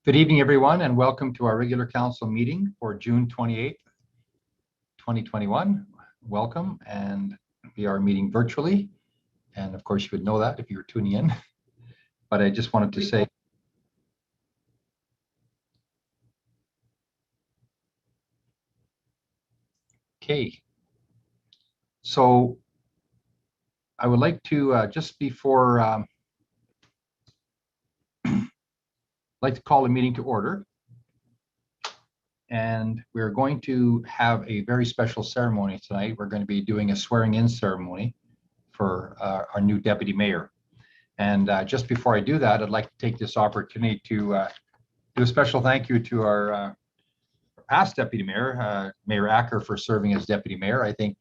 Good evening, everyone, and welcome to our regular council meeting for June 28th, 2021. Welcome, and we are meeting virtually. And of course, you would know that if you were tuning in. But I just wanted to say, okay. So I would like to, just before, like to call the meeting to order. And we're going to have a very special ceremony tonight. We're going to be doing a swearing-in ceremony for our new deputy mayor. And just before I do that, I'd like to take this opportunity to do a special thank you to our past deputy mayor, Mayor Acker, for serving as deputy mayor. I think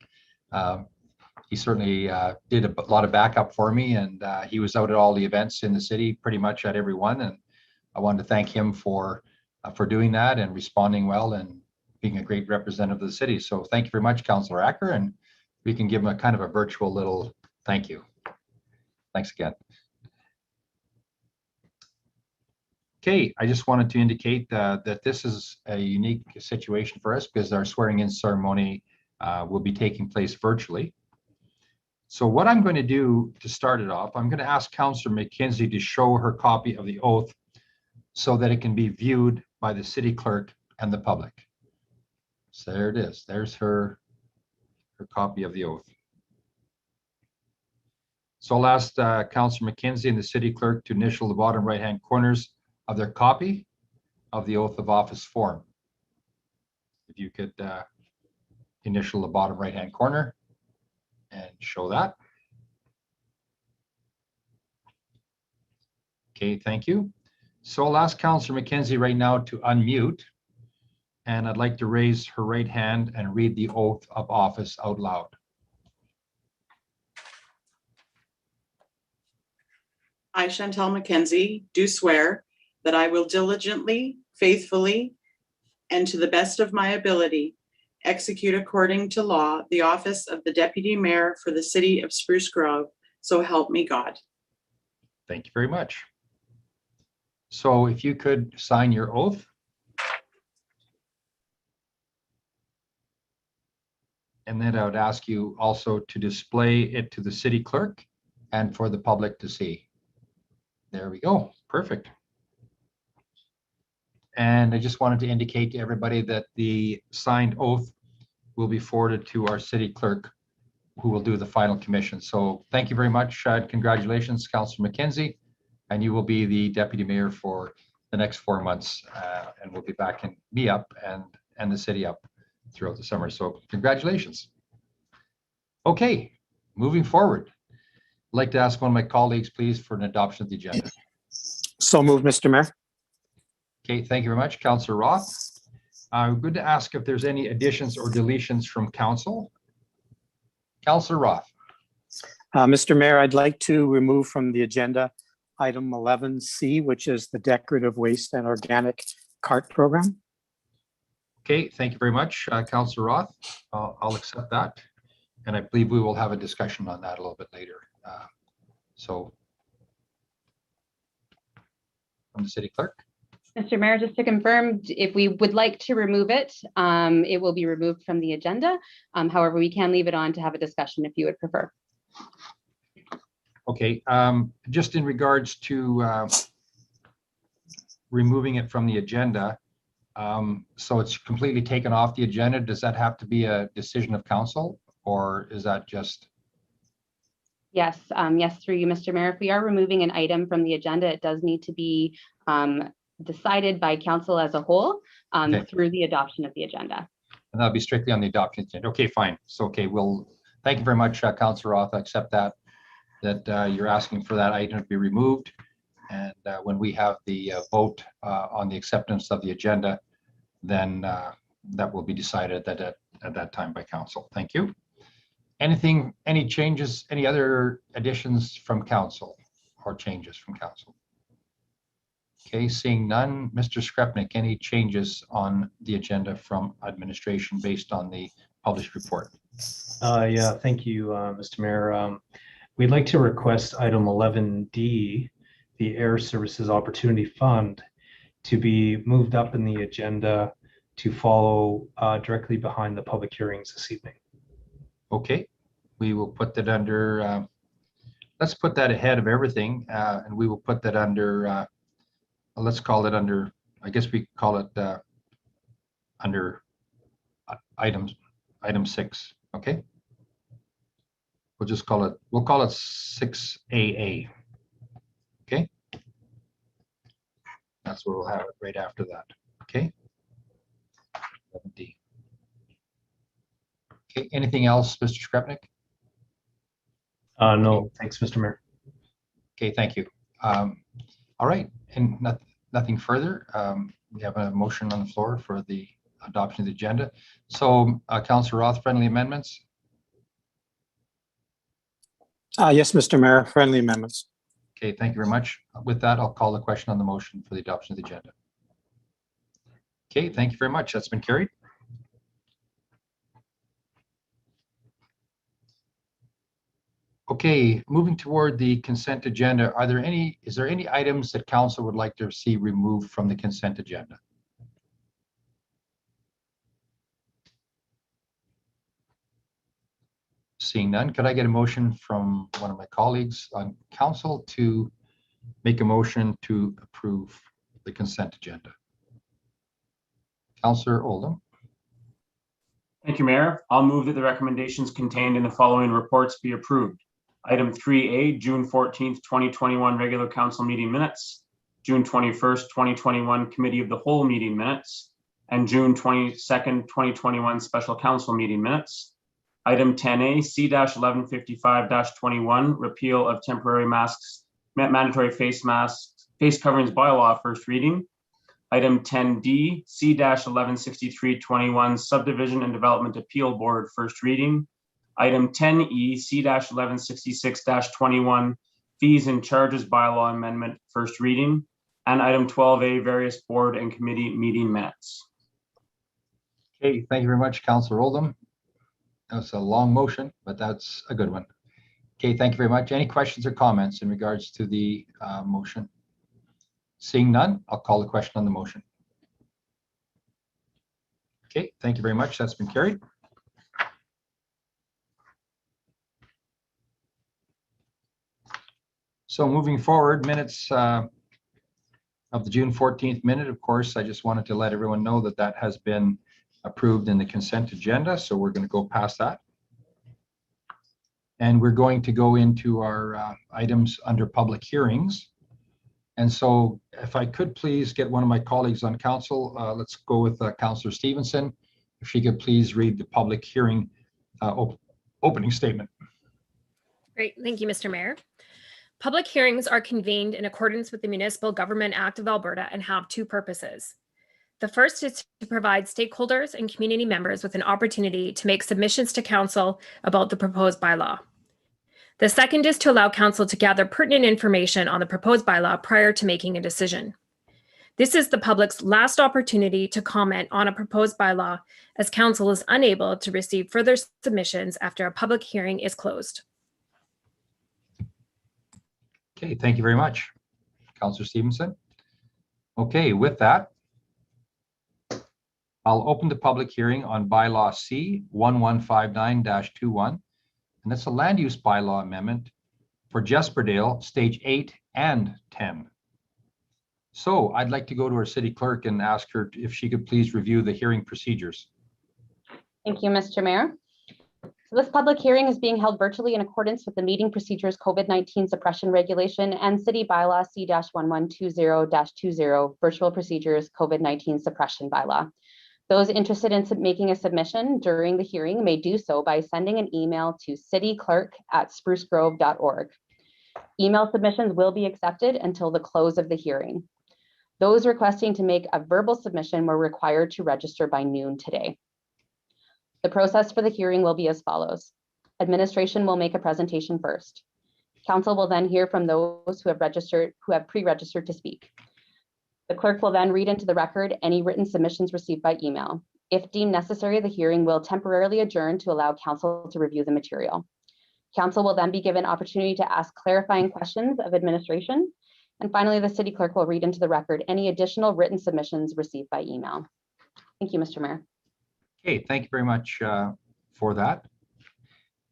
he certainly did a lot of backup for me, and he was out at all the events in the city, pretty much at every one. And I wanted to thank him for doing that and responding well and being a great representative of the city. So thank you very much, Councillor Acker, and we can give him a kind of a virtual little thank you. Thanks again. Okay, I just wanted to indicate that this is a unique situation for us because our swearing-in ceremony will be taking place virtually. So what I'm going to do to start it off, I'm going to ask Councillor McKenzie to show her copy of the oath so that it can be viewed by the city clerk and the public. So there it is. There's her copy of the oath. So I'll ask Councillor McKenzie and the city clerk to initial the bottom right-hand corners of their copy of the oath of office form. If you could initial the bottom right-hand corner and show that. Okay, thank you. So I'll ask Councillor McKenzie right now to unmute, and I'd like to raise her right hand and read the oath of office out loud. I, Chantal McKenzie, do swear that I will diligently, faithfully, and to the best of my ability, execute according to law the office of the Deputy Mayor for the City of Spruce Grove, so help me God. Thank you very much. So if you could sign your oath. And then I would ask you also to display it to the city clerk and for the public to see. There we go. Perfect. And I just wanted to indicate to everybody that the signed oath will be forwarded to our city clerk, who will do the final commission. So thank you very much. Congratulations, Councillor McKenzie. And you will be the deputy mayor for the next 4 months. And we'll be backing me up and the city up throughout the summer. So congratulations. Okay, moving forward. I'd like to ask one of my colleagues, please, for an adoption of the agenda. So moved, Mr. Mayor. Okay, thank you very much, Councillor Roth. I'm going to ask if there's any additions or deletions from council. Councillor Roth. Mr. Mayor, I'd like to remove from the agenda item 11C, which is the decorative waste and organic cart program. Okay, thank you very much, Councillor Roth. I'll accept that. And I believe we will have a discussion on that a little bit later. So, from the city clerk. Mr. Mayor, just to confirm, if we would like to remove it, it will be removed from the agenda. However, we can leave it on to have a discussion if you would prefer. Okay, just in regards to removing it from the agenda, so it's completely taken off the agenda. Does that have to be a decision of council, or is that just? Yes, yes, through you, Mr. Mayor. If we are removing an item from the agenda, it does need to be decided by council as a whole Okay. through the adoption of the agenda. And that'll be strictly on the adoption agenda. Okay, fine. So, okay, well, thank you very much, Councillor Roth. I accept that you're asking for that item to be removed. And when we have the vote on the acceptance of the agenda, then that will be decided at that time by council. Thank you. Anything, any changes, any other additions from council or changes from council? Okay, seeing none. Mr. Skrepnik, any changes on the agenda from administration based on the published report? Yeah, thank you, Mr. Mayor. We'd like to request item 11D, the Air Services Opportunity Fund, to be moved up in the agenda to follow directly behind the public hearings this evening. Okay, we will put that under, let's put that ahead of everything, and we will put that under, let's call it under, I guess we call it under item 6, okay? We'll just call it, we'll call it 6AA, okay? That's where we'll have it right after that, okay? 11D. Okay, anything else, Mr. Skrepnik? No, thanks, Mr. Mayor. Okay, thank you. All right, and nothing further. We have a motion on the floor for the adoption of the agenda. So, Councillor Roth, friendly amendments? Yes, Mr. Mayor, friendly amendments. Okay, thank you very much. With that, I'll call the question on the motion for the adoption of the agenda. Okay, thank you very much. That's been carried. Okay, moving toward the consent agenda, is there any items that council would like to see removed from the consent agenda? Seeing none, could I get a motion from one of my colleagues on council to make a motion to approve the consent agenda? Councillor Oldham. Thank you, Mayor. I'll move that the recommendations contained in the following reports be approved. Item 3A, June 14th, 2021 regular council meeting minutes, June 21st, 2021 committee of the whole meeting minutes, and June 22nd, 2021 special council meeting minutes. Item 10A, C-1155-21, repeal of temporary masks, mandatory face coverings bylaw, first reading. Item 10D, C-1163-21, subdivision and development appeal board, first reading. Item 10E, C-1166-21, fees and charges bylaw amendment, first reading. And item 12A, various board and committee meeting minutes. Okay, thank you very much, Councillor Oldham. That's a long motion, but that's a good one. Okay, thank you very much. Any questions or comments in regards to the motion? Seeing none, I'll call the question on the motion. Okay, thank you very much. That's been carried. So moving forward, minutes of the June 14th minute, of course, I just wanted to let everyone know that that has been approved in the consent agenda. So we're going to go past that. And we're going to go into our items under public hearings. And so if I could please get one of my colleagues on council, let's go with Councillor Stevenson. If she could please read the public hearing opening statement. Great, thank you, Mr. Mayor. Public hearings are convened in accordance with the Municipal Government Act of Alberta and have two purposes. The first is to provide stakeholders and community members with an opportunity to make submissions to council about the proposed bylaw. The second is to allow council to gather pertinent information on the proposed bylaw prior to making a decision. This is the public's last opportunity to comment on a proposed bylaw, as council is unable to receive further submissions after a public hearing is closed. Okay, thank you very much, Councillor Stevenson. Okay, with that, I'll open the public hearing on bylaw C 1159-21, and that's a land use bylaw amendment for Jesperdale stage 8 and 10. So I'd like to go to our city clerk and ask her if she could please review the hearing procedures. Thank you, Mr. Mayor. So this public hearing is being held virtually in accordance with the meeting procedures COVID-19 suppression regulation and city bylaw C-1120-20 virtual procedures COVID-19 suppression bylaw. Those interested in making a submission during the hearing may do so by sending an email to cityclerk@sprucegrove.org. Email submissions will be accepted until the close of the hearing. Those requesting to make a verbal submission were required to register by noon today. The process for the hearing will be as follows. Administration will make a presentation first. Council will then hear from those who have pre-registered to speak. The clerk will then read into the record any written submissions received by email. If deemed necessary, the hearing will temporarily adjourn to allow council to review the material. Council will then be given opportunity to ask clarifying questions of administration. And finally, the city clerk will read into the record any additional written submissions received by email. Thank you, Mr. Mayor. Okay, thank you very much for that.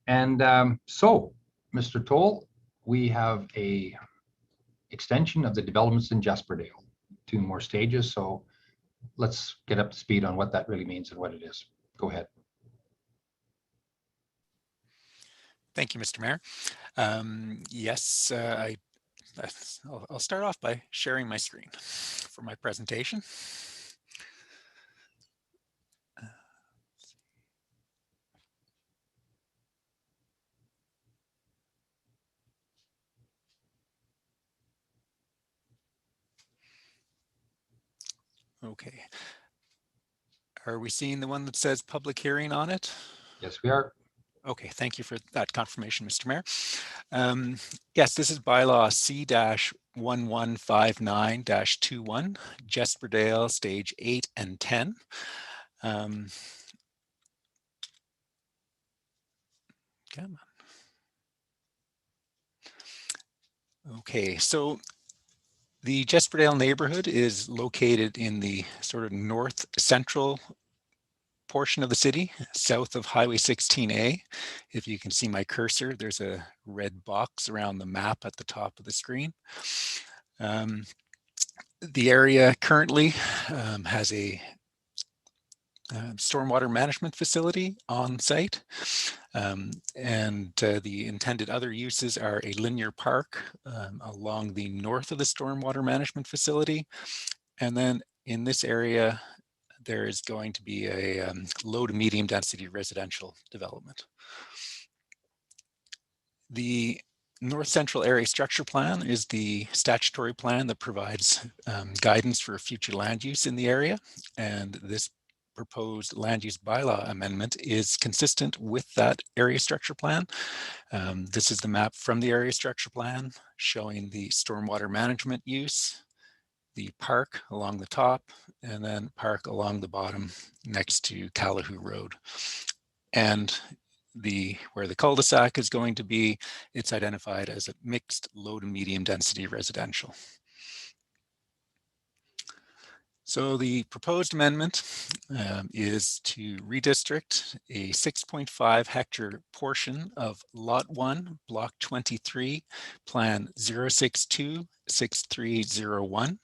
And so, Mr. Toll, we have a extension of the developments in Jesperdale, 2 more stages. So let's get up to speed on what that really means and what it is. Go ahead. Thank you, Mr. Mayor. Yes, I'll start off by sharing my screen for my presentation. Okay. Are we seeing the one that says public hearing on it? Yes, we are. Okay, thank you for that confirmation, Mr. Mayor. Yes, this is bylaw C-1159-21, Jesperdale stage 8 and 10. Come on. Okay, so the Jesperdale neighborhood is located in the sort of north central portion of the city, south of Highway 16A. If you can see my cursor, there's a red box around the map at the top of the screen. The area currently has a stormwater management facility on site. And the intended other uses are a linear park along the north of the stormwater management facility. And then in this area, there is going to be a low to medium density residential development. The North Central Area Structure Plan is the statutory plan that provides guidance for future land use in the area. And this proposed land use bylaw amendment is consistent with that area structure plan. This is the map from the area structure plan showing the stormwater management use, the park along the top, and then park along the bottom next to Calahoo Road. And where the cul-de-sac is going to be, it's identified as a mixed low to medium density residential. So the proposed amendment is to redistrict a 6.5 hectare portion of Lot 1, Block 23, Plan 0626301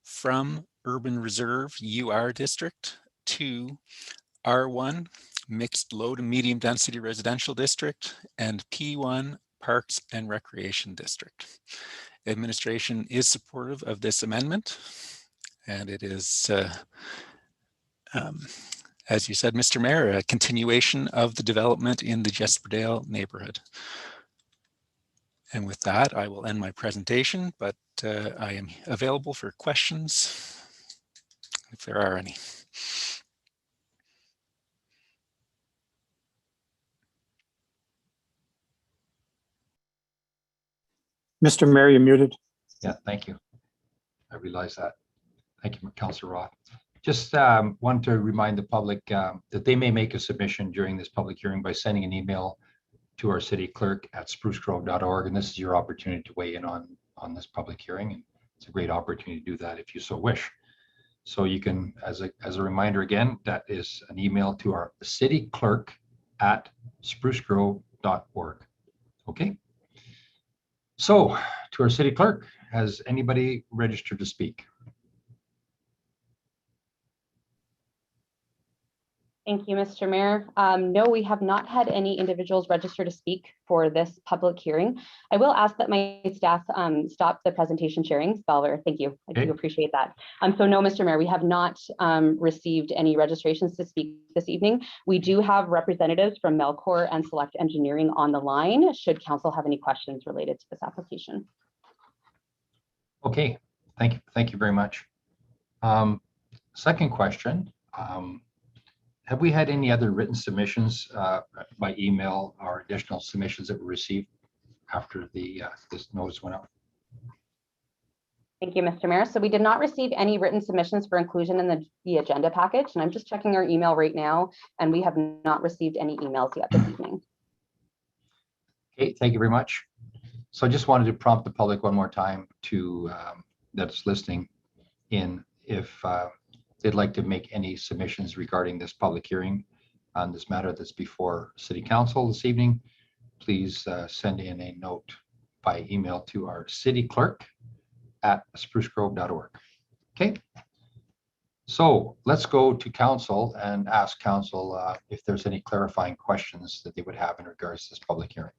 from Urban Reserve UR District to R1 Mixed Low to Medium Density Residential District and P1 Parks and Recreation District. Administration is supportive of this amendment. And it is, as you said, Mr. Mayor, a continuation of the development in the Jesperdale neighborhood. And with that, I will end my presentation, but I am available for questions if there are any. Mr. Mayor, you're muted. Yeah, thank you. I realize that. Thank you, Councillor Roth. Just want to remind the public that they may make a submission during this public hearing by sending an email to our city clerk at sprucegrove.org. And this is your opportunity to weigh in on this public hearing. And it's a great opportunity to do that if you so wish. So you can, as a reminder again, that is an email to our city clerk at sprucegrove.org. Okay. So to our city clerk, has anybody registered to speak? Thank you, Mr. Mayor. No, we have not had any individuals register to speak for this public hearing. I will ask that my staff stop the presentation sharing. Spelver, thank you. I do appreciate that. So no, Mr. Mayor, we have not received any registrations to speak this evening. We do have representatives from Melcor and Select Engineering on the line, should council have any questions related to this application. Okay, thank you very much. Second question. Have we had any other written submissions by email or additional submissions that were received after this notice went out? Thank you, Mr. Mayor. So we did not receive any written submissions for inclusion in the agenda package, and I'm just checking our email right now, and we have not received any emails yet this evening. Okay, thank you very much. So I just wanted to prompt the public one more time to, that's listening in, if they'd like to make any submissions regarding this public hearing on this matter that's before City Council this evening, please send in a note by email to our city clerk at sprucegrove.org. Okay. So let's go to council and ask council if there's any clarifying questions that they would have in regards to this public hearing.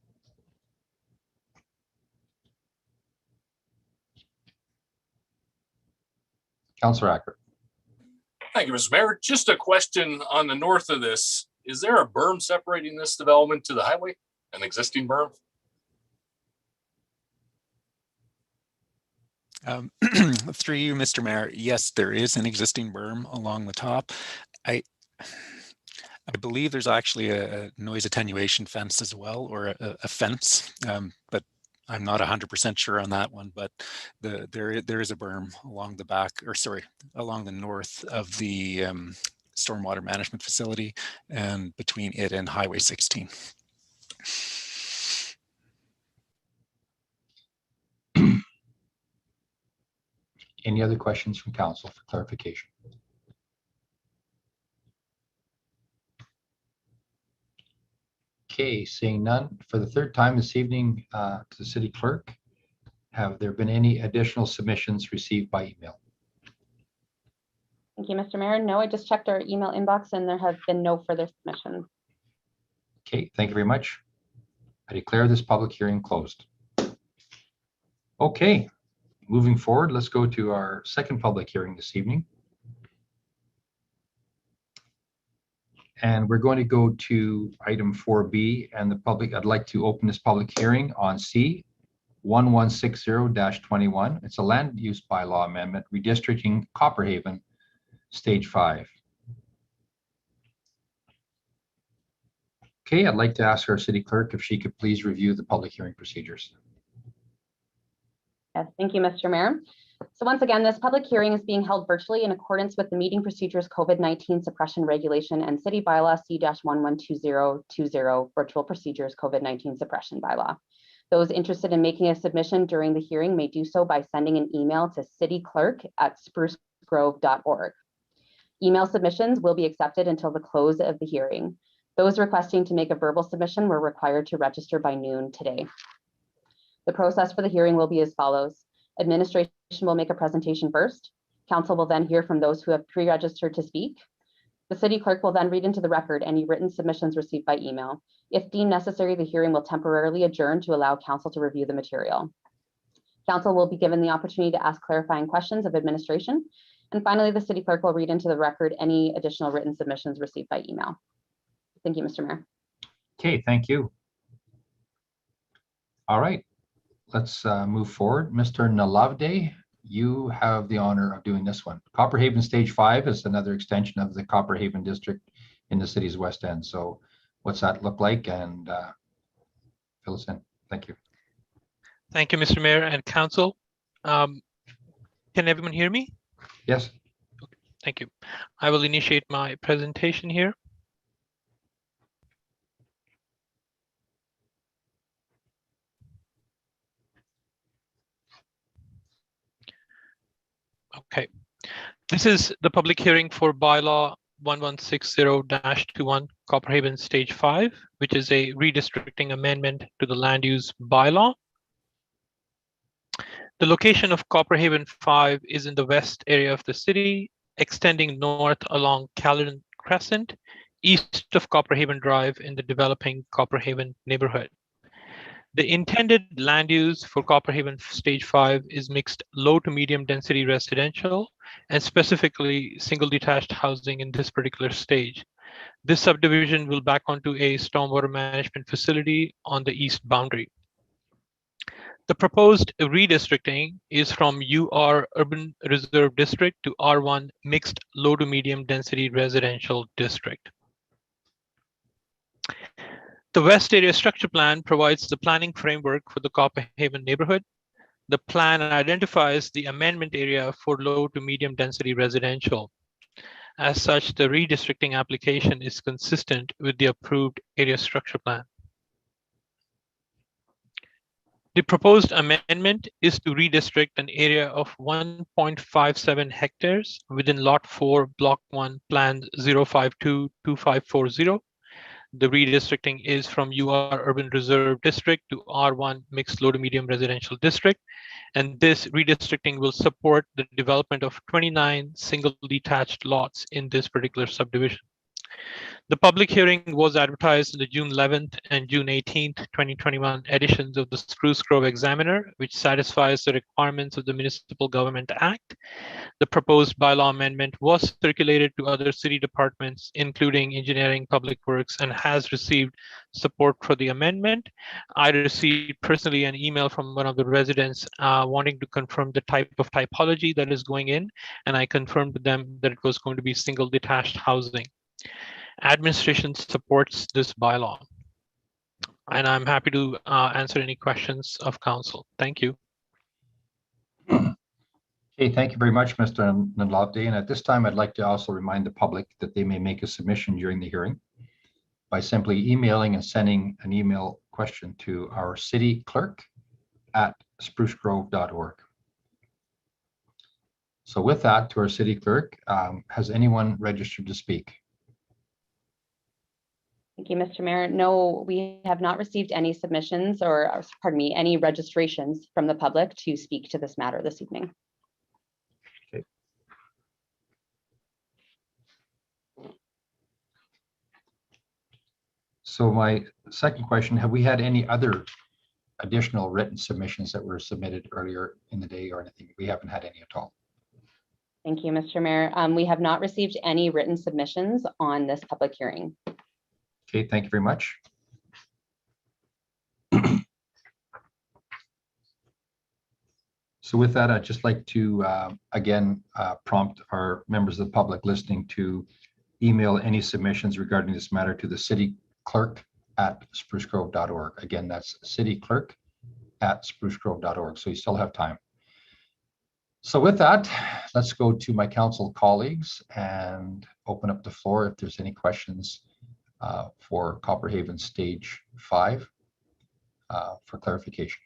Councilor Acker. Thank you, Mr. Mayor. Just a question on the north of this. Is there a berm separating this development to the highway? An existing berm? Through you, Mr. Mayor, yes, there is an existing berm along the top. I believe there's actually a noise attenuation fence as well, or a fence, but I'm not 100% sure on that one. But there is a berm along the back, or sorry, along the north of the stormwater management facility, and between it and Highway 16. Any other questions from council for clarification? Okay, seeing none, for the third time this evening to the city clerk, have there been any additional submissions received by email? Thank you, Mr. Mayor. No, I just checked our email inbox and there have been no further submissions. Okay, thank you very much. I declare this public hearing closed. Okay, moving forward, let's go to our second public hearing this evening. And we're going to go to item 4B, and the public, I'd like to open this public hearing on C 1160-21. It's a land use bylaw amendment redistricting Copperhaven Stage 5. Okay, I'd like to ask our city clerk if she could please review the public hearing procedures. Yes, thank you, Mr. Mayor. So once again, this public hearing is being held virtually in accordance with the meeting procedures COVID-19 suppression regulation and city bylaw C-112020 virtual procedures COVID-19 suppression bylaw. Those interested in making a submission during the hearing may do so by sending an email to cityclerk@sprucegrove.org. Email submissions will be accepted until the close of the hearing. Those requesting to make a verbal submission were required to register by noon today. The process for the hearing will be as follows. Administration will make a presentation first. Council will then hear from those who have pre-registered to speak. The city clerk will then read into the record any written submissions received by email. If deemed necessary, the hearing will temporarily adjourn to allow council to review the material. Council will be given the opportunity to ask clarifying questions of administration. And finally, the city clerk will read into the record any additional written submissions received by email. Thank you, Mr. Mayor. Okay, thank you. All right, let's move forward. Mr. Nalavde, you have the honor of doing this one. Copperhaven Stage 5 is another extension of the Copperhaven district in the city's west end. So what's that look like? And fill us in. Thank you. Thank you, Mr. Mayor and Council. Can everyone hear me? Yes. Okay, thank you. I will initiate my presentation here. Okay, this is the public hearing for bylaw 1160-21 Copperhaven Stage 5, which is a redistricting amendment to the land use bylaw. The location of Copperhaven 5 is in the west area of the city, extending north along Caledon Crescent, east of Copperhaven Drive in the developing Copperhaven neighborhood. The intended land use for Copperhaven Stage 5 is mixed low to medium density residential and specifically single detached housing in this particular stage. This subdivision will back onto a stormwater management facility on the east boundary. The proposed redistricting is from UR Urban Reserve District to R1 Mixed Low to Medium Density Residential District. The West Area Structure Plan provides the planning framework for the Copperhaven neighborhood. The plan identifies the amendment area for low to medium density residential. As such, the redistricting application is consistent with the approved area structure plan. The proposed amendment is to redistrict an area of 1.57 hectares within Lot 4, Block 1, Plan 0522540. The redistricting is from UR Urban Reserve District to R1 Mixed Low to Medium Residential District. And this redistricting will support the development of 29 single detached lots in this particular subdivision. The public hearing was advertised in the June 11th and June 18th, 2021 editions of the Spruce Grove Examiner, which satisfies the requirements of the Municipal Government Act. The proposed bylaw amendment was circulated to other city departments, including Engineering, Public Works, and has received support for the amendment. I received personally an email from one of the residents wanting to confirm the type of typology that is going in, and I confirmed to them that it was going to be single detached housing. Administration supports this bylaw, and I'm happy to answer any questions of council. Thank you. Okay, thank you very much, Mr. Nalavde. And at this time, I'd like to also remind the public that they may make a submission during the hearing by simply emailing and sending an email question to our city clerk at sprucegrove.org. So with that, to our city clerk, has anyone registered to speak? Thank you, Mr. Mayor. No, we have not received any submissions or, pardon me, any registrations from the public to speak to this matter this evening. Okay. So my second question, have we had any other additional written submissions that were submitted earlier in the day or anything? We haven't had any at all. Thank you, Mr. Mayor. We have not received any written submissions on this public hearing. Okay, thank you very much. So with that, I'd just like to again prompt our members of the public listening to email any submissions regarding this matter to the city clerk at sprucegrove.org. Again, that's cityclerk@sprucegrove.org. So you still have time. So with that, let's go to my council colleagues and open up the floor if there's any questions for Copperhaven Stage 5 for clarification.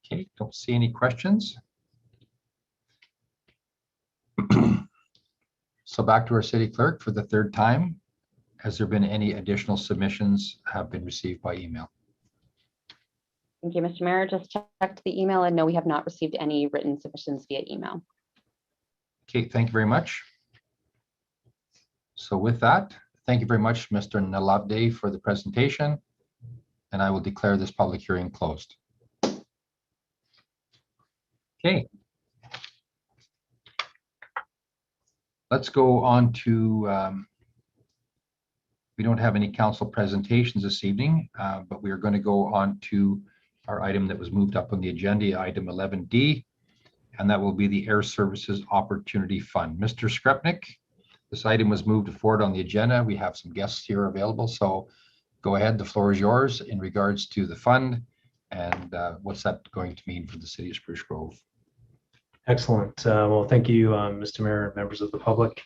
Okay, don't see any questions. So back to our city clerk for the third time. Has there been any additional submissions have been received by email? Thank you, Mr. Mayor. Just checked the email and no, we have not received any written submissions via email. Okay, thank you very much. So with that, thank you very much, Mr. Nalavde, for the presentation, and I will declare this public hearing closed. Okay. Let's go on to, we don't have any council presentations this evening, but we are going to go on to our item that was moved up on the agenda, item 11D, and that will be the Air Services Opportunity Fund. Mr. Skrepnik, this item was moved forward on the agenda. We have some guests here available, so go ahead. The floor is yours in regards to the fund and what's that going to mean for the city of Spruce Grove. Excellent. Well, thank you, Mr. Mayor and members of the public.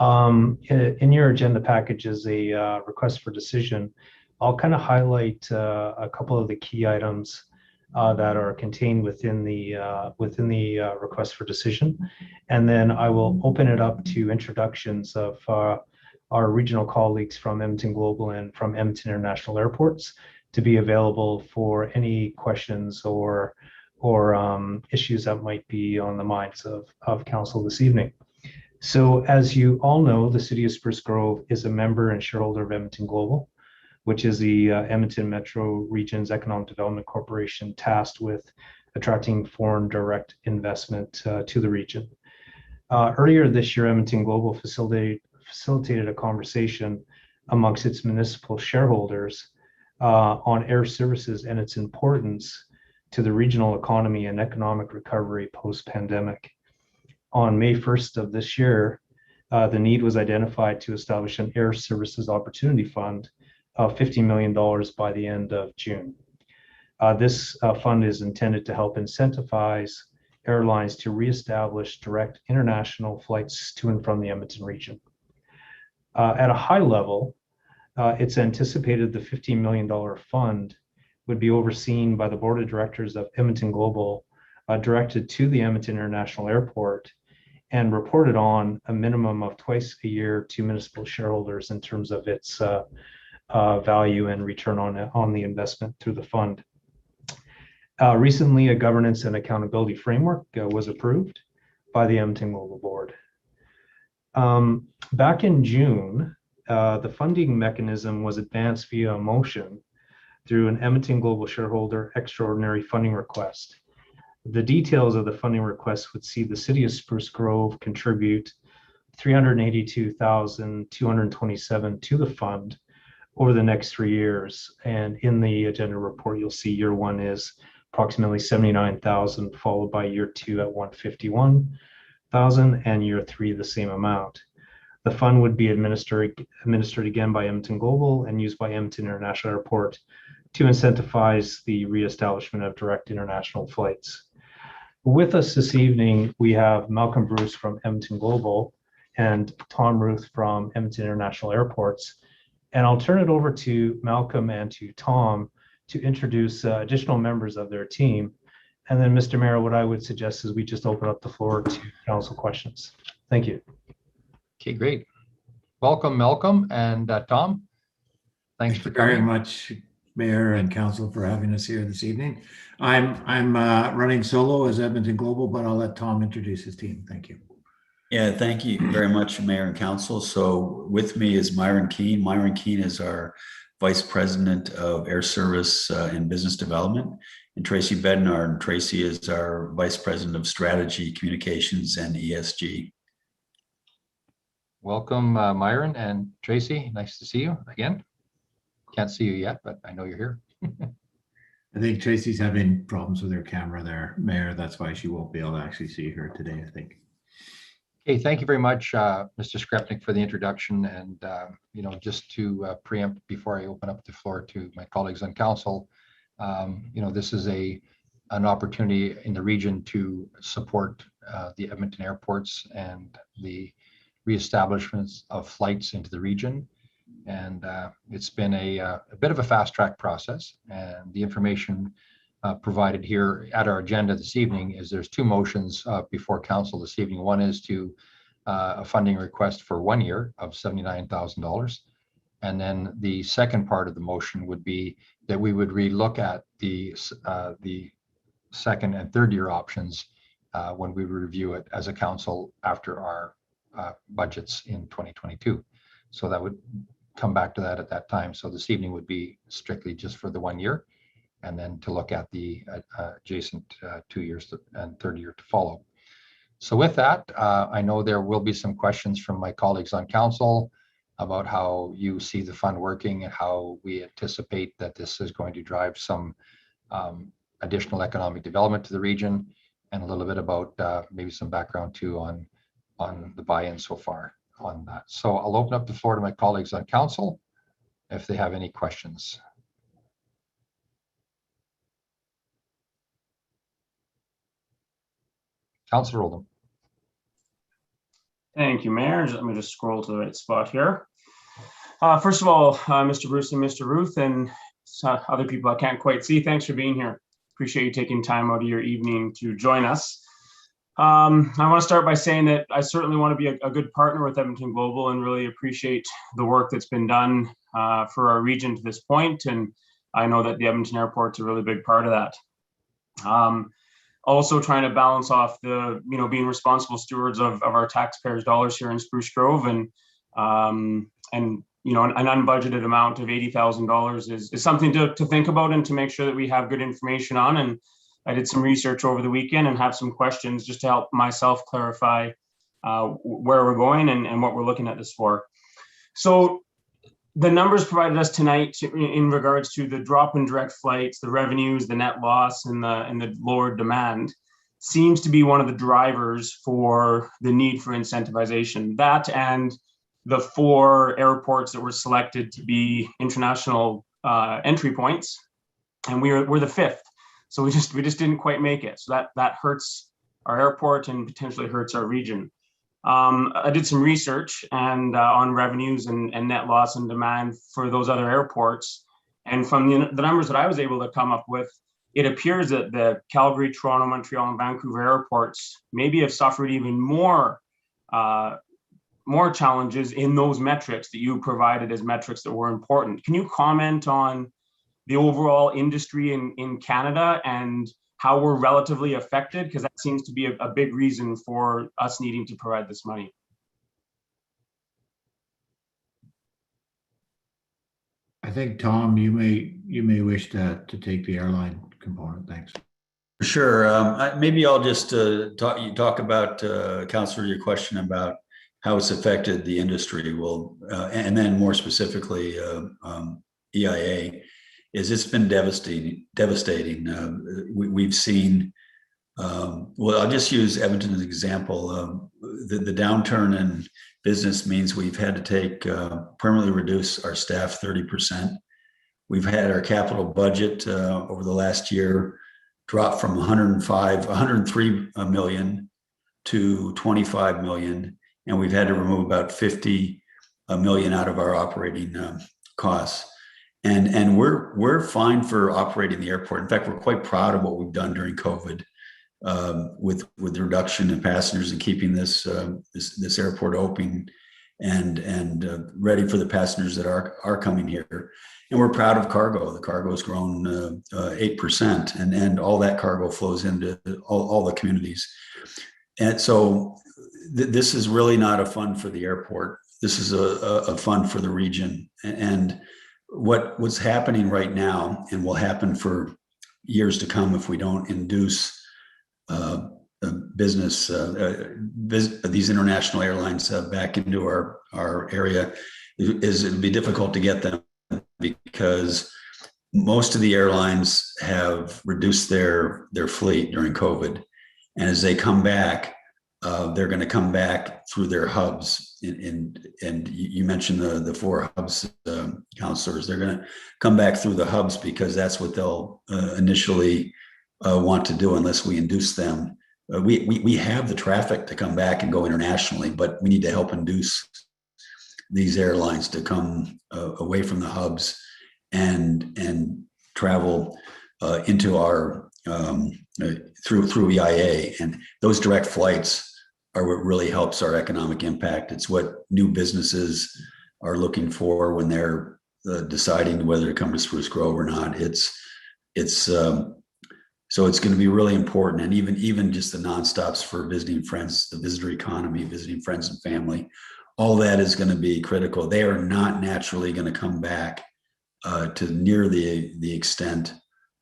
In your agenda package is a request for decision. I'll kind of highlight a couple of the key items that are contained within the request for decision, and then I will open it up to introductions of our regional colleagues from Edmonton Global and from Edmonton International Airports to be available for any questions or issues that might be on the minds of council this evening. So as you all know, the City of Spruce Grove is a member and shareholder of Edmonton Global, which is the Edmonton Metro Region's Economic Development Corporation tasked with attracting foreign direct investment to the region. Earlier this year, Edmonton Global facilitated a conversation amongst its municipal shareholders on air services and its importance to the regional economy and economic recovery post-pandemic. On May 1st of this year, the need was identified to establish an Air Services Opportunity Fund of $50 million by the end of June. This fund is intended to help incentivize Airlines to reestablish direct international flights to and from the Edmonton region. At a high level, it's anticipated the $15 million fund would be overseen by the board of directors of Edmonton Global, directed to the Edmonton International Airport, and reported on a minimum of twice a year to municipal shareholders in terms of its value and return on the investment through the fund. Recently, a governance and accountability framework was approved by the Edmonton Global Board. Back in June, the funding mechanism was advanced via a motion through an Edmonton Global shareholder extraordinary funding request. The details of the funding request would see the city of Spruce Grove contribute $382,227 to the fund over the next 3 years. And in the agenda report, you'll see year one is approximately $79,000, followed by year two at $151,000, and year three the same amount. The fund would be administered again by Edmonton Global and used by Edmonton International Airport to incentivize the reestablishment of direct international flights. With us this evening, we have Malcolm Bruce from Edmonton Global and Tom Ruth from Edmonton International Airports. And I'll turn it over to Malcolm and to Tom to introduce additional members of their team. And then, Mr. Mayor, what I would suggest is we just open up the floor to council questions. Thank you. Okay, great. Welcome, Malcolm and Tom. Thanks for very coming. much, Mayor and Council, for having us here this evening. I'm running solo as Edmonton Global, but I'll let Tom introduce his team. Thank you. Yeah, thank you very much, Mayor and Council. So with me is Myron Keene. Myron Keene is our Vice President of Air Service and Business Development, and Tracy Bednar. And Tracy is our Vice President of Strategy, Communications, and ESG. Welcome, Myron and Tracy. Nice to see you again. Can't see you yet, but I know you're here. I think Tracy's having problems with her camera there, Mayor. That's why she won't be able to actually see her today, I think. Okay, thank you very much, Mr. Skrepnik, for the introduction. And, just to preempt before I open up the floor to my colleagues on council, this is an opportunity in the region to support the Edmonton airports and the reestablishments of flights into the region. And it's been a bit of a fast track process. And the information provided here at our agenda this evening is there's two motions before council this evening. One is to a funding request for 1 year of $79,000. And then the second part of the motion would be that we would relook at the second and third year options when we review it as a council after our budgets in 2022. So that would come back to that at that time. So this evening would be strictly just for the 1 year, and then to look at the adjacent 2 years and third year to follow. So with that, I know there will be some questions from my colleagues on council about how you see the fund working and how we anticipate that this is going to drive some additional economic development to the region, and a little bit about maybe some background too on the buy-in so far on that. So I'll open up the floor to my colleagues on council if they have any questions. Councilor Oldham. Thank you, Mayor. Let me just scroll to the right spot here. First of all, Mr. Bruce and Mr. Ruth, and other people I can't quite see, thanks for being here. Appreciate you taking time out of your evening to join us. I want to start by saying that I certainly want to be a good partner with Edmonton Global and really appreciate the work that's been done for our region to this point. And I know that the Edmonton Airport's a really big part of that. Also trying to balance off the, being responsible stewards of our taxpayers' dollars here in Spruce Grove, and an unbudgeted amount of $80,000 is something to think about and to make sure that we have good information on. And I did some research over the weekend and have some questions just to help myself clarify where we're going and what we're looking at this for. So the numbers provided us tonight in regards to the drop in direct flights, the revenues, the net loss, and the lower demand seems to be one of the drivers for the need for incentivization. That and the 4 airports that were selected to be international entry points, and we're the 5th. So we just didn't quite make it. So that hurts our airport and potentially hurts our region. I did some research and on revenues and net loss and demand for those other airports. And from the numbers that I was able to come up with, it appears that the Calgary, Toronto, Montreal, and Vancouver airports maybe have suffered even more challenges in those metrics that you provided as metrics that were important. Can you comment on the overall industry in Canada and how we're relatively affected? Because that seems to be a big reason for us needing to provide this money. I think, Tom, you may wish to take the airline component. Thanks. Sure. Maybe I'll just talk about, Councillor, your question about how it's affected the industry. Well, and then more specifically, EIA, is it's been devastating. We've seen, well, I'll just use Edmonton as an example. The downturn in business means we've had to take permanently reduce our staff 30%. We've had our capital budget over the last year drop from 103 million to 25 million, and we've had to remove about 50 million out of our operating costs. And we're fine for operating the airport. In fact, we're quite proud of what we've done during COVID with the reduction in passengers and keeping this airport open and ready for the passengers that are coming here. And we're proud of cargo. The cargo has grown 8%, and all that cargo flows into all the communities. And so this is really not a fund for the airport. This is a fund for the region. And what's happening right now, and will happen for years to come if we don't induce business, these international airlines back into our area, is it'll be difficult to get them, because most of the airlines have reduced their fleet during COVID. And as they come back, they're going to come back through their hubs. And you mentioned the 4 hubs, councillors. They're going to come back through the hubs because that's what they'll initially want to do, unless we induce them. We have the traffic to come back and go internationally, but we need to help induce these airlines to come away from the hubs and travel into our through EIA. And those direct flights are what really helps our economic impact. It's what new businesses are looking for when they're deciding whether to come to Spruce Grove or not. So it's going to be really important. And even just the nonstops for visiting friends, the visitor economy, visiting friends and family, all that is going to be critical. They are not naturally going to come back to near the extent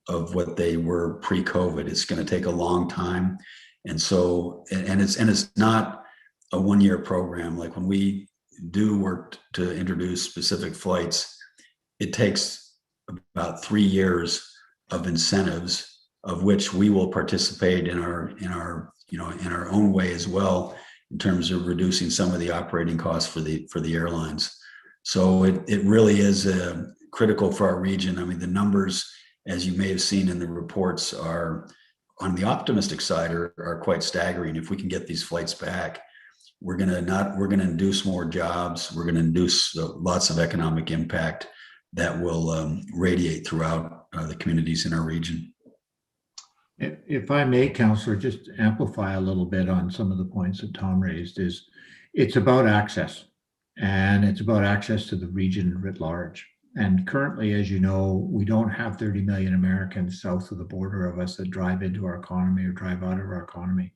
of what they were pre-COVID. It's going to take a long time. And so, and it's not a one-year program. Like when we do work to introduce specific flights, it takes about 3 years of incentives, of which we will participate in our own way as well, in terms of reducing some of the operating costs for the airlines. So it really is critical for our region. I mean, the numbers, as you may have seen in the reports, are on the optimistic side are quite staggering. If we can get these flights back, we're going to induce more jobs. We're going to induce lots of economic impact that will radiate throughout the communities in our region. If I may, Councillor, just amplify a little bit on some of the points that Tom raised. It's about access, and it's about access to the region writ large. And currently, as you know, we don't have 30 million Americans south of the border of us that drive into our economy or drive out of our economy.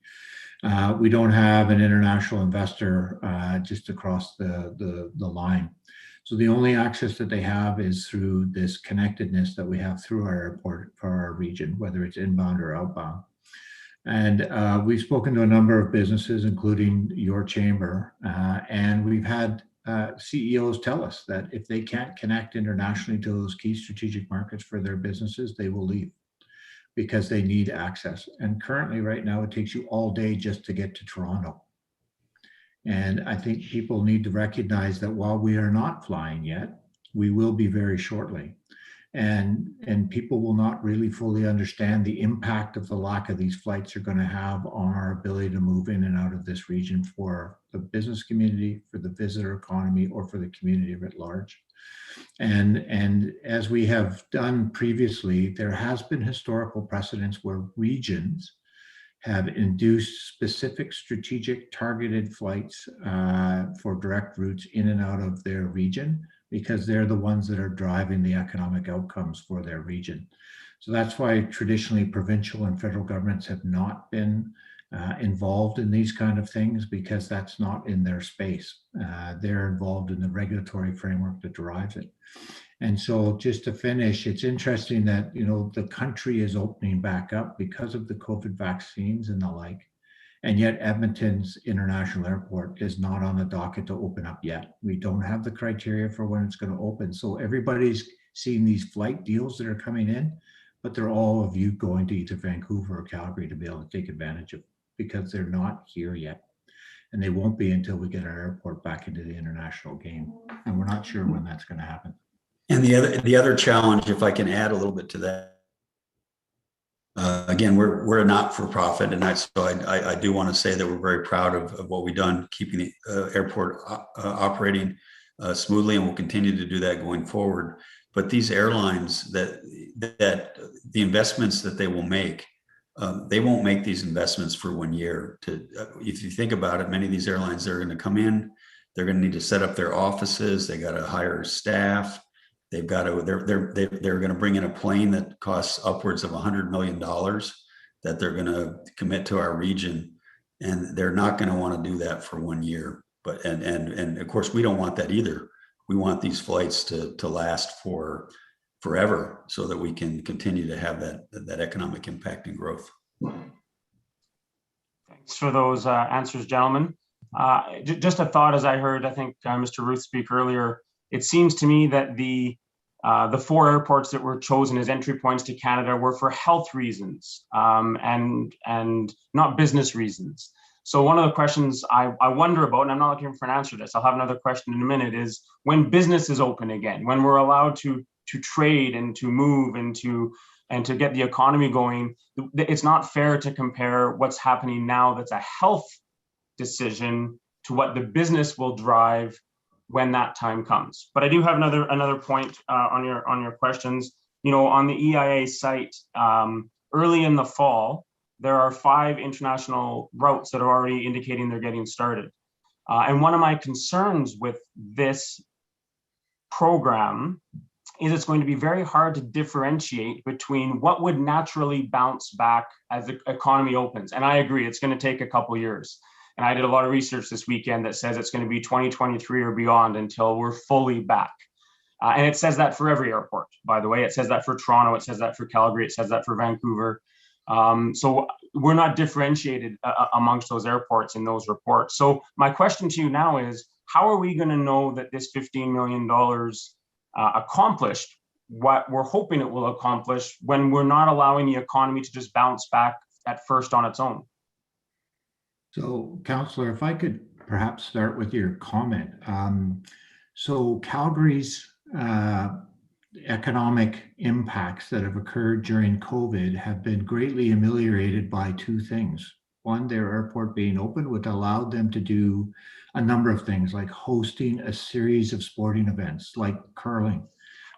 We don't have an international investor just across the line. So the only access that they have is through this connectedness that we have through our airport for our region, whether it's inbound or outbound. And we've spoken to a number of businesses, including your chamber, and we've had CEOs tell us that if they can't connect internationally to those key strategic markets for their businesses, they will leave because they need access. And currently, right now, it takes you all day just to get to Toronto. And I think people need to recognize that while we are not flying yet, we will be very shortly. and people will not really fully understand the impact of the lack of these flights are going to have on our ability to move in and out of this region for the business community, for the visitor economy, or for the community writ large. And as we have done previously, there has been historical precedents where regions have induced specific strategic targeted flights for direct routes in and out of their region, because they're the ones that are driving the economic outcomes for their region. So that's why traditionally provincial and federal governments have not been involved in these kind of things, because that's not in their space. They're involved in the regulatory framework that drives it. And so just to finish, it's interesting that, you know, the country is opening back up because of the COVID vaccines and the like. And yet Edmonton's International Airport is not on the docket to open up yet. We don't have the criteria for when it's going to open. So everybody's seeing these flight deals that are coming in, but they're all of you going to either Vancouver or Calgary to be able to take advantage of, because they're not here yet. And they won't be until we get our airport back into the international game. And we're not sure when that's going to happen. And the other challenge, if I can add a little bit to that, again, we're a not-for-profit, and I do want to say that we're very proud of what we've done, keeping the airport operating smoothly, and we'll continue to do that going forward. But these airlines, that the investments that they will make, they won't make these investments for 1 year. If you think about it, many of these airlines, they're going to come in, they're going to need to set up their offices, they got to hire staff. They've got to, they're going to bring in a plane that costs upwards of $100 million that they're going to commit to our region, and they're not going to want to do that for 1 year. But and of course we don't want that either. We want these flights to last for forever, so that we can continue to have that economic impact and growth. Thanks for those answers, gentlemen. Just a thought as I heard, I think Mr. Ruth speak earlier. It seems to me that the 4 airports that were chosen as entry points to Canada were for health reasons and not business reasons. So one of the questions I wonder about, and I'm not looking for an answer to this, I'll have another question in a minute, is when business is open again, when we're allowed to trade and to move and to get the economy going, it's not fair to compare what's happening now that's a health decision to what the business will drive when that time comes. But I do have another point on your questions. You know, on the EIA site, early in the fall, there are 5 international routes that are already indicating they're getting started. And one of my concerns with this program is it's going to be very hard to differentiate between what would naturally bounce back as the economy opens. And I agree, it's going to take a couple years. And I did a lot of research this weekend that says it's going to be 2023 or beyond until we're fully back. And it says that for every airport, by the way. It says that for Toronto, it says that for Calgary, it says that for Vancouver. So we're not differentiated amongst those airports in those reports. So my question to you now is, how are we going to know that this $15 million accomplished what we're hoping it will accomplish when we're not allowing the economy to just bounce back at first on its own? So, Councillor, if I could perhaps start with your comment. So Calgary's economic impacts that have occurred during COVID have been greatly ameliorated by 2 things. One, their airport being open, which allowed them to do a number of things, like hosting a series of sporting events like curling,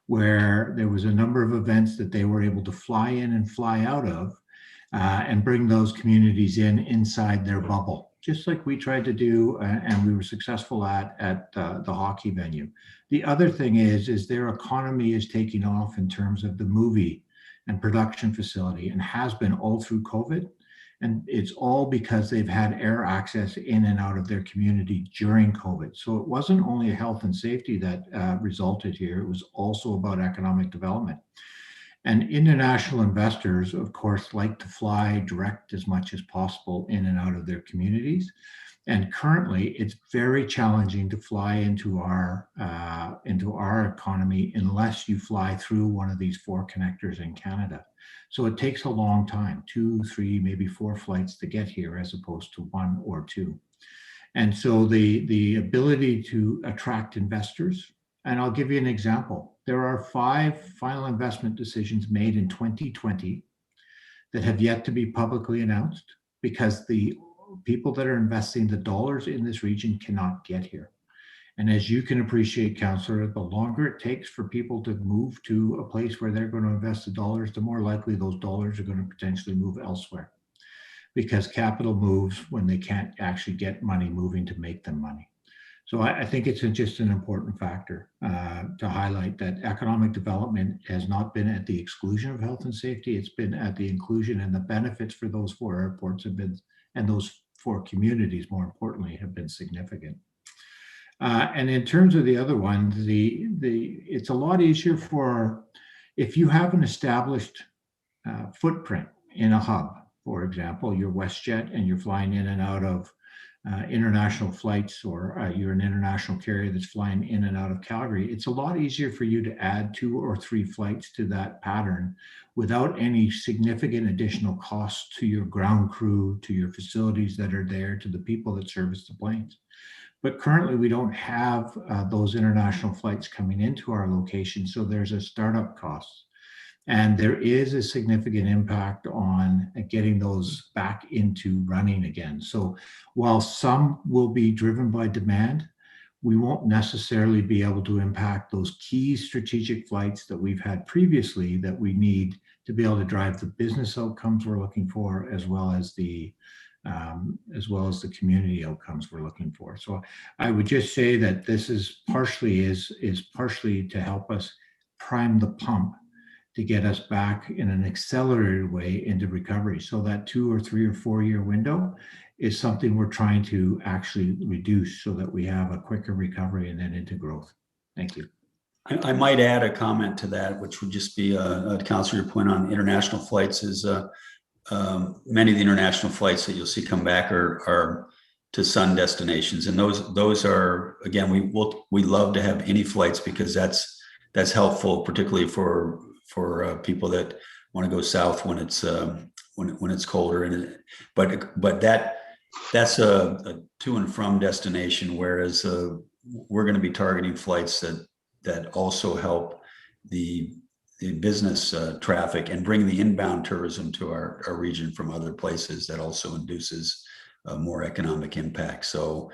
where there was a number of events that they were able to fly in and fly out of and bring those communities inside their bubble, just like we tried to do and we were successful at the hockey venue. The other thing is their economy is taking off in terms of the movie and production facility, and has been all through COVID. And it's all because they've had air access in and out of their community during COVID. So it wasn't only health and safety that resulted here, it was also about economic development. And international investors, of course, like to fly direct as much as possible in and out of their communities. And currently, it's very challenging to fly into our economy unless you fly through one of these 4 connectors in Canada. So it takes a long time, 2, 3, maybe 4 flights to get here, as opposed to 1 or 2. And so the ability to attract investors And I'll give you an example. There are 5 final investment decisions made in 2020 that have yet to be publicly announced because the people that are investing the dollars in this region cannot get here. And as you can appreciate, Councillor, the longer it takes for people to move to a place where they're going to invest the dollars, the more likely those dollars are going to potentially move elsewhere, because capital moves when they can't actually get money moving to make them money. So I think it's just an important factor to highlight that economic development has not been at the exclusion of health and safety. It's been at the inclusion, and the benefits for those 4 airports have been, and those 4 communities, more importantly, have been significant. And in terms of the other one, it's a lot easier for, if you have an established footprint in a hub, for example, you're WestJet and you're flying in and out of international flights, or you're an international carrier that's flying in and out of Calgary, it's a lot easier for you to add 2 or 3 flights to that pattern without any significant additional costs to your ground crew, to your facilities that are there, to the people that service the planes. But currently we don't have those international flights coming into our location, so there's a startup cost. And there is a significant impact on getting those back into running again. So while some will be driven by demand, we won't necessarily be able to impact those key strategic flights that we've had previously that we need to be able to drive the business outcomes we're looking for, as well as the community outcomes we're looking for. So I would just say that this is partially to help us prime the pump to get us back in an accelerated way into recovery. So that 2 or 3 or 4 year window is something we're trying to actually reduce so that we have a quicker recovery and then into growth. Thank you. I might add a comment to that, which would just be Councillor, your point on international flights is many of the international flights that you'll see come back are to sun destinations, and those are, again, we love to have any flights because that's helpful, particularly for people that want to go south when it's colder, and but that's a to and from destination, whereas we're going to be targeting flights that also help the business traffic and bring the inbound tourism to our region from other places. That also induces more economic impact. So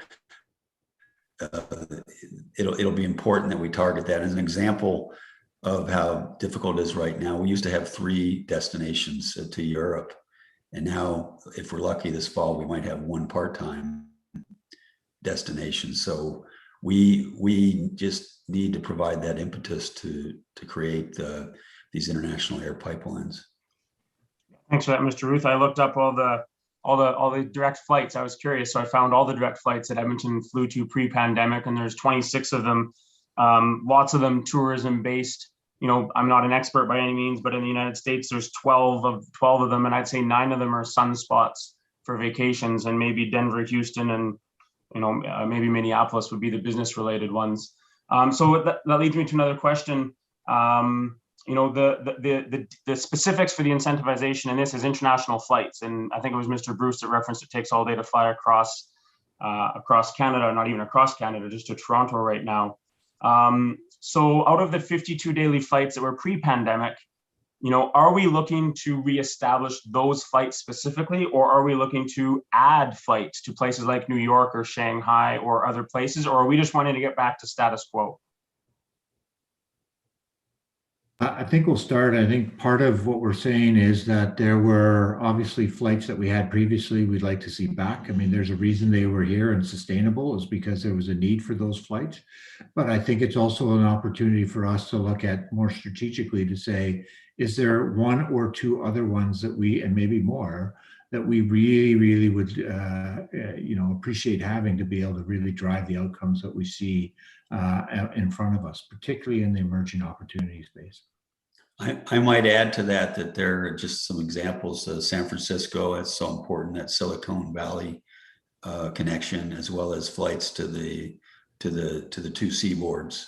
it'll be important that we target that. As an example of how difficult it is right now, we used to have 3 destinations to Europe, and now, if we're lucky this fall, we might have 1 part-time destination. So we just need to provide that impetus to create these international air pipelines. Thanks for that, Mr. Ruth. I looked up all the direct flights. I was curious, so I found all the direct flights that Edmonton flew to pre-pandemic, and there's 26 of them. Lots of them tourism based. You know, I'm not an expert by any means, but in the United States, there's 12 of them, and I'd say 9 of them are sunspots for vacations, and maybe Denver, Houston, and maybe Minneapolis would be the business related ones. So that leads me to another question. The specifics for the incentivization in this is international flights, and I think it was Mr. Bruce that referenced it takes all day to fly across Canada, not even across Canada, just to Toronto right now. So out of the 52 daily flights that were pre-pandemic, are we looking to reestablish those flights specifically, or are we looking to add flights to places like New York or Shanghai or other places, or are we just wanting to get back to status quo? I think we'll start. I think part of what we're saying is that there were obviously flights that we had previously we'd like to see back. I mean, there's a reason they were here and sustainable is because there was a need for those flights. But I think it's also an opportunity for us to look at more strategically to say, is there 1 or 2 other ones that and maybe more, that we really, really would, appreciate having to be able to really drive the outcomes that we see in front of us, particularly in the emerging opportunity space. I might add to that there are just some examples. San Francisco, it's so important, that Silicon Valley connection, as well as flights to the 2 seaboards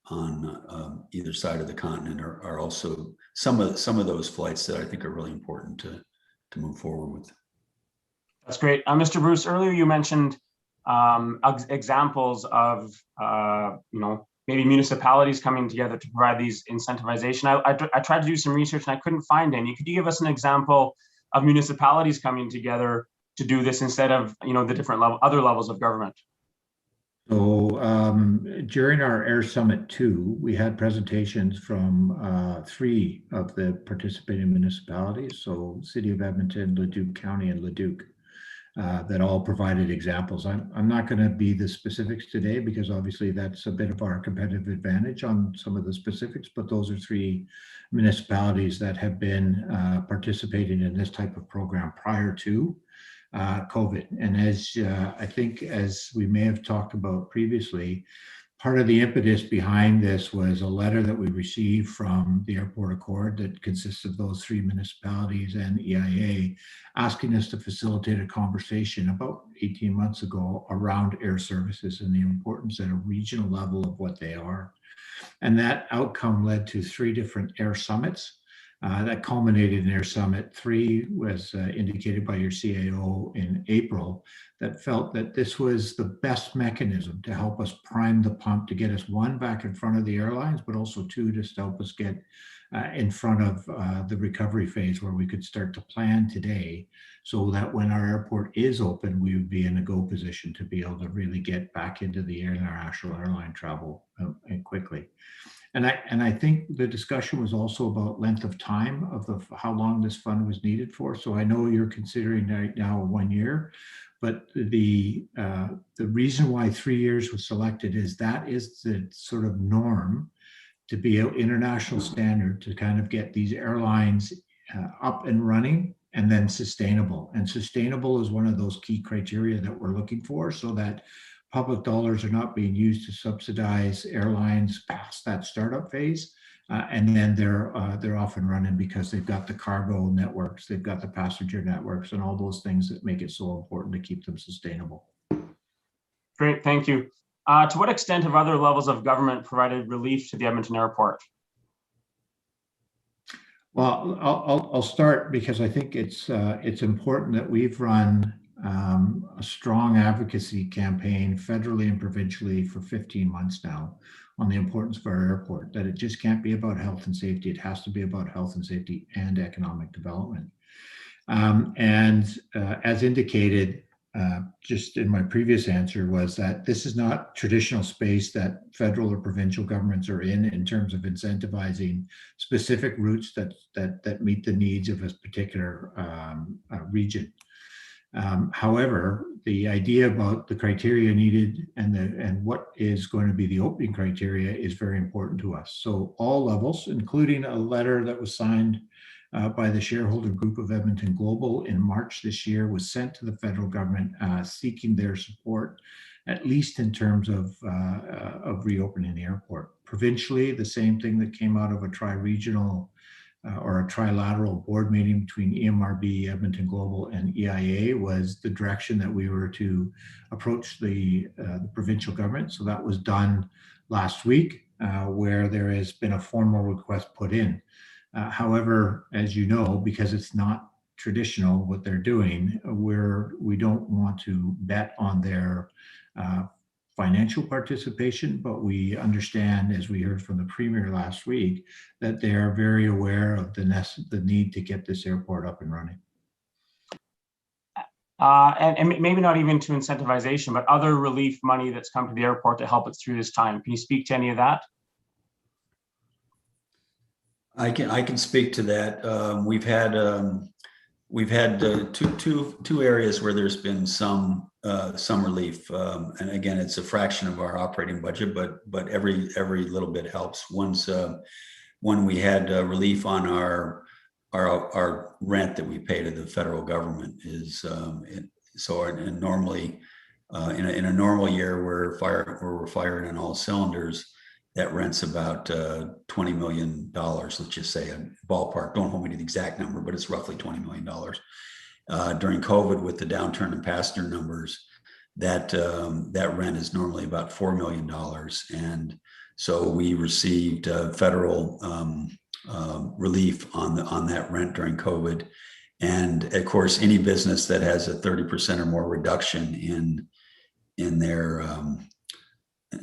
on either side of the continent are also some of those flights that I think are really important to move forward with. That's great. Mr. Bruce, earlier you mentioned examples of maybe municipalities coming together to provide these incentivization. I tried to do some research and I couldn't find any. Could you give us an example of municipalities coming together to do this instead of, the different other levels of government? So during our Air Summit 2, we had presentations from 3 of the participating municipalities. So City of Edmonton, Leduc County, and Leduc, that all provided examples. I'm not going to be the specifics today because obviously that's a bit of our competitive advantage on some of the specifics, but those are 3 municipalities that have been participating in this type of program prior to COVID. And as I think, as we may have talked about previously, part of the impetus behind this was a letter that we received from the Airport Accord that consists of those 3 municipalities and EIA, asking us to facilitate a conversation about 18 months ago around air services and the importance at a regional level of what they are. And that outcome led to 3 different air summits. That culminated in Air Summit 3, was indicated by your CAO in April, that felt that this was the best mechanism to help us prime the pump, to get us, 1, back in front of the airlines, but also 2, just to help us get in front of the recovery phase where we could start to plan today so that when our airport is open, we would be in a go position to be able to really get back into the international airline travel and quickly. And I think the discussion was also about length of time of how long this fund was needed for. So I know you're considering right now 1 year, but the reason why 3 years was selected is that is the sort of norm to be an international standard to kind of get these airlines up and running and then sustainable. And sustainable is one of those key criteria that we're looking for, so that public dollars are not being used to subsidize airlines past that startup phase, and then they're off and running because they've got the cargo networks, they've got the passenger networks, and all those things that make it so important to keep them sustainable. Great, thank you. To what extent have other levels of government provided relief to the Edmonton Airport? Well, I'll start because I think it's important that we've run a strong advocacy campaign federally and provincially for 15 months now on the importance of our airport, that it just can't be about health and safety. It has to be about health and safety and economic development. As indicated just in my previous answer, was that this is not traditional space that federal or provincial governments are in terms of incentivizing specific routes that meet the needs of a particular region. However, the idea about the criteria needed and what is going to be the opening criteria is very important to us. So all levels, including a letter that was signed by the shareholder group of Edmonton Global in March this year, was sent to the federal government seeking their support, at least in terms of reopening the airport. Provincially, the same thing that came out of a tri-regional or a trilateral board meeting between EMRB, Edmonton Global, and EIA was the direction that we were to approach the provincial government. So that was done last week, where there has been a formal request put in. However, as you know, because it's not traditional what they're doing, we don't want to bet on their financial participation, but we understand, as we heard from the Premier last week, that they are very aware of the need to get this airport up and running. And maybe not even to incentivization, but other relief money that's come to the airport to help it through this time. Can you speak to any of that? I can speak to that. We've had two areas where there's been some relief, and again, it's a fraction of our operating budget, but every little bit helps. One we had relief on our rent that we pay to the federal government is normally in a normal year where we're firing on all cylinders, that rent's about $20 million, let's just say, a ballpark. Don't hold me to the exact number, but it's roughly $20 million. During COVID, with the downturn in passenger numbers, that rent is normally about $4 million. And so we received federal relief on that rent during COVID. And of course, any business that has a 30% or more reduction in their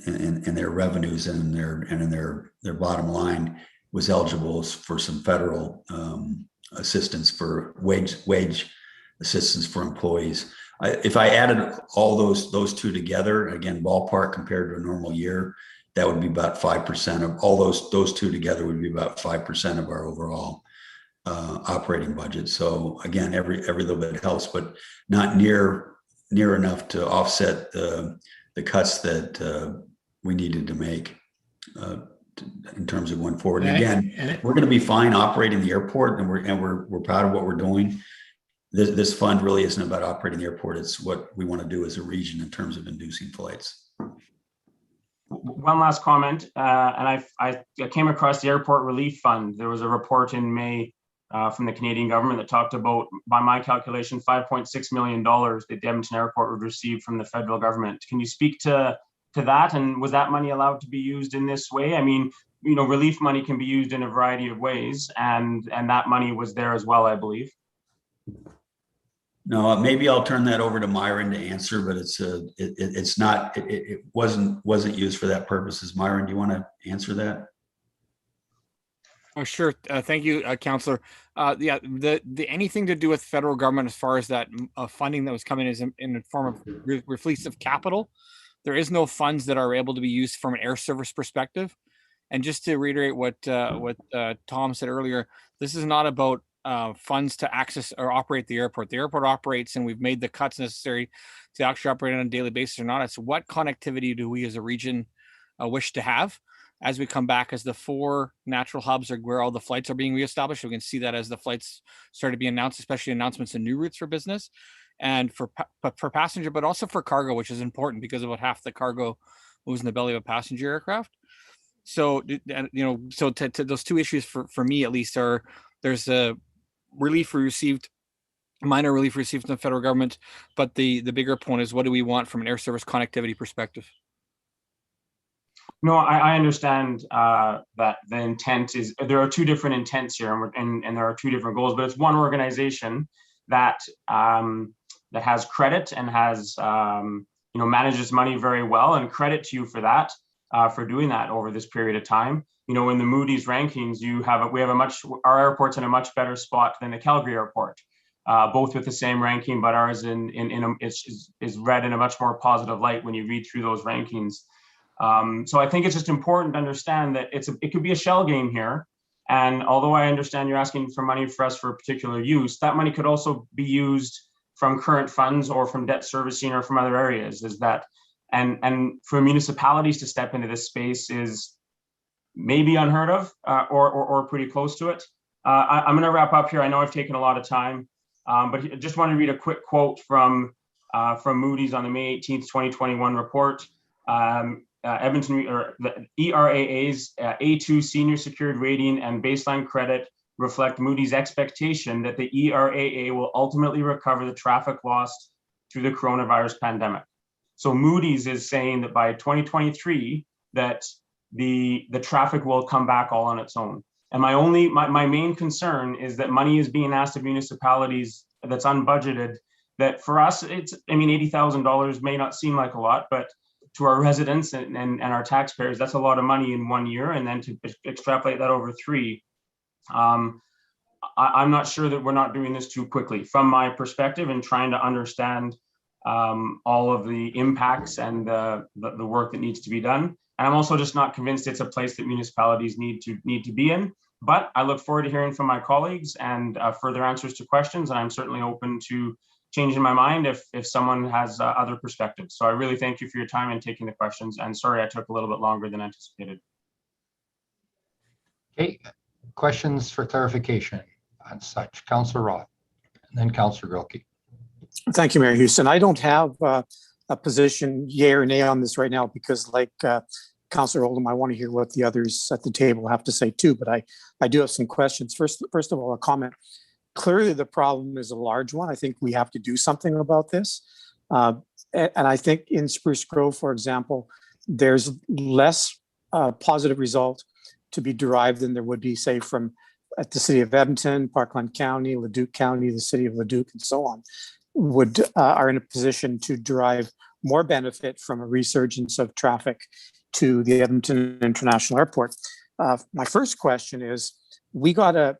in their revenues and in their bottom line was eligible for some federal assistance for wage assistance for employees. If I added all those two together, again, ballpark compared to a normal year, that would be about 5% of all those two together would be about 5% of our overall operating budget. So again, every little bit helps, but not near enough to offset the cuts that we needed to make in terms of going forward. And again, we're going to be fine operating the airport, and we're proud of what we're doing. This fund really isn't about operating the airport. It's what we want to do as a region in terms of inducing flights. One last comment, and I came across the Airport Relief Fund. There was a report in May from the Canadian government that talked about, by my calculation, $5.6 million that the Edmonton Airport would receive from the federal government. Can you speak to that? And was that money allowed to be used in this way? I mean, you know, relief money can be used in a variety of ways, and that money was there as well, I believe. No, maybe I'll turn that over to Myron to answer, but it wasn't used for that purposes. Myron, do you want to answer that? Oh, sure. Thank you, Councillor. Yeah, the anything to do with federal government as far as that funding that was coming is in the form of release of capital. There is no funds that are able to be used from an air service perspective. And just to reiterate what Tom said earlier, this is not about funds to access or operate the airport. The airport operates, and we've made the cuts necessary to actually operate on a daily basis or not. It's what connectivity do we as a region wish to have as we come back, as the 4 natural hubs are where all the flights are being reestablished. We can see that as the flights start to be announced, especially announcements of new routes for business and for passenger, but also for cargo, which is important because about half the cargo moves in the belly of a passenger aircraft. So, you know, so to those two issues for me at least are, there's a relief we received, minor relief received from the federal government, but the bigger point is what do we want from an air service connectivity perspective? No, I understand that the intent is, there are 2 different intents here, and there are 2 different goals, but it's one organization that that has credit and has you know, manages money very well, and credit to you for that, for doing that over this period of time. You know, in the Moody's rankings, our airport's in a much better spot than the Calgary airport, both with the same ranking, but ours is read in a much more positive light when you read through those rankings. So I think it's just important to understand that it could be a shell game here. And although I understand you're asking for money for us for a particular use, that money could also be used from current funds or from debt servicing or from other areas. And for municipalities to step into this space is maybe unheard of, or pretty close to it. I'm going to wrap up here. I know I've taken a lot of time, but I just want to read a quick quote from Moody's on the May 18th, 2021 report. Edmonton, or the ERAA's A2 senior secured rating and baseline credit reflect Moody's expectation that the ERAA will ultimately recover the traffic lost through the coronavirus pandemic. So Moody's is saying that by 2023, that the traffic will come back all on its own. And my main concern is that money is being asked of municipalities that's unbudgeted, that for us, $80,000 may not seem like a lot, but to our residents and our taxpayers, that's a lot of money in 1 year. And then to extrapolate that over 3, I'm not sure that we're not doing this too quickly from my perspective, and trying to understand all of the impacts and the work that needs to be done. And I'm also just not convinced it's a place that municipalities need to be in. But I look forward to hearing from my colleagues and further answers to questions. And I'm certainly open to changing my mind if someone has other perspectives. So I really thank you for your time and taking the questions. And sorry, I took a little bit longer than anticipated. Okay, questions for clarification on such? Councillor Roth, and then Councillor Grilke. Thank you, Mayor Houston. I don't have a position yay or nay on this right now because, like Councillor Oldham, I want to hear what the others at the table have to say too, but I do have some questions. First of all, a comment. Clearly, the problem is a large one. I think we have to do something about this. And I think in Spruce Grove, for example, there's less positive result to be derived than there would be, say, from at the city of Edmonton, Parkland County, Leduc County, the city of Leduc, and so on, are in a position to derive more benefit from a resurgence of traffic to the Edmonton International Airport. My first question is, we got a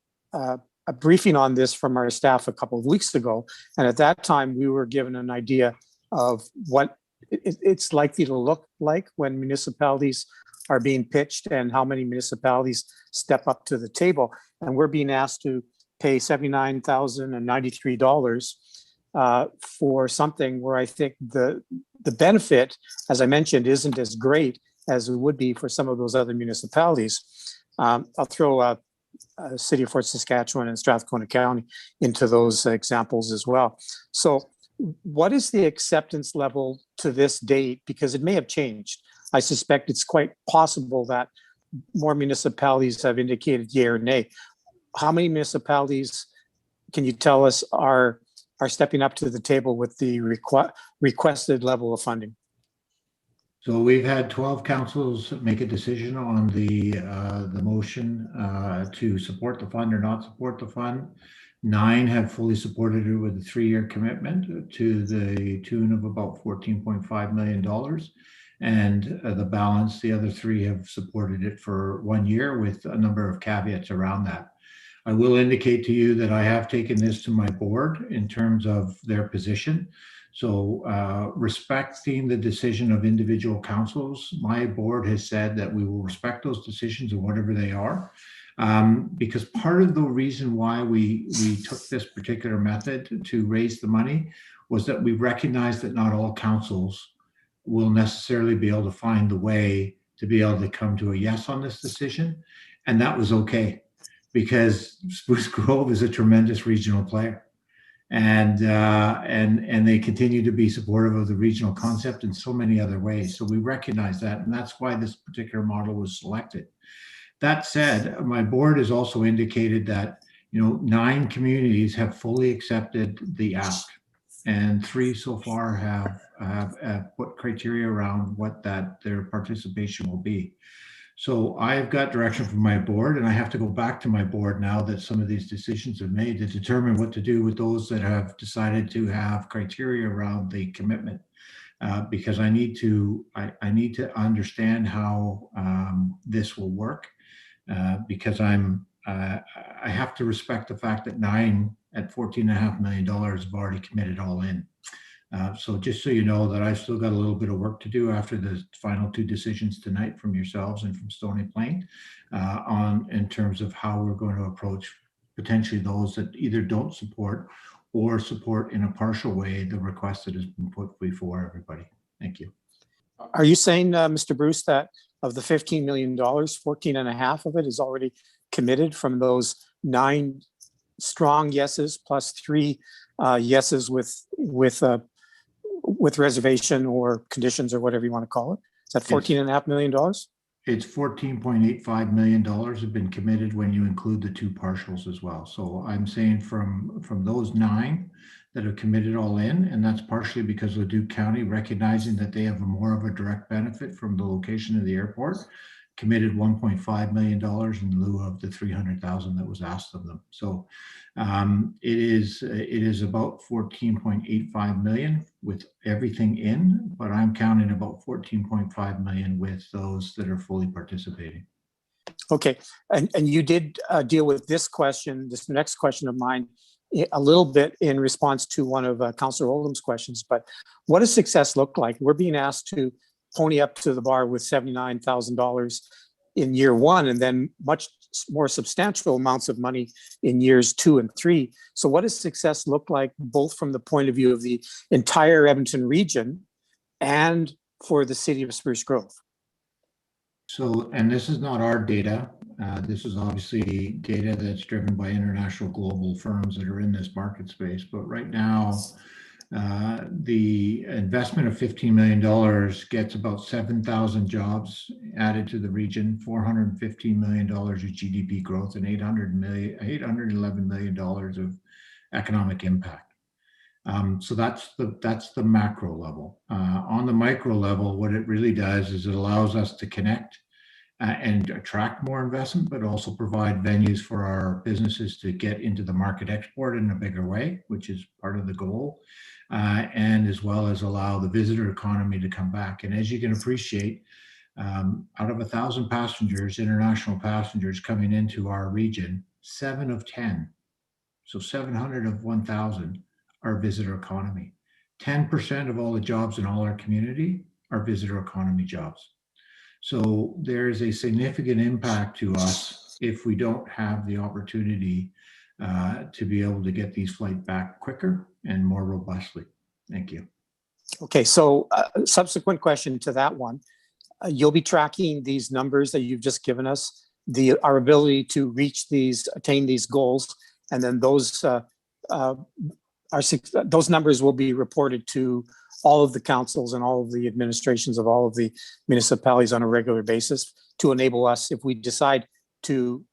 briefing on this from our staff a couple of weeks ago, and at that time we were given an idea of what it's likely to look like when municipalities are being pitched and how many municipalities step up to the table. And we're being asked to pay $79,093 for something where I think the benefit, as I mentioned, isn't as great as it would be for some of those other municipalities. I'll throw City of Fort Saskatchewan and Strathcona County into those examples as well. So what is the acceptance level to this date? Because it may have changed. I suspect it's quite possible that more municipalities have indicated yea or nay. How many municipalities, can you tell us, are stepping up to the table with the requested level of funding? So we've had 12 councils make a decision on the motion to support the fund or not support the fund. 9 have fully supported it with a 3-year commitment to the tune of about $14.5 million. And the balance, the other 3 have supported it for 1 year with a number of caveats around that. I will indicate to you that I have taken this to my board in terms of their position. So respecting the decision of individual councils, my board has said that we will respect those decisions and whatever they are. Because part of the reason why we took this particular method to raise the money was that we recognize that not all councils will necessarily be able to find the way to be able to come to a yes on this decision. And that was okay, because Spruce Grove is a tremendous regional player. And they continue to be supportive of the regional concept in so many other ways. So we recognize that, and that's why this particular model was selected. That said, my board has also indicated that 9 communities have fully accepted the ask, and 3 so far have put criteria around what their participation will be. So I've got direction from my board, and I have to go back to my board now that some of these decisions are made to determine what to do with those that have decided to have criteria around the commitment, because I need to understand how this will work, because I have to respect the fact that 9 at $14.5 million have already committed all in. So just so you know that I've still got a little bit of work to do after the final 2 decisions tonight from yourselves and from Stony Plain in terms of how we're going to approach potentially those that either don't support or support in a partial way the request that has been put before everybody. Thank you. Are you saying, Mr. Bruce, that of the $15 million, 14.5 of it is already committed from those 9 strong yeses plus 3 yeses with reservation or conditions or whatever you want to call it? Is that $14.5 million? It's $14.85 million have been committed when you include the 2 partials as well. So I'm saying from those 9 that have committed all in, and that's partially because Leduc County, recognizing that they have more of a direct benefit from the location of the airport, committed $1.5 million in lieu of the $300,000 that was asked of them. So it is about $14.85 million with everything in, but I'm counting about $14.5 million with those that are fully participating. Okay, and you did deal with this next question of mine, a little bit in response to one of Councillor Oldham's questions, but what does success look like? We're being asked to pony up to the bar with $79,000 in year 1, and then much more substantial amounts of money in years 2 and 3. So what does success look like, both from the point of view of the entire Edmonton region and for the city of Spruce Grove? So, and this is not our data. This is obviously data that's driven by international global firms that are in this market space. But right now, the investment of $15 million gets about 7,000 jobs added to the region, $415 million of GDP growth, and $811 million of economic impact. So that's the macro level. On the micro level, what it really does is it allows us to connect and attract more investment, but also provide venues for our businesses to get into the market export in a bigger way, which is part of the goal. and as well as allow the visitor economy to come back. And as you can appreciate, out of 1,000 passengers, international passengers coming into our region, 7 of 10, so 700 of 1,000 are visitor economy. 10% of all the jobs in all our community are visitor economy jobs. So there is a significant impact to us if we don't have the opportunity to be able to get these flights back quicker and more robustly. Thank you. Okay, so subsequent question to that one. You'll be tracking these numbers that you've just given us, our ability to reach these, attain these goals, and then those numbers will be reported to all of the councils and all of the administrations of all of the municipalities on a regular basis to enable us, if we decide to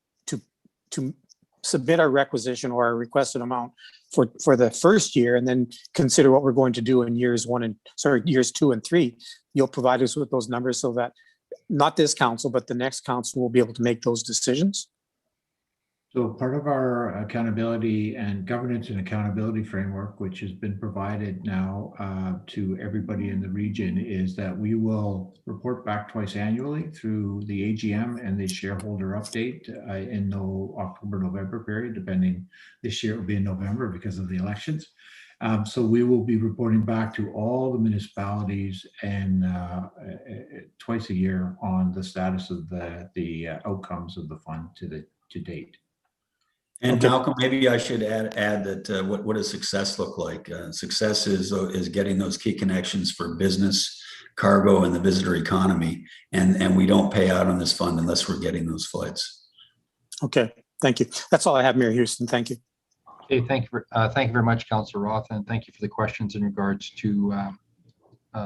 submit our requisition or our requested amount for the first year, and then consider what we're going to do in years 2 and 3. You'll provide us with those numbers so that not this council, but the next council will be able to make those decisions. So part of our accountability and governance and accountability framework, which has been provided now to everybody in the region, is that we will report back twice annually through the AGM and the shareholder update in the October-November period, depending. This year it will be in November because of the elections. So we will be reporting back to all the municipalities and twice a year on the status of the outcomes of the fund to date. And Malcolm, maybe I should add that what does success look like? Success is getting those key connections for business, cargo, and the visitor economy, and we don't pay out on this fund unless we're getting those flights. Okay, thank you. That's all I have, Mayor Houston. Thank you. Okay, thank you very much, Councillor Roth, and thank you for the questions in regards to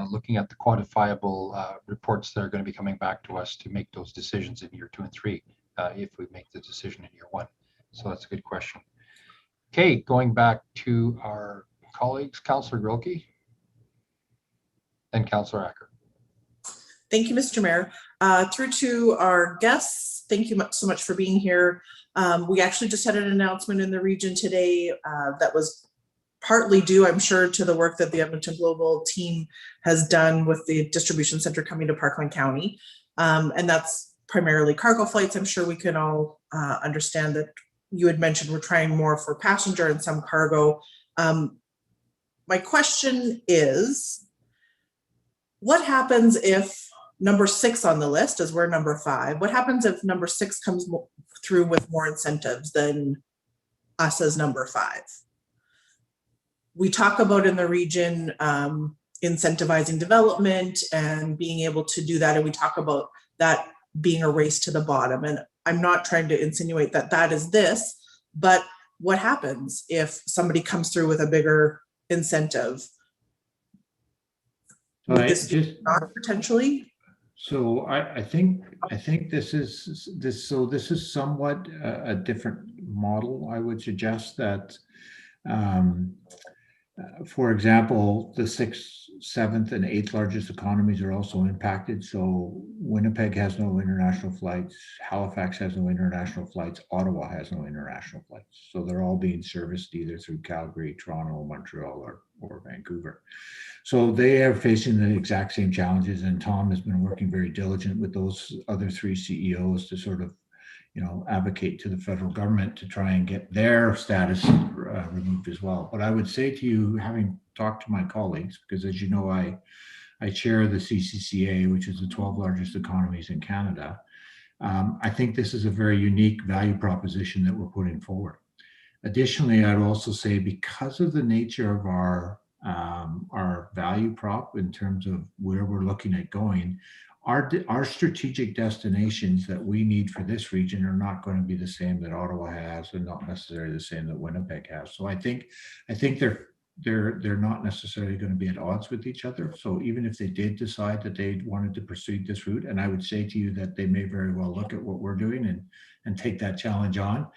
looking at the quantifiable reports that are going to be coming back to us to make those decisions in year 2 and 3 if we make the decision in year 1. So that's a good question. Okay, going back to our colleagues, Councillor Grilke and Councillor Acker. Thank you, Mr. Mayor. Through to our guests, thank you so much for being here. We actually just had an announcement in the region today that was partly due, I'm sure, to the work that the Edmonton Global team has done with the distribution center coming to Parkland County. And that's primarily cargo flights. I'm sure we can all understand that. You had mentioned we're trying more for passenger and some cargo. My question is, what happens if number 6 on the list, as we're number 5, what happens if number 6 comes through with more incentives than us as number 5? We talk about in the region incentivizing development and being able to do that, and we talk about that being a race to the bottom. And I'm not trying to insinuate that that is this, but what happens if somebody comes through with a bigger incentive? Would this be not potentially? So I think this is somewhat a different model. I would suggest that, for example, the 6th, 7th, and 8th largest economies are also impacted. So Winnipeg has no international flights, Halifax has no international flights, Ottawa has no international flights. So they're all being serviced either through Calgary, Toronto, Montreal, or Vancouver. So they are facing the exact same challenges, and Tom has been working very diligent with those other 3 CEOs to sort of, advocate to the federal government to try and get their status removed as well. But I would say to you, having talked to my colleagues, because as you know, I chair the CCCA, which is the 12 largest economies in Canada. I think this is a very unique value proposition that we're putting forward. Additionally, I'd also say because of the nature of our value prop in terms of where we're looking at going, our strategic destinations that we need for this region are not going to be the same that Ottawa has, and not necessarily the same that Winnipeg has. So I think they're not necessarily going to be at odds with each other. So even if they did decide that they wanted to pursue this route, and I would say to you that they may very well look at what we're doing and take that challenge on.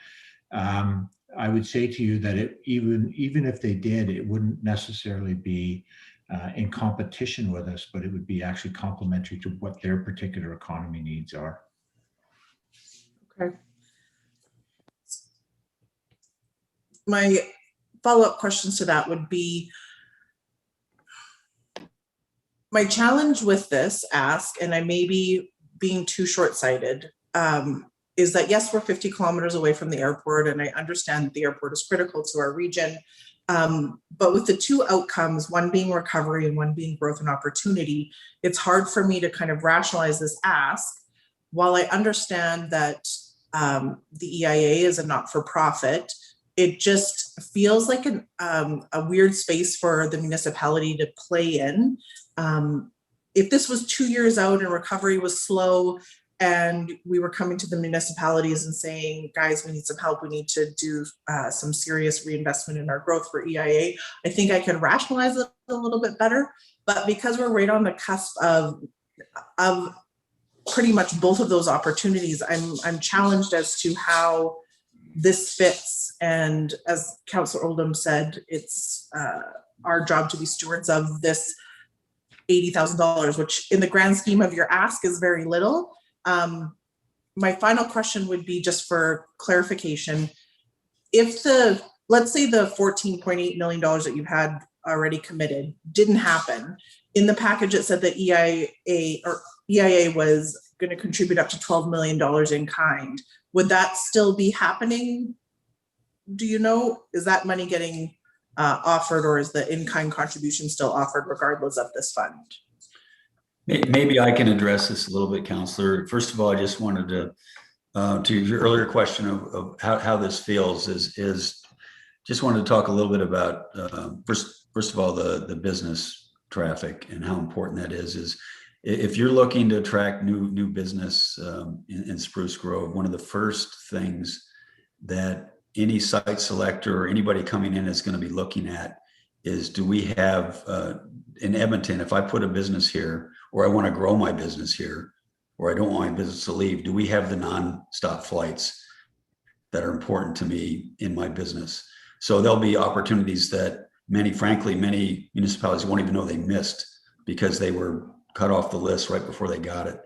I would say to you that even if they did, it wouldn't necessarily be in competition with us, but it would be actually complementary to what their particular economy needs are. Okay. My follow-up questions to that would be, my challenge with this ask, and I may be being too short-sighted, is that yes, we're 50 kilometers away from the airport, and I understand that the airport is critical to our region. But with the two outcomes, one being recovery and one being growth and opportunity, it's hard for me to kind of rationalize this ask. While I understand that the EIA is a not-for-profit, it just feels like a weird space for the municipality to play in. If this was 2 years out and recovery was slow, and we were coming to the municipalities and saying, guys, we need some help, we need to do some serious reinvestment in our growth for EIA, I think I could rationalize it a little bit better. But because we're right on the cusp of pretty much both of those opportunities, I'm challenged as to how this fits. And as Councillor Oldham said, it's our job to be stewards of this $80,000, which in the grand scheme of your ask is very little. My final question would be just for clarification. If let's say the $14.8 million that you had already committed didn't happen, in the package it said that EIA was going to contribute up to $12 million in kind. Would that still be happening? Do you know? Is that money getting offered, or is the in-kind contribution still offered regardless of this fund? Maybe I can address this a little bit, Councillor. First of all, I just wanted to your earlier question of how this feels is just wanted to talk a little bit about first of all the business traffic and how important that is if you're looking to attract new business in Spruce Grove, one of the first things that any site selector or anybody coming in is going to be looking at is, do we have in Edmonton, if I put a business here, or I want to grow my business here, or I don't want my business to leave, do we have the non-stop flights that are important to me in my business? So there'll be opportunities that frankly, many municipalities won't even know they missed because they were cut off the list right before they got it.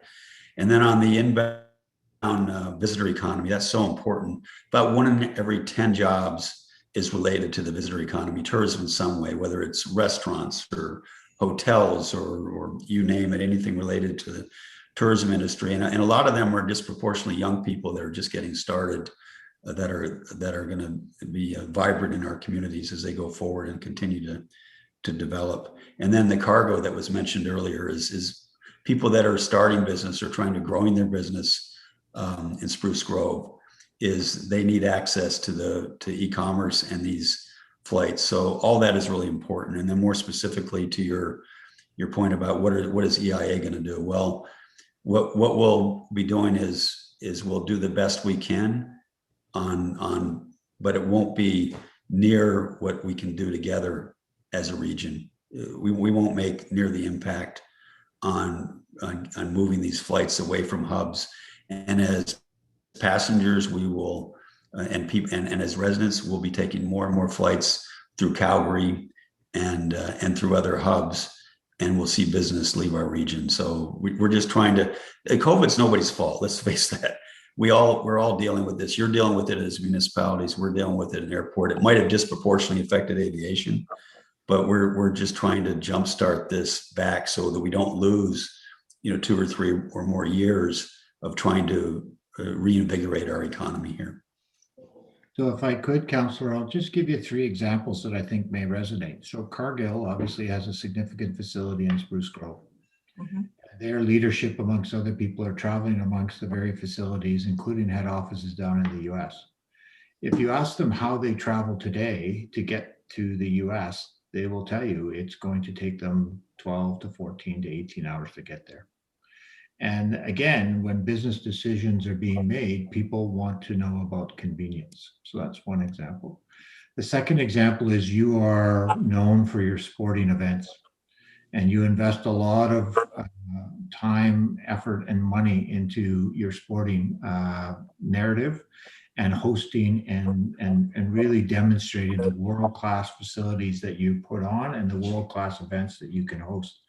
And then on the inbound visitor economy, that's so important. About 1 in every 10 jobs is related to the visitor economy, tourism in some way, whether it's restaurants or hotels or you name it, anything related to the tourism industry. And a lot of them are disproportionately young people that are just getting started that are going to be vibrant in our communities as they go forward and continue to develop. And then the cargo that was mentioned earlier is people that are starting business or trying to growing their business in Spruce Grove, is they need access to e-commerce and these flights. So all that is really important. And then more specifically to your point about what is EIA going to do? Well, what we'll be doing is we'll do the best we can but it won't be near what we can do together as a region. We won't make near the impact on moving these flights away from hubs. And as passengers, we will, and as residents, we'll be taking more and more flights through Calgary and through other hubs, and we'll see business leave our region. So we're just trying to. COVID's nobody's fault. Let's face that. We're all dealing with this. You're dealing with it as municipalities. We're dealing with it in airport. It might have disproportionately affected aviation, but we're just trying to jumpstart this back so that we don't lose, 2 or 3 or more years of trying to reinvigorate our economy here. So if I could, Councillor, I'll just give you 3 examples that I think may resonate. So Cargill obviously has a significant facility in Spruce Grove. Mm-hmm. Their leadership, amongst other people, are traveling amongst the very facilities, including head offices down in the US. If you ask them how they travel today to get to the US, they will tell you it's going to take them 12 to 14 to 18 hours to get there. And again, when business decisions are being made, people want to know about convenience. So that's one example. The second example is you are known for your sporting events, and you invest a lot of time, effort, and money into your sporting narrative and hosting and really demonstrating the world-class facilities that you put on and the world-class events that you can host.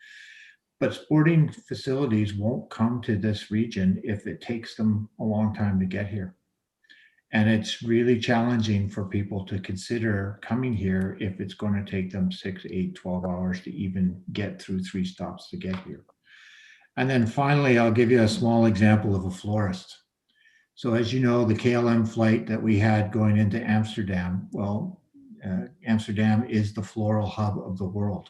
But sporting facilities won't come to this region if it takes them a long time to get here. And it's really challenging for people to consider coming here if it's going to take them 6, 8, 12 hours to even get through 3 stops to get here. And then finally, I'll give you a small example of a florist. So as you know, the KLM flight that we had going into Amsterdam, well, Amsterdam is the floral hub of the world.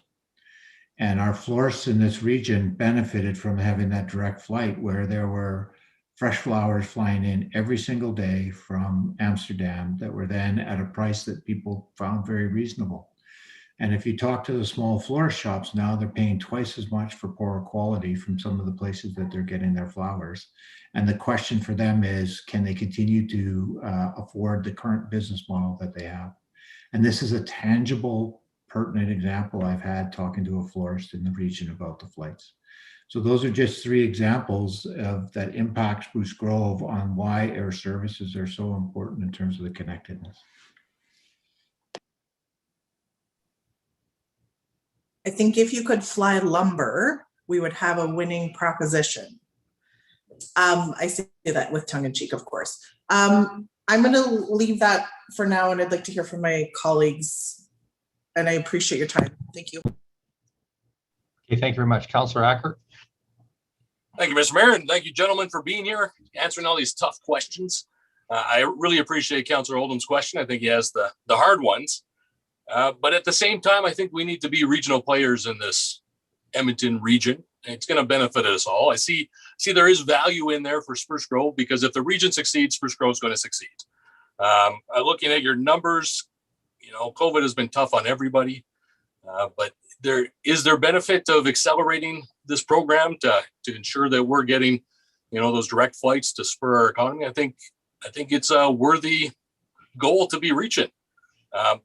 And our florists in this region benefited from having that direct flight where there were fresh flowers flying in every single day from Amsterdam that were then at a price that people found very reasonable. And if you talk to the small florist shops now, they're paying twice as much for poorer quality from some of the places that they're getting their flowers. And the question for them is, can they continue to afford the current business model that they have? And this is a tangible, pertinent example I've had talking to a florist in the region about the flights. So those are just 3 examples of that impact Spruce Grove on why air services are so important in terms of the connectedness. I think if you could fly lumber, we would have a winning proposition. I say that with tongue in cheek, of course. I'm going to leave that for now, and I'd like to hear from my colleagues. And I appreciate your time. Thank you. Okay, thank you very much. Councillor Acker. Thank you, Mr. Mayor, and thank you, gentlemen, for being here, answering all these tough questions. I really appreciate Councillor Oldham's question. I think he has the hard ones. But at the same time, I think we need to be regional players in this Edmonton region. It's going to benefit us all. I see there is value in there for Spruce Grove, because if the region succeeds, Spruce Grove is going to succeed. Looking at your numbers, you know, COVID has been tough on everybody, but there is benefit of accelerating this program to ensure that we're getting, you know, those direct flights to spur our economy. I think it's a worthy goal to be reaching.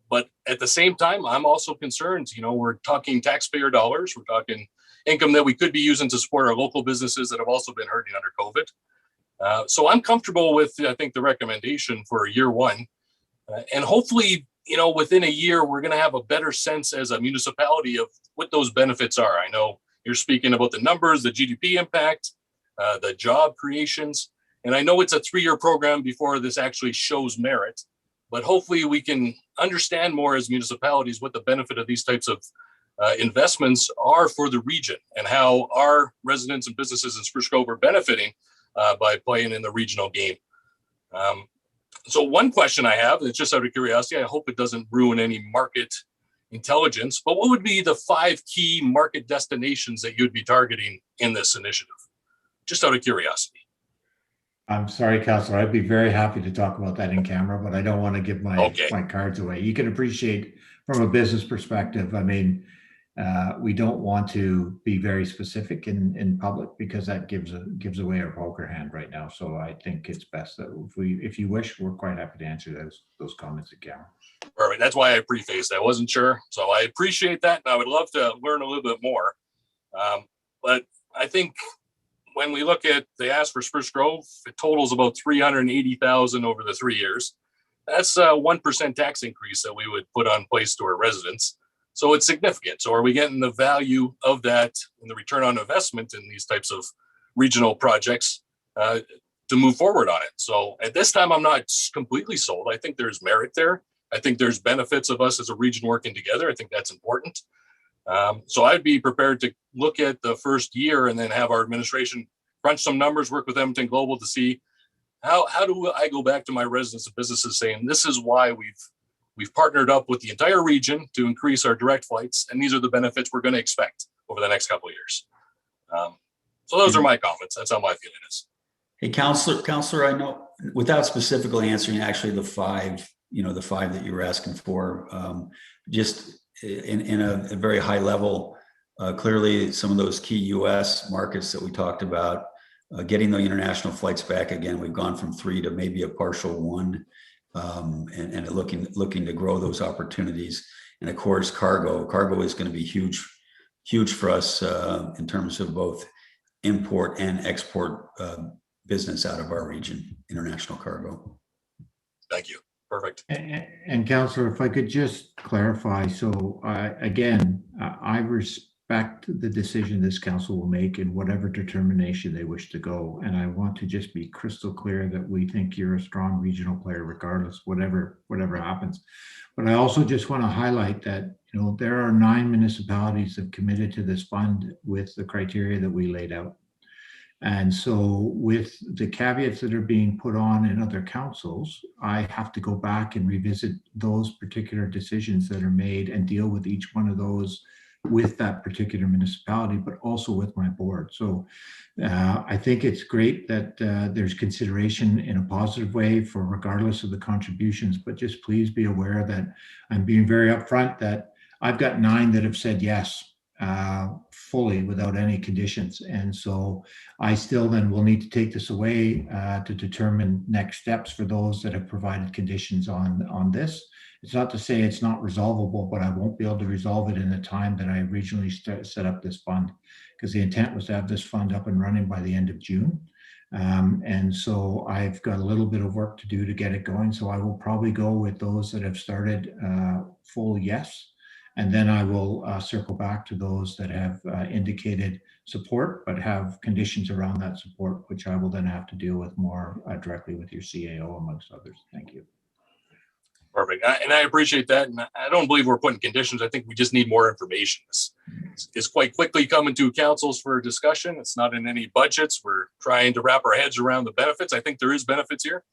But at the same time, I'm also concerned, you know, we're talking taxpayer dollars, we're talking income that we could be using to support our local businesses that have also been hurting under COVID. So I'm comfortable with, I think, the recommendation for year 1. And hopefully, you know, within a year, we're going to have a better sense as a municipality of what those benefits are. I know you're speaking about the numbers, the GDP impact, the job creations. And I know it's a 3-year program before this actually shows merit. But hopefully we can understand more as municipalities what the benefit of these types of investments are for the region, and how our residents and businesses in Spruce Grove are benefiting by playing in the regional game. So one question I have, it's just out of curiosity, I hope it doesn't ruin any market intelligence, but what would be the 5 key market destinations that you'd be targeting in this initiative? Just out of curiosity. I'm sorry, Councillor, I'd be very happy to talk about that in camera, but I don't want to give my cards away. You can appreciate from a business perspective, I mean, we don't want to be very specific in public, because that gives away our poker hand right now. So I think it's best that if you wish, we're quite happy to answer those comments in camera. Perfect. That's why I prefaced. I wasn't sure. So I appreciate that. And I would love to learn a little bit more. But I think when we look at the ask for Spruce Grove, it totals about $380,000 over the 3 years. That's a 1% tax increase that we would put on place to our residents. So it's significant. So are we getting the value of that and the return on investment in these types of regional projects to move forward on it? So at this time, I'm not completely sold. I think there's merit there. I think there's benefits of us as a region working together. I think that's important. So I'd be prepared to look at the first year and then have our administration crunch some numbers, work with Edmonton Global to see how do I go back to my residents and businesses saying, this is why we've partnered up with the entire region to increase our direct flights, and these are the benefits we're going to expect over the next couple of years. So those are my comments. That's how my feeling is. Hey, Councillor, I know without specifically answering actually the 5 that you were asking for, just in a very high level, clearly some of those key US markets that we talked about, getting the international flights back again, we've gone from 3 to maybe a partial 1, and looking to grow those opportunities. And of course, cargo is going to be huge for us in terms of both import and export business out of our region, international cargo. Thank you. Perfect. And Councillor, if I could just clarify, so again, I back to the decision this council will make in whatever determination they wish to go. And I want to just be crystal clear that we think you're a strong regional player, regardless, whatever happens. But I also just want to highlight that, you know, there are 9 municipalities that committed to this fund with the criteria that we laid out. And so with the caveats that are being put on in other councils, I have to go back and revisit those particular decisions that are made and deal with each one of those with that particular municipality, but also with my board. So I think it's great that there's consideration in a positive way for regardless of the contributions, but just please be aware that I'm being very upfront that I've got 9 that have said yes fully without any conditions. And so I still then will need to take this away to determine next steps for those that have provided conditions on this. It's not to say it's not resolvable, but I won't be able to resolve it in the time that I originally set up this fund, because the intent was to have this fund up and running by the end of June. And so I've got a little bit of work to do to get it going. So I will probably go with those that have started full yes. And then I will circle back to those that have indicated support, but have conditions around that support, which I will then have to deal with more directly with your CAO amongst others. Thank you. Perfect. And I appreciate that. And I don't believe we're putting conditions. I think we just need more information. This is quite quickly coming to councils for discussion. It's not in any budgets. We're trying to wrap our heads around the benefits. I think there is benefits here.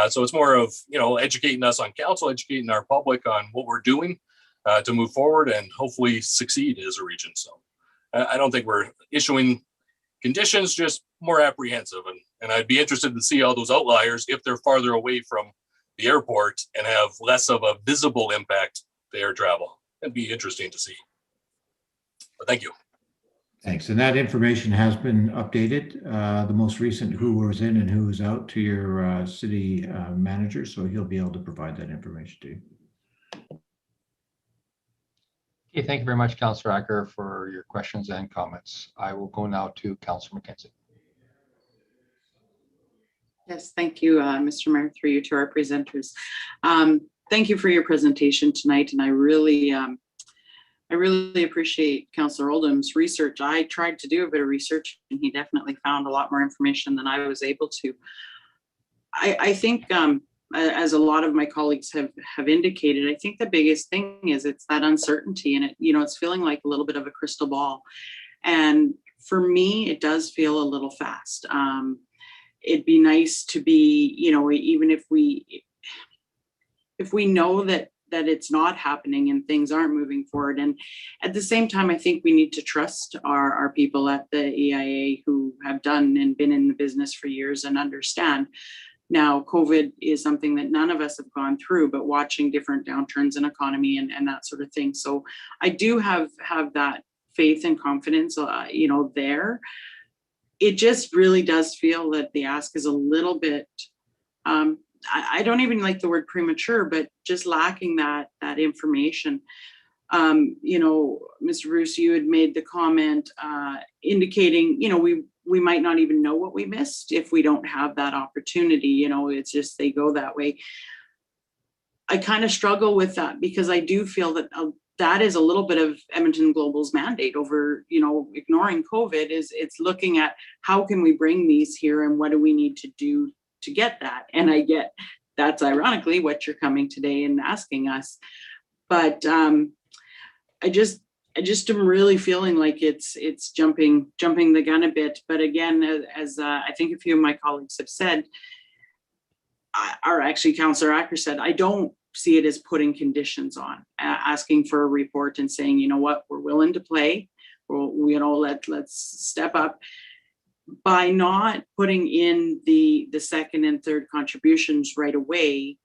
So it's more of, you know, educating us on council, educating our public on what we're doing to move forward and hopefully succeed as a region. So I don't think we're issuing conditions, just more apprehensive. And I'd be interested to see all those outliers if they're farther away from the airport and have less of a visible impact to air travel. It'd be interesting to see. But thank you. Thanks. And that information has been updated. The most recent who was in and who was out to your city manager. So he'll be able to provide that information to you. Okay, thank you very much, Councillor Acker, for your questions and comments. I will go now to Councillor McKenzie. Yes, thank you, Mr. Mayor, through you to our presenters. Thank you for your presentation tonight, and I really appreciate Councillor Oldham's research. I tried to do a bit of research, and he definitely found a lot more information than I was able to. I think, as a lot of my colleagues have indicated, I think the biggest thing is it's that uncertainty, and it's feeling like a little bit of a crystal ball. And for me, it does feel a little fast. It'd be nice to be, even if we know that it's not happening and things aren't moving forward. And at the same time, I think we need to trust our people at the EIA who have done and been in the business for years and understand. Now, COVID is something that none of us have gone through, but watching different downturns in economy and that sort of thing. So I do have that faith and confidence, there. It just really does feel that the ask is a little bit, I don't even like the word premature, but just lacking that information. Mr. Bruce, you had made the comment indicating, we might not even know what we missed if we don't have that opportunity. It's just they go that way. I kind of struggle with that because I do feel that that is a little bit of Edmonton Global's mandate over, ignoring COVID is it's looking at how can we bring these here and what do we need to do to get that. And I get that's ironically what you're coming today and asking us. But I just am really feeling like it's jumping the gun a bit. But again, as I think a few of my colleagues have said, or actually Councillor Acker said, I don't see it as putting conditions on, asking for a report and saying, you know what, we're willing to play, let's step up. By not putting in the second and third contributions right away,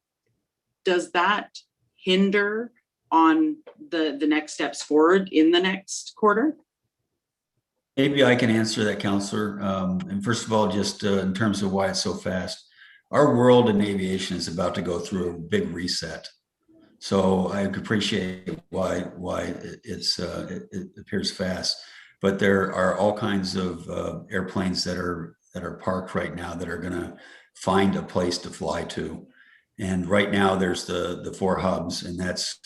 does that hinder on the next steps forward in the next quarter? Maybe I can answer that, Councillor. And first of all, just in terms of why it's so fast, our world in aviation is about to go through a big reset. So I appreciate why it appears fast, but there are all kinds of airplanes that are parked right now that are going to find a place to fly to. And right now there's the 4 hubs, and that's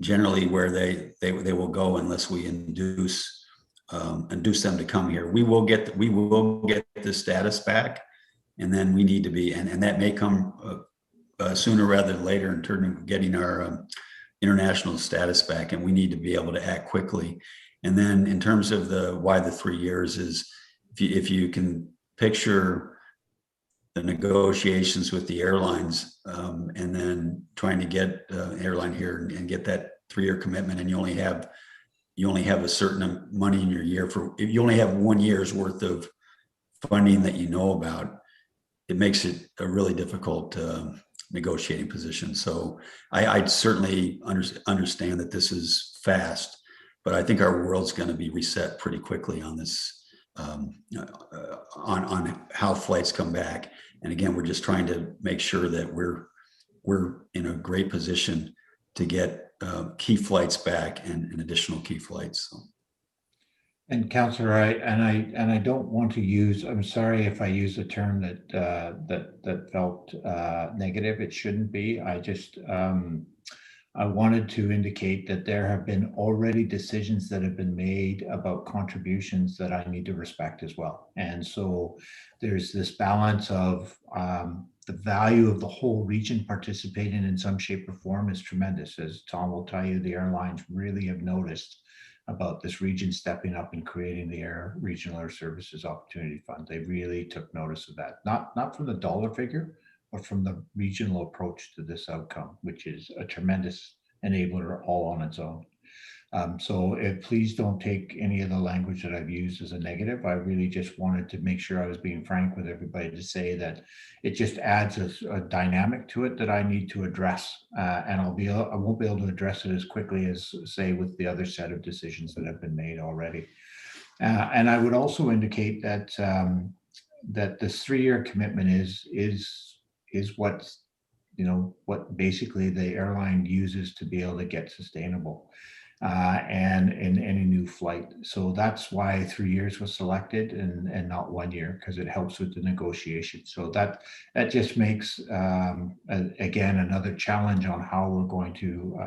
generally where they will go unless we induce them to come here. We will get the status back, and then we need to be, and that may come sooner rather than later in terms of getting our international status back, and we need to be able to act quickly. And then in terms of why the 3 years is, if you can picture the negotiations with the airlines, and then trying to get airline here and get that 3-year commitment, and you only have a certain money in your year you only have 1 year's worth of funding that you know about, it makes it a really difficult negotiating position. So I certainly understand that this is fast, but I think our world's going to be reset pretty quickly on this, on how flights come back. And again, we're just trying to make sure that we're in a great position to get key flights back and additional key flights. So. And Councillor, I don't want to use, I'm sorry if I use a term that felt negative. It shouldn't be. I wanted to indicate that there have been already decisions that have been made about contributions that I need to respect as well. And so there's this balance of the value of the whole region participating in some shape or form is tremendous. As Tom will tell you, the airlines really have noticed about this region stepping up and creating the Regional Air Services Opportunity Fund. They really took notice of that, not from the dollar figure, but from the regional approach to this outcome, which is a tremendous enabler all on its own. So please don't take any of the language that I've used as a negative. I really just wanted to make sure I was being frank with everybody to say that it just adds a dynamic to it that I need to address. And I won't be able to address it as quickly as, say, with the other set of decisions that have been made already. And I would also indicate that that this 3-year commitment is what basically the airline uses to be able to get sustainable and in any new flight. So that's why 3 years was selected and not 1 year, because it helps with the negotiation. So that just makes again another challenge on how we're going to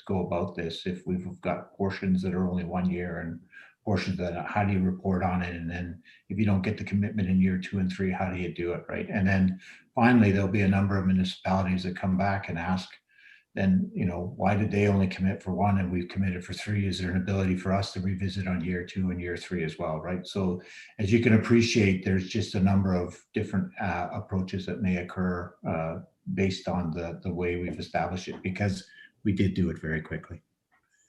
go about this. If we've got portions that are only 1 year and portions that, how do you report on it? And then if you don't get the commitment in year 2 and 3, how do you do it, right? And then finally, there'll be a number of municipalities that come back and ask, then, why did they only commit for 1 and we've committed for 3? Is there an ability for us to revisit on year 2 and year 3 as well, right? So as you can appreciate, there's just a number of different approaches that may occur based on the way we've established it, because we did do it very quickly.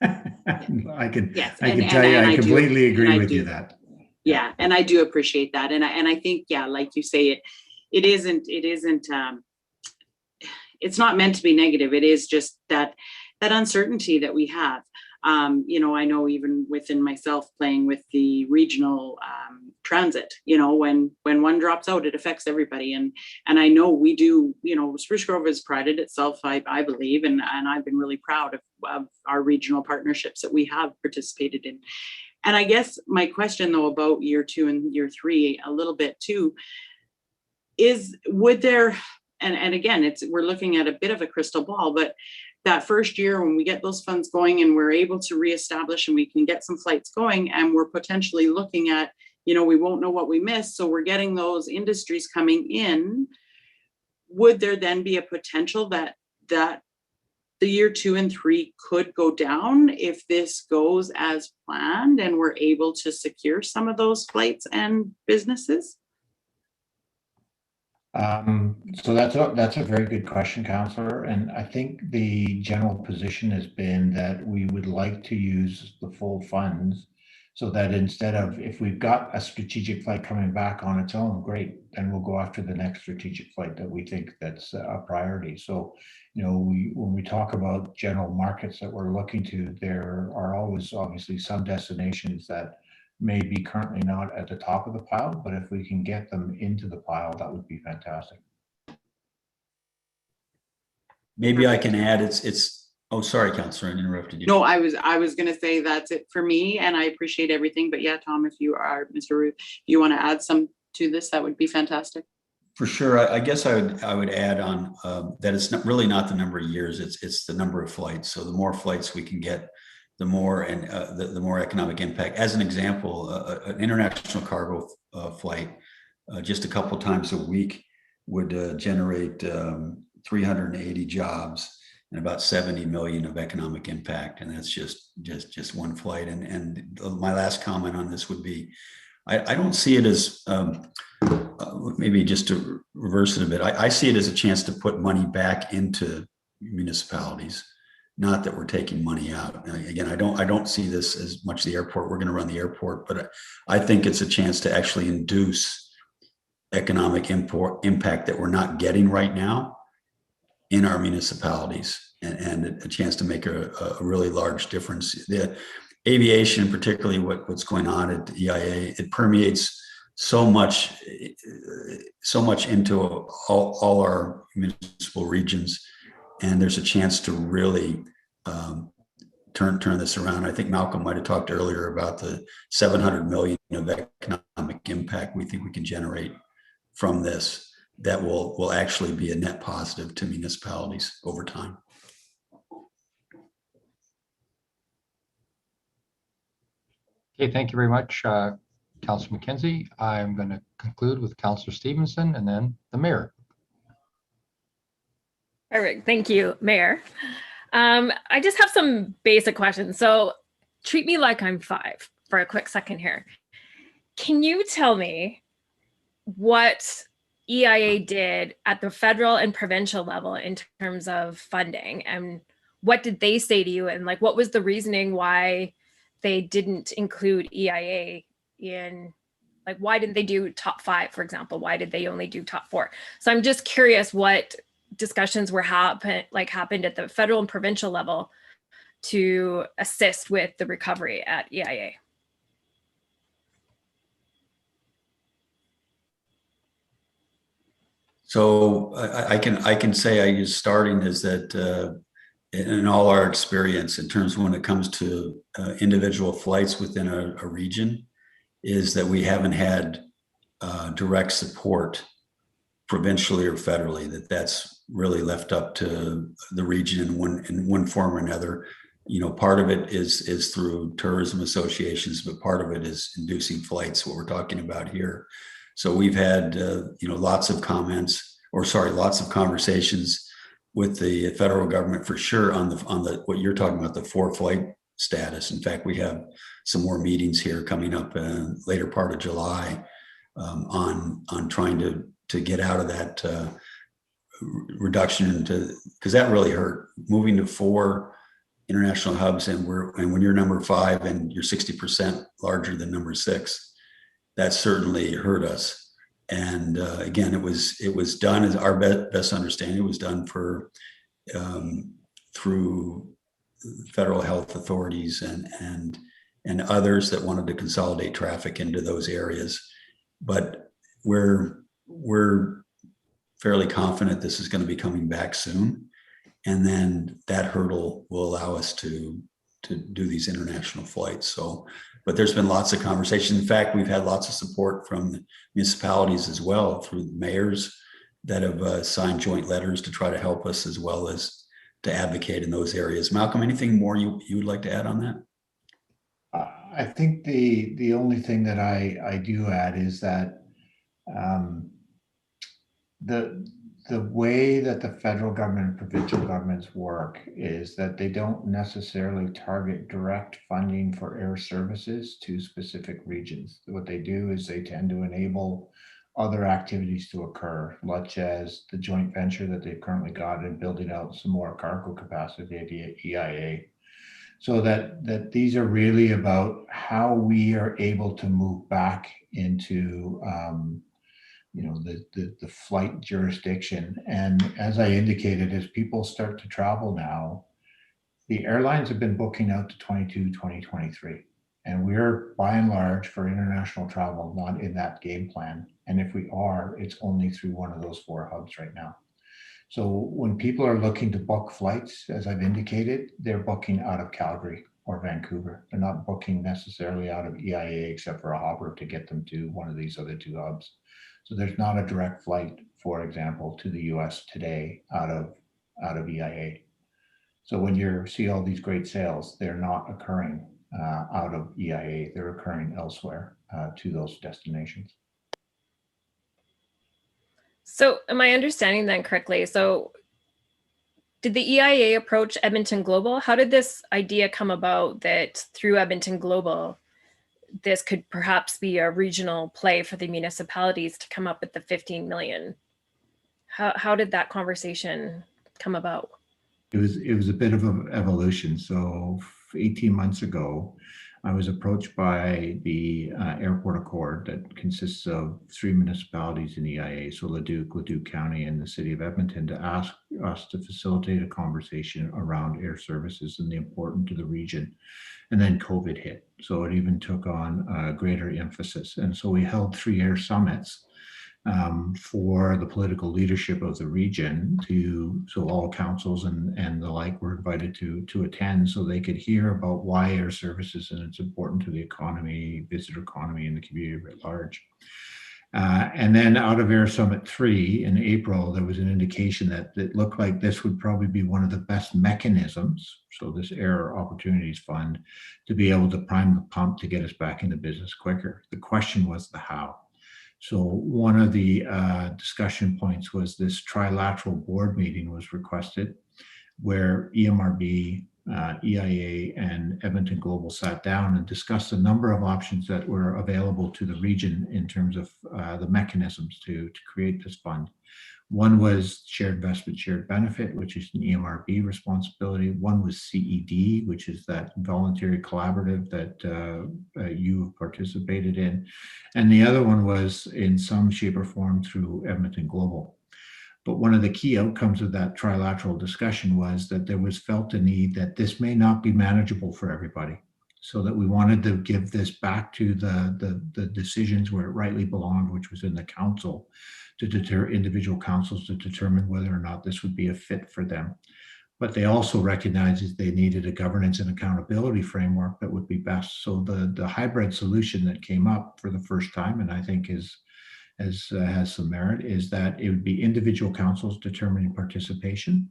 I can tell you, I completely agree with you that. Yeah, and I do appreciate that, and I think, yeah, like you say, it isn't. It's not meant to be negative. It is just that uncertainty that we have. I know even within myself playing with the regional transit, when one drops out, it affects everybody. And I know we do, Spruce Grove has prided itself, I believe, and I've been really proud of our regional partnerships that we have participated in. And I guess my question though about year 2 and year 3 a little bit too, is would there, and again, we're looking at a bit of a crystal ball, but that first year when we get those funds going and we're able to reestablish and we can get some flights going, and we're potentially looking at, we won't know what we missed, so we're getting those industries coming in, would there then be a potential that the year 2 and 3 could go down if this goes as planned and we're able to secure some of those flights and businesses? So that's a very good question, Councillor. And I think the general position has been that we would like to use the full funds, so that instead of, if we've got a strategic flight coming back on its own, great, then we'll go after the next strategic flight that we think that's a priority. So, when we talk about general markets that we're looking to, there are always obviously some destinations that may be currently not at the top of the pile, but if we can get them into the pile, that would be fantastic. Maybe I can add, oh, sorry, Councillor, I interrupted you. No, I was going to say that's it for me, and I appreciate everything. But yeah, Tom, if you are, Mr. Ruth, you want to add some to this, that would be fantastic. For sure. I guess I would add on that it's not really not the number of years, it's the number of flights. So the more flights we can get, the more and the more economic impact. As an example, an international cargo flight just a couple times a week would generate 380 jobs and about 70 million of economic impact. And that's just one flight. And my last comment on this would be, I don't see it as maybe just to reverse it a bit. I see it as a chance to put money back into municipalities, not that we're taking money out. Again, I don't see this as much the airport. We're going to run the airport, but I think it's a chance to actually induce economic impact that we're not getting right now in our municipalities, and a chance to make a really large difference. The aviation, particularly what's going on at the EIA, it permeates so much into all our municipal regions, and there's a chance to really turn this around. I think Malcolm might have talked earlier about the 700 million of economic impact we think we can generate from this that will actually be a net positive to municipalities over time. Okay, thank you very much, Councillor McKenzie. I'm going to conclude with Councillor Stevenson and then the mayor. Perfect. Thank you, Mayor. I just have some basic questions. So treat me like I'm 5 for a quick second here. Can you tell me what EIA did at the federal and provincial level in terms of funding, and what did they say to you, and like what was the reasoning why they didn't include EIA in, like, why didn't they do top 5, for example? Why did they only do top 4? So I'm just curious what discussions were happened at the federal and provincial level to assist with the recovery at EIA. So I can say, I guess, starting is that in all our experience in terms of when it comes to individual flights within a region, is that we haven't had direct support provincially or federally, that's really left up to the region in one form or another. You know, part of it is through tourism associations, but part of it is inducing flights, what we're talking about here. So we've had, lots of conversations with the federal government for sure on the what you're talking about, the 4 flight status. In fact, we have some more meetings here coming up in later part of July on trying to get out of that reduction because that really hurt. Moving to 4 international hubs, and when you're number 5 and you're 60% larger than number 6, that certainly hurt us. And again, it was done, as our best understanding, it was done through federal health authorities and others that wanted to consolidate traffic into those areas. But we're fairly confident this is going to be coming back soon, and then that hurdle will allow us to do these international flights. So, but there's been lots of conversation. In fact, we've had lots of support from the municipalities as well, through the mayors that have signed joint letters to try to help us, as well as to advocate in those areas. Malcolm, anything more you would like to add on that? I think the only thing that I do add is that the way that the federal government and provincial governments work is that they don't necessarily target direct funding for air services to specific regions. What they do is they tend to enable other activities to occur, such as the joint venture that they've currently got in building out some more cargo capacity at the EIA. So that these are really about how we are able to move back into the flight jurisdiction. And as I indicated, as people start to travel now, the airlines have been booking out to 2023. And we're by and large for international travel not in that game plan. And if we are, it's only through one of those 4 hubs right now. So when people are looking to book flights, as I've indicated, they're booking out of Calgary or Vancouver. They're not booking necessarily out of EIA except for a hopper to get them to one of these other 2 hubs. So there's not a direct flight, for example, to the US today out of EIA. So when you see all these great sales, they're not occurring out of EIA, they're occurring elsewhere to those destinations. So am I understanding then correctly? So did the EIA approach Edmonton Global? How did this idea come about that through Edmonton Global, this could perhaps be a regional play for the municipalities to come up with the 15 million? How did that conversation come about? It was a bit of an evolution. So 18 months ago, I was approached by the Airport Accord that consists of 3 municipalities in EIA, so Leduc County, and the City of Edmonton, to ask us to facilitate a conversation around air services and the importance to the region. And then COVID hit, so it even took on greater emphasis. And so we held 3 air summits for the political leadership of the region, so all councils and the like were invited to attend, so they could hear about why air services and it's important to the economy, visitor economy, and the community at large. And then out of Air Summit 3 in April, there was an indication that it looked like this would probably be one of the best mechanisms, so this Air Opportunities Fund, to be able to prime the pump to get us back into business quicker. The question was the how. So one of the discussion points was this trilateral board meeting was requested, where EMRB, EIA, and Edmonton Global sat down and discussed a number of options that were available to the region in terms of the mechanisms to create this fund. One was shared investment, shared benefit, which is an EMRB responsibility. One was CED, which is that voluntary collaborative that you participated in. And the other one was in some shape or form through Edmonton Global. But one of the key outcomes of that trilateral discussion was that there was felt a need that this may not be manageable for everybody. So that we wanted to give this back to the decisions where it rightly belonged, which was in the council, to deter individual councils to determine whether or not this would be a fit for them. But they also recognized they needed a governance and accountability framework that would be best. So the hybrid solution that came up for the first time, and I think has some merit, is that it would be individual councils determining participation.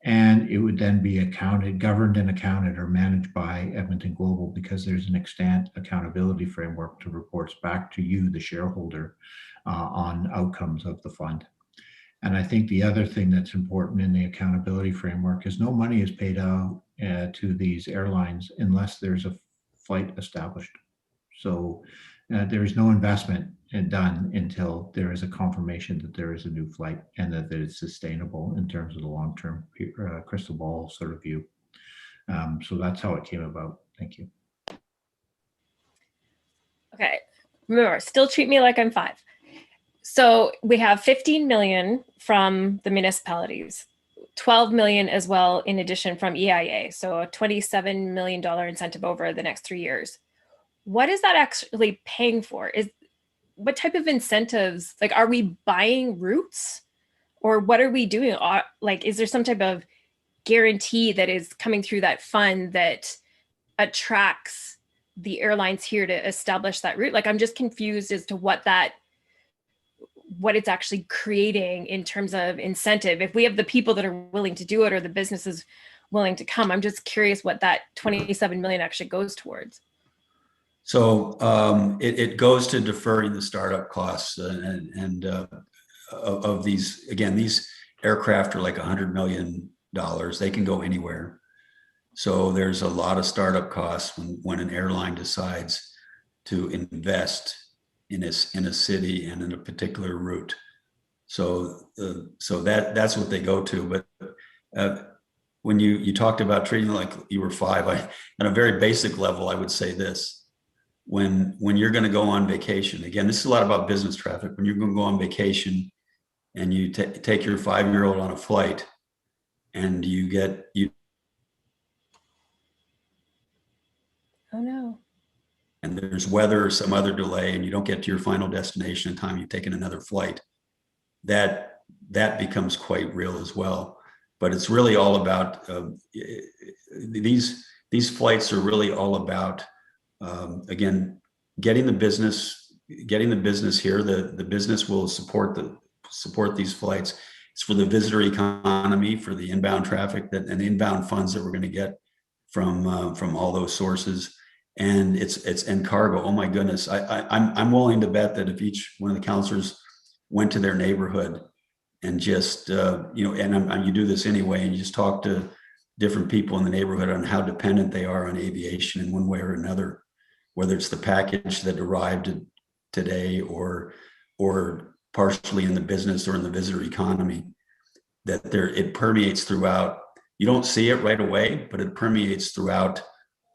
And it would then be governed and accounted or managed by Edmonton Global, because there's an extant accountability framework to reports back to you, the shareholder, on outcomes of the fund. And I think the other thing that's important in the accountability framework is no money is paid out to these airlines unless there's a flight established. So there is no investment done until there is a confirmation that there is a new flight and that it's sustainable in terms of the long-term crystal ball sort of view. So that's how it came about. Thank you. Okay, remember, still treat me like I'm 5. So we have 15 million from the municipalities, 12 million as well in addition from EIA. So a $27 million incentive over the next 3 years. What is that actually paying for? What type of incentives, like, are we buying routes or what are we doing? Like, is there some type of guarantee that is coming through that fund that attracts the airlines here to establish that route? Like, I'm just confused as to what it's actually creating in terms of incentive. If we have the people that are willing to do it or the businesses willing to come, I'm just curious what that 27 million actually goes towards. So it goes to deferring the startup costs and of these. Again, these aircraft are like $100 million. They can go anywhere. So there's a lot of startup costs when an airline decides to invest in a city and in a particular route. So that's what they go to. But when you talked about treating it like you were 5, on a very basic level, I would say this. When you're going to go on vacation, again, this is a lot about business traffic. When you're going to go on vacation and you take your 5-year-old on a flight and oh no, and there's weather or some other delay and you don't get to your final destination in time, you've taken another flight, that becomes quite real as well. But it's really all about these flights are really all about again, getting the business getting the business here. The business will support these flights. It's for the visitor economy, for the inbound traffic and the inbound funds that we're going to get from all those sources. And it's cargo. Oh my goodness. I'm willing to bet that if each one of the councilors went to their neighborhood and just, you do this anyway, and you just talk to different people in the neighborhood on how dependent they are on aviation in one way or another, whether it's the package that arrived today or partially in the business or in the visitor economy, that it permeates throughout. You don't see it right away, but it permeates throughout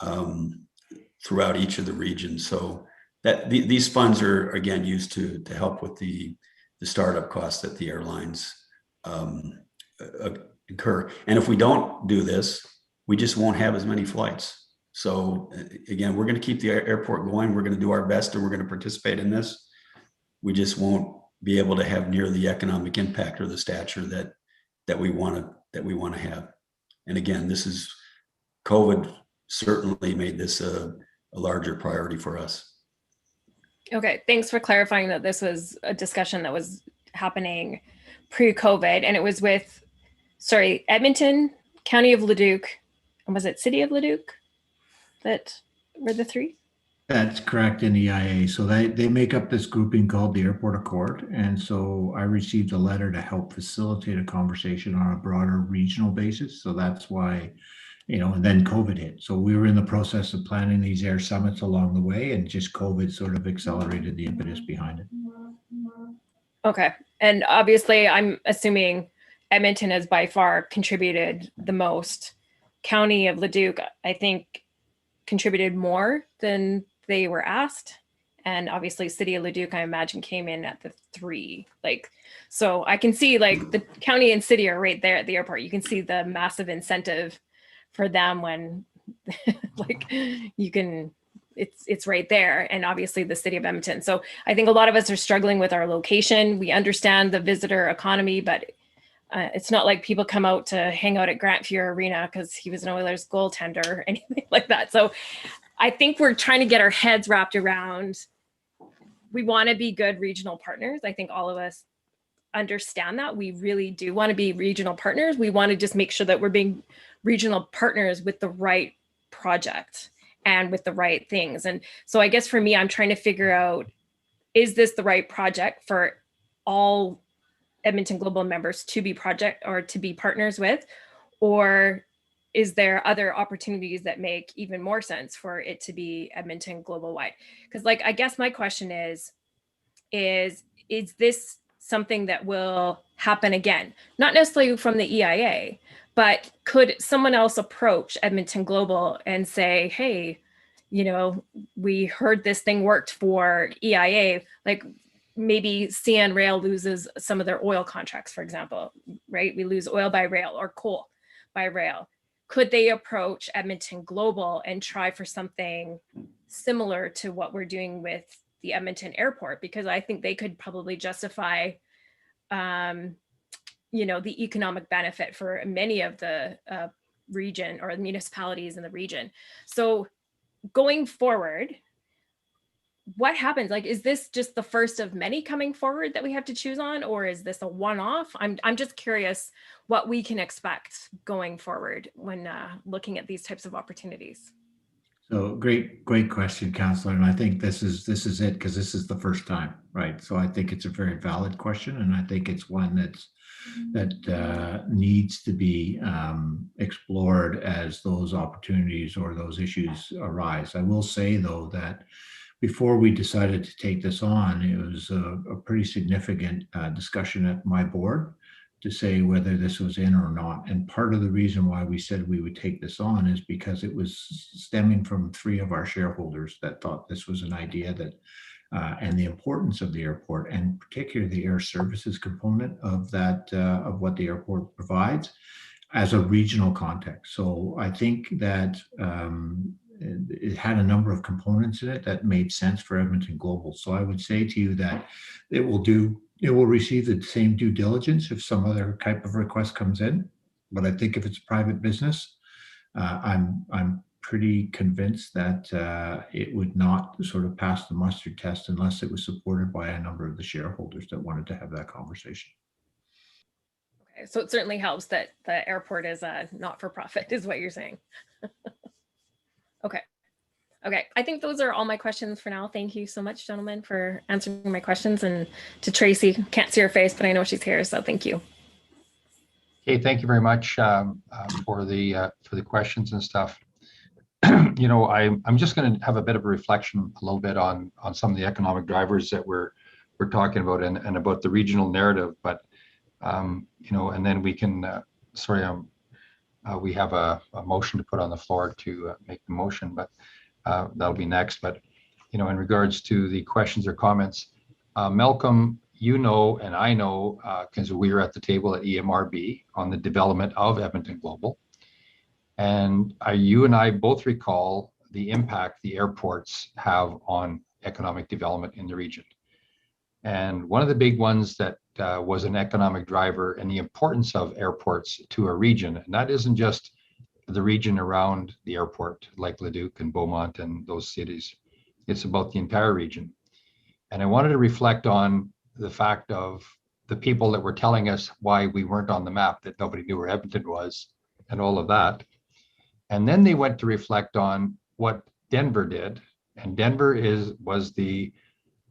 each of the regions. So that these funds are again used to help with the startup costs that the airlines incur. And if we don't do this, we just won't have as many flights. So again, we're going to keep the airport going. We're going to do our best, and we're going to participate in this. We just won't be able to have near the economic impact or the stature that we want to have. And again, this is COVID certainly made this a larger priority for us. Okay, thanks for clarifying that this was a discussion that was happening pre-COVID, and it was with, Edmonton, County of Leduc, and was it City of Leduc that were the three? That's correct, in EIA. So they make up this grouping called the Airport Accord. And so I received a letter to help facilitate a conversation on a broader regional basis. So that's why, and then COVID hit. So we were in the process of planning these air summits along the way, and just COVID sort of accelerated the impetus behind it. Okay. And obviously, I'm assuming Edmonton has by far contributed the most. County of Leduc, I think, contributed more than they were asked. And obviously City of Leduc, I imagine, came in at the 3. So I can see the county and city are right there at the airport. You can see the massive incentive for them when it's right there. And obviously the city of Edmonton. So I think a lot of us are struggling with our location. We understand the visitor economy, but it's not like people come out to hang out at Grant Fuhr Arena because he was an Oilers goaltender or anything like that. So I think we're trying to get our heads wrapped around, we want to be good regional partners. I think all of us understand that. We really do want to be regional partners. We want to just make sure that we're being regional partners with the right project and with the right things. And so I guess for me, I'm trying to figure out, is this the right project for all Edmonton Global members to be partners with, or is there other opportunities that make even more sense for it to be Edmonton Global wide? Because I guess my question is this something that will happen again? Not necessarily from the EIA, but could someone else approach Edmonton Global and say, hey, we heard this thing worked for EIA, maybe CN Rail loses some of their oil contracts, for example, right? We lose oil by rail or coal by rail. Could they approach Edmonton Global and try for something similar to what we're doing with the Edmonton Airport? Because I think they could probably justify, the economic benefit for many of the region or municipalities in the region. So going forward, what happens? Is this just the first of many coming forward that we have to choose on, or is this a one-off? I'm just curious what we can expect going forward when looking at these types of opportunities. So great question, Councillor. And I think this is it, because this is the first time, right? So I think it's a very valid question, and I think it's one that needs to be explored as those opportunities or those issues arise. I will say, though, that before we decided to take this on, it was a pretty significant discussion at my board to say whether this was in or not. And part of the reason why we said we would take this on is because it was stemming from 3 of our shareholders that thought this was an idea that, and the importance of the airport, and particularly the air services component of that, of what the airport provides as a regional context. So I think that it had a number of components in it that made sense for Edmonton Global. So I would say to you that it will receive the same due diligence if some other type of request comes in. But I think if it's private business, I'm pretty convinced that it would not sort of pass the mustard test unless it was supported by a number of the shareholders that wanted to have that conversation. Okay, so it certainly helps that the airport is a not-for-profit, is what you're saying. Okay. Okay, I think those are all my questions for now. Thank you so much, gentlemen, for answering my questions. And to Tracy, can't see her face, but I know she's here, so thank you. Okay, thank you very much for the questions and stuff. You know, I'm just going to have a bit of a reflection a little bit on some of the economic drivers that we're talking about and about the regional narrative. But you know, and then we can we have a motion to put on the floor to make the motion, but that'll be next. But you know, in regards to the questions or comments, Malcolm, you know, and I know, because we were at the table at EMRB on the development of Edmonton Global. And you and I both recall the impact the airports have on economic development in the region. And one of the big ones that was an economic driver and the importance of airports to a region, and that isn't just the region around the airport, like Leduc and Beaumont and those cities. It's about the entire region. And I wanted to reflect on the fact of the people that were telling us why we weren't on the map, that nobody knew where Edmonton was and all of that. And then they went to reflect on what Denver did. And Denver was the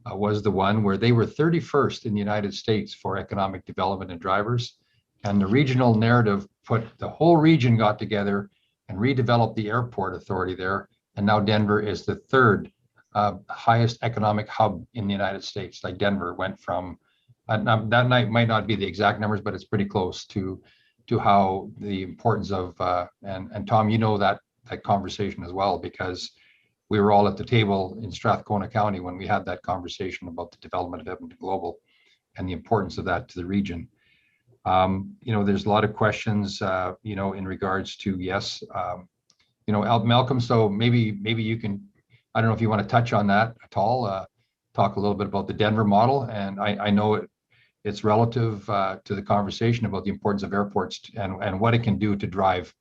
one where they were 31st in the United States for economic development and drivers. And the regional narrative put the whole region got together and redeveloped the airport authority there. And now Denver is the third highest economic hub in the United States. Like Denver went from, that night might not be the exact numbers, but it's pretty close to how the importance of, and Tom, you know that conversation as well, because we were all at the table in Strathcona County when we had that conversation about the development of Edmonton Global and the importance of that to the region. You know, there's a lot of questions, you know, in regards to, yes, you know, Malcolm, so maybe you can, I don't know if you want to touch on that at all, talk a little bit about the Denver model. And I know it's relative to the conversation about the importance of airports and what it can do to drive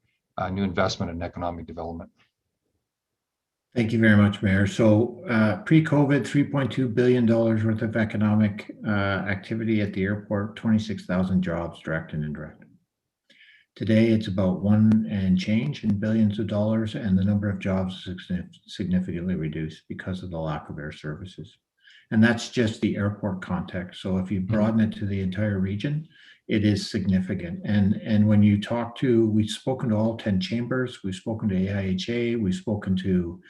new investment and economic development. Thank you very much, Mayor. So pre-COVID, $3.2 billion worth of economic activity at the airport, 26,000 jobs, direct and indirect. Today, it's about $1 and change in billions of dollars, and the number of jobs is significantly reduced because of the lack of air services. And that's just the airport context. So if you broaden it to the entire region, it is significant. And when you talk to, we've spoken to all 10 chambers, we've spoken to AIHA, we've spoken to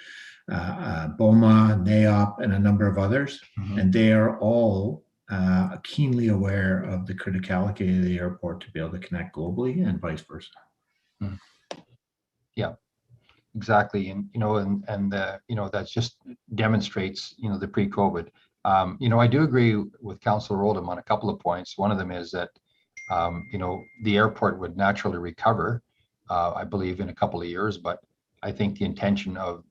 BOMA, NAOP, and a number of others, and they are all keenly aware of the criticality of the airport to be able to connect globally and vice versa. Yeah, exactly. And, you know, you know, that just demonstrates, you know, the pre-COVID. You know, I do agree with Councillor Oldham on a couple of points. One of them is that, you know, the airport would naturally recover, I believe, in a couple of years. But I think the intention of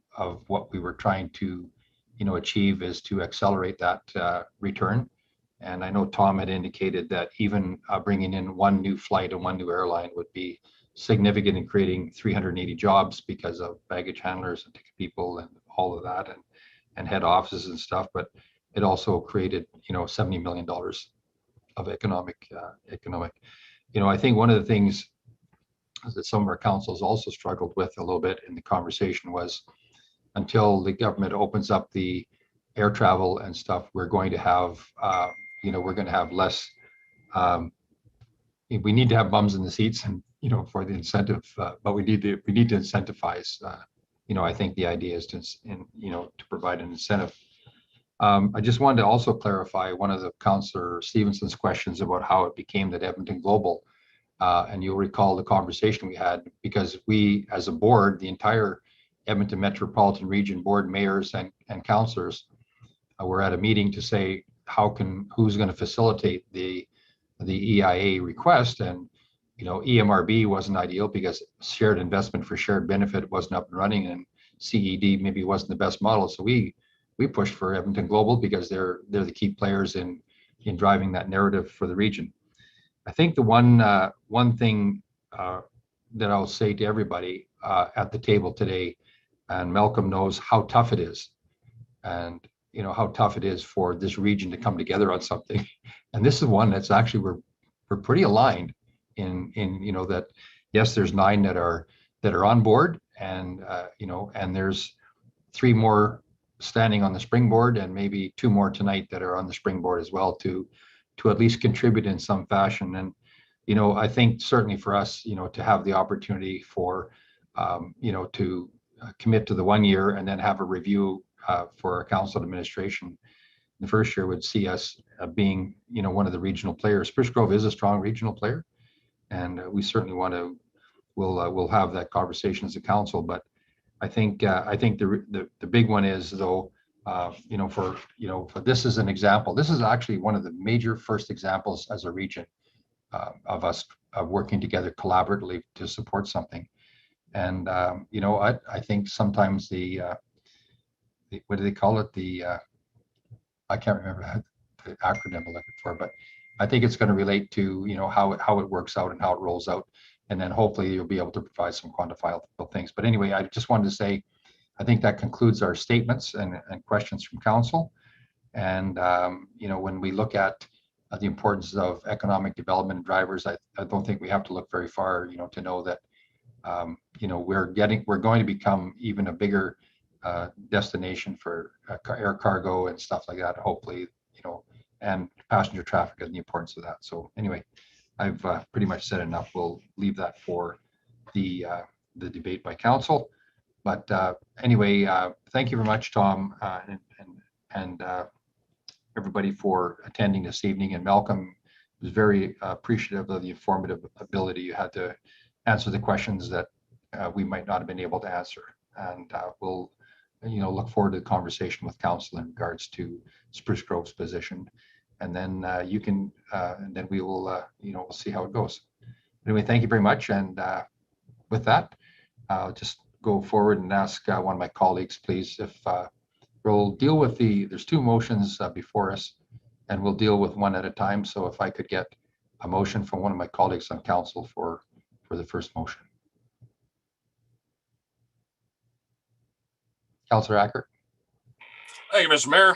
what we were trying to, you know, achieve is to accelerate that return. And I know Tom had indicated that even bringing in one new flight and one new airline would be significant in creating 380 jobs because of baggage handlers and ticket people and all of that, and head offices and stuff. But it also created, you know, $70 million of economic. You know, I think one of the things that some of our councils also struggled with a little bit in the conversation was, until the government opens up the air travel and stuff, we're going to have, you know, we're going to have less. We need to have bums in the seats, and you know, for the incentive, but we need to incentivize. You know, I think the idea is to, you know, to provide an incentive. I just wanted to also clarify one of the Councillor Stevenson's questions about how it became that Edmonton Global, and you'll recall the conversation we had, because we, as a board, the entire Edmonton Metropolitan Region Board, mayors and councillors, were at a meeting to say who's going to facilitate the EIA request. And you know, EMRB wasn't ideal because shared investment for shared benefit wasn't up and running, and CED maybe wasn't the best model. So we pushed for Edmonton Global because they're the key players in driving that narrative for the region. I think the one thing that I'll say to everybody at the table today, And Malcolm knows how tough it is. And, you know, how tough it is for this region to come together on something. And this is one that's actually, we're pretty aligned in, you know, that, yes, there's 9 that are on board, and, you know, and there's 3 more standing on the springboard, and maybe 2 more tonight that are on the springboard as well to at least contribute in some fashion. And, you know, I think certainly for us, you know, to have the opportunity for, you know, to commit to the 1 year and then have a review for our council administration the first year would see us being, you know, one of the regional players. Spruce Grove is a strong regional player, and we certainly want to, we'll have that conversation as a council. But I think the big one is, though, you know, for this is an example. This is actually one of the major first examples as a region of us working together collaboratively to support something. And you know, I think sometimes the what do they call it? I can't remember the acronym I'm looking for, but I think it's going to relate to, you know, how it works out and how it rolls out. And then hopefully you'll be able to provide some quantifiable things. But anyway, I just wanted to say, I think that concludes our statements and questions from council. And, you know, when we look at the importance of economic development drivers, I don't think we have to look very far, you know, to know that, you know, we're going to become even a bigger destination for air cargo and stuff like that, hopefully, you know, and passenger traffic and the importance of that. So anyway, I've pretty much said enough. We'll leave that for the debate by council. But anyway, thank you very much, Tom, and everybody for attending this evening. And Malcolm was very appreciative of the informative ability you had to answer the questions that we might not have been able to answer. And we'll, you know, look forward to the conversation with council in regards to Spruce Grove's position. And then you can, and then we will, you know, we'll see how it goes. Anyway, thank you very much. And with that, I'll just go forward and ask one of my colleagues, please, if we'll deal with there's 2 motions before us, and we'll deal with one at a time. So if I could get a motion from one of my colleagues on council for the first motion. Councillor Acker. Thank you, Mr. Mayor.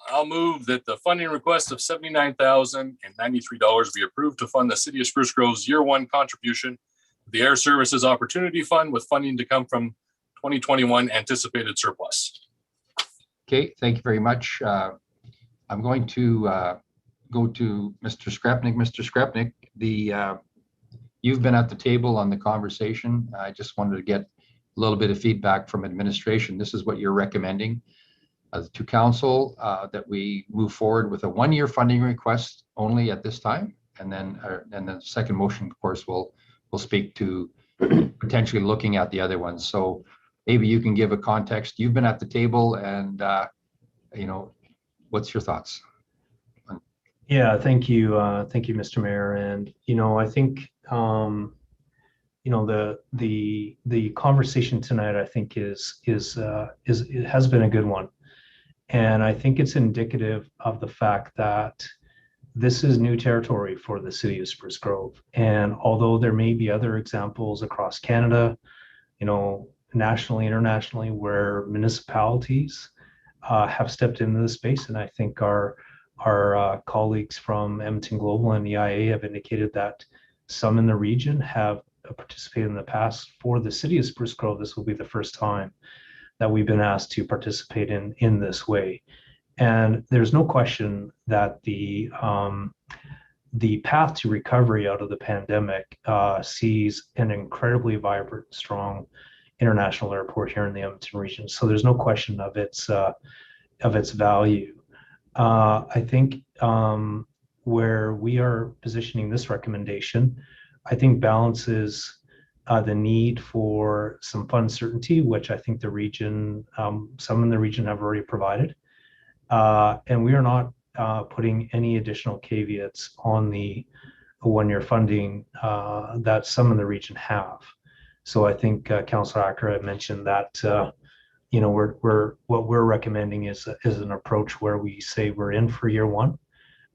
I'll move that the funding request of $79,093 be approved to fund the City of Spruce Grove's year 1 contribution to the Air Services Opportunity Fund, with funding to come from 2021 anticipated surplus. Okay, thank you very much. I'm going to go to Mr. Skrepnik. Mr. Skrepnik, you've been at the table on the conversation. I just wanted to get a little bit of feedback from administration. This is what you're recommending to council, that we move forward with a 1-year funding request only at this time. And then the second motion, of course, will speak to potentially looking at the other ones. So maybe you can give a context. You've been at the table, and you know, what's your thoughts? Yeah, thank you, Mr. Mayor. And you know, I think you know, the conversation tonight, I think, it has been a good one, and I think it's indicative of the fact that this is new territory for the City of Spruce Grove. And although there may be other examples across Canada, you know, nationally, internationally, where municipalities have stepped into the space, and I think our colleagues from Edmonton Global and EIA have indicated that some in the region have participated in the past. For the City of Spruce Grove, this will be the first time that we've been asked to participate in this way. And there's no question that the path to recovery out of the pandemic sees an incredibly vibrant, strong international airport here in the Edmonton region. So there's no question of its value. I think where we are positioning this recommendation, I think balances the need for some fund certainty, which I think the region, some in the region have already provided. And we are not putting any additional caveats on the 1-year funding that some in the region have. So I think Councillor Acker had mentioned that you know, what we're recommending is an approach where we say we're in for year 1.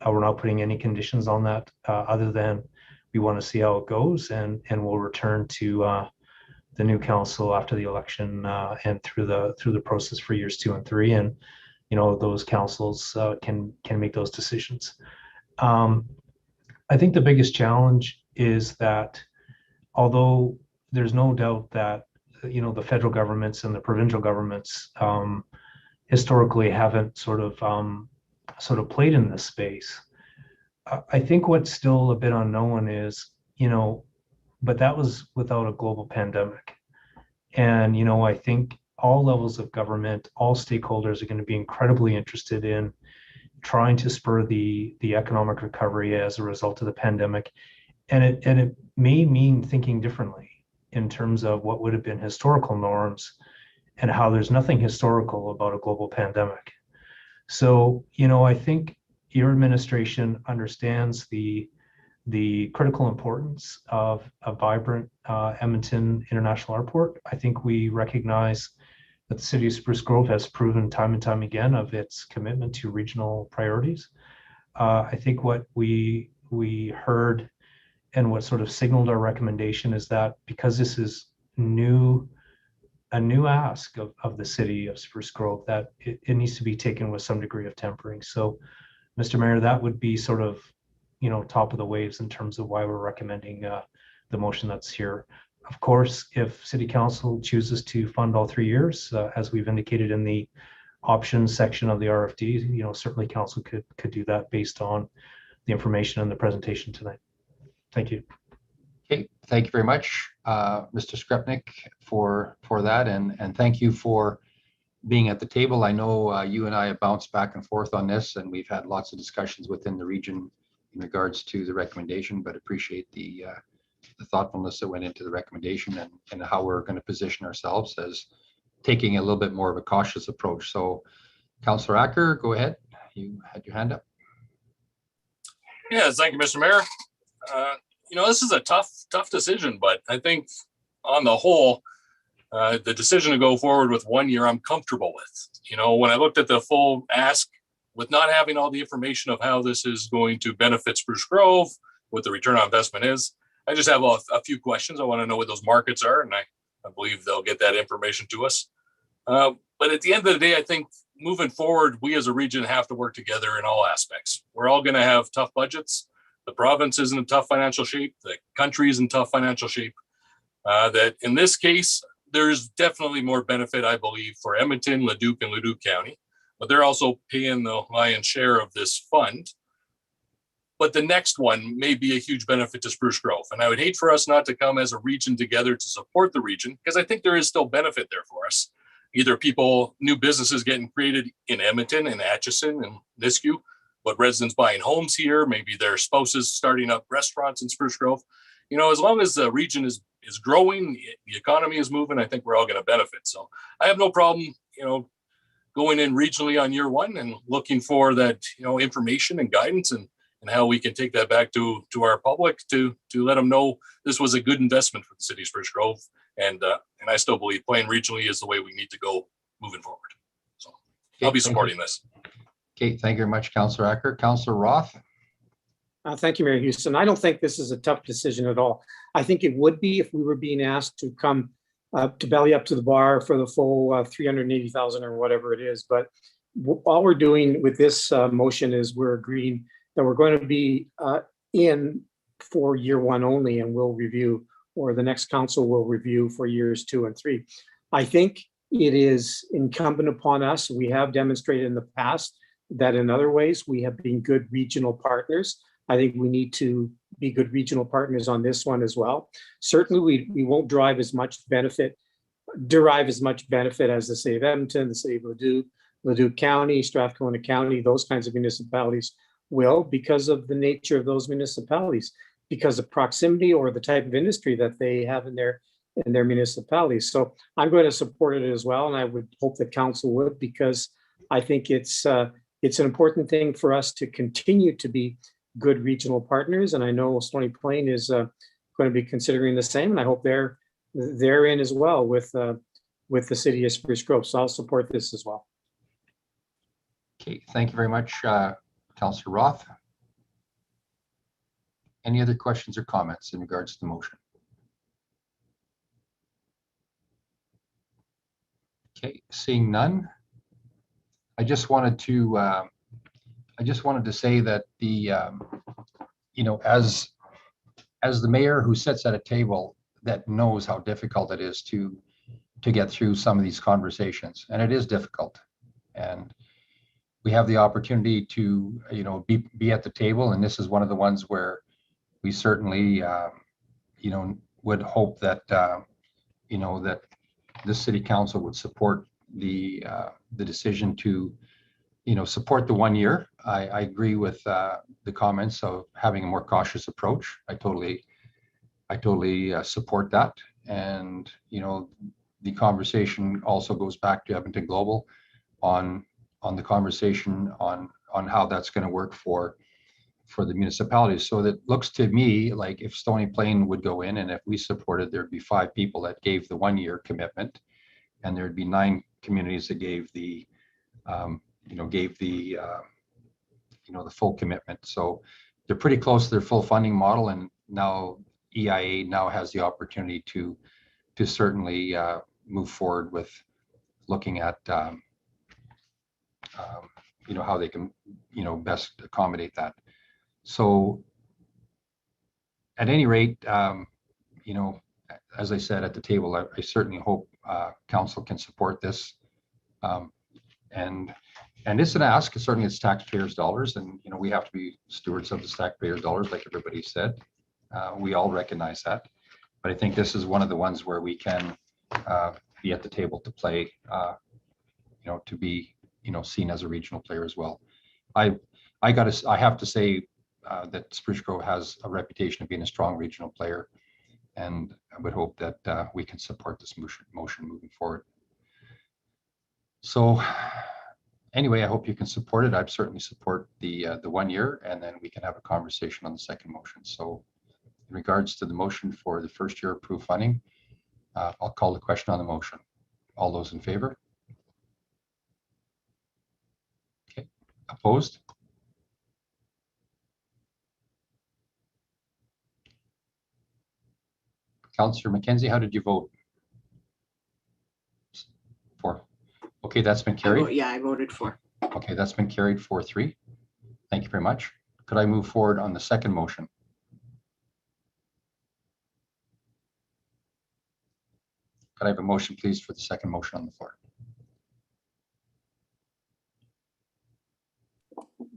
We're not putting any conditions on that other than we want to see how it goes, and we'll return to the new council after the election and through the process for years 2 and 3, and those councils can make those decisions. I think the biggest challenge is that although there's no doubt that the federal governments and the provincial governments historically haven't sort of played in this space, I think what's still a bit unknown is, but that was without a global pandemic. And, I think all levels of government, all stakeholders are going to be incredibly interested in trying to spur the economic recovery as a result of the pandemic. And it may mean thinking differently in terms of what would have been historical norms and how there's nothing historical about a global pandemic. So, I think your administration understands the critical importance of a vibrant Edmonton International Airport. I think we recognize that the city of Spruce Grove has proven time and time again of its commitment to regional priorities. I think what we heard and what sort of signaled our recommendation is that because this is a new ask of the city of Spruce Grove, that it needs to be taken with some degree of tempering. So, Mr. Mayor, that would be sort of, top of the waves in terms of why we're recommending the motion that's here. Of course, if City Council chooses to fund all 3 years, as we've indicated in the options section of the RFD, certainly Council could do that based on the information in the presentation tonight. Thank you. Okay, thank you very much, Mr. Skrepnik, for that, and thank you for being at the table. I know you and I have bounced back and forth on this, and we've had lots of discussions within the region in regards to the recommendation, but appreciate the thoughtfulness that went into the recommendation and how we're going to position ourselves as taking a little bit more of a cautious approach. So, Councillor Acker, go ahead. You had your hand up. Yes, thank you, Mr. Mayor. This is a tough decision, but I think on the whole, the decision to go forward with 1 year, I'm comfortable with. When I looked at the full ask, with not having all the information of how this is going to benefit Spruce Grove, what the return on investment is, I just have a few questions. I want to know what those markets are, and I believe they'll get that information to us. But at the end of the day, I think moving forward, we as a region have to work together in all aspects. We're all going to have tough budgets. The province is in tough financial shape. The country is in tough financial shape. That in this case, there's definitely more benefit, I believe, for Edmonton, Leduc, and Leduc County. But they're also paying the lion's share of this fund. But the next one may be a huge benefit to Spruce Grove. And I would hate for us not to come as a region together to support the region, because I think there is still benefit there for us. Either new businesses getting created in Edmonton and Atchison and Nisku, but residents buying homes here, maybe their spouses starting up restaurants in Spruce Grove. As long as the region is growing, the economy is moving, I think we're all going to benefit. So I have no problem, going in regionally on year 1 and looking for that, information and guidance and how we can take that back to our public to let them know this was a good investment for the city of Spruce Grove. And I still believe playing regionally is the way we need to go moving forward. So Okay, I'll be supporting this. Okay, thank you very much, Councillor Acker. Councillor Roth? Thank you, Mayor Houston. I don't think this is a tough decision at all. I think it would be if we were being asked to come to belly up to the bar for the full 380,000 or whatever it is. But all we're doing with this motion is we're agreeing that we're going to be in for year 1 only, and we'll review, or the next council will review for years 2 and 3. I think it is incumbent upon us. We have demonstrated in the past that in other ways we have been good regional partners. I think we need to be good regional partners on this one as well. Certainly, we won't derive as much benefit as the city of Edmonton, the city of Leduc County, Strathcona County, those kinds of municipalities will, because of the nature of those municipalities, because of proximity or the type of industry that they have in their municipalities. So I'm going to support it as well, and I would hope that council would, because I think it's an important thing for us to continue to be good regional partners, and I know Stony Plain is going to be considering the same, and I hope they're in as well with the city of Spruce Grove. So I'll support this as well. Okay, thank you very much, Councillor Roth. Any other questions or comments in regards to the motion? Okay, seeing none. I just wanted to say that as the mayor who sits at a table that knows how difficult it is to get through some of these conversations, and it is difficult. And we have the opportunity to, be at the table, and this is one of the ones where we certainly, would hope that, that the city council would support the decision to, support the 1 year. I agree with the comments of having a more cautious approach. I totally support that. And, the conversation also goes back to Edmonton Global on the conversation on how that's going to work for the municipalities. So that looks to me like if Stony Plain would go in and if we supported, there'd be 5 people that gave the 1 year commitment, and there'd be 9 communities that gave the the full commitment. So they're pretty close to their full funding model, and now EIA now has the opportunity to certainly move forward with looking at how they can best accommodate that. So at any rate, as I said at the table, I certainly hope council can support this. And it's an ask. Certainly it's taxpayers' dollars, and we have to be stewards of the taxpayers' dollars, like everybody said. We all recognize that, but I think this is one of the ones where we can be at the table to play, to be seen as a regional player as well. I have to say that Spruce Grove has a reputation of being a strong regional player, and I would hope that we can support this motion moving forward. So anyway, I hope you can support it. I'd certainly support the 1 year, and then we can have a conversation on the second motion. So in regards to the motion for the first year approved funding, I'll call the question on the motion. All those in favor? Okay, opposed? Councillor McKenzie, how did you vote? 4. Okay, that's been carried. I voted for. Okay, that's been carried 4-3. Thank you very much. Could I move forward on the second motion? Could I have a motion, please, for the second motion on the floor?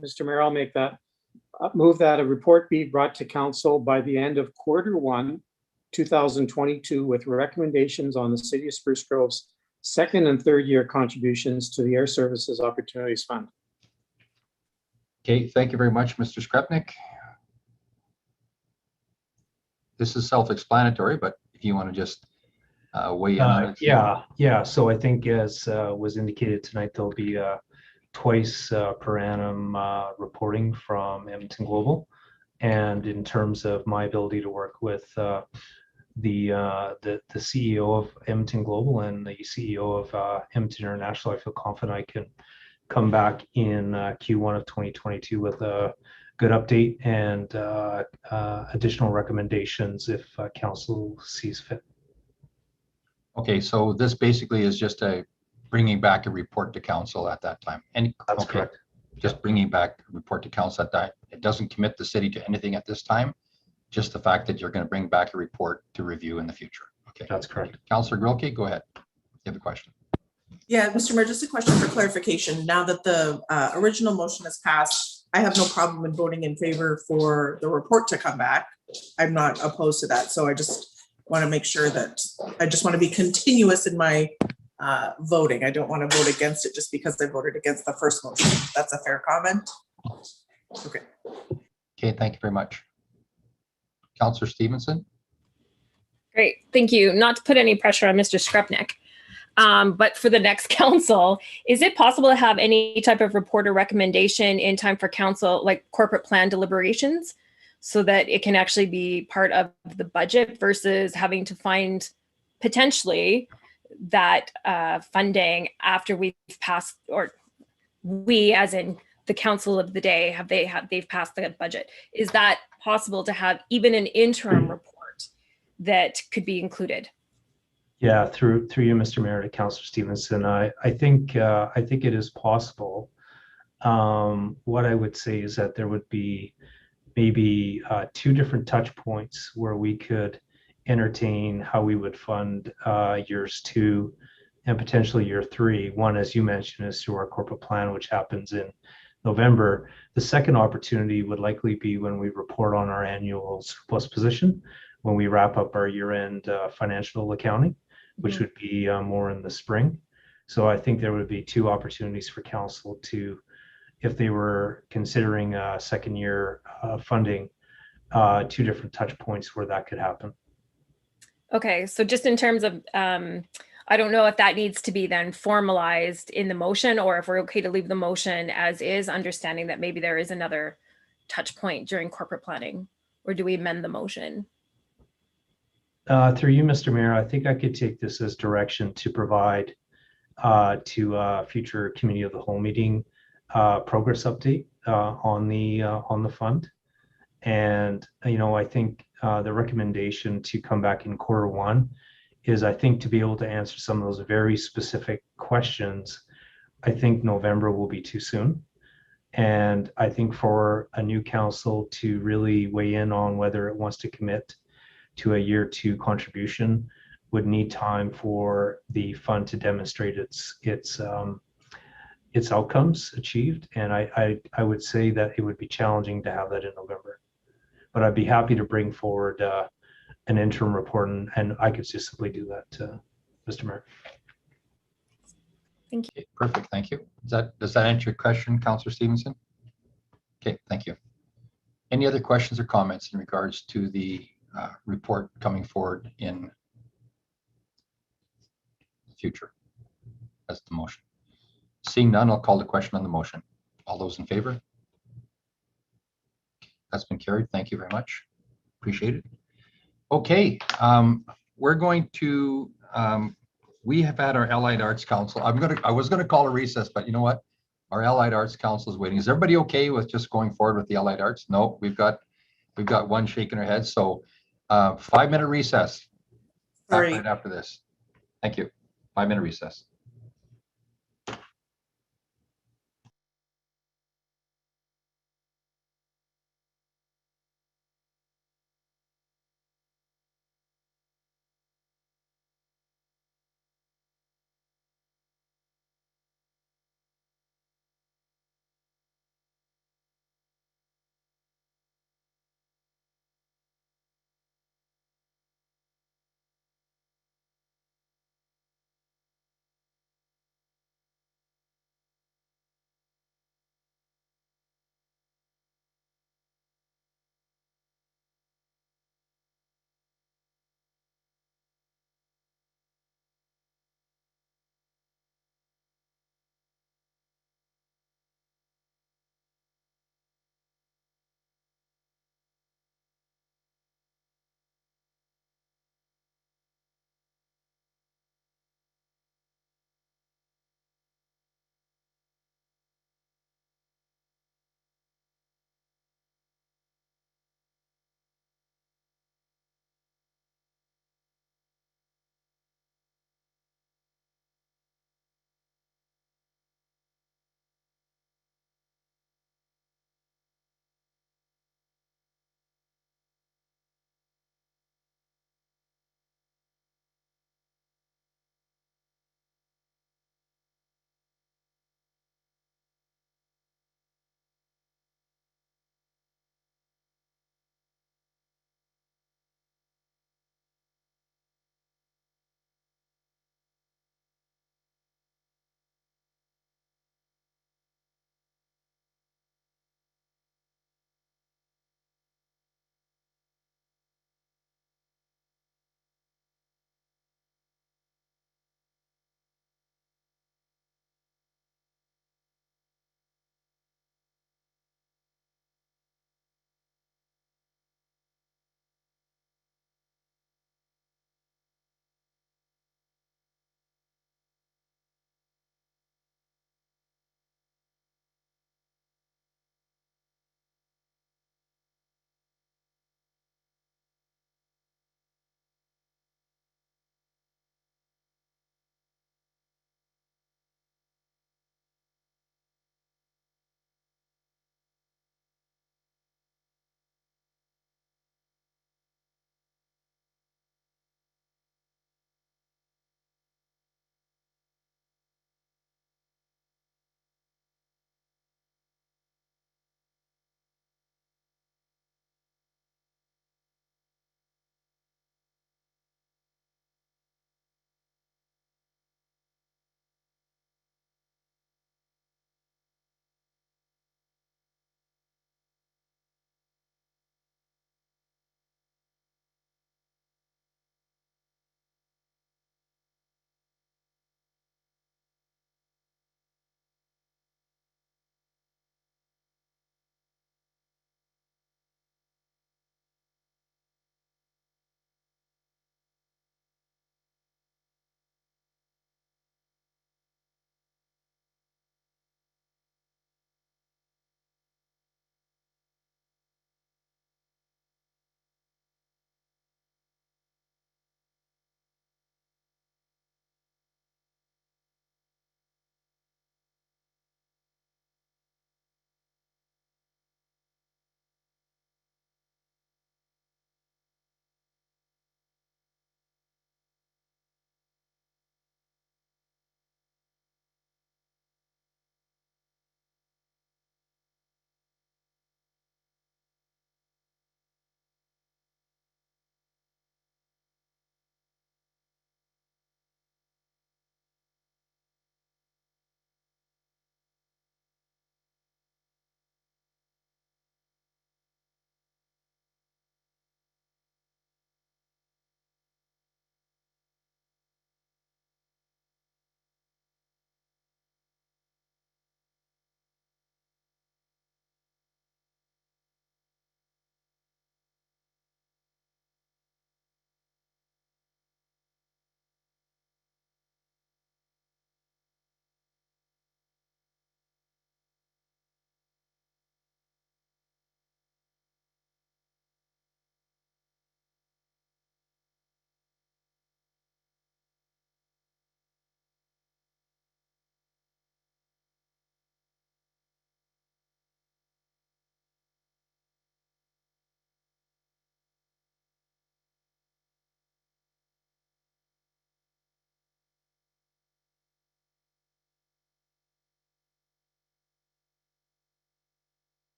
Mr. Mayor, I'll make that. Move that a report be brought to council by the end of Q1 2022 with recommendations on the City of Spruce Grove's second and third year contributions to the Air Services Opportunities Fund. Okay, thank you very much, Mr. Skrepnik. This is self-explanatory, but if you want to just weigh in on it. Yeah. So I think as was indicated tonight, there'll be twice per annum reporting from Edmonton Global. And in terms of my ability to work with the CEO of Edmonton Global and the CEO of Edmonton International, I feel confident I can come back in Q1 of 2022 with a good update and additional recommendations if council sees fit. Okay, so this basically is just bringing back a report to council at that time. And that's correct. Just bringing back a report to council at that. It doesn't commit the city to anything at this time. Just the fact that you're going to bring back a report to review in the future. Okay, that's correct. Councillor Grilke, go ahead. You have a question. Yeah, Mr. Mayor, just a question for clarification. Now that the original motion has passed, I have no problem in voting in favor for the report to come back. I'm not opposed to that. So I just want to make sure that I just want to be continuous in my voting. I don't want to vote against it just because I voted against the first motion. That's a fair comment. Okay. Okay, thank you very much. Councillor Stevenson. Great, thank you. Not to put any pressure on Mr. Skrepnik, but for the next council, is it possible to have any type of report or recommendation in time for council, like corporate plan deliberations, so that it can actually be part of the budget versus having to find potentially that funding after we've passed, or we as in the council of the day, they've passed the budget? Is that possible to have even an interim report that could be included? Yeah, through you, Mr. Mayor, to Councillor Stevenson. I think it is possible. What I would say is that there would be maybe two different touch points where we could entertain how we would fund years 2 and potentially year 3. One, as you mentioned, is through our corporate plan, which happens in November. The second opportunity would likely be when we report on our annual surplus position, when we wrap up our year-end financial accounting, which would be more in the spring. So I think there would be two opportunities for council to, if they were considering a second year funding, two different touch points where that could happen. Okay, so just in terms of, I don't know if that needs to be then formalized in the motion, or if we're okay to leave the motion as is, understanding that maybe there is another touch point during corporate planning, or do we amend the motion? Through you, Mr. Mayor, I think I could take this as direction to provide to future committee of the whole meeting progress update on the fund. And, I think the recommendation to come back in Q1 is, I think, to be able to answer some of those very specific questions. I think November will be too soon. And I think for a new council to really weigh in on whether it wants to commit to a year 2 contribution would need time for the fund to demonstrate its outcomes achieved. And I would say that it would be challenging to have that in November. But I'd be happy to bring forward an interim report, and I could just simply do that, Mr. Mayor. Thank you. Okay, perfect, thank you. Does that answer your question, Councillor Stevenson? Okay, thank you. Any other questions or comments in regards to the report coming forward in the future? That's the motion. Seeing none, I'll call the question on the motion. All those in favor? That's been carried. Thank you very much. Appreciate it. Okay, we're going to, we have had our Allied Arts Council. I was gonna call a recess, but you know what? Our Allied Arts Council is waiting. Is everybody okay with just going forward with the Allied Arts? No, we've got one shaking her head. So 5-minute recess. Back right after this. Thank you. 5-minute recess.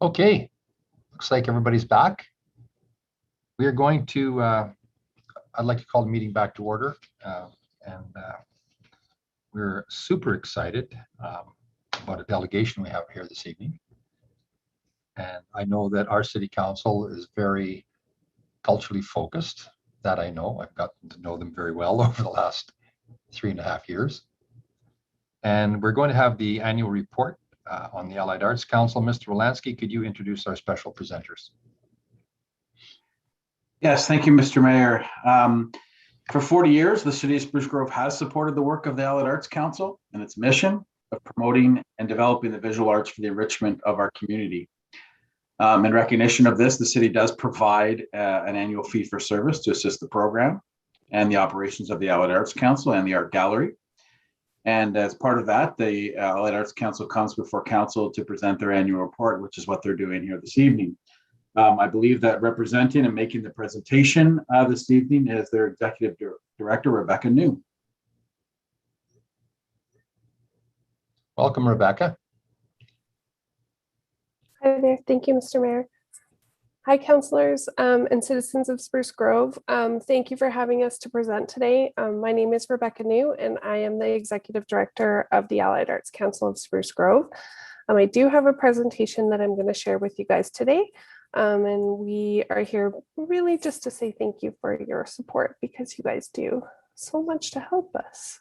Okay, looks like everybody's back. We are going to, I'd like to call the meeting back to order. And we're super excited about a delegation we have here this evening. And I know that our city council is very culturally focused. That I know. I've gotten to know them very well over the last 3.5 years. And we're going to have the annual report on the Allied Arts Council. Mr. Wolanski, could you introduce our special presenters? Yes, thank you, Mr. Mayor. For 40 years, the City of Spruce Grove has supported the work of the Allied Arts Council and its mission of promoting and developing the visual arts for the enrichment of our community. In recognition of this, the city does provide an annual fee for service to assist the program and the operations of the Allied Arts Council and the Art Gallery. And as part of that, the Allied Arts Council comes before council to present their annual report, which is what they're doing here this evening. I believe that representing and making the presentation this evening is their Executive Director, Rebecca New. Welcome, Rebecca. Hi there. Thank you, Mr. Mayor. Hi, councilors and citizens of Spruce Grove. Thank you for having us to present today. My name is Rebecca New, and I am the Executive Director of the Allied Arts Council of Spruce Grove. I do have a presentation that I'm going to share with you guys today. And we are here really just to say thank you for your support, because you guys do so much to help us.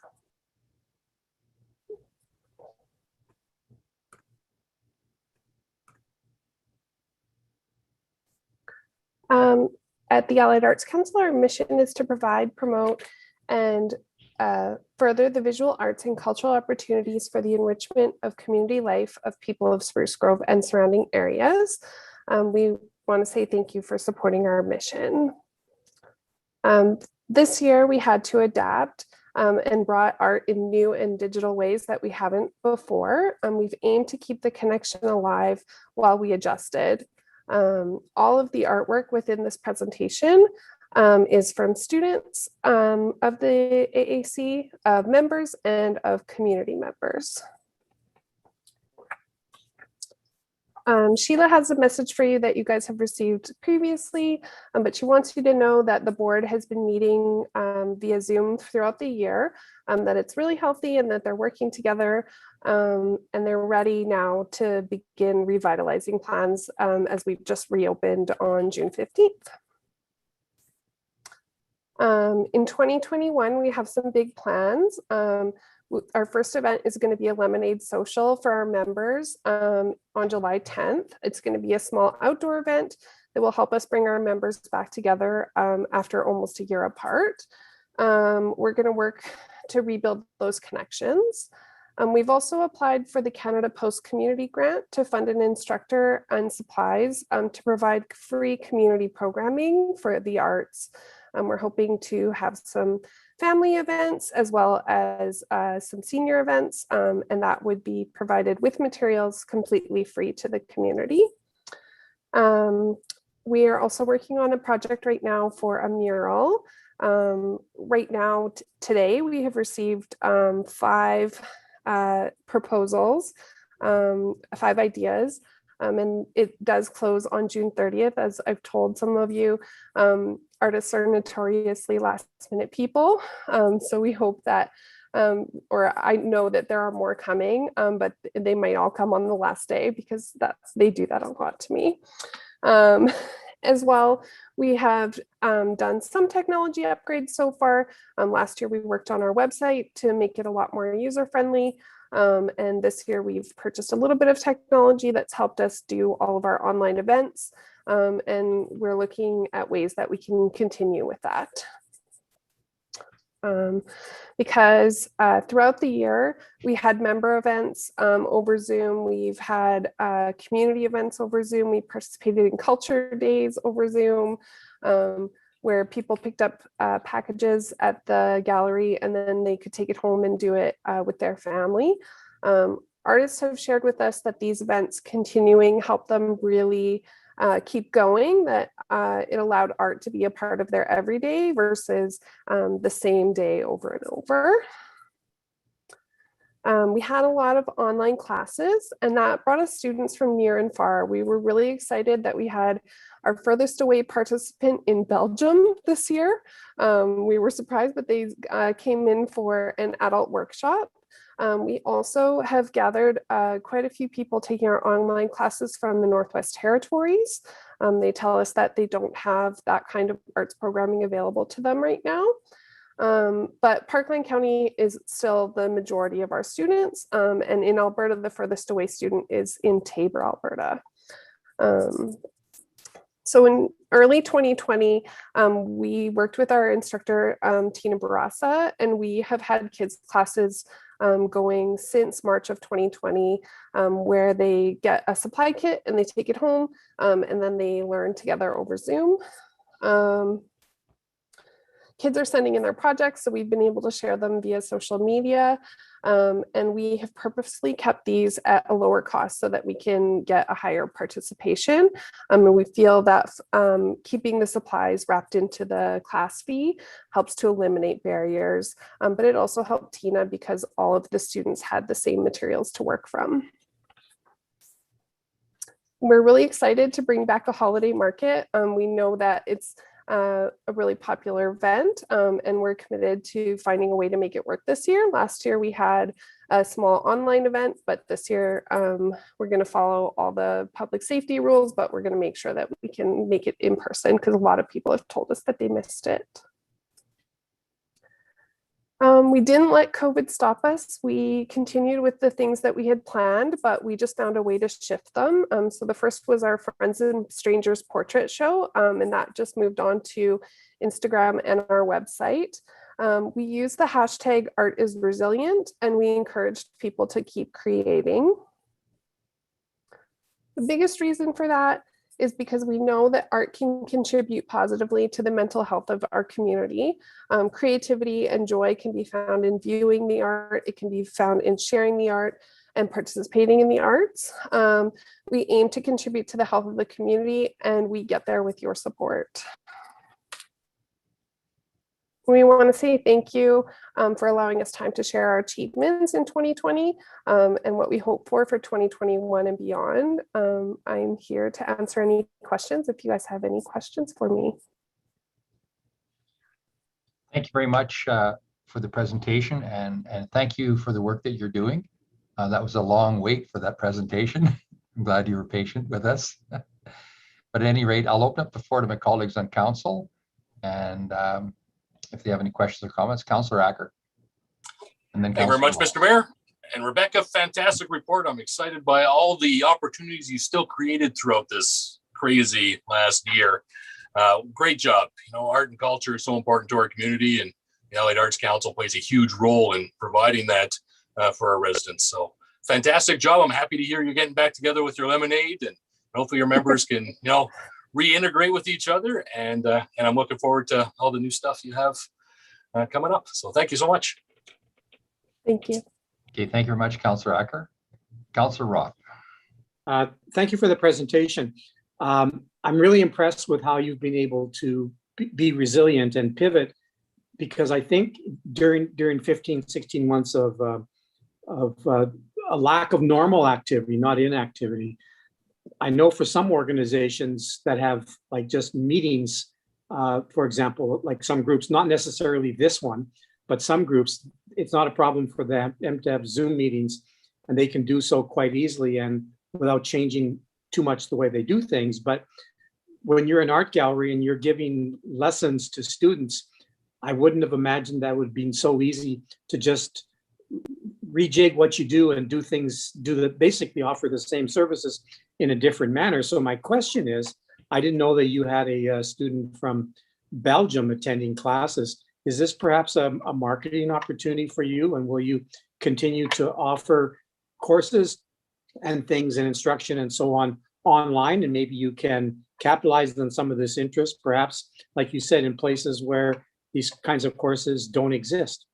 At the Allied Arts Council, our mission is to provide, promote, and further the visual arts and cultural opportunities for the enrichment of community life of people of Spruce Grove and surrounding areas. We want to say thank you for supporting our mission. This year, we had to adapt and brought art in new and digital ways that we haven't before. We've aimed to keep the connection alive while we adjusted. All of the artwork within this presentation is from students of the AAC, of members, and of community members. Sheila has a message for you that you guys have received previously, but she wants you to know that the board has been meeting via Zoom throughout the year, that it's really healthy and that they're working together, and they're ready now to begin revitalizing plans as we've just reopened on June 15th. In 2021, we have some big plans. Our first event is going to be a lemonade social for our members on July 10th. It's going to be a small outdoor event that will help us bring our members back together after almost a year apart. We're going to work to rebuild those connections. We've also applied for the Canada Post Community Grant to fund an instructor and supplies to provide free community programming for the arts. We're hoping to have some family events as well as some senior events, and that would be provided with materials completely free to the community. We are also working on a project right now for a mural. Right now, today, we have received 5 proposals, 5 ideas, and it does close on June 30th. As I've told some of you, artists are notoriously last minute people. So we hope that, or I know that there are more coming, but they might all come on the last day because they do that a lot to me. As well, we have done some technology upgrades so far. Last year, we worked on our website to make it a lot more user-friendly. And this year, we've purchased a little bit of technology that's helped us do all of our online events. And we're looking at ways that we can continue with that. Because throughout the year, we had member events over Zoom. We've had community events over Zoom. We participated in culture days over Zoom, where people picked up packages at the gallery and then they could take it home and do it with their family. Artists have shared with us that these events continuing help them really keep going, that it allowed art to be a part of their everyday versus the same day over and over. We had a lot of online classes, and that brought us students from near and far. We were really excited that we had our furthest away participant in Belgium this year. We were surprised, but they came in for an adult workshop. We also have gathered quite a few people taking our online classes from the Northwest Territories. They tell us that they don't have that kind of arts programming available to them right now. But Parkland County is still the majority of our students. And in Alberta, the furthest away student is in Tabor, Alberta. So in early 2020, we worked with our instructor, Tina Barasa, and we have had kids classes going since March of 2020, where they get a supply kit and they take it home, and then they learn together over Zoom. Kids are sending in their projects, so we've been able to share them via social media. And we have purposely kept these at a lower cost so that we can get a higher participation. And we feel that keeping the supplies wrapped into the class fee helps to eliminate barriers. But it also helped Tina because all of the students had the same materials to work from. We're really excited to bring back a holiday market. We know that it's a really popular event, and we're committed to finding a way to make it work this year. Last year we had a small online event, but this year we're going to follow all the public safety rules, but we're going to make sure that we can make it in person because a lot of people have told us that they missed it. We didn't let COVID stop us. We continued with the things that we had planned, but we just found a way to shift them. So the first was our Friends and Strangers portrait show, and that just moved on to Instagram and our website. We used the hashtag #ArtIsResilient, and we encouraged people to keep creating. The biggest reason for that is because we know that art can contribute positively to the mental health of our community. Creativity and joy can be found in viewing the art. It can be found in sharing the art and participating in the arts. We aim to contribute to the health of the community, and we get there with your support. We want to say thank you for allowing us time to share our achievements in 2020 and what we hope for 2021 and beyond. I'm here to answer any questions if you guys have any questions for me. Thank you very much for the presentation, and thank you for the work that you're doing. That was a long wait for that presentation. I'm glad you were patient with us. But at any rate, I'll open up the floor to my colleagues on council, and if they have any questions or comments, Councillor Acker. And then thank you very much, Mr. Mayor. And Rebecca, fantastic report. I'm excited by all the opportunities you still created throughout this crazy last year. Great job. You know, art and culture is so important to our community, and the Allied Arts Council plays a huge role in providing that for our residents. So fantastic job. I'm happy to hear you're getting back together with your lemonade, and hopefully your members can, you know, reintegrate with each other, and I'm looking forward to all the new stuff you have coming up. So thank you so much. Thank you. Okay, thank you very much, Councillor Acker. Councillor Roth. Thank you for the presentation. I'm really impressed with how you've been able to be resilient and pivot, because I think during 15, 16 months of a lack of normal activity, not inactivity, I know for some organizations that have like just meetings, for example, like some groups, not necessarily this one, but some groups, it's not a problem for them to have Zoom meetings, and they can do so quite easily and without changing too much the way they do things. But when you're an art gallery and you're giving lessons to students, I wouldn't have imagined that would have been so easy to just rejig what you do and do things, basically offer the same services in a different manner. So my question is, I didn't know that you had a student from Belgium attending classes. Is this perhaps a marketing opportunity for you? And will you continue to offer courses and things and instruction and so on online? And maybe you can capitalize on some of this interest, perhaps, like you said, in places where these kinds of courses don't exist.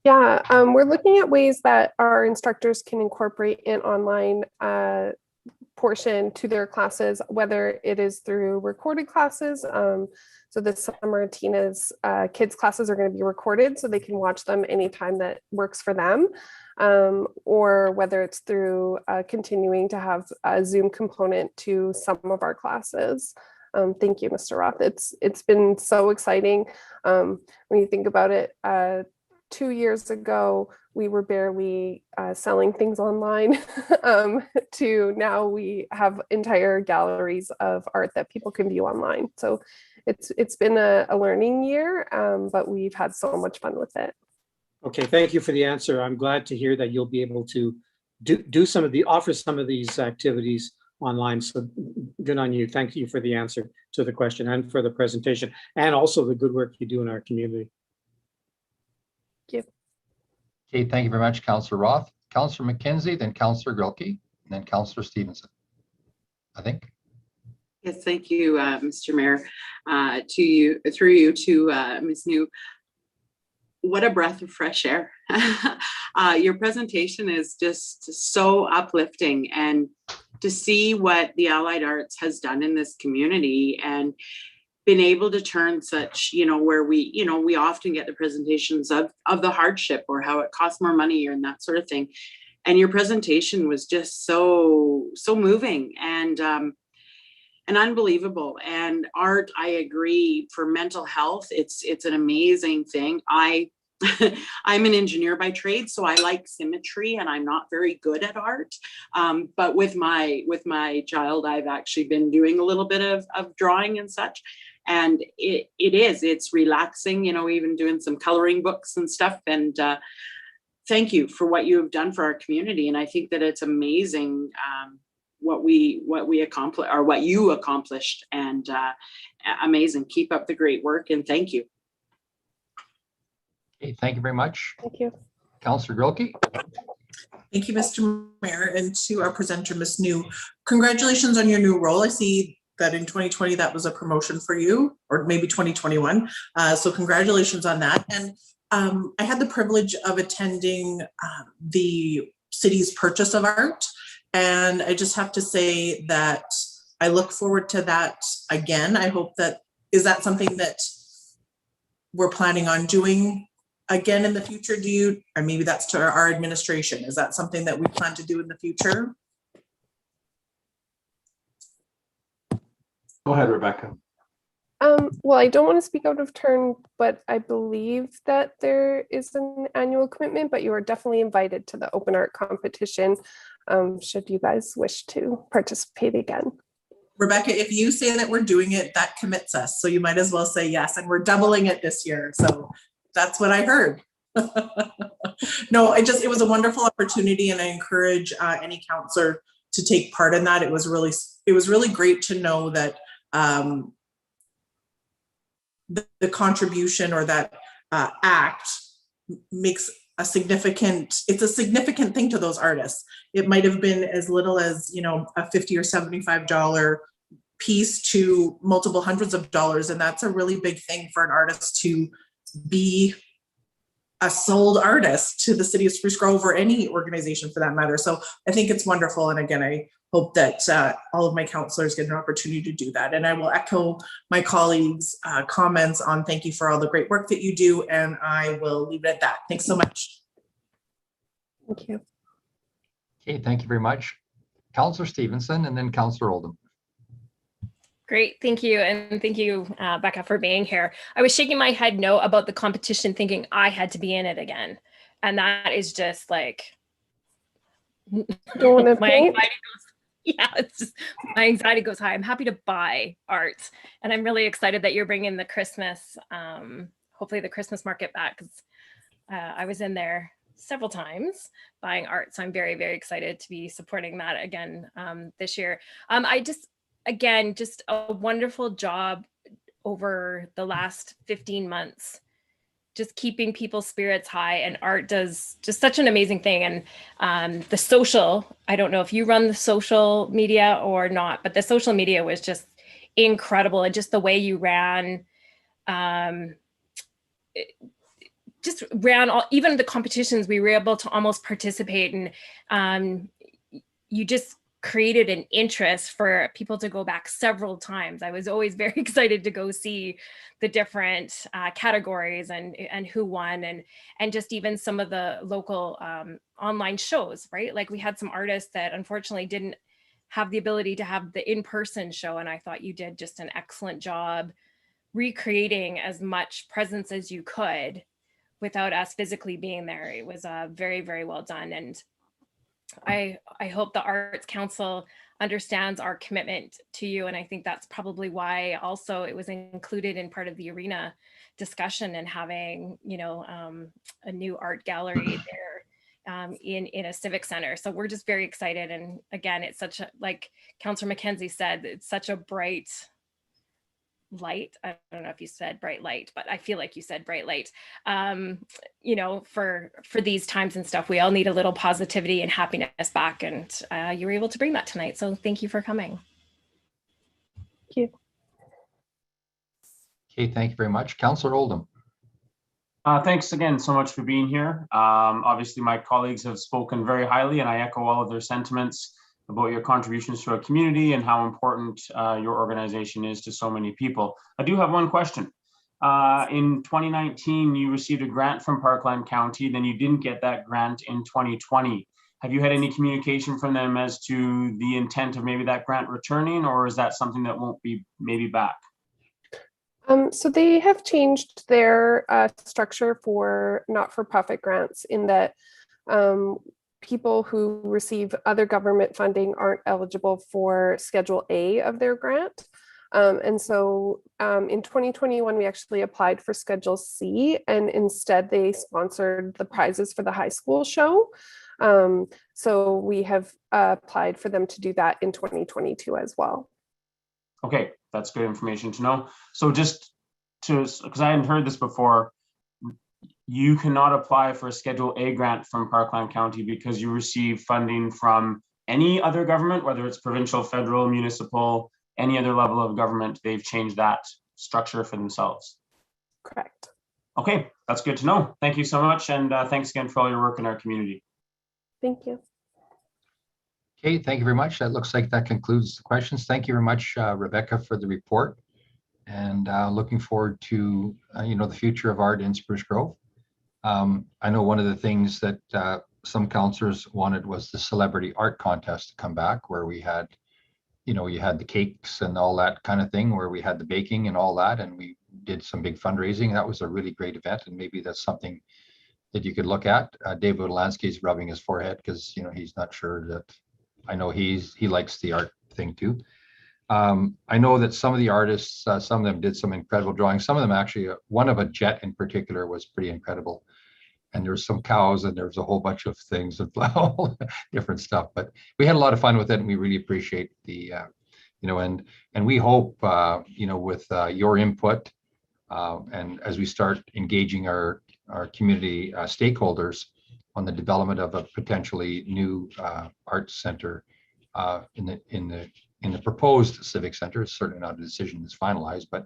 Yeah, we're looking at ways that our instructors can incorporate in online portion to their classes, whether it is through recorded classes. So this summer, Tina's kids classes are going to be recorded so they can watch them anytime that works for them, or whether it's through continuing to have a Zoom component to some of our classes. Thank you, Mr. Roth. It's been so exciting. When you think about it, 2 years ago, we were barely selling things online to now we have entire galleries of art that people can view online. So it's been a learning year, but we've had so much fun with it. Okay, thank you for the answer. I'm glad to hear that you'll be able to offer some of these activities online. So good on you. Thank you for the answer to the question and for the presentation, and also the good work you do in our community. Thank you. Okay, thank you very much, Councillor Roth. Councillor McKenzie, then Councillor Grilke, and then Councillor Stevenson, I think. Yes, thank you, Mr. Mayor. To you, through you to Ms. New. What a breath of fresh air. Your presentation is just so uplifting, and to see what the Allied Arts has done in this community and been able to turn such, where we often get the presentations of the hardship or how it costs more money and that sort of thing. And your presentation was just so moving and unbelievable. And art, I agree, for mental health, it's an amazing thing. I'm an engineer by trade, so I like symmetry, and I'm not very good at art. But with my child, I've actually been doing a little bit of drawing and such. And it's relaxing, even doing some coloring books and stuff. And thank you for what you have done for our community. And I think that it's amazing what we accomplished, or what you accomplished, and amazing. Keep up the great work, and thank you. Okay, thank you very much. Thank you. Councillor Grilke. Thank you, Mr. Mayor, and to our presenter, Ms. New. Congratulations on your new role. I see that in 2020, that was a promotion for you, or maybe 2021. So congratulations on that. And I had the privilege of attending the city's purchase of art. And I just have to say that I look forward to that again. I hope is that something that we're planning on doing again in the future? Or maybe that's to our administration. Is that something that we plan to do in the future? Go ahead, Rebecca. Well, I don't want to speak out of turn, but I believe that there is an annual commitment, but you are definitely invited to the open art competition should you guys wish to participate again. Rebecca, if you say that we're doing it, that commits us. So you might as well say yes, and we're doubling it this year. So that's what I heard. No, it was a wonderful opportunity, and I encourage any counselor to take part in that. It was really great to know that the contribution, or that act, makes it's a significant thing to those artists. It might have been as little as, a $50 or $75 piece to multiple hundreds of dollars. And that's a really big thing for an artist to be a sold artist to the city of Spruce Grove, or any organization for that matter. So I think it's wonderful. And again, I hope that all of my counselors get an opportunity to do that. And I will echo my colleagues' comments on thank you for all the great work that you do. And I will leave it at that. Thanks so much. Thank you. Okay, thank you very much. Councillor Stevenson, and then Councillor Oldham. Great, thank you. And thank you, Becca, for being here. I was shaking my head no about the competition, thinking I had to be in it again. And that is just like, Don't want to my paint? anxiety my anxiety goes high. I'm happy to buy art. And I'm really excited that you're bringing the Christmas, hopefully the Christmas market back, because I was in there several times buying art. So I'm very, very excited to be supporting that again this year. Again, just a wonderful job over the last 15 months, just keeping people's spirits high, and art does just such an amazing thing. And the social, I don't know if you run the social media or not, but the social media was just incredible. And just the way you ran, even the competitions, we were able to almost participate, and you just created an interest for people to go back several times. I was always very excited to go see the different categories and who won, and just even some of the local online shows, right? Like we had some artists that unfortunately didn't have the ability to have the in-person show, and I thought you did just an excellent job recreating as much presence as you could without us physically being there. It was very, very well done. And I hope the Arts Council understands our commitment to you. And I think that's probably why also it was included in part of the arena discussion, and having, you know, a new art gallery there in a civic center. So we're just very excited. And again, it's such a, like Councillor Mackenzie said, it's such a bright light. I don't know if you said bright light, but I feel like you said bright light. You know, for these times and stuff, we all need a little positivity and happiness back, and you were able to bring that tonight. So thank you for coming. Thank you. Okay, thank you very much. Councillor Oldham. Thanks again so much for being here. Obviously, my colleagues have spoken very highly, and I echo all of their sentiments about your contributions to our community and how important your organization is to so many people. I do have one question. In 2019, you received a grant from Parkland County, then you didn't get that grant in 2020. Have you had any communication from them as to the intent of maybe that grant returning, or is that something that won't be maybe back? So they have changed their structure for not-for-profit grants, in that people who receive other government funding aren't eligible for Schedule A of their grant. And so in 2021, we actually applied for Schedule C, and instead they sponsored the prizes for the high school show. So we have applied for them to do that in 2022 as well. Okay, that's good information to know. So just to, because I hadn't heard this before, you cannot apply for a Schedule A grant from Parkland County because you receive funding from any other government, whether it's provincial, federal, municipal, any other level of government. They've changed that structure for themselves. Correct. Okay, that's good to know. Thank you so much. And thanks again for all your work in our community. Thank you. Okay, thank you very much. That looks like that concludes the questions. Thank you very much, Rebecca, for the report. And looking forward to, you know, the future of art in Spruce Grove. I know one of the things that some councillors wanted was the celebrity art contest to come back, where we had, you know, you had the cakes and all that kind of thing, where we had the baking and all that, and we did some big fundraising. That was a really great event, and maybe that's something that you could look at. David Lansky is rubbing his forehead because, you know, he's not sure that, I know he likes the art thing too. I know that some of the artists, some of them did some incredible drawings. Some of them actually, one of a jet in particular was pretty incredible. And there was some cows and there was a whole bunch of things and different stuff. But we had a lot of fun with it, and we really appreciate the, you know, and we hope, you know, with your input and as we start engaging our community stakeholders on the development of a potentially new arts center in the proposed civic center. It's certainly not a decision that's finalized, but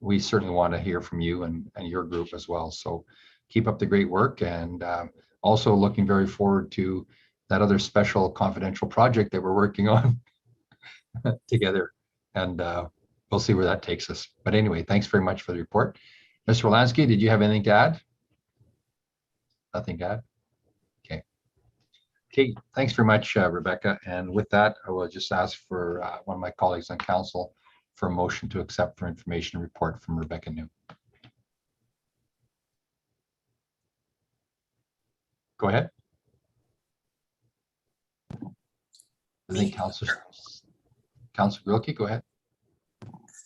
we certainly want to hear from you and your group as well. So keep up the great work, and also looking very forward to that other special confidential project that we're working on together, and we'll see where that takes us. But anyway, thanks very much for the report. Mr. Wolansky, did you have anything to add? Nothing to add? Okay, thanks very much, Rebecca. And with that, I will just ask for one of my colleagues on council for a motion to accept for information report from Rebecca New. Go ahead. I think Councillor Grilke, go ahead.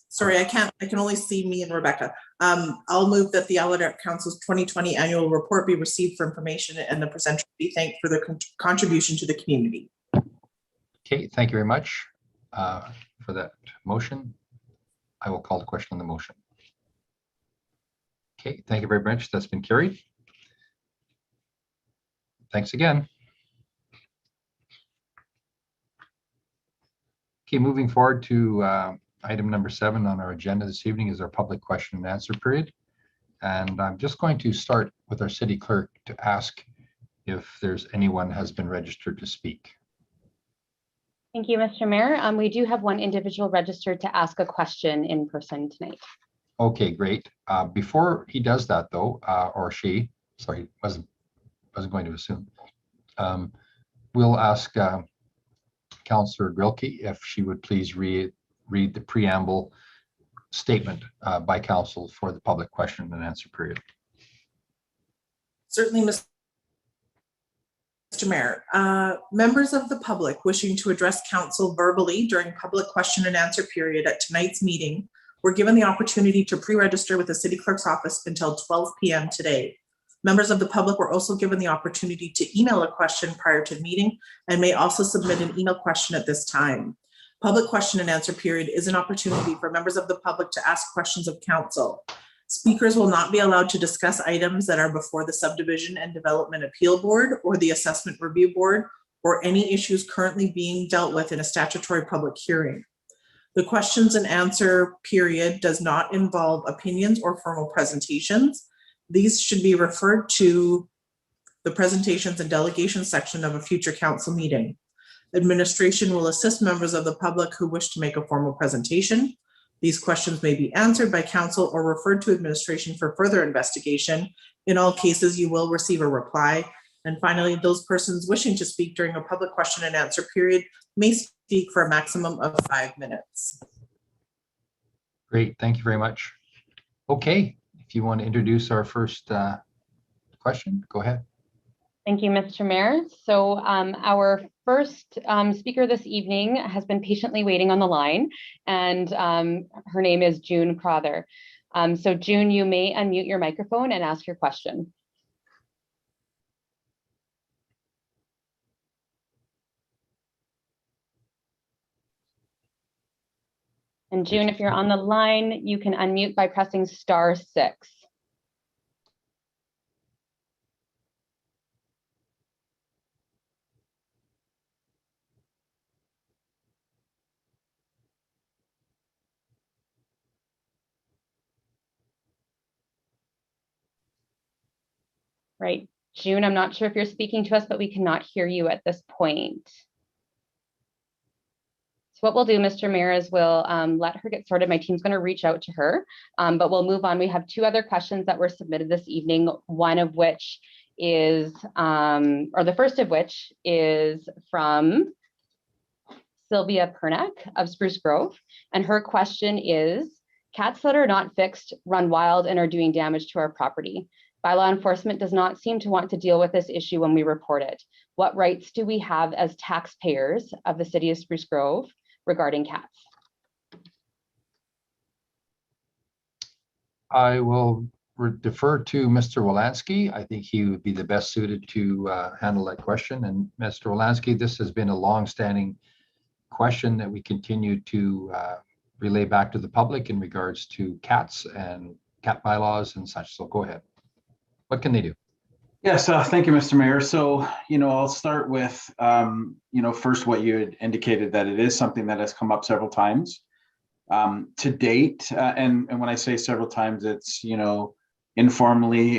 Sorry, I can only see me and Rebecca. I'll move that the Allied Art Council's 2020 annual report be received for information, and the presenter be thanked for their contribution to the community. Okay, thank you very much for that motion. I will call the question on the motion. Okay, thank you very much. That's been carried. Thanks again. Okay, moving forward to item number 7 on our agenda this evening is our public question and answer period. And I'm just going to start with our city clerk to ask if there's anyone has been registered to speak. Thank you, Mr. Mayor. We do have one individual registered to ask a question in person tonight. Okay, great. Before he does that though, or she, sorry, wasn't going to assume. We'll ask Councillor Grilke if she would please read the preamble statement by council for the public question and answer period. Certainly, Mr. Mayor. Members of the public wishing to address council verbally during public question and answer period at tonight's meeting were given the opportunity to pre-register with the City Clerk's office until 12 p.m. today. Members of the public were also given the opportunity to email a question prior to the meeting and may also submit an email question at this time. Public question and answer period is an opportunity for members of the public to ask questions of council. Speakers will not be allowed to discuss items that are before the Subdivision and Development Appeal Board or the Assessment Review Board or any issues currently being dealt with in a statutory public hearing. The questions and answer period does not involve opinions or formal presentations. These should be referred to the presentations and delegations section of a future council meeting. Administration will assist members of the public who wish to make a formal presentation. These questions may be answered by council or referred to administration for further investigation. In all cases, you will receive a reply. And finally, those persons wishing to speak during a public question and answer period may speak for a maximum of 5 minutes. Great, thank you very much. Okay, if you want to introduce our first question, go ahead. Thank you, Mr. Mayor. So our first speaker this evening has been patiently waiting on the line, and her name is June Crother. So June, you may unmute your microphone and ask your question. And June, if you're on the line, you can unmute by pressing *6. Right, June, I'm not sure if you're speaking to us, but we cannot hear you at this point. So what we'll do, Mr. Mayor, is we'll let her get started. My team's going to reach out to her, but we'll move on. We have 2 other questions that were submitted this evening, one of which is, or the first of which is from Sylvia Pernick of Spruce Grove. And her question is, cats that are not fixed run wild and are doing damage to our property. Bylaw enforcement does not seem to want to deal with this issue when we report it. What rights do we have as taxpayers of the city of Spruce Grove regarding cats? I will defer to Mr. Wolanski. I think he would be the best suited to handle that question. And Mr. Wolanski, this has been a long-standing question that we continue to relay back to the public in regards to cats and cat bylaws and such. So go ahead. What can they do? Yes, thank you, Mr. Mayor. So, I'll start with, first what you had indicated that it is something that has come up several times to date. And when I say several times, it's, informally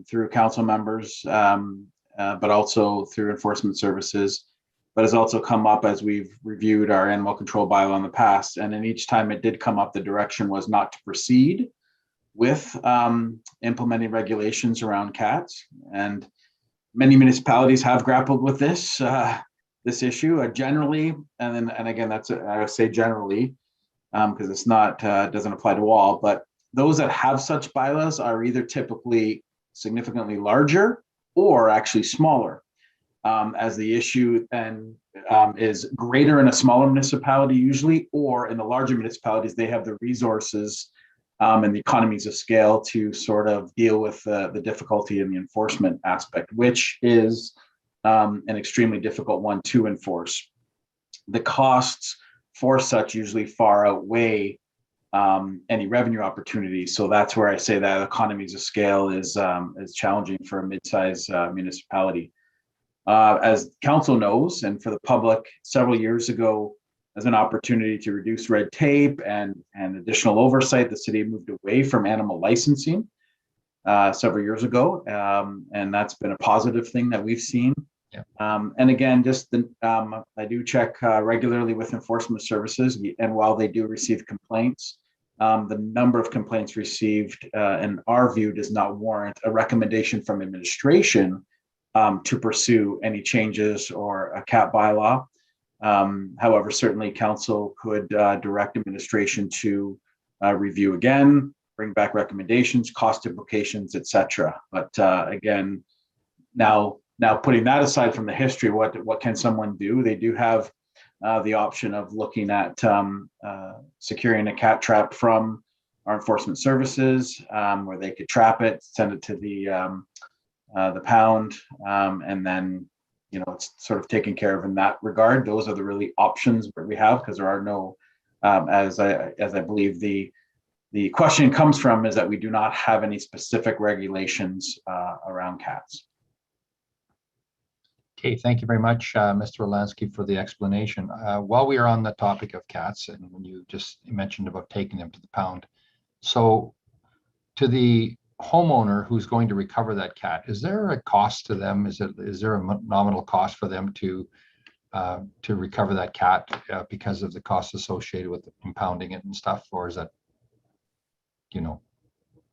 through council members, but also through enforcement services, but has also come up as we've reviewed our animal control bylaw in the past. And in each time it did come up, the direction was not to proceed with implementing regulations around cats, and many municipalities have grappled with this issue generally, and again I say generally because it's not doesn't apply to all, but those that have such bylaws are either typically significantly larger or actually smaller, as the issue then is greater in a smaller municipality usually, or in the larger municipalities they have the resources and the economies of scale to sort of deal with the difficulty in the enforcement aspect, which is an extremely difficult one to enforce. The costs for such usually far outweigh any revenue opportunities. So that's where I say that economies of scale is challenging for a mid-sized municipality. As council knows, and for the public, several years ago, as an opportunity to reduce red tape and additional oversight, the city moved away from animal licensing several years ago, and that's been a positive thing that we've seen. Yeah. And again, just I do check regularly with enforcement services, and while they do receive complaints, the number of complaints received, in our view, does not warrant a recommendation from administration to pursue any changes or a CAT bylaw. However, certainly council could direct administration to review again, bring back recommendations, cost implications, etc. But again, now putting that aside from the history, what can someone do? They do have the option of looking at securing a cat trap from our enforcement services, where they could trap it, send it to the pound, and then it's sort of taken care of in that regard. Those are the really options that we have, because there are no, as I believe the question comes from, is that we do not have any specific regulations around cats. Okay, thank you very much, Mr. Olansky, for the explanation. While we are on the topic of cats, and when you just mentioned about taking them to the pound, so to the homeowner who's going to recover that cat, is there a cost to them? Is there a nominal cost for them to recover that cat because of the costs associated with impounding it and stuff, or is that,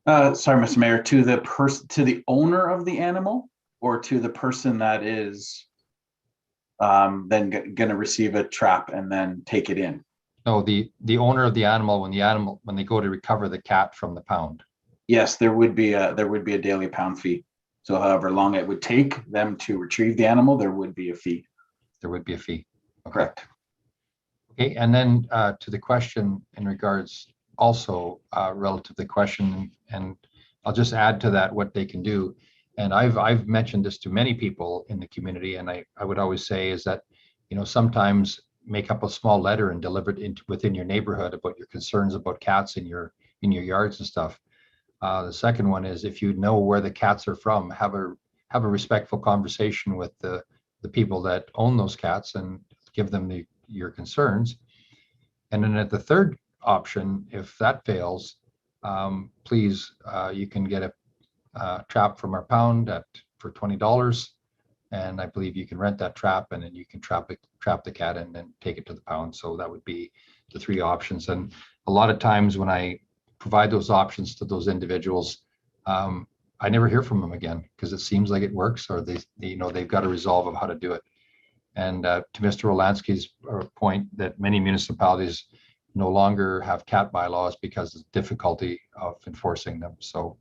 Sorry, Mr. Mayor, to the owner of the animal, or to the person that is then going to receive a trap and then take it in? No, the owner of the animal, when they go to recover the cat from the pound. Yes, there would be a daily pound fee. So however long it would take them to retrieve the animal, there would be a fee. There would be a fee. Okay. Correct. Okay, and then to the question in regards also relative to the question, and I'll just add to that what they can do. And I've mentioned this to many people in the community, and I would always say is that, sometimes make up a small letter and deliver it within your neighborhood about your concerns about cats in your yards and stuff. The second one is, if you know where the cats are from, have a respectful conversation with the people that own those cats and give them your concerns. And then at the third option, if that fails, please, you can get a trap from our pound for $20, and I believe you can rent that trap, and then you can trap the cat and then take it to the pound. So that would be the three options. And a lot of times when I provide those options to those individuals, I never hear from them again, because it seems like it works, or they've got a resolve of how to do it. And to Mr. Olansky's point, that many municipalities no longer have cat bylaws because of the difficulty of enforcing them. So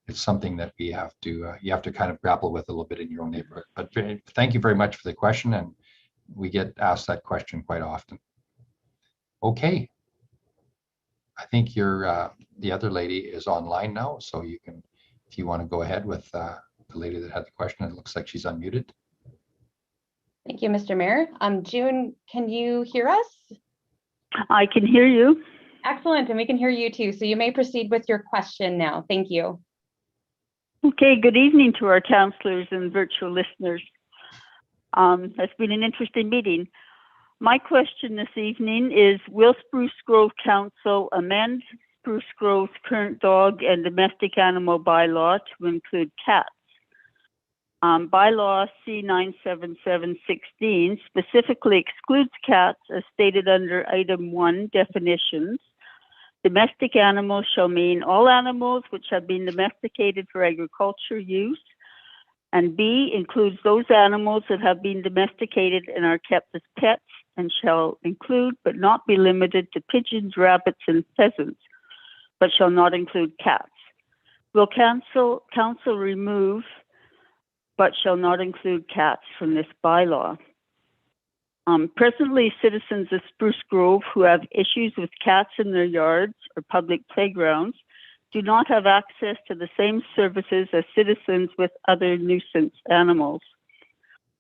it's something that you have to kind of grapple with a little bit in your own neighborhood. But thank you very much for the question, and we get asked that question quite often. Okay. I think the other lady is online now, so you can, if you want to go ahead with the lady that had the question. It looks like she's unmuted. Thank you, Mr. Mayor. June, can you hear us? I can hear you. Excellent, and we can hear you too. So you may proceed with your question now. Thank you. Okay, good evening to our councillors and virtual listeners. It's been an interesting meeting. My question this evening is, will Spruce Grove Council amend Spruce Grove's current dog and domestic animal bylaw to include cats? Bylaw C97716 specifically excludes cats as stated under item 1, definitions. Domestic animals shall mean all animals which have been domesticated for agriculture use, and B includes those animals that have been domesticated and are kept as pets, and shall include but not be limited to pigeons, rabbits, and pheasants, but shall not include cats. Will council remove but shall not include cats from this bylaw? Presently, citizens of Spruce Grove who have issues with cats in their yards or public playgrounds do not have access to the same services as citizens with other nuisance animals.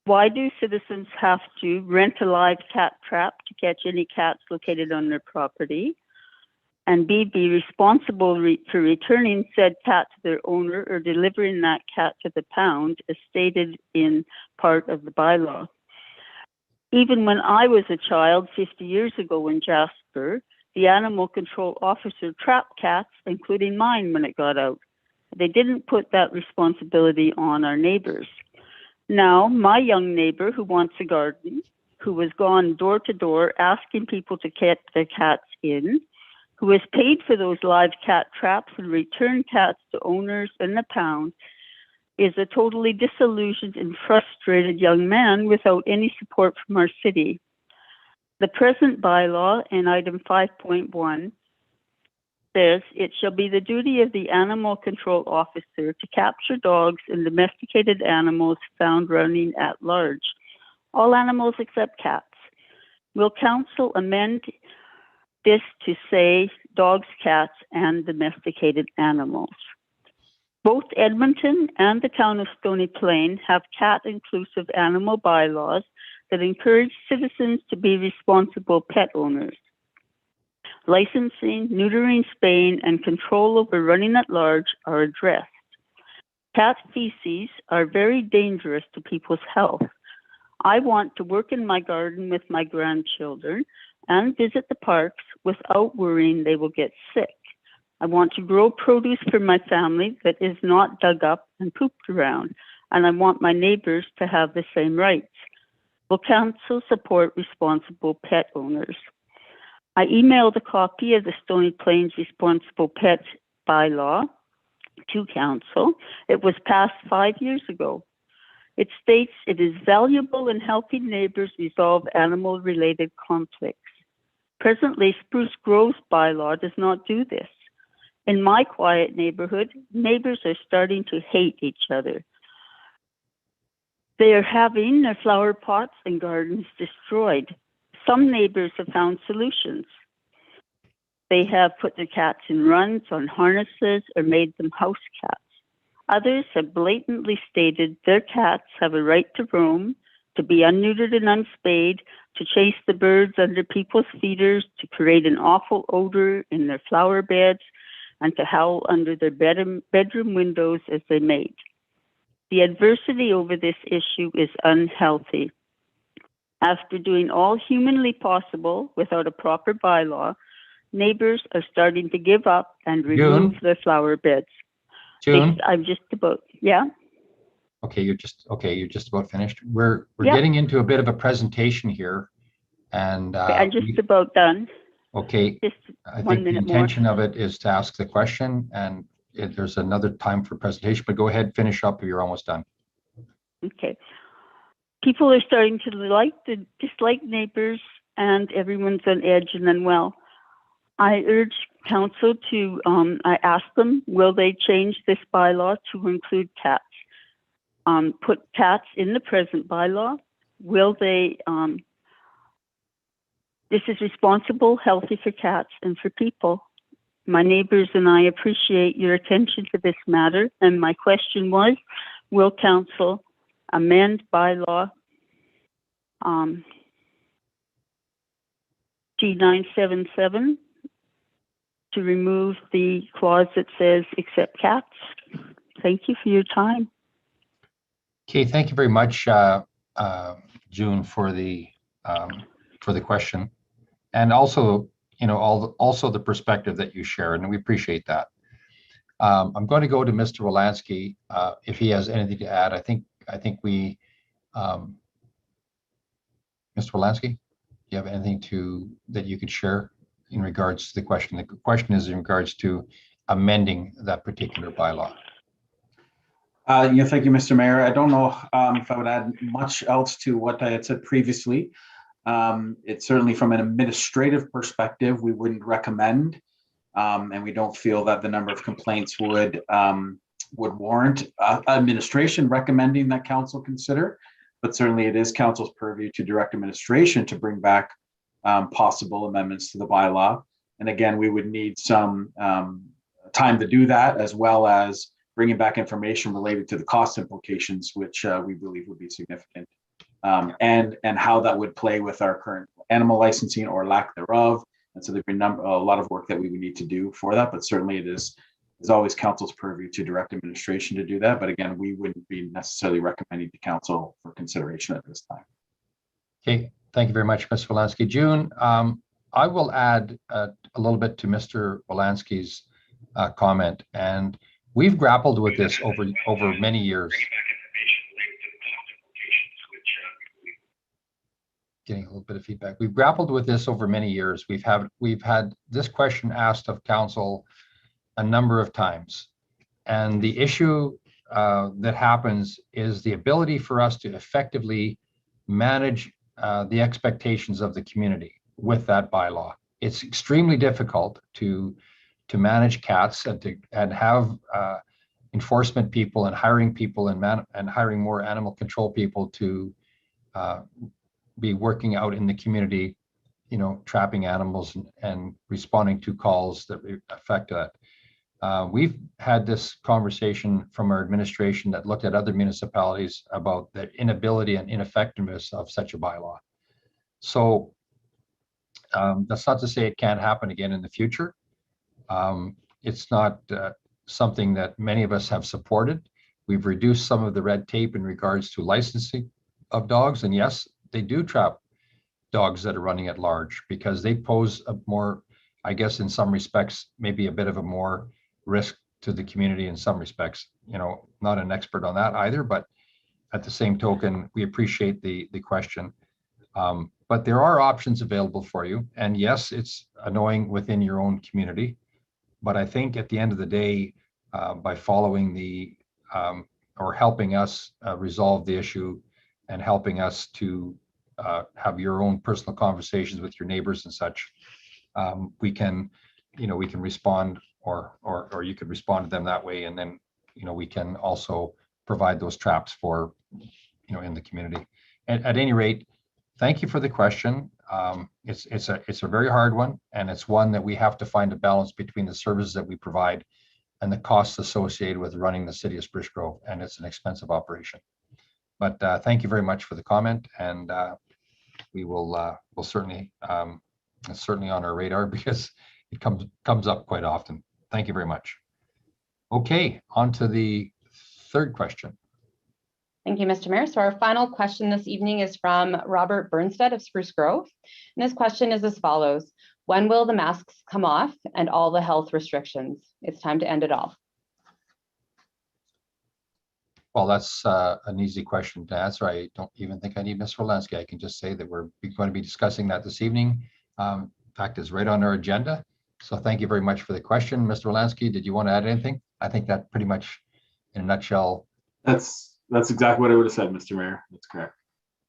Why do citizens have to rent a live cat trap to catch any cats located on their property? And B, be responsible for returning said cat to their owner or delivering that cat to the pound as stated in part of the bylaw? Even when I was a child 50 years ago in Jasper, the animal control officer trapped cats, including mine, when it got out. They didn't put that responsibility on our neighbors. Now, my young neighbor who wants a garden, who has gone door to door asking people to get their cats in, who has paid for those live cat traps and returned cats to owners in the pound, is a totally disillusioned and frustrated young man without any support from our city. The present bylaw in item 5.1 says it shall be the duty of the animal control officer to capture dogs and domesticated animals found running at large. All animals except cats. Will council amend this to say dogs, cats, and domesticated animals? Both Edmonton and the town of Stony Plain have cat-inclusive animal bylaws that encourage citizens to be responsible pet owners. Licensing, neutering, spaying, and control over running at large are addressed. Cat feces are very dangerous to people's health. I want to work in my garden with my grandchildren and visit the parks without worrying they will get sick. I want to grow produce for my family that is not dug up and pooped around, and I want my neighbors to have the same rights. Will council support responsible pet owners? I emailed a copy of the Stony Plains Responsible Pet Bylaw to council. It was passed 5 years ago. It states it is valuable in helping neighbors resolve animal-related conflicts. Presently, Spruce Grove's bylaw does not do this. In my quiet neighborhood, neighbors are starting to hate each other. They are having their flower pots and gardens destroyed. Some neighbors have found solutions. They have put their cats in runs on harnesses or made them house cats. Others have blatantly stated their cats have a right to roam, to be unneutered and unspayed, to chase the birds under people's feeders, to create an awful odor in their flower beds, and to howl under their bedroom windows as they mate. The adversity over this issue is unhealthy. After doing all humanly possible without a proper bylaw, neighbors are starting to give up and remove their flower beds. June? I'm just about, yeah? Okay, you're just about finished. We're getting into a bit of a presentation here, and Okay, I'm just about done. okay. Just I 1 think the minute more. intention of it is to ask the question, and there's another time for presentation, but go ahead, finish up if you're almost done. Okay. People are starting to dislike neighbors, and everyone's on edge and unwell. I urge council to, I asked them, will they change this bylaw to include cats? Put cats in the present bylaw? Will they, this is responsible, healthy for cats and for people. My neighbors and I appreciate your attention to this matter. And my question was, will council amend bylaw G977 to remove the clause that says except cats? Thank you for your time. Okay, thank you very much, June, for the question, and also, also the perspective that you share, and we appreciate that. I'm going to go to Mr. Wolanski if he has anything to add. I think we, Mr. Wolanski, do you have anything that you could share in regards to the question? The question is in regards to amending that particular bylaw. Thank you, Mr. Mayor. I don't know if I would add much else to what I had said previously. It's certainly from an administrative perspective, we wouldn't recommend, and we don't feel that the number of complaints would warrant administration recommending that council consider. But certainly it is council's purview to direct administration to bring back possible amendments to the bylaw. And again, we would need some time to do that, as well as bringing back information related to the cost implications, which we believe would be significant, and how that would play with our current animal licensing or lack thereof. And so there'd be a lot of work that we would need to do for that, but certainly it is always council's purview to direct administration to do that. But again, we wouldn't be necessarily recommending to council for consideration at this time. Okay, thank you very much, Mr. Wolanski. June, I will add a little bit to Mr. Wolanski's comment, and we've grappled with this over many years. getting a little bit of feedback. We've grappled with this over many years. We've had this question asked of council a number of times. And the issue that happens is the ability for us to effectively manage the expectations of the community with that bylaw. It's extremely difficult to manage cats and have enforcement people and hiring people and hiring more animal control people to be working out in the community, you know, trapping animals and responding to calls that affect that. We've had this conversation from our administration that looked at other municipalities about the inability and ineffectiveness of such a bylaw. So that's not to say it can't happen again in the future. It's not something that many of us have supported. We've reduced some of the red tape in regards to licensing of dogs. And yes, they do trap dogs that are running at large because they pose a more, I guess, in some respects, maybe a bit of a more risk to the community in some respects. You know, not an expert on that either, but at the same token, we appreciate the question. But there are options available for you. And yes, it's annoying within your own community. But I think at the end of the day, by following the or helping us resolve the issue and helping us to have your own personal conversations with your neighbors and such, we can, you know, we can respond or you could respond to them that way. And then, you know, we can also provide those traps for, you know, in the community. And at any rate, thank you for the question. It's a very hard one, and it's one that we have to find a balance between the services that we provide and the costs associated with running the city of Spruce Grove, and it's an expensive operation. But thank you very much for the comment, and we will we'll certainly it's certainly on our radar because it comes up quite often. Thank you very much. Okay, on to the third question. Thank you, Mr. Mayor. So our final question this evening is from Robert Burnstead of Spruce Grove. And this question is as follows. When will the masks come off and all the health restrictions? It's time to end it all. Well, that's an easy question to answer. I don't even think I need Ms. Wolanski. I can just say that we're going to be discussing that this evening. In fact, it's right on our agenda. So thank you very much for the question. Mr. Wolanski, did you want to add anything? I think that pretty much in a nutshell. That's exactly what I would have said, Mr. Mayor. That's correct.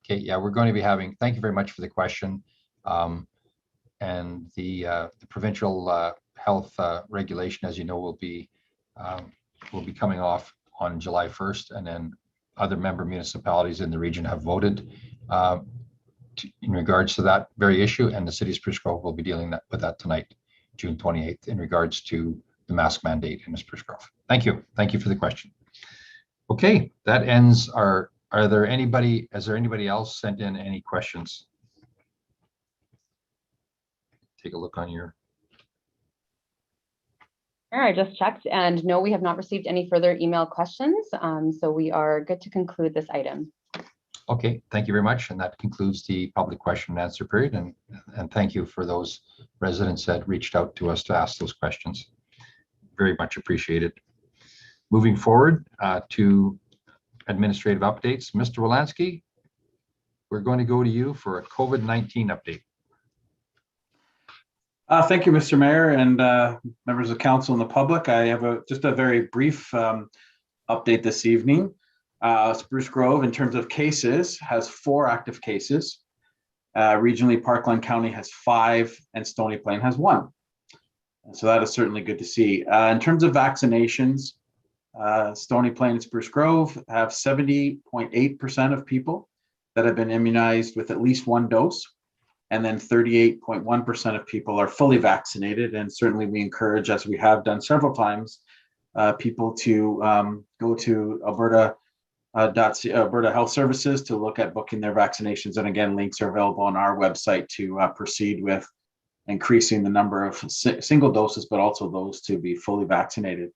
Okay, yeah, we're going to be having, thank you very much for the question. And the provincial health regulation, as you know, will be coming off on July 1st, and then other member municipalities in the region have voted in regards to that very issue, and the city of Spruce Grove will be dealing with that tonight, June 28th, in regards to the mask mandate in Spruce Grove. Thank you. Thank you for the question. Okay, that ends our, has there anybody else sent in any questions? Take a look on your. I just checked, and no, we have not received any further email questions. So we are good to conclude this item. Okay, thank you very much. And that concludes the public question and answer period. And thank you for those residents that reached out to us to ask those questions. Very much appreciated. Moving forward to administrative updates. Mr. Wolanski, we're going to go to you for a COVID-19 update. Thank you, Mr. Mayor, and members of council and the public. I have just a very brief update this evening. Spruce Grove, in terms of cases, has 4 active cases. Regionally, Parkland County has 5, and Stony Plain has 1. And so that is certainly good to see. In terms of vaccinations, Stony Plain and Spruce Grove have 70.8% of people that have been immunized with at least 1 dose. And then 38.1% of people are fully vaccinated. And certainly we encourage, as we have done several times, people to go to Alberta Health Services to look at booking their vaccinations. And again, links are available on our website to proceed with increasing the number of single doses, but also those to be fully vaccinated.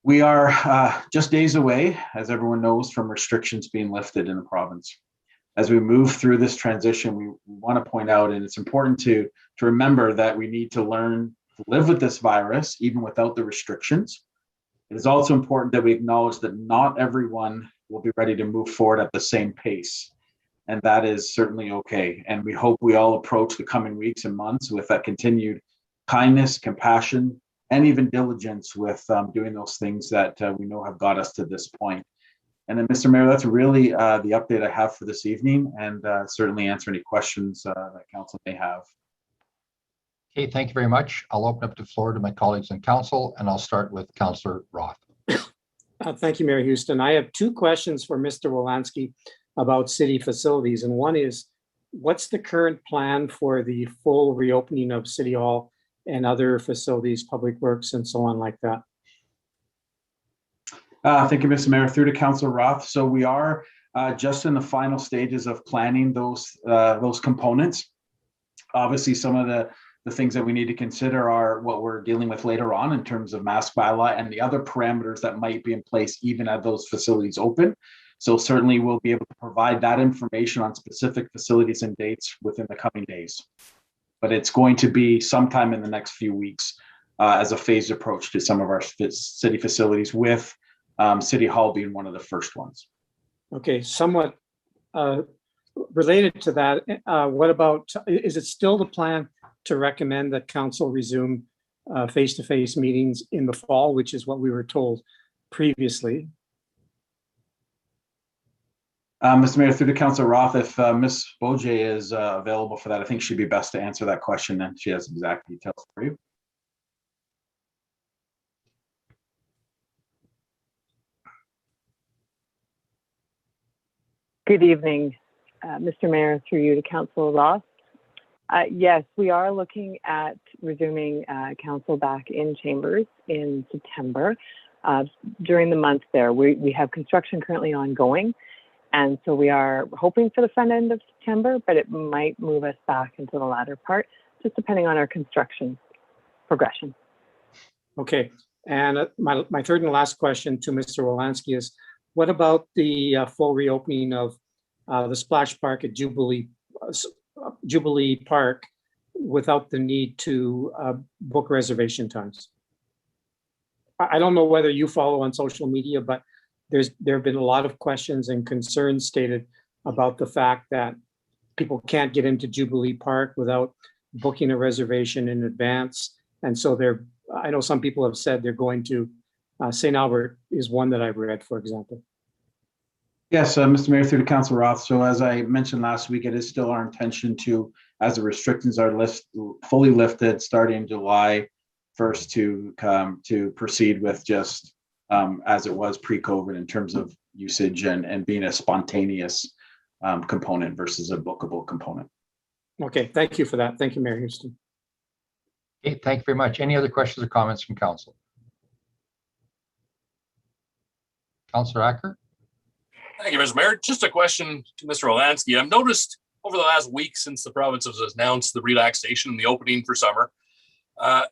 We are just days away, as everyone knows, from restrictions being lifted in the province. As we move through this transition, we want to point out, and it's important to remember that we need to learn to live with this virus, even without the restrictions. It is also important that we acknowledge that not everyone will be ready to move forward at the same pace. And that is certainly okay. And we hope we all approach the coming weeks and months with that continued kindness, compassion, and even diligence with doing those things that we know have got us to this point. And then, Mr. Mayor, that's really the update I have for this evening, and certainly answer any questions that council may have. Okay, thank you very much. I'll open up the floor to my colleagues in council, and I'll start with Councillor Roth. Thank you, Mayor Houston. I have two questions for Mr. Wolanski about city facilities. And one is, what's the current plan for the full reopening of City Hall and other facilities, public works and so on like that? Thank you, Mr. Mayor. Through to Councillor Roth. So we are just in the final stages of planning those components. Obviously, some of the things that we need to consider are what we're dealing with later on in terms of mask bylaw and the other parameters that might be in place even as those facilities open. So certainly we'll be able to provide that information on specific facilities and dates within the coming days. But it's going to be sometime in the next few weeks as a phased approach to some of our city facilities, with City Hall being one of the first ones. Okay, somewhat related to that, what about, is it still the plan to recommend that council resume face-to-face meetings in the fall, which is what we were told previously? Mr. Mayor, through to Councillor Roth, if Ms. Boje is available for that, I think she'd be best to answer that question, and she has exact details for you. Good evening, Mr. Mayor, through you to Councillor Roth. Yes, we are looking at resuming council back in chambers in September. During the month there, we have construction currently ongoing, and so we are hoping for the front end of September, but it might move us back into the latter part, just depending on our construction progression. Okay, and my third and last question to Mr. Wolanski is, what about the full reopening of the splash park at Jubilee Park without the need to book reservation times? I don't know whether you follow on social media, but there have been a lot of questions and concerns stated about the fact that people can't get into Jubilee Park without booking a reservation in advance. And so I know some people have said they're going to St. Albert is one that I've read, for example. Yes, Mr. Mayor, through to Councillor Roth. So as I mentioned last week, it is still our intention to, as the restrictions are fully lifted starting July 1st, to proceed with just as it was pre-COVID in terms of usage and being a spontaneous component versus a bookable component. Okay, thank you for that. Thank you, Mayor Houston. Okay, thank you very much. Any other questions or comments from council? Councillor Acker? Thank you, Mr. Mayor. Just a question to Mr. Wolanski. I've noticed over the last week since the province has announced the relaxation and the opening for summer, a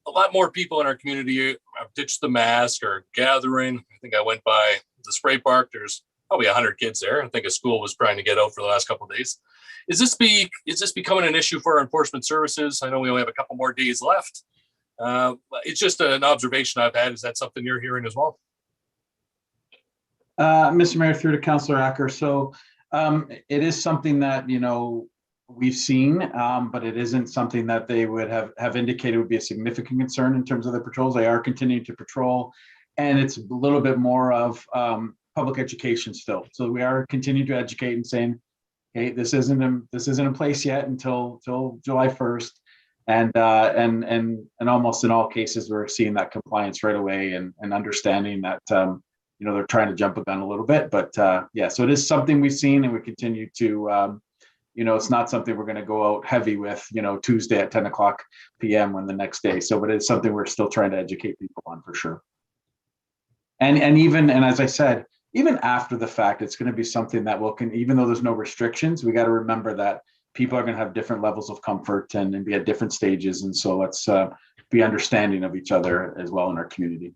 lot more people in our community have ditched the mask or gathering. I think I went by the spray park. There's probably 100 kids there. I think a school was trying to get out for the last couple of days. Is this becoming an issue for our enforcement services? I know we only have a couple more days left. It's just an observation I've had. Is that something you're hearing as well? Mr. Mayor, through to Councillor Acker. So it is something that, we've seen, but it isn't something that they would have indicated would be a significant concern in terms of the patrols. They are continuing to patrol, and it's a little bit more of public education still. So we are continuing to educate and saying, hey, this isn't in place yet until July 1st. And almost in all cases, we're seeing that compliance right away and understanding that, they're trying to jump a gun a little bit, but yeah, so it is something we've seen, and we continue to, it's not something we're going to go out heavy with, Tuesday at 10 o'clock p.m. on the next day. So, but it's something we're still trying to educate people on for sure. And as I said, even after the fact, it's going to be something that even though there's no restrictions, we got to remember that people are going to have different levels of comfort and be at different stages. And so let's be understanding of each other as well in our community.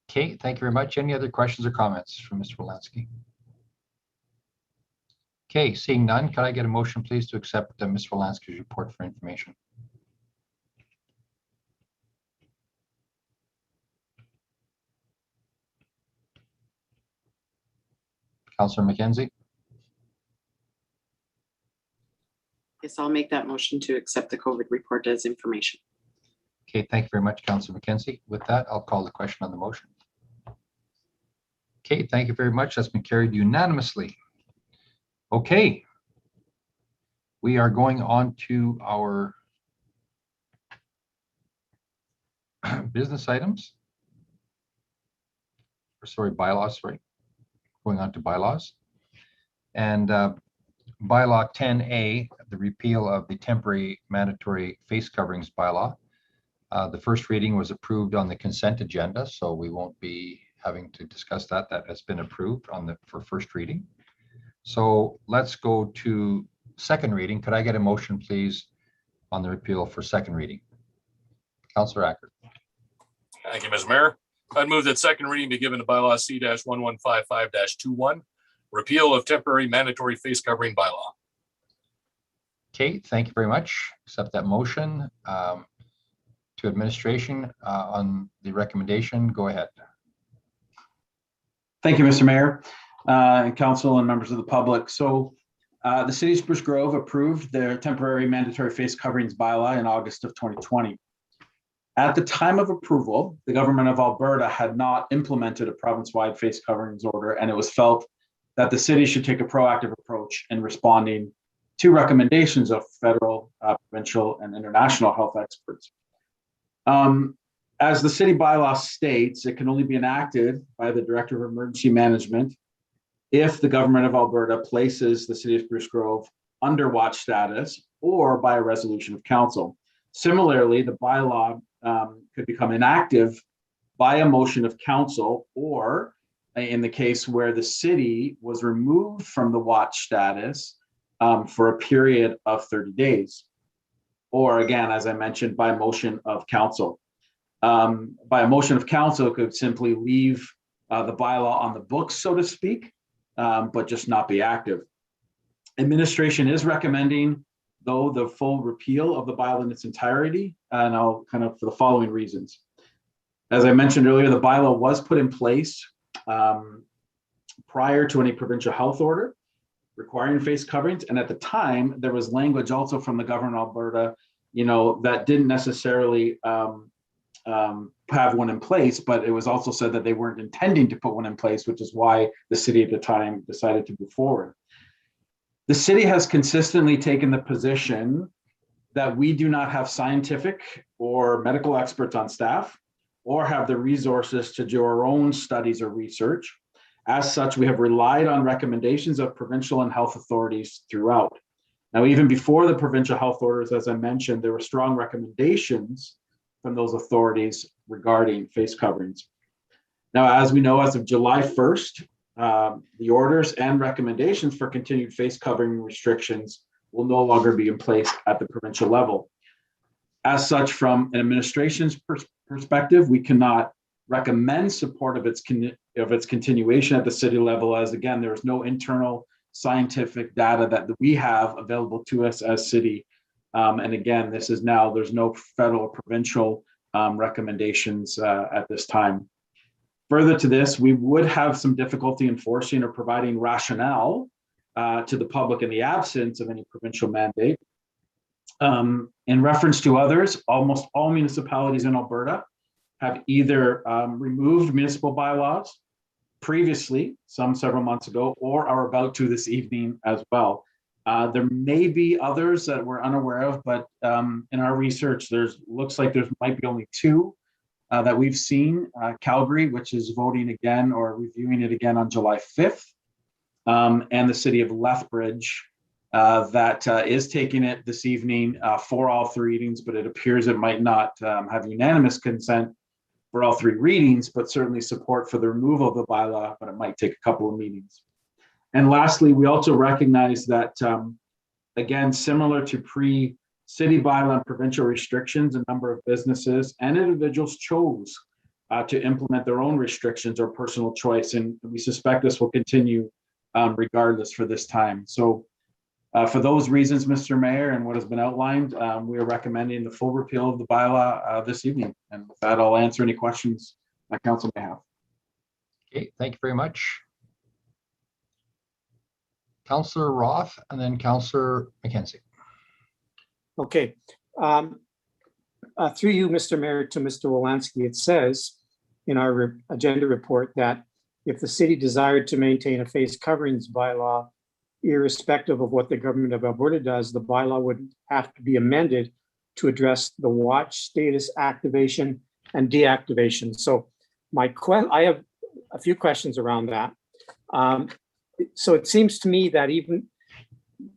Okay, thank you very much. Any other questions or comments from Mr. Wolanski? Okay, seeing none, can I get a motion, please, to accept Mr. Wolanski's report for information? Councillor McKenzie. Yes, I'll make that motion to accept the COVID report as information. Okay, thank you very much, Councillor McKenzie. With that, I'll call the question on the motion. Okay, thank you very much. That's been carried unanimously. Okay. We are going on to our business items. Sorry, bylaws, right? Going on to bylaws. And bylaw 10A, the repeal of the temporary mandatory face coverings bylaw. The first reading was approved on the consent agenda, so we won't be having to discuss that. That has been approved for first reading. So let's go to second reading. Could I get a motion, please, on the repeal for second reading? Councillor Acker. Thank you, Mr. Mayor. I'd move that second reading be given to bylaw C-1155-21, repeal of temporary mandatory face covering bylaw. Okay, thank you very much. Accept that motion. To administration on the recommendation, go ahead. Thank you, Mr. Mayor, and council and members of the public. So the city of Spruce Grove approved their temporary mandatory face coverings bylaw in August of 2020. At the time of approval, the government of Alberta had not implemented a province-wide face coverings order, and it was felt that the city should take a proactive approach in responding to recommendations of federal, provincial, and international health experts. As the city bylaw states, it can only be enacted by the Director of Emergency Management if the government of Alberta places the city of Spruce Grove under watch status or by a resolution of council. Similarly, the bylaw could become inactive by a motion of council, or in the case where the city was removed from the watch status for a period of 30 days. Or again, as I mentioned, by motion of council. By a motion of council, it could simply leave the bylaw on the books, so to speak, but just not be active. Administration is recommending, though, the full repeal of the bylaw in its entirety, and I'll for the following reasons. As I mentioned earlier, the bylaw was put in place prior to any provincial health order requiring face coverings, and at the time there was language also from the government of Alberta, that didn't necessarily have one in place, but it was also said that they weren't intending to put one in place, which is why the city at the time decided to move forward. The city has consistently taken the position that we do not have scientific or medical experts on staff or have the resources to do our own studies or research. As such, we have relied on recommendations of provincial and health authorities throughout. Now, even before the provincial health orders, as I mentioned, there were strong recommendations from those authorities regarding face coverings. Now, as we know, as of July 1st, the orders and recommendations for continued face covering restrictions will no longer be in place at the provincial level. As such, from an administration's perspective, we cannot recommend support of its continuation at the city level, as again, there is no internal scientific data that we have available to us as city. And again, there's no federal or provincial recommendations at this time. Further to this, we would have some difficulty enforcing or providing rationale to the public in the absence of any provincial mandate. In reference to others, almost all municipalities in Alberta have either removed municipal bylaws previously, some several months ago, or are about to this evening as well. There may be others that we're unaware of, but in our research, looks like there might be only two that we've seen. Calgary, which is voting again or reviewing it again on July 5th, and the city of Lethbridge that is taking it this evening for all three readings, but it appears it might not have unanimous consent for all three readings, but certainly support for the removal of the bylaw, but it might take a couple of meetings. And lastly, we also recognize that, again, similar to pre-city bylaw and provincial restrictions, a number of businesses and individuals chose to implement their own restrictions or personal choice. And we suspect this will continue regardless for this time. So for those reasons, Mr. Mayor, and what has been outlined, we are recommending the full repeal of the bylaw this evening. And with that, I'll answer any questions my council may have. Okay, thank you very much. Councillor Roth and then Councillor McKenzie. Okay. Through you, Mr. Mayor, to Mr. Wolanski, it says in our agenda report that if the city desired to maintain a face coverings bylaw, irrespective of what the government of Alberta does, the bylaw would have to be amended to address the watch status activation and deactivation. So I have a few questions around that. So it seems to me that even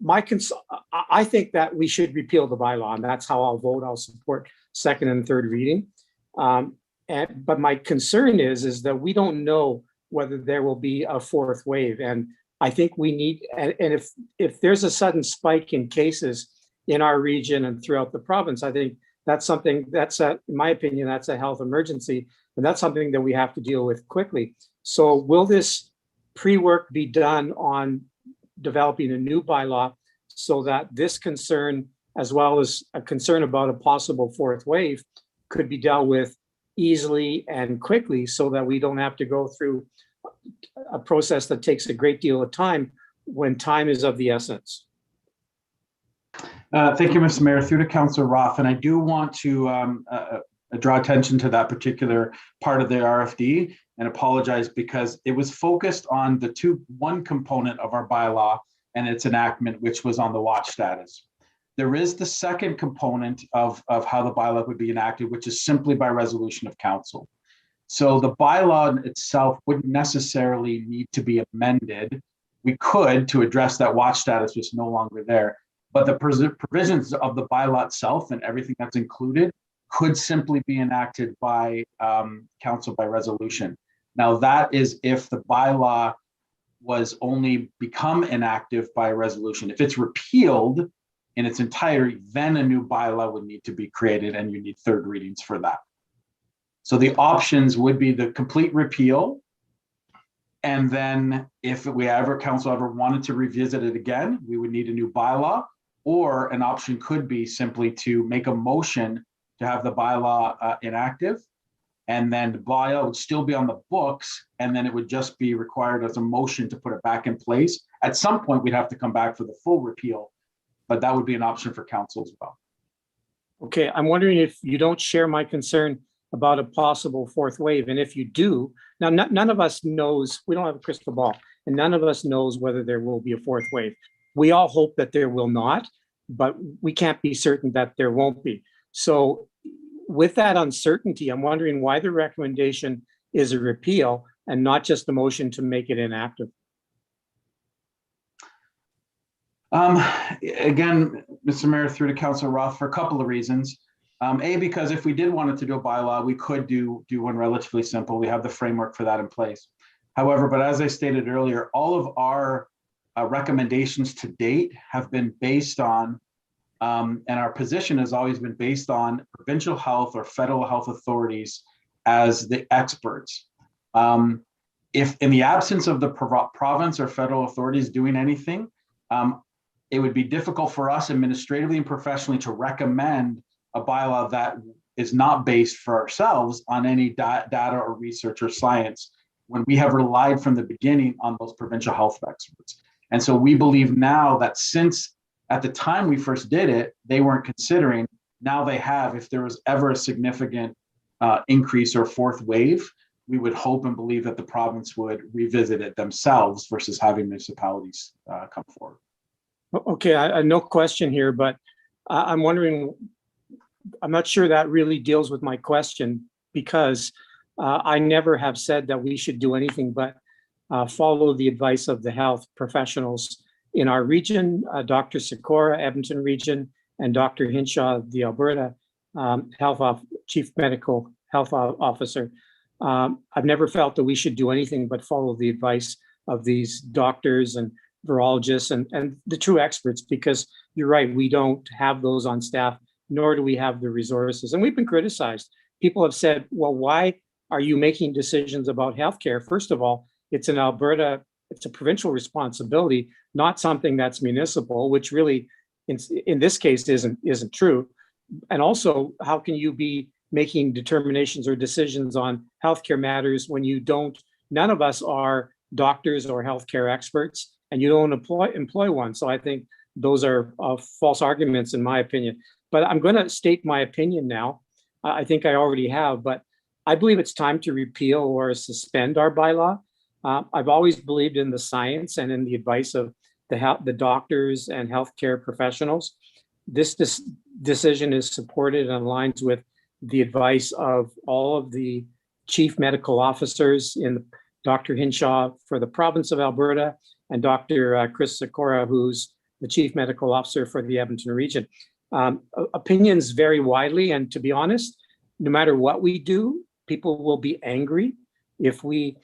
I think that we should repeal the bylaw, and that's how I'll vote. I'll support second and third reading. But my concern is that we don't know whether there will be a fourth wave. And I think we need, and if there's a sudden spike in cases in our region and throughout the province, I think that's something in my opinion, that's a health emergency. And that's something that we have to deal with quickly. So will this pre-work be done on developing a new bylaw so that this concern, as well as a concern about a possible fourth wave, could be dealt with easily and quickly so that we don't have to go through a process that takes a great deal of time when time is of the essence? Thank you, Mr. Mayor. Through to Councillor Roth, and I do want to draw attention to that particular part of the RFD and apologize because it was focused on one component of our bylaw and its enactment, which was on the watch status. There is the second component of how the bylaw would be enacted, which is simply by resolution of council. So the bylaw itself wouldn't necessarily need to be amended. We could to address that watch status was no longer there, but the provisions of the bylaw itself and everything that's included could simply be enacted by council by resolution. Now that is if the bylaw was only become inactive by resolution. If it's repealed in its entirety, then a new bylaw would need to be created and you need third readings for that. So the options would be the complete repeal. And then if council ever wanted to revisit it again, we would need a new bylaw, or an option could be simply to make a motion to have the bylaw inactive. And then the bylaw would still be on the books, and then it would just be required as a motion to put it back in place. At some point, we'd have to come back for the full repeal, but that would be an option for council as well. Okay, I'm wondering if you don't share my concern about a possible fourth wave. And if you do, now none of us knows, we don't have a crystal ball, and none of us knows whether there will be a fourth wave. We all hope that there will not, but we can't be certain that there won't be. So with that uncertainty, I'm wondering why the recommendation is a repeal and not just a motion to make it inactive. Again, Mr. Mayor, through to Councillor Roth, for a couple of reasons. Because if we did want to do a bylaw, we could do one relatively simple. We have the framework for that in place. However, but as I stated earlier, all of our recommendations to date have been based on, and our position has always been based on provincial health or federal health authorities as the experts. If in the absence of the province or federal authorities doing anything, it would be difficult for us administratively and professionally to recommend a bylaw that is not based for ourselves on any data or research or science when we have relied from the beginning on those provincial health experts. And so we believe now that since at the time we first did it, they weren't considering, now they have. If there was ever a significant increase or fourth wave, we would hope and believe that the province would revisit it themselves versus having municipalities come forward. Okay, no question here, but I'm wondering, I'm not sure that really deals with my question, because I never have said that we should do anything but follow the advice of the health professionals in our region, Dr. Sikora, Edmonton region, and Dr. Hinshaw, the Alberta Chief Medical Health Officer. I've never felt that we should do anything but follow the advice of these doctors and virologists and the true experts, because you're right, we don't have those on staff, nor do we have the resources. And we've been criticized. People have said, well, why are you making decisions about healthcare? First of all, it's in Alberta, it's a provincial responsibility, not something that's municipal, which really in this case isn't true. And also, how can you be making determinations or decisions on healthcare matters when you don't, none of us are doctors or healthcare experts, and you don't employ one. So I think those are false arguments in my opinion. But I'm going to state my opinion now. I think I already have, but I believe it's time to repeal or suspend our bylaw. I've always believed in the science and in the advice of the doctors and healthcare professionals. This decision is supported and aligns with the advice of all of the chief medical officers in Dr. Hinshaw for the province of Alberta and Dr. Chris Sikora, who's the chief medical officer for the Edmonton region. Opinions vary widely, and to be honest, no matter what we do, people will be angry if we,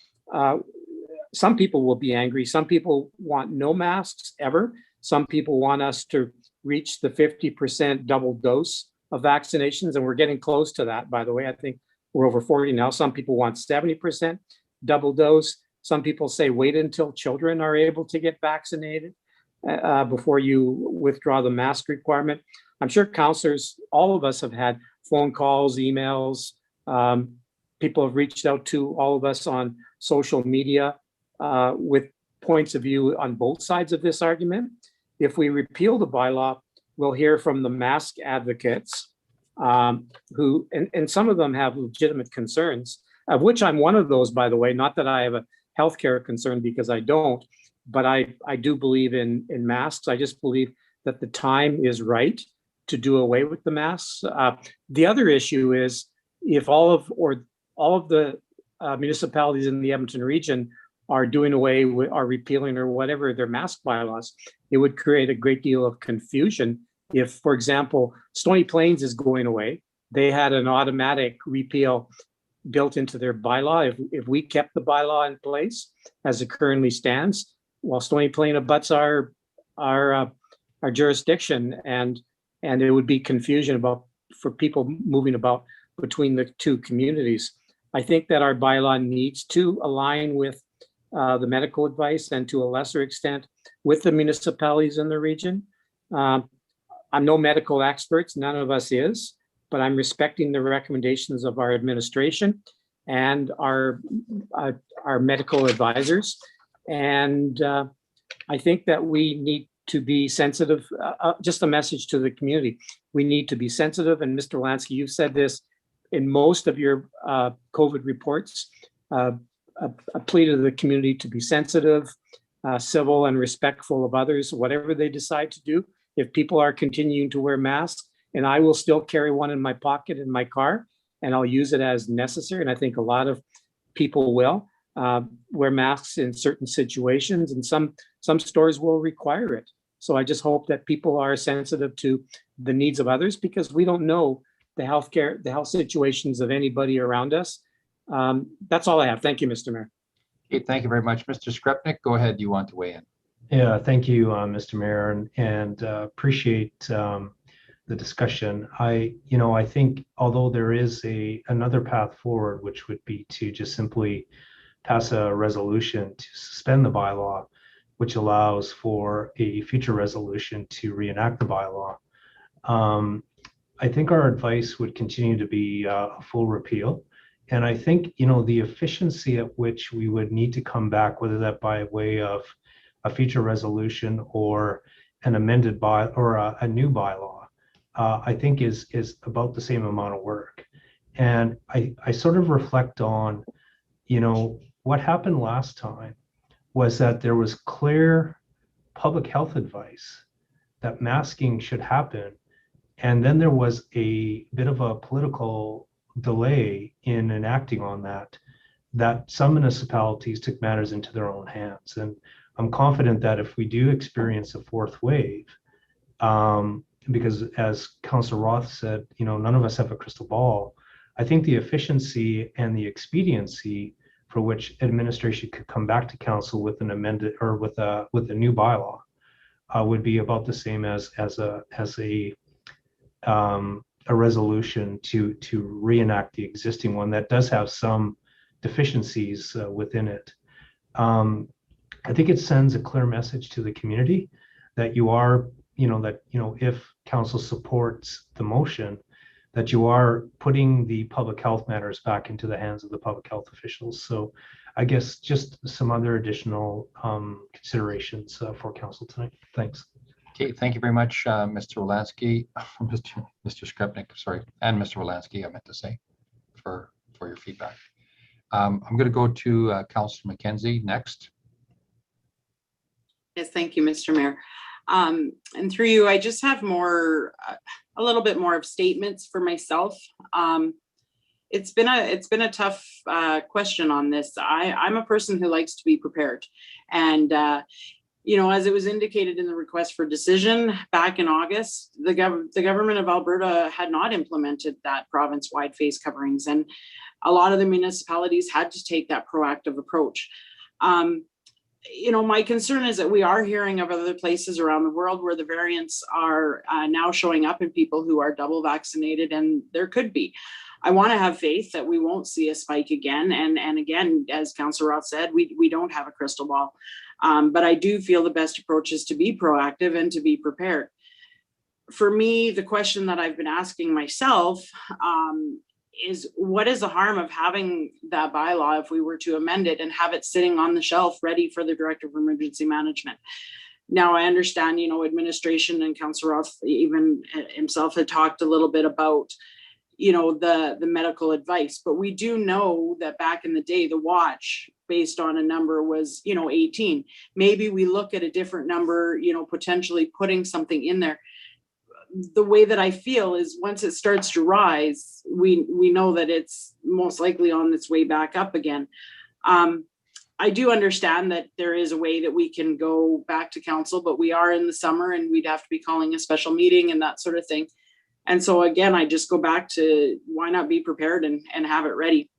some people will be angry. Some people want no masks ever. Some people want us to reach the 50% double dose of vaccinations, and we're getting close to that, by the way. I think we're over 40 now. Some people want 70% double dose. Some people say wait until children are able to get vaccinated before you withdraw the mask requirement. I'm sure counselors, all of us have had phone calls, emails. People have reached out to all of us on social media with points of view on both sides of this argument. If we repeal the bylaw, we'll hear from the mask advocates who, and some of them have legitimate concerns, of which I'm one of those, by the way, not that I have a healthcare concern, because I don't, but I do believe in masks. I just believe that the time is right to do away with the masks. The other issue is if all of the municipalities in the Edmonton region are doing away with, are repealing or whatever their mask bylaws, it would create a great deal of confusion. If, for example, Stony Plains is going away, they had an automatic repeal built into their bylaw. If we kept the bylaw in place as it currently stands, while Stony Plain abuts our jurisdiction, and it would be confusion for people moving about between the two communities. I think that our bylaw needs to align with the medical advice, and to a lesser extent with the municipalities in the region. I'm no medical expert, none of us is, but I'm respecting the recommendations of our administration and our medical advisors. And I think that we need to be sensitive, just a message to the community. We need to be sensitive, and Mr. Lansky, you've said this in most of your COVID reports, a plea to the community to be sensitive, civil and respectful of others, whatever they decide to do. If people are continuing to wear masks, and I will still carry one in my pocket in my car, and I'll use it as necessary, and I think a lot of people will wear masks in certain situations, and some stores will require it. So I just hope that people are sensitive to the needs of others, because we don't know the health situations of anybody around us. That's all I have. Thank you, Mr. Mayor. Okay, thank you very much. Mr. Skrepnik, go ahead. You want to weigh in? Yeah, thank you, Mr. Mayor, and appreciate the discussion. I think although there is another path forward, which would be to just simply pass a resolution to suspend the bylaw, which allows for a future resolution to reenact the bylaw. I think our advice would continue to be a full repeal. And I think, the efficiency at which we would need to come back, whether that by way of a future resolution or an amended or a new bylaw, I think is about the same amount of work. And I sort of reflect on, what happened last time was that there was clear public health advice that masking should happen. And then there was a bit of a political delay in enacting on that some municipalities took matters into their own hands. And I'm confident that if we do experience a fourth wave, because as Councillor Roth said, none of us have a crystal ball, I think the efficiency and the expediency for which administration could come back to council with an amended or with a new bylaw would be about the same as a resolution to reenact the existing one that does have some deficiencies within it. I think it sends a clear message to the community that you are, if council supports the motion, that you are putting the public health matters back into the hands of the public health officials. So I guess just some other additional considerations for council tonight. Thanks. Okay, thank you very much, Mr. Wolanski, Mr. Skrepnik, sorry, and Mr. Wolanski, I meant to say, for your feedback. I'm going to go to Councillor McKenzie next. Yes, thank you, Mr. Mayor. And through you, I just have more, a little bit more of statements for myself. It's been a tough question on this. I'm a person who likes to be prepared, and you know, as it was indicated in the request for decision back in August, the government of Alberta had not implemented that province-wide face coverings, and a lot of the municipalities had to take that proactive approach. You know, my concern is that we are hearing of other places around the world where the variants are now showing up in people who are double vaccinated, and there could be. I want to have faith that we won't see a spike again. And again, as Councillor Roth said, we don't have a crystal ball. But I do feel the best approach is to be proactive and to be prepared. For me, the question that I've been asking myself is, what is the harm of having that bylaw if we were to amend it and have it sitting on the shelf ready for the Director of Emergency Management? Now, I understand, you know, administration and Councillor Roth even himself had talked a little bit about, you know, the medical advice, but we do know that back in the day, the watch based on a number was, you know, 18. Maybe we look at a different number, you know, potentially putting something in there. The way that I feel is once it starts to rise, we know that it's most likely on its way back up again. I do understand that there is a way that we can go back to council, but we are in the summer and we'd have to be calling a special meeting and that sort of thing. And so again, I just go back to why not be prepared and have it ready.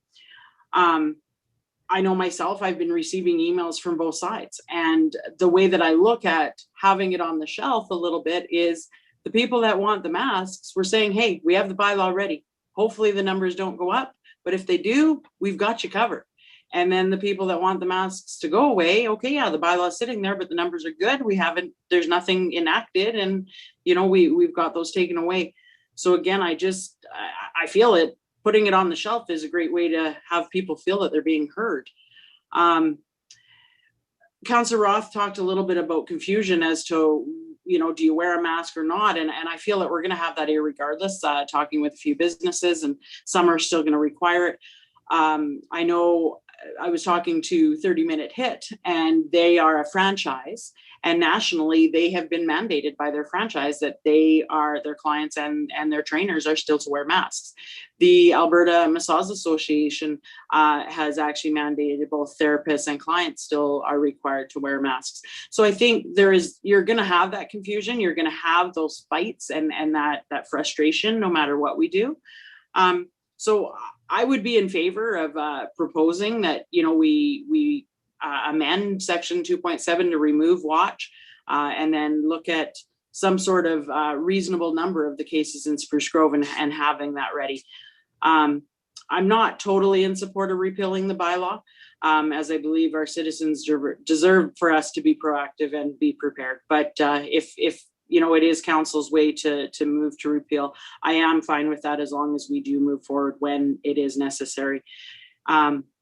I know myself, I've been receiving emails from both sides. And the way that I look at having it on the shelf a little bit is the people that want the masks, we're saying, hey, we have the bylaw ready. Hopefully the numbers don't go up, but if they do, we've got you covered. And then the people that want the masks to go away, okay, yeah, the bylaw is sitting there, but the numbers are good. There's nothing enacted, and you know, we've got those taken away. So again, I feel it, putting it on the shelf is a great way to have people feel that they're being heard. Councillor Roth talked a little bit about confusion as to, you know, do you wear a mask or not? And I feel that we're going to have that irregardless, talking with a few businesses, and some are still going to require it. I know I was talking to 30 Minute Hit, and they are a franchise, and nationally they have been mandated by their franchise that their clients and their trainers are still to wear masks. The Alberta Massage Association has actually mandated both therapists and clients still are required to wear masks. So I think you're going to have that confusion, you're going to have those fights and that frustration no matter what we do. So I would be in favor of proposing that, you know, we amend section 2.7 to remove watch and then look at some sort of reasonable number of the cases in Spruce Grove and having that ready. I'm not totally in support of repealing the bylaw, as I believe our citizens deserve for us to be proactive and be prepared. But if you know, it is council's way to move to repeal, I am fine with that as long as we do move forward when it is necessary.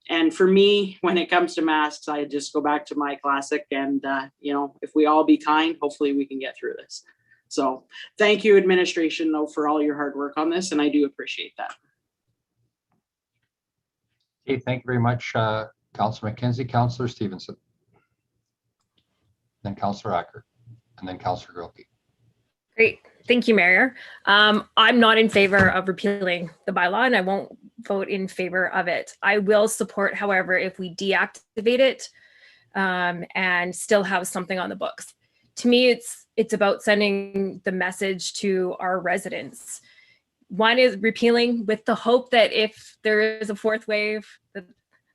And for me, when it comes to masks, I just go back to my classic and, you know, if we all be kind, hopefully we can get through this. So thank you, administration, though, for all your hard work on this, and I do appreciate that. Okay, thank you very much, Councillor McKenzie. Councillor Stevenson. Then Councillor Acker, and then Councillor Grilke. Great. Thank you, Mayor. I'm not in favor of repealing the bylaw, and I won't vote in favor of it. I will support, however, if we deactivate it and still have something on the books. To me, it's about sending the message to our residents. One is repealing with the hope that if there is a fourth wave, that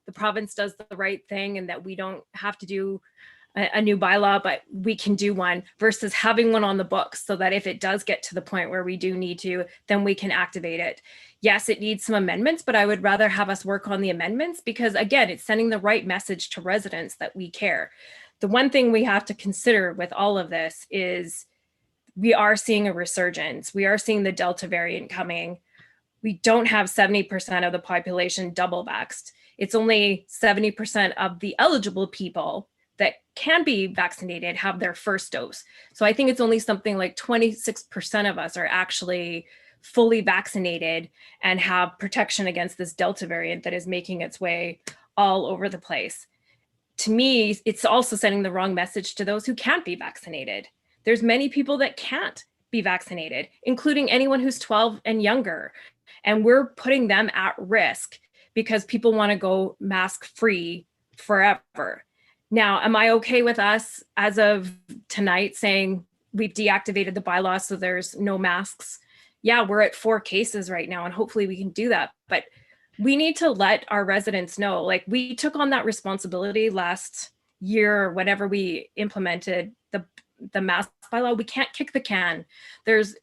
the province does the right thing and that we don't have to do a new bylaw, but we can do one, versus having one on the books so that if it does get to the point where we do need to, then we can activate it. Yes, it needs some amendments, but I would rather have us work on the amendments because, again, it's sending the right message to residents that we care. The one thing we have to consider with all of this is we are seeing a resurgence. We are seeing the Delta variant coming. We don't have 70% of the population double vaxxed. It's only 70% of the eligible people that can be vaccinated have their first dose. So I think it's only something like 26% of us are actually fully vaccinated and have protection against this Delta variant that is making its way all over the place. To me, it's also sending the wrong message to those who can't be vaccinated. There's many people that can't be vaccinated, including anyone who's 12 and younger. And we're putting them at risk because people want to go mask free forever. Now, am I okay with us as of tonight saying we've deactivated the bylaw so there's no masks? Yeah, we're at 4 cases right now, and hopefully we can do that. But we need to let our residents know, like, we took on that responsibility last year whenever we implemented the mask bylaw. We can't kick the can.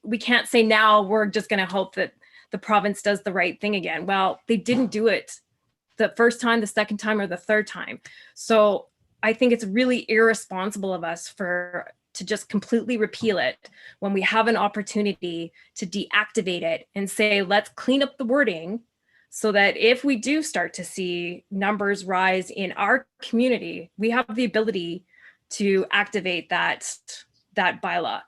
We can't say now we're just going to hope that the province does the right thing again. Well, they didn't do it the first time, the second time, or the third time. So I think it's really irresponsible of us to just completely repeal it when we have an opportunity to deactivate it and say, let's clean up the wording so that if we do start to see numbers rise in our community, we have the ability to activate that bylaw.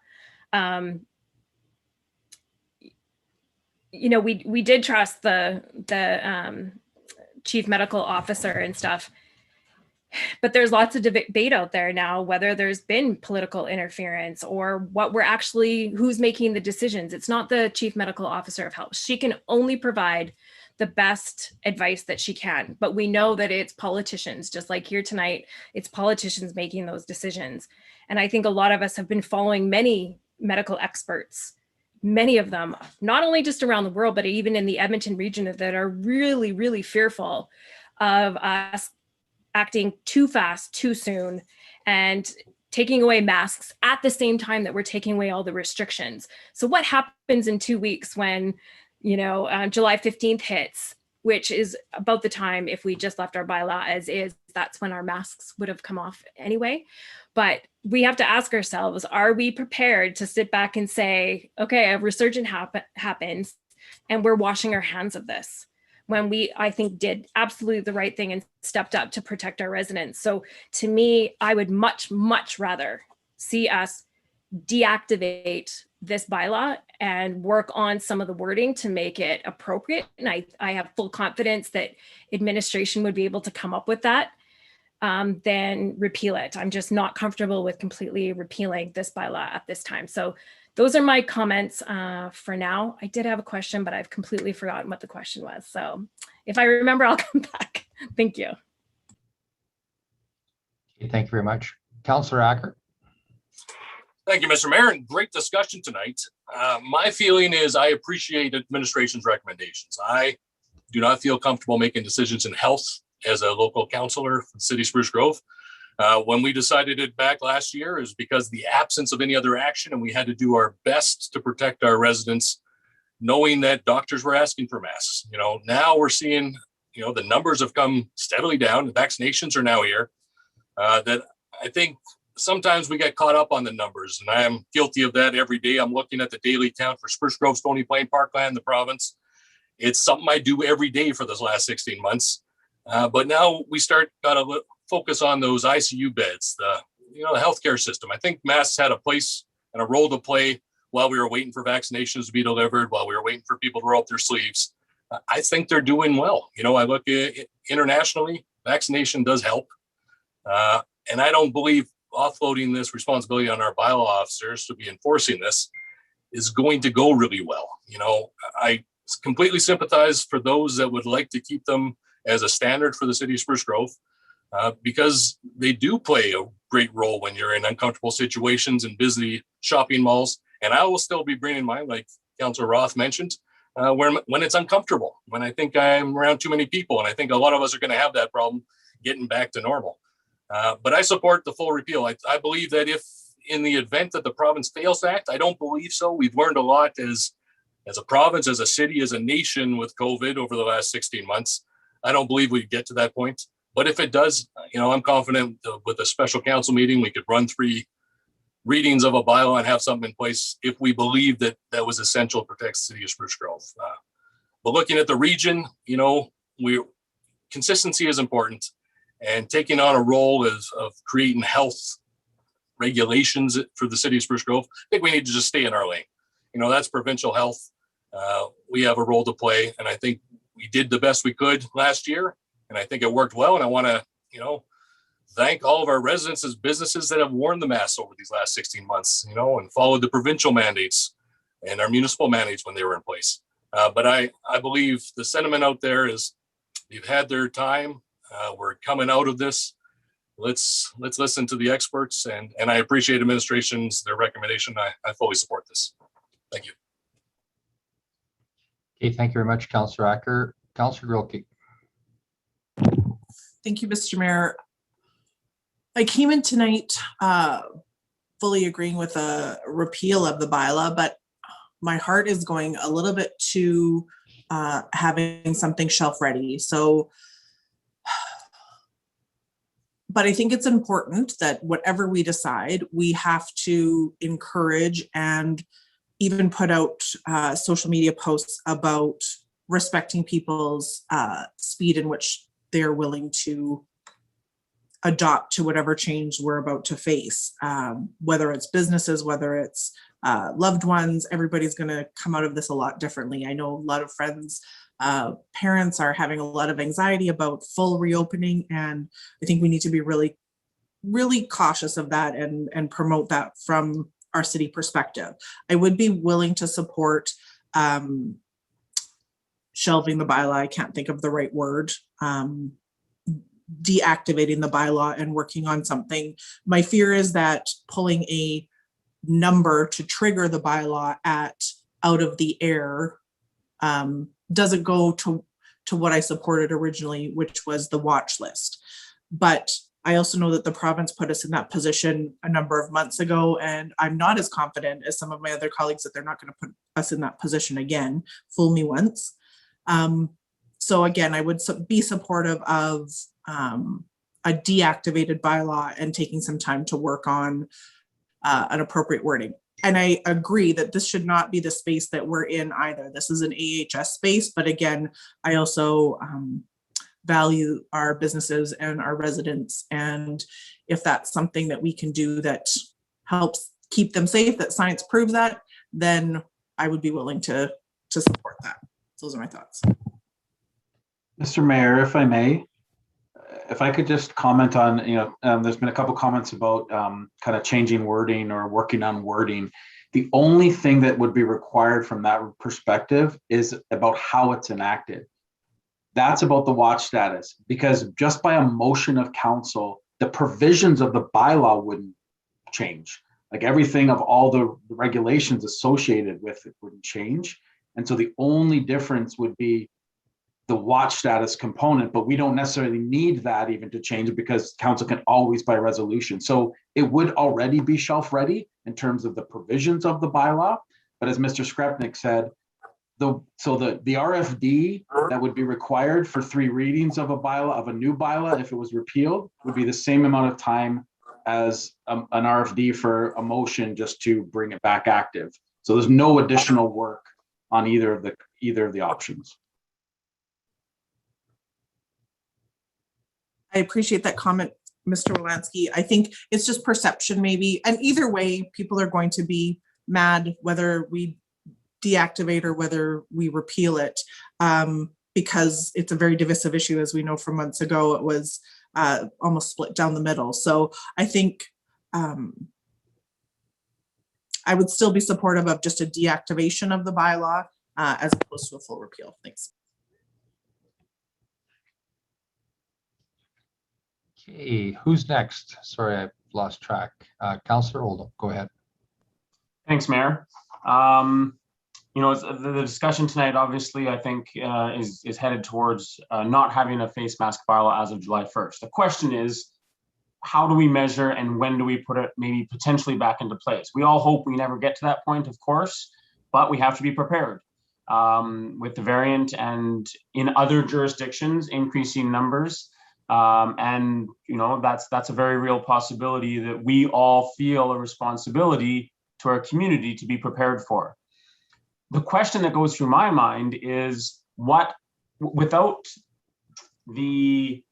We did trust the chief medical officer and stuff, but there's lots of debate out there now whether there's been political interference or who's making the decisions. It's not the chief medical officer of health. She can only provide the best advice that she can, but we know that it's politicians, just like here tonight, it's politicians making those decisions. And I think a lot of us have been following many medical experts, many of them, not only just around the world, but even in the Edmonton region, that are really, really fearful of us acting too fast, too soon, and taking away masks at the same time that we're taking away all the restrictions. So what happens in 2 weeks when July 15th hits, which is about the time, if we just left our bylaw as is, that's when our masks would have come off anyway. But we have to ask ourselves, are we prepared to sit back and say, okay, a resurgence happens and we're washing our hands of this, when we, I think, did absolutely the right thing and stepped up to protect our residents. So to me, I would much, much rather see us deactivate this bylaw and work on some of the wording to make it appropriate. And I have full confidence that administration would be able to come up with that, then repeal it. I'm just not comfortable with completely repealing this bylaw at this time. So those are my comments for now. I did have a question, but I've completely forgotten what the question was. So if I remember, I'll come back. Thank you. Okay, thank you very much. Councillor Acker. Thank you, Mr. Mayor, and great discussion tonight. My feeling is I appreciate administration's recommendations. I do not feel comfortable making decisions in health as a local councillor for the city of Spruce Grove. When we decided it back last year, is because the absence of any other action, and we had to do our best to protect our residents, knowing that doctors were asking for masks. Now we're seeing, the numbers have come steadily down. The vaccinations are now here. That I think sometimes we get caught up on the numbers, and I am guilty of that every day. I'm looking at the daily count for Spruce Grove, Stony Plain, Parkland, the province. It's something I do every day for this last 16 months. But now we got to focus on those ICU beds, the healthcare system. I think masks had a place and a role to play while we were waiting for vaccinations to be delivered, while we were waiting for people to roll up their sleeves. I think they're doing well. I look at internationally, vaccination does help. And I don't believe offloading this responsibility on our bylaw officers to be enforcing this is going to go really well. I completely sympathize for those that would like to keep them as a standard for the city of Spruce Grove, because they do play a great role when you're in uncomfortable situations and busy shopping malls. And I will still be bringing mine, like Councillor Roth mentioned, when it's uncomfortable, when I think I'm around too many people. And I think a lot of us are going to have that problem getting back to normal. But I support the full repeal. I believe that if in the event that the province fails to act, I don't believe so. We've learned a lot as a province, as a city, as a nation with COVID over the last 16 months. I don't believe we'd get to that point. But if it does, I'm confident with a special council meeting, we could run 3 readings of a bylaw and have something in place if we believe that that was essential to protect the city of Spruce Grove. But looking at the region, consistency is important, and taking on a role of creating health regulations for the city of Spruce Grove, I think we need to just stay in our lane. That's provincial health. We have a role to play, and I think we did the best we could last year, and I think it worked well. And I want to, thank all of our residents as businesses that have worn the mask over these last 16 months, and followed the provincial mandates and our municipal mandates when they were in place. But I believe the sentiment out there is they've had their time. We're coming out of this. Let's listen to the experts, and I appreciate their recommendation. I fully support this. Thank you. Okay, thank you very much, Councillor Acker. Councillor Grilke. Thank you, Mr. Mayor. I came in tonight fully agreeing with a repeal of the bylaw, but my heart is going a little bit to having something shelf ready. So, but I think it's important that whatever we decide, we have to encourage and even put out social media posts about respecting people's speed in which they're willing to adopt to whatever change we're about to face, whether it's businesses, whether it's loved ones. Everybody's going to come out of this a lot differently. I know a lot of friends, parents are having a lot of anxiety about full reopening, and I think we need to be really, really cautious of that and promote that from our city perspective. I would be willing to support shelving the bylaw. I can't think of the right word. Deactivating the bylaw and working on something. My fear is that pulling a number to trigger the bylaw out of the air doesn't go to what I supported originally, which was the watch list. But I also know that the province put us in that position a number of months ago, and I'm not as confident as some of my other colleagues that they're not going to put us in that position again. Fool me once. So again, I would be supportive of a deactivated bylaw and taking some time to work on an appropriate wording. And I agree that this should not be the space that we're in either. This is an AHS space, but again, I also value our businesses and our residents. And if that's something that we can do that helps keep them safe, that science proves that, then I would be willing to support that. Those are my thoughts. Mr. Mayor, if I may, if I could just comment on, there's been a couple comments about kind of changing wording or working on wording. The only thing that would be required from that perspective is about how it's enacted. That's about the watch status, because just by a motion of council, the provisions of the bylaw wouldn't change. Like everything of all the regulations associated with it wouldn't change. And so the only difference would be the watch status component, but we don't necessarily need that even to change it because council can always by resolution. So it would already be shelf ready in terms of the provisions of the bylaw. But as Mr. Skrepnik said, the RFD that would be required for 3 readings of a new bylaw, if it was repealed, would be the same amount of time as an RFD for a motion just to bring it back active. So there's no additional work on either of the options. I appreciate that comment, Mr. Wolanski. I think it's just perception maybe. And either way, people are going to be mad whether we deactivate or whether we repeal it, because it's a very divisive issue. As we know from months ago, it was almost split down the middle. So I think I would still be supportive of just a deactivation of the bylaw as opposed to a full repeal. Thanks. Okay, who's next? Sorry, I've lost track. Councillor Oldham, go ahead. Thanks, Mayor. The discussion tonight, obviously, I think is headed towards not having a face mask bylaw as of July 1st. The question is, how do we measure and when do we put it maybe potentially back into place? We all hope we never get to that point, of course, but we have to be prepared with the variant and in other jurisdictions, increasing numbers. That's a very real possibility that we all feel a responsibility to our community to be prepared for. The question that goes through my mind is without the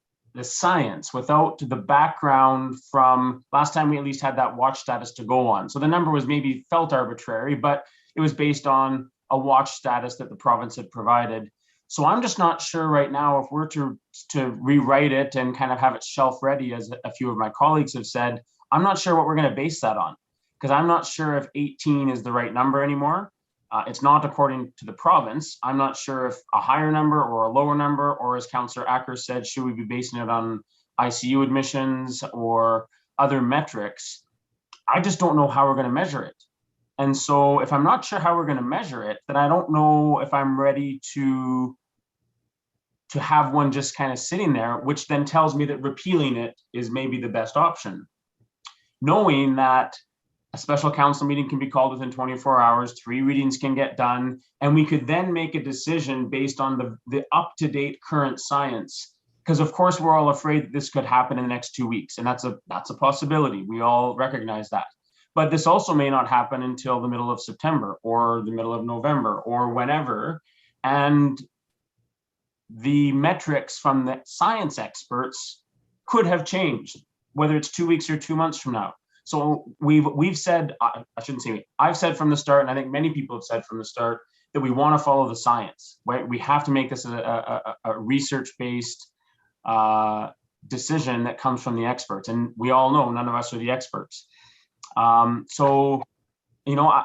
science, without the background from last time we at least had that watch status to go on. So the number was maybe felt arbitrary, but it was based on a watch status that the province had provided. So I'm just not sure right now if we're to rewrite it and kind of have it shelf ready, as a few of my colleagues have said. I'm not sure what we're going to base that on, because I'm not sure if 18 is the right number anymore. It's not according to the province. I'm not sure if a higher number or a lower number, or as Councillor Acker said, should we be basing it on ICU admissions or other metrics? I just don't know how we're going to measure it. And so if I'm not sure how we're going to measure it, then I don't know if I'm ready to have one just kind of sitting there, which then tells me that repealing it is maybe the best option. Knowing that a special council meeting can be called within 24 hours, 3 readings can get done, and we could then make a decision based on the up-to-date current science. Because of course we're all afraid that this could happen in the next 2 weeks, and that's a possibility. We all recognize that. But this also may not happen until the middle of September or the middle of November or whenever. And the metrics from the science experts could have changed, whether it's 2 weeks or 2 months from now. So we've said, I shouldn't say I've said from the start, and I think many people have said from the start, that we want to follow the science, right? We have to make this a research-based decision that comes from the experts. And we all know none of us are the experts. So, you know,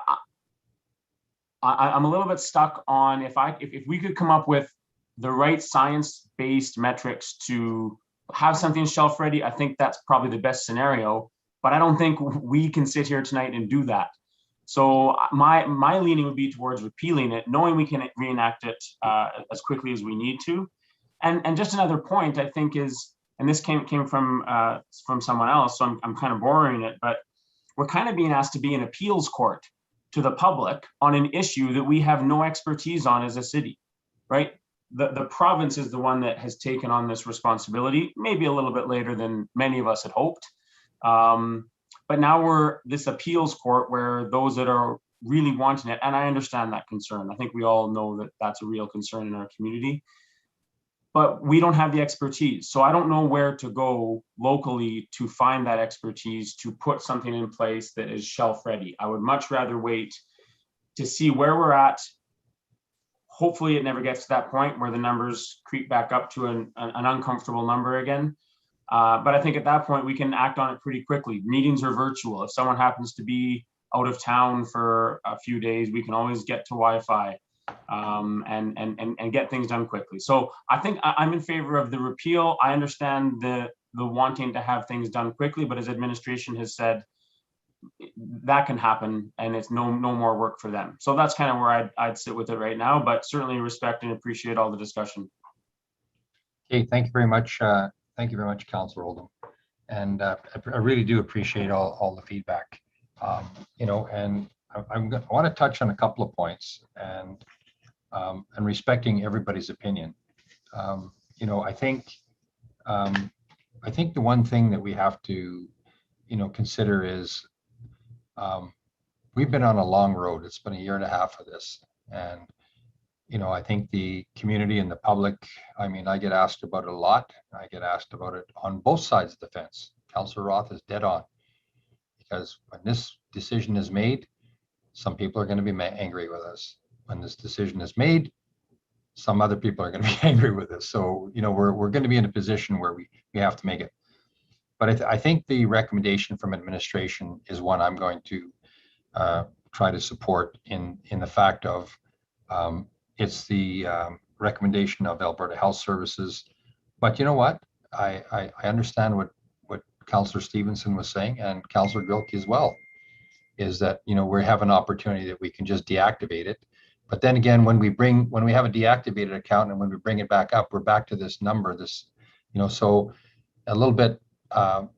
I'm a little bit stuck on if we could come up with the right science-based metrics to have something shelf ready. I think that's probably the best scenario, but I don't think we can sit here tonight and do that. So my leaning would be towards repealing it, knowing we can reenact it as quickly as we need to. And just another point I think is, and this came from someone else, so I'm kind of borrowing it, but we're kind of being asked to be an appeals court to the public on an issue that we have no expertise on as a city, right? The province is the one that has taken on this responsibility, maybe a little bit later than many of us had hoped. But now we're this appeals court where those that are really wanting it, and I understand that concern. I think we all know that that's a real concern in our community, but we don't have the expertise. So I don't know where to go locally to find that expertise to put something in place that is shelf ready. I would much rather wait to see where we're at. Hopefully it never gets to that point where the numbers creep back up to an uncomfortable number again. But I think at that point we can act on it pretty quickly. Meetings are virtual. If someone happens to be out of town for a few days, we can always get to Wi-Fi and get things done quickly. So I think I'm in favor of the repeal. I understand the wanting to have things done quickly, but as administration has said, that can happen and it's no more work for them. So that's kind of where I'd sit with it right now, but certainly respect and appreciate all the discussion. Okay, thank you very much. Thank you very much, Councillor Oldham. And I really do appreciate all the feedback. You know, and I want to touch on a couple of points and respecting everybody's opinion. You know, I think the one thing that we have to, you know, consider is we've been on a long road. It's been 1.5 years of this, and you know, I think the community and the public, I mean, I get asked about it a lot. I get asked about it on both sides of the fence. Councillor Roth is dead on, because when this decision is made, some people are going to be angry with us. When this decision is made, some other people are going to be angry with us. So, you know, we're going to be in a position where we have to make it. But I think the recommendation from administration is one I'm going to try to support in the fact of it's the recommendation of Alberta Health Services. But you know what? I understand what Councillor Stevenson was saying, and Councillor Gilkey as well, is that, you know, we have an opportunity that we can just deactivate it. But then again, when we have a deactivated account and when we bring it back up, we're back to this number, you know, so a little bit, I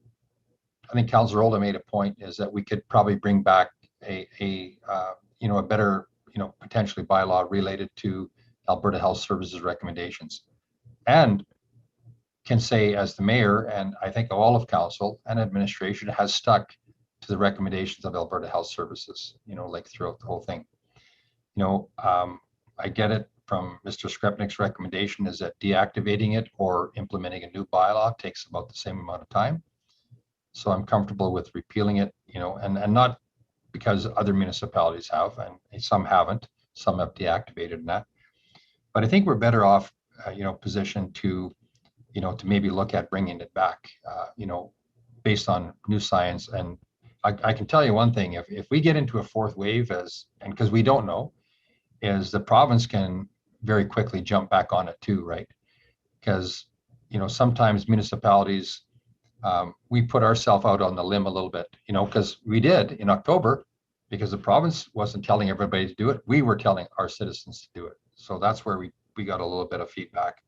think Councillor Oldham made a point, is that we could probably bring back a better, you know, potentially bylaw related to Alberta Health Services recommendations, and can say, as the mayor and I think all of council and administration has stuck to the recommendations of Alberta Health Services, you know, like throughout the whole thing. You know, I get it. from Mr. Skrepnik's recommendation is that deactivating it or implementing a new bylaw takes about the same amount of time. So I'm comfortable with repealing it, and not because other municipalities have, and some haven't, some have deactivated that. But I think we're better off, positioned to, to maybe look at bringing it back, based on new science. And I can tell you one thing, if we get into a fourth wave, because we don't know, is the province can very quickly jump back on it too, right? Because, sometimes municipalities, we put ourselves out on the limb a little bit, because we did in October, because the province wasn't telling everybody to do it. We were telling our citizens to do it. So that's where we got a little bit of feedback.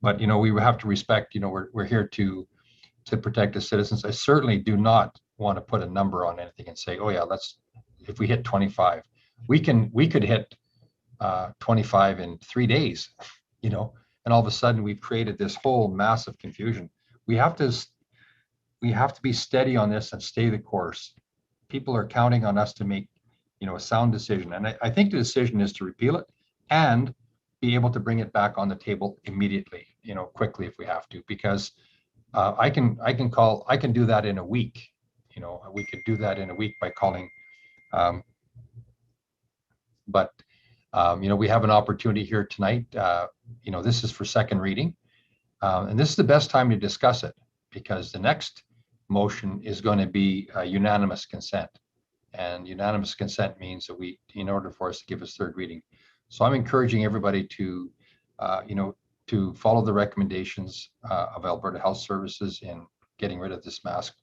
But, we have to respect, we're here to protect the citizens. I certainly do not want to put a number on anything and say, oh yeah, if we hit 25, we could hit 25 in 3 days, and all of a sudden we've created this whole massive confusion. We have to be steady on this and stay the course. People are counting on us to make, a sound decision. And I think the decision is to repeal it and be able to bring it back on the table immediately, quickly if we have to, because I can do that in a week. We could do that in a week by calling, but we have an opportunity here tonight. This is for second reading, and this is the best time to discuss it, because the next motion is going to be unanimous consent, and unanimous consent means that in order for us to give us third reading. So I'm encouraging everybody to, to follow the recommendations of Alberta Health Services in getting rid of this mask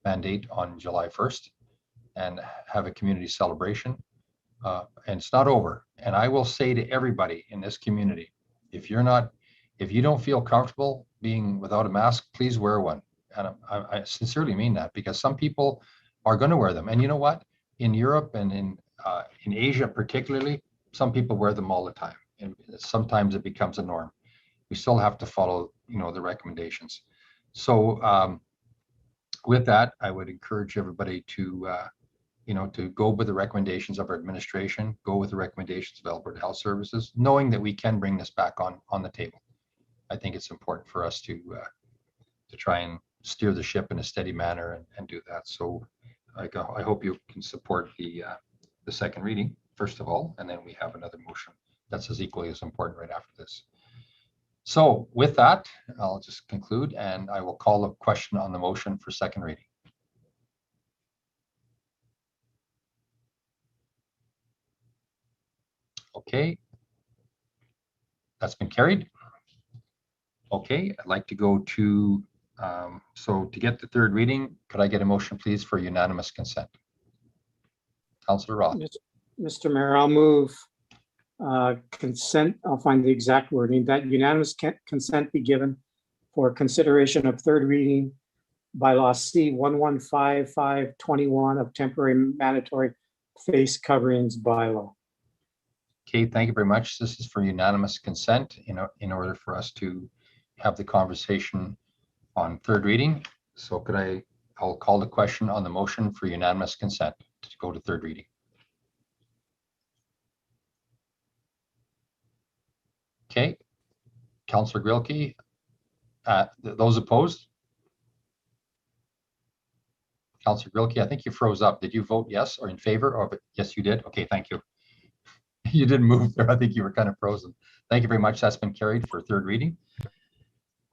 mandate on July 1st and have a community celebration. And it's not over. And I will say to everybody in this community, if you don't feel comfortable being without a mask, please wear one. And I sincerely mean that, because some people are going to wear them. And you know what? In Europe and in Asia particularly, some people wear them all the time. And sometimes it becomes a norm. We still have to follow, the recommendations. So with that, I would encourage everybody to, to go with the recommendations of our administration, go with the recommendations of Alberta Health Services, knowing that we can bring this back on the table. I think it's important for us to try and steer the ship in a steady manner and do that. So I hope you can support the second reading, first of all, and then we have another motion that's as equally as important right after this. So with that, I'll just conclude, and I will call a question on the motion for second reading. Okay, that's been carried. Okay, I'd like to go to, so to get the third reading, could I get a motion, please, for unanimous consent? Councillor Roth. Mr. Mayor, I'll move consent. I'll find the exact wording, that unanimous consent be given for consideration of third reading bylaw C 115521 of temporary mandatory face coverings bylaw. Okay, thank you very much. This is for unanimous consent in order for us to have the conversation on third reading. So I'll call the question on the motion for unanimous consent to go to third reading. Okay, Councillor Grilke, those opposed? Councillor Grilke, I think you froze up. Did you vote yes or in favor? Or yes, you did. Okay, thank you. You didn't move there. I think you were kind of frozen. Thank you very much. That's been carried for third reading.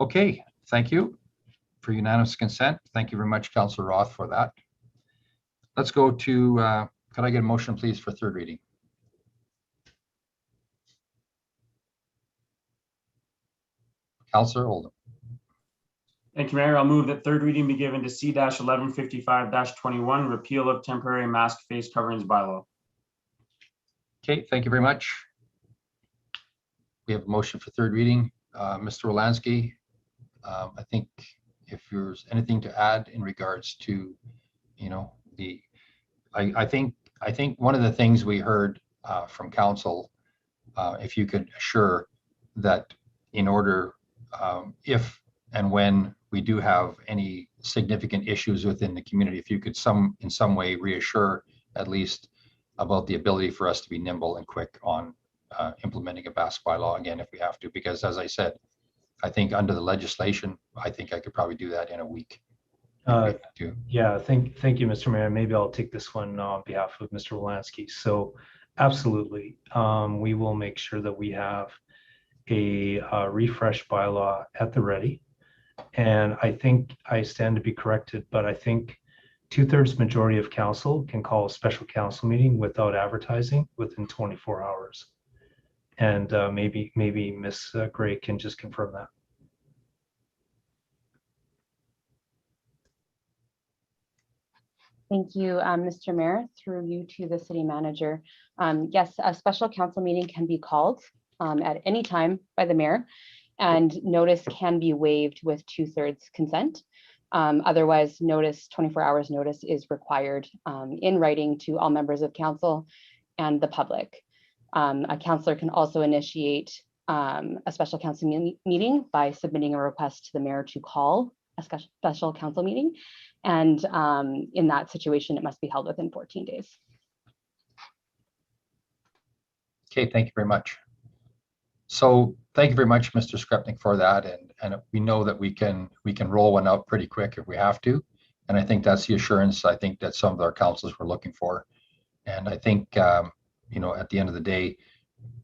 Okay, thank you for unanimous consent. Thank you very much, Councillor Roth, for that. Let's go to, could I get a motion, please, for third reading? Councillor Oldham. Thank you, Mayor. I'll move that third reading be given to C-1155-21, repeal of temporary mask face coverings bylaw. Okay, thank you very much. We have a motion for third reading. Mr. Wolanski, I think if there's anything to add in regards to, I think one of the things we heard from council, if you could assure that in order, if and when we do have any significant issues within the community, if you could in some way reassure at least about the ability for us to be nimble and quick on implementing a Basque bylaw again if we have to, because as I said, I think under the legislation, I think I could probably do that in a week. Yeah, thank you, Mr. Mayor. Maybe I'll take this one on behalf of Mr. Wolanski. So absolutely, we will make sure that we have a refresh bylaw at the ready. And I think I stand to be corrected, but I think 2/3 majority of council can call a special council meeting without advertising within 24 hours. And maybe Ms. Gray can just confirm that. Thank you, Mr. Mayor, through you to the city manager. Yes, a special council meeting can be called at any time by the mayor, and notice can be waived with 2/3 consent. Otherwise, 24 hours notice is required in writing to all members of council and the public. A councillor can also initiate a special council meeting by submitting a request to the mayor to call a special council meeting. And in that situation, it must be held within 14 days. Okay, thank you very much. So thank you very much, Mr. Skrepnik, for that. And we know that we can roll one out pretty quick if we have to. And I think that's the assurance I think that some of our councils were looking for. And I think, you know, at the end of the day,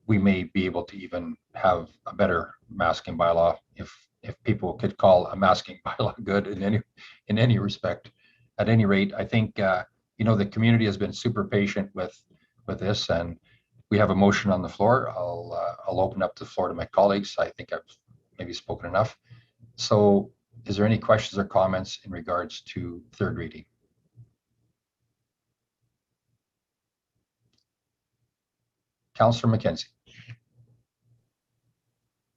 we may be able to even have a better masking bylaw if people could call a masking bylaw good in any respect. At any rate, I think, you know, the community has been super patient with this, and we have a motion on the floor. I'll open up the floor to my colleagues. I think I've maybe spoken enough. So is there any questions or comments in regards to third reading? Councillor McKenzie.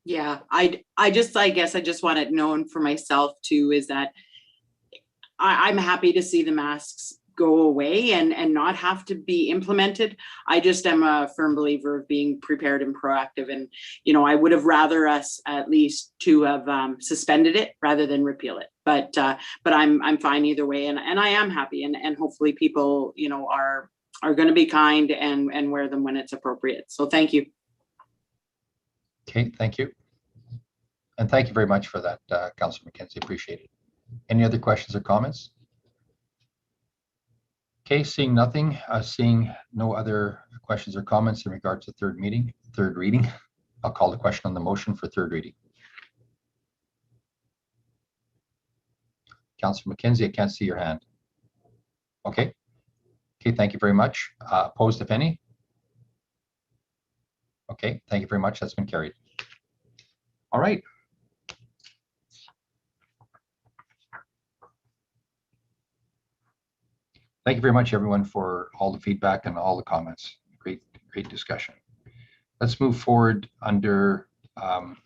Yeah, I guess I just want it known for myself too, is that I'm happy to see the masks go away and not have to be implemented. I just am a firm believer of being prepared and proactive. And, you know, I would have rather us at least to have suspended it rather than repeal it. But I'm fine either way. And I am happy, and hopefully people, you know, are going to be kind and wear them when it's appropriate. So thank you. Okay, thank you. And thank you very much for that, Councillor McKenzie. Appreciate it. Any other questions or comments? Okay, seeing nothing, seeing no other questions or comments in regards to third reading, I'll call the question on the motion for third reading. Councillor McKenzie, I can't see your hand. Okay. Okay, thank you very much. Opposed, if any? Okay, thank you very much. That's been carried. All right. Thank you very much, everyone, for all the feedback and all the comments. Great discussion. Let's move forward under, can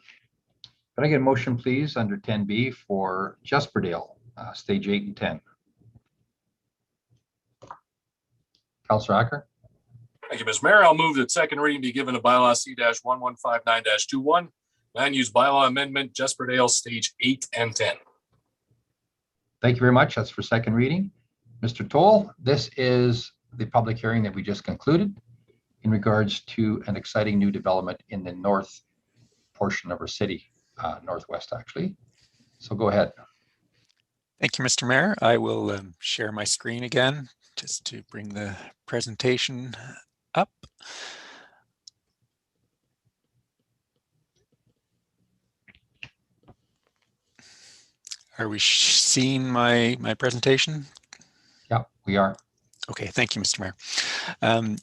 I get a motion, please, under 10B for Jesperdale, stage 8 and 10? Councillor Acker. Thank you, Mr. Mayor. I'll move that second reading be given to bylaw C-1159-21, land use bylaw amendment, Jesperdale, stage 8 and 10. Thank you very much. That's for second reading. Mr. Toll, this is the public hearing that we just concluded in regards to an exciting new development in the north portion of our city, northwest actually. So go ahead. Thank you, Mr. Mayor. I will share my screen again just to bring the presentation up. Are we seeing my presentation? Yeah, we are. Okay, thank you, Mr. Mayor.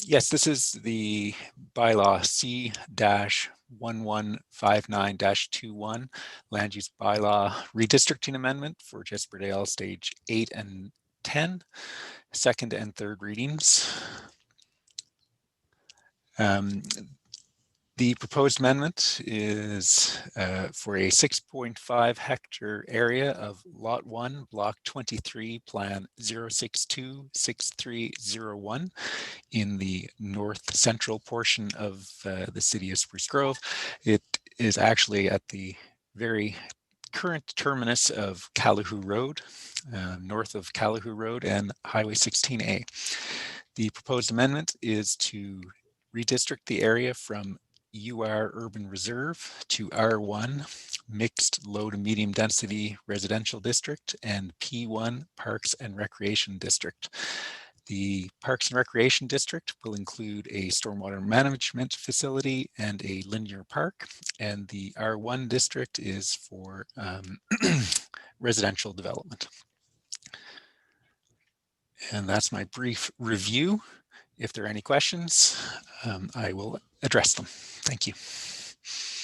Yes, this is the bylaw C-1159-21 land use bylaw redistricting amendment for Jesperdale stage 8 and 10, second and third readings. The proposed amendment is for a 6.5 hectare area of Lot 1, Block 23, Plan 0626301 in the north central portion of the city of Spruce Grove. It is actually at the very current terminus of Calahoo Road, north of Calahoo Road and Highway 16A. The proposed amendment is to redistrict the area from UR Urban Reserve to R1 Mixed Low to Medium Density Residential District and P1 Parks and Recreation District. The Parks and Recreation District will include a stormwater management facility and a linear park, and the R1 district is for residential development. And that's my brief review. If there are any questions, I will address them. Thank you.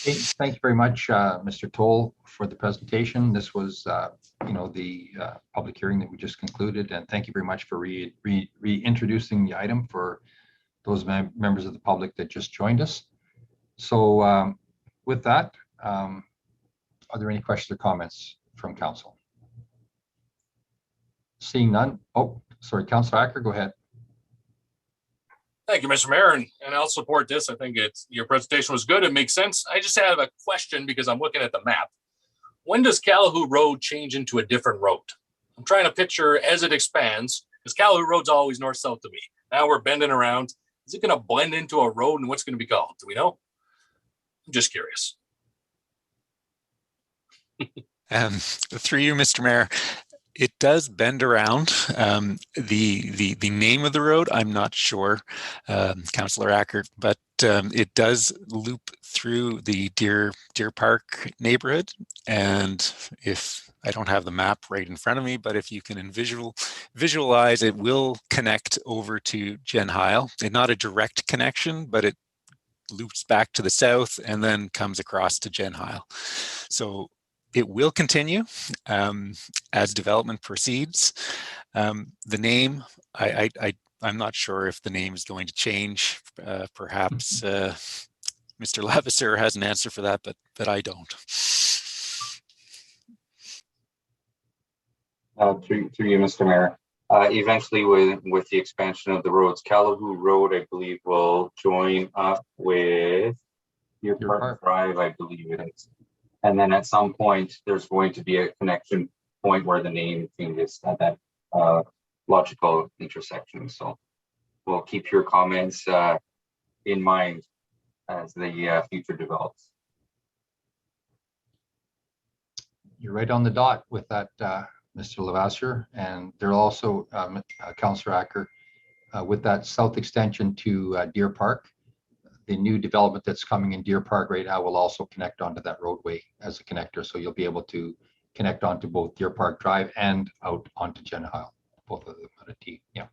Okay, thank you very much, Mr. Toll, for the presentation. This was, the public hearing that we just concluded, and thank you very much for reintroducing the item for those members of the public that just joined us. So with that, are there any questions or comments from council? Seeing none. Oh, sorry, Councilor Acker, go ahead. Thank you, Mr. Mayor, and I'll support this. I think your presentation was good. It makes sense. I just have a question because I'm looking at the map. When does Calahoo Road change into a different road? I'm trying to picture as it expands, because Calahoo Road's always north-south to me. Now we're bending around. Is it going to blend into a road, and what's going to be called? Do we know? I'm just curious. Through you, Mr. Mayor, it does bend around. The name of the road, I'm not sure, Councillor Acker, but it does loop through the Deer Park neighborhood. And if I don't have the map right in front of me, but if you can visualize, it will connect over to Genheil. It's not a direct connection, but it loops back to the south and then comes across to Genheil. So it will continue as development proceeds. The name, I'm not sure if the name is going to change. Perhaps Mr. Lavaseur has an answer for that, but I don't. Through you, Mr. Mayor. Eventually, with the expansion of the roads, Calahoo Road, I believe, will join up with Deer Park Drive, I believe it is. And then at some point, there's going to be a connection point where the name changes at that logical intersection. So we'll keep your comments in mind as the future develops. You're right on the dot with that, Mr. Lavaseur. And there also, Councillor Acker, with that south extension to Deer Park, the new development that's coming in Deer Park right now will also connect onto that roadway as a connector. So you'll be able to connect onto both Deer Park Drive and out onto Genheil, both of them at a T. Yeah.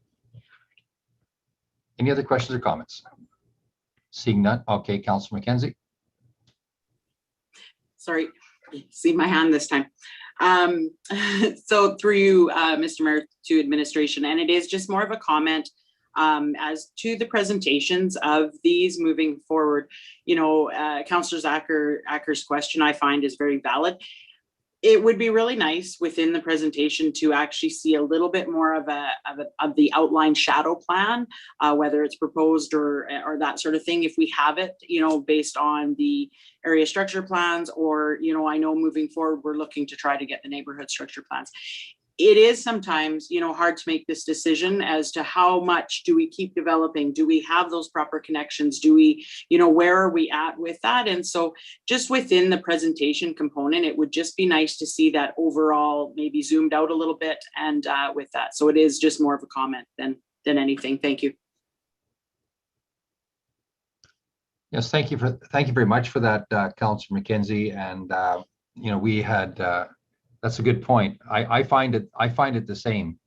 Any other questions or comments? Seeing none. Okay, Councillor McKenzie. Sorry, see my hand this time. So through you, Mr. Mayor, to administration, and it is just more of a comment as to the presentations of these moving forward. Councillor Acker's question I find is very valid. It would be really nice within the presentation to actually see a little bit more of the outline shadow plan, whether it's proposed or that sort of thing. If we have it, based on the area structure plans, or I know moving forward we're looking to try to get the neighborhood structure plans. It is sometimes, hard to make this decision as to how much do we keep developing? Do we have those proper connections? Do we, where are we at with that? And so just within the presentation component, it would just be nice to see that overall, maybe zoomed out a little bit and with that. So it is just more of a comment than anything. Thank you. Yes, thank you very much for that, Councillor McKenzie. And we had. That's a good point. I find it the same.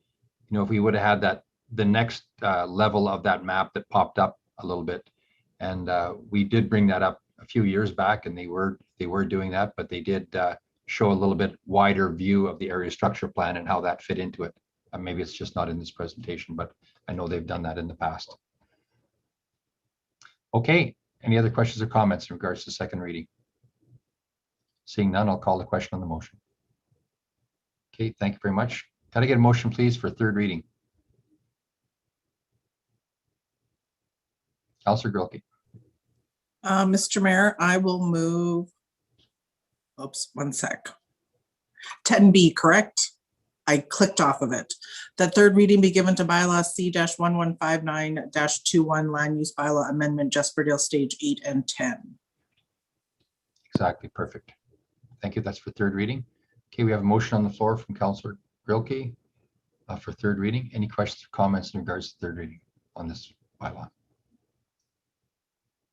If we would have had that, the next level of that map that popped up a little bit, and we did bring that up a few years back, and they were doing that, but they did show a little bit wider view of the area structure plan and how that fit into it. Maybe it's just not in this presentation, but I know they've done that in the past. Okay, any other questions or comments in regards to second reading? Seeing none, I'll call the question on the motion. Okay, thank you very much. Can I get a motion, please, for third reading? Councillor Grilke. Mr. Mayor, I will move, oops, one sec. 10B, correct? I clicked off of it. That third reading be given to bylaw C-1159-21 land use bylaw amendment, Jesperdale stage 8 and 10. Exactly, perfect. Thank you. That's for third reading. Okay, we have a motion on the floor from Councillor Grilke for third reading. Any questions or comments in regards to third reading on this bylaw?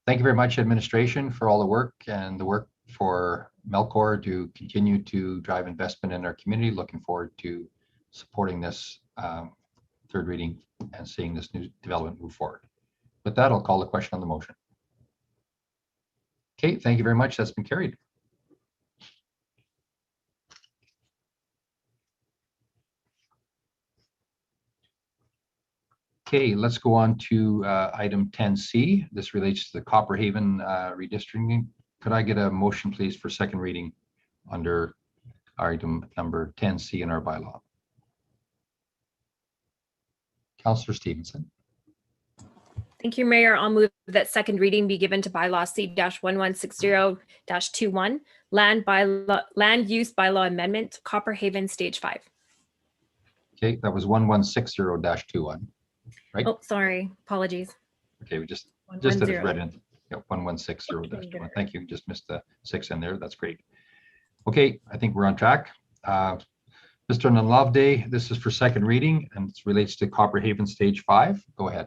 Thank you very much, administration, for all the work and the work for Melcor to continue to drive investment in our community. Looking forward to supporting this third reading and seeing this new development move forward. With that, I'll call the question on the motion. Okay, thank you very much. That's been carried. Okay, let's go on to item 10C. This relates to the Copperhaven redistricting. Could I get a motion, please, for second reading under item number 10C in our bylaw? Councillor Stevenson. Thank you, Mayor. I'll move that second reading be given to bylaw C-1160-21, land use bylaw amendment, Copperhaven Stage 5. Okay, that was 1160-21, right? Oh, sorry. Apologies. Okay, we just that it's 110. read in. Yeah, 1160-21. Thank you. Just missed the 6 in there. That's great. Okay, I think we're on track. Mr. Nalavde, this is for second reading and it relates to Copperhaven Stage 5. Go ahead.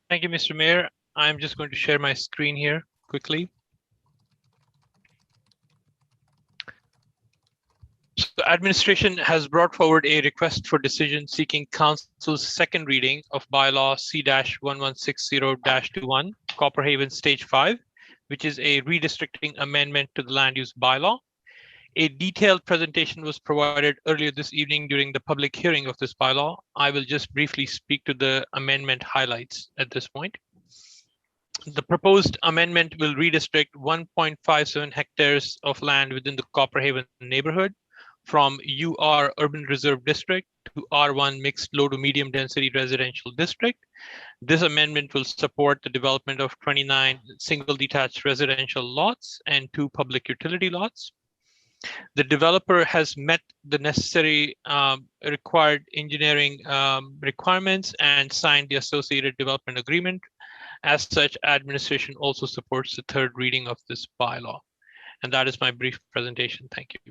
Thank you, Mr. Mayor. I'm just going to share my screen here quickly. So the administration has brought forward a request for decision seeking council's second reading of bylaw C-1160-21, Copperhaven Stage 5, which is a redistricting amendment to the land use bylaw. A detailed presentation was provided earlier this evening during the public hearing of this bylaw. I will just briefly speak to the amendment highlights at this point. The proposed amendment will redistrict 1.57 hectares of land within the Copperhaven neighborhood from UR Urban Reserve District to R1 Mixed Low to Medium Density Residential District. This amendment will support the development of 29 single detached residential lots and 2 public utility lots. The developer has met the necessary required engineering requirements and signed the associated development agreement. As such, administration also supports the third reading of this bylaw. And that is my brief presentation. Thank you.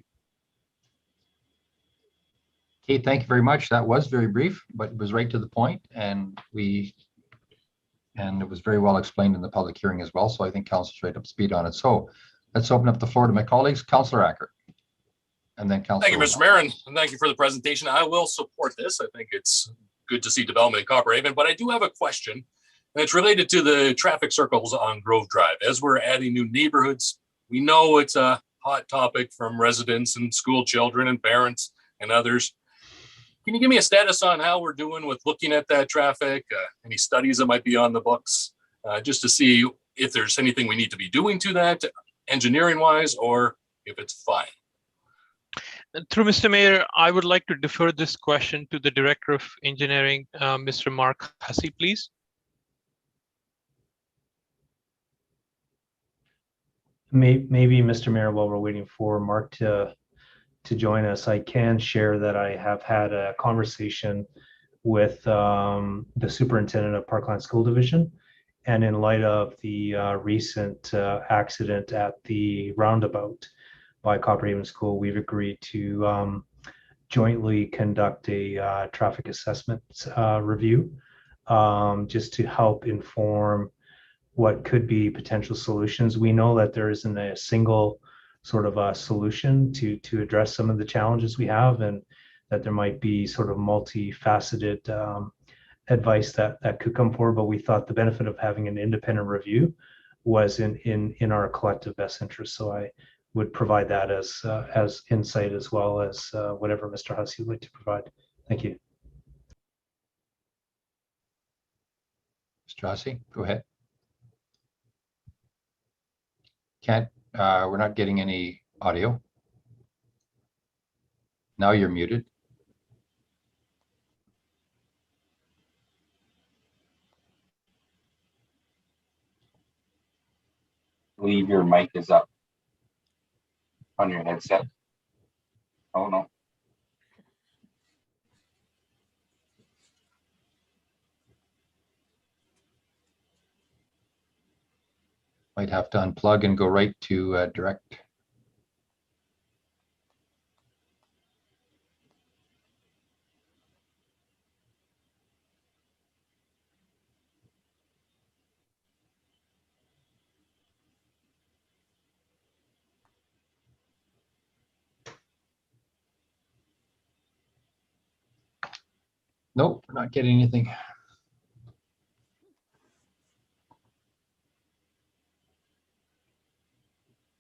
Okay, thank you very much. That was very brief, but it was right to the point, and it was very well explained in the public hearing as well. So I think council's right up to speed on it. So let's open up the floor to my colleagues. Councillor Acker. And then Councillor. Thank you, Mr. Mayor, and thank you for the presentation. I will support this. I think it's good to see development in Copperhaven, but I do have a question, and it's related to the traffic circles on Grove Drive. As we're adding new neighborhoods, we know it's a hot topic from residents and school children and parents and others. Can you give me a status on how we're doing with looking at that traffic? Any studies that might be on the books, just to see if there's anything we need to be doing to that engineering wise, or if it's fine. Through Mr. Mayor, I would like to defer this question to the Director of Engineering, Mr. Mark Hussey, please. Maybe, Mr. Mayor, while we're waiting for Mark to join us, I can share that I have had a conversation with the superintendent of Parkland School Division. And in light of the recent accident at the roundabout by Copperhaven School, we've agreed to jointly conduct a traffic assessment review just to help inform what could be potential solutions. We know that there isn't a single sort of a solution to address some of the challenges we have, and that there might be sort of multifaceted advice that could come forward. But we thought the benefit of having an independent review was in our collective best interest. So I would provide that as insight, as well as whatever Mr. Hussey would like to provide. Thank you. Mr. Hussey, go ahead. We're not getting any audio. Now you're muted. I believe your mic is up on your headset. Oh no. Might have to unplug and go right to direct. Nope, we're not getting anything.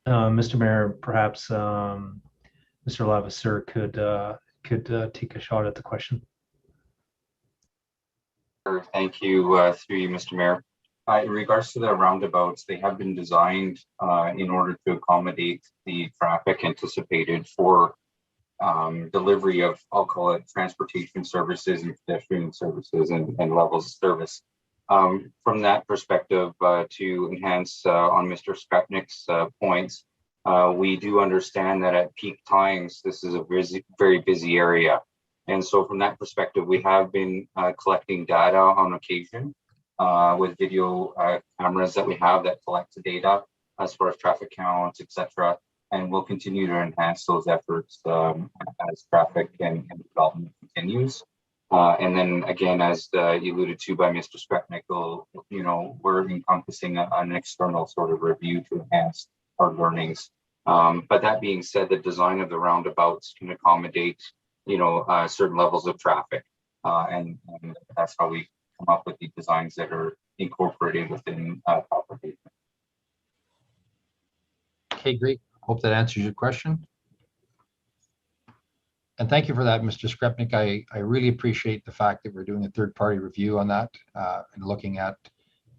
Mr. Mayor, perhaps Mr. Lavaseur could take a shot at the question. Thank you, through you, Mr. Mayor. In regards to the roundabouts, they have been designed in order to accommodate the traffic anticipated for delivery of, I'll call it, transportation services and pedestrian services and levels of service. From that perspective, to enhance on Mr. Skrepnik's points, we do understand that at peak times, this is a very busy area. And so from that perspective, we have been collecting data on occasion with video cameras that we have that collect the data as far as traffic counts, etc. And we'll continue to enhance those efforts as traffic and development continues. And then again, as alluded to by Mr. Skrepnik, we're encompassing an external sort of review to enhance our learnings. But that being said, the design of the roundabouts can accommodate certain levels of traffic. And that's how we come up with the designs that are incorporated within property. Okay, great. Hope that answers your question. And thank you for that, Mr. Skrepnik. I really appreciate the fact that we're doing a third-party review on that and looking at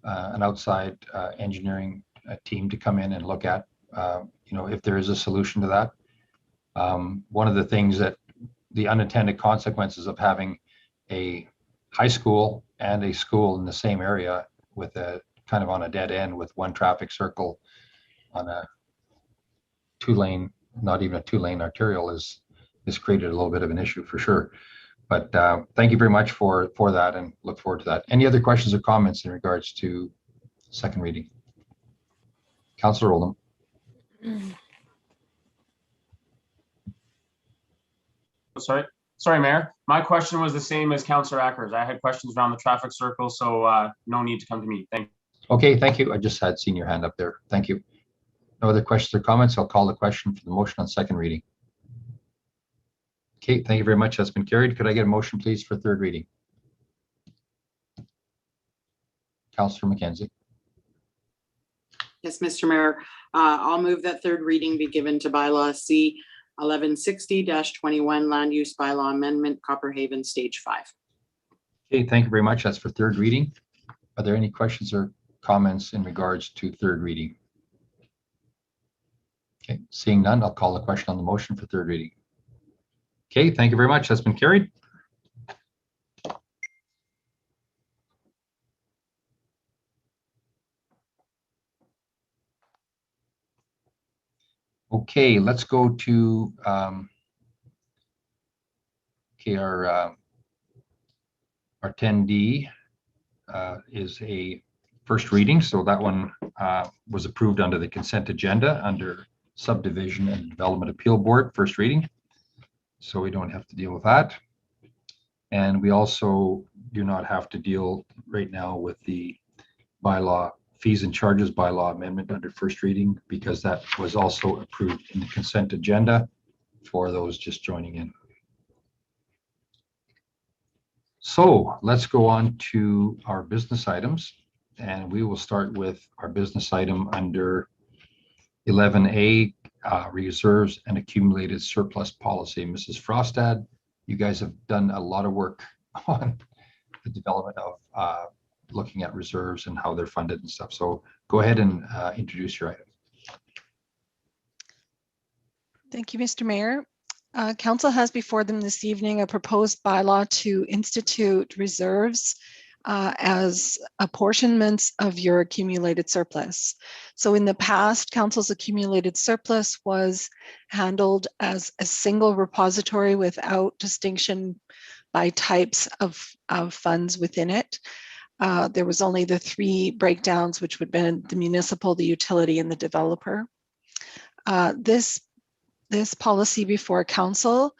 an outside engineering team to come in and look at, if there is a solution to that. One of the things that the unintended consequences of having a high school and a school in the same area with a kind of on a dead end with one traffic circle on a two-lane, not even a two-lane arterial is created a little bit of an issue for sure. But thank you very much for that and look forward to that. Any other questions or comments in regards to second reading? Councillor Oldham. Sorry, Mayor. My question was the same as Councillor Ackers. I had questions around the traffic circle, so no need to come to me. Thank you. Okay, thank you. I just had seen your hand up there. Thank you. No other questions or comments. I'll call the question for the motion on second reading. Okay, thank you very much. That's been carried. Could I get a motion, please, for third reading? Councillor McKenzie. Yes, Mr. Mayor, I'll move that third reading be given to bylaw C 1160-21 land use bylaw amendment, Copperhaven Stage 5. Okay, thank you very much. That's for third reading. Are there any questions or comments in regards to third reading? Okay, seeing none, I'll call the question on the motion for third reading. Okay, thank you very much. That's been carried. Okay, let's go to our 10D is a first reading. So that one was approved under the consent agenda under Subdivision and Development Appeal Board, first reading. So we don't have to deal with that. And we also do not have to deal right now with the bylaw fees and charges bylaw amendment under first reading because that was also approved in the consent agenda for those just joining in. So let's go on to our business items, and we will start with our business item under 11A, reserves and accumulated surplus policy. Mrs. Frostad, you guys have done a lot of work on the development of looking at reserves and how they're funded and stuff. So go ahead and introduce your item. Thank you, Mr. Mayor. Council has before them this evening a proposed bylaw to institute reserves as apportionments of your accumulated surplus. So in the past, Council's accumulated surplus was handled as a single repository without distinction by types of funds within it. There was only the 3 breakdowns, which would have been the municipal, the utility, and the developer. This policy before council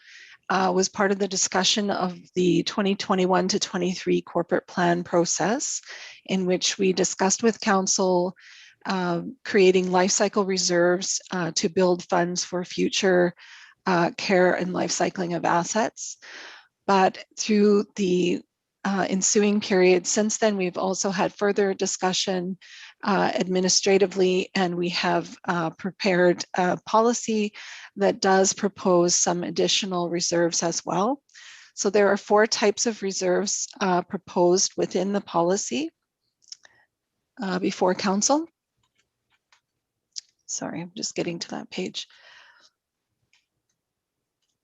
was part of the discussion of the 2021 to 23 corporate plan process, in which we discussed with council creating life cycle reserves to build funds for future care and life cycling of assets. But through the ensuing period since then, we've also had further discussion administratively, and we have prepared a policy that does propose some additional reserves as well. So there are 4 types of reserves proposed within the policy before council. Sorry, I'm just getting to that page.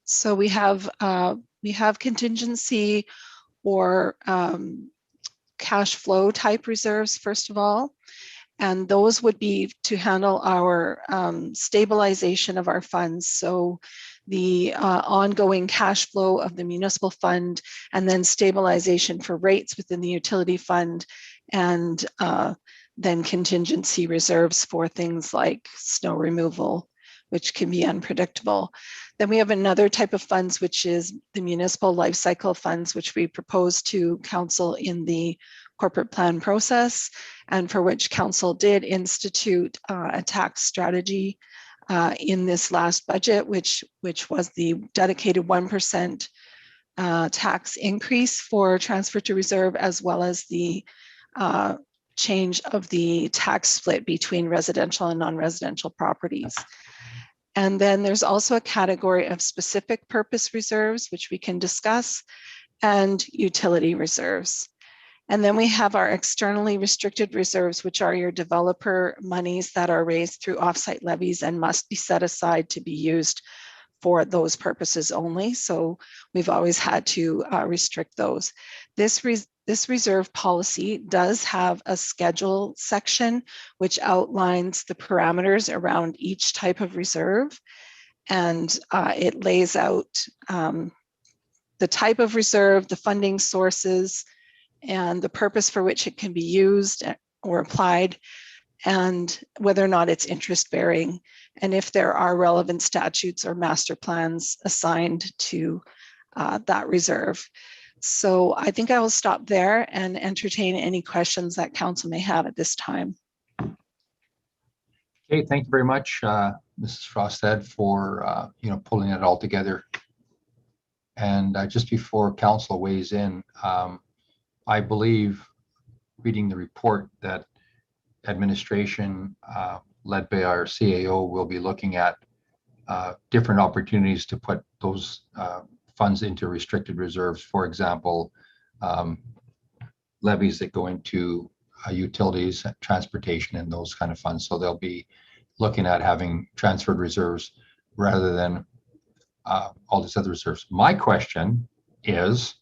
So we have contingency or cash flow type reserves, first of all, and those would be to handle our stabilization of our funds. So the ongoing cash flow of the municipal fund, and then stabilization for rates within the utility fund, and then contingency reserves for things like snow removal, which can be unpredictable. Then we have another type of funds, which is the municipal life cycle funds, which we proposed to council in the corporate plan process, and for which council did institute a tax strategy in this last budget, which was the dedicated 1% tax increase for transfer to reserve, as well as the change of the tax split between residential and non-residential properties. And then there's also a category of specific purpose reserves, which we can discuss, and utility reserves. And then we have our externally restricted reserves, which are your developer monies that are raised through offsite levies and must be set aside to be used for those purposes only. So we've always had to restrict those. This reserve policy does have a schedule section which outlines the parameters around each type of reserve, and it lays out the type of reserve, the funding sources, and the purpose for which it can be used or applied, and whether or not it's interest bearing, and if there are relevant statutes or master plans assigned to that reserve. So I think I will stop there and entertain any questions that council may have at this time. Okay, thank you very much, Mrs. Frostad, for pulling it all together. And just before council weighs in, I believe, reading the report, that administration led by our CAO will be looking at different opportunities to put those funds into restricted reserves. For example, levies that go into utilities, transportation, and those kind of funds. So they'll be looking at having transferred reserves rather than all these other reserves. My question is,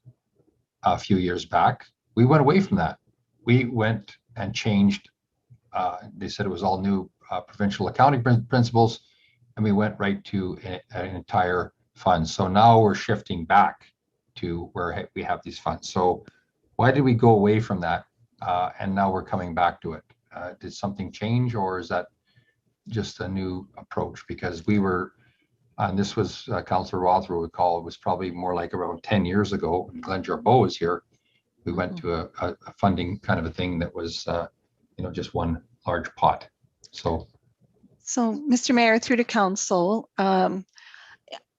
a few years back, we went away from that. We went and changed, they said it was all new provincial accounting principles, and we went right to an entire fund. So now we're shifting back to where we have these funds. So why did we go away from that? And now we're coming back to it. Did something change, or is that just a new approach? Because we were, and this was Councillor Roth will recall, it was probably more like around 10 years ago when Glenn Jarbeau was here. We went to a funding kind of a thing that was, just one large pot. So, Mr. Mayor, through to council,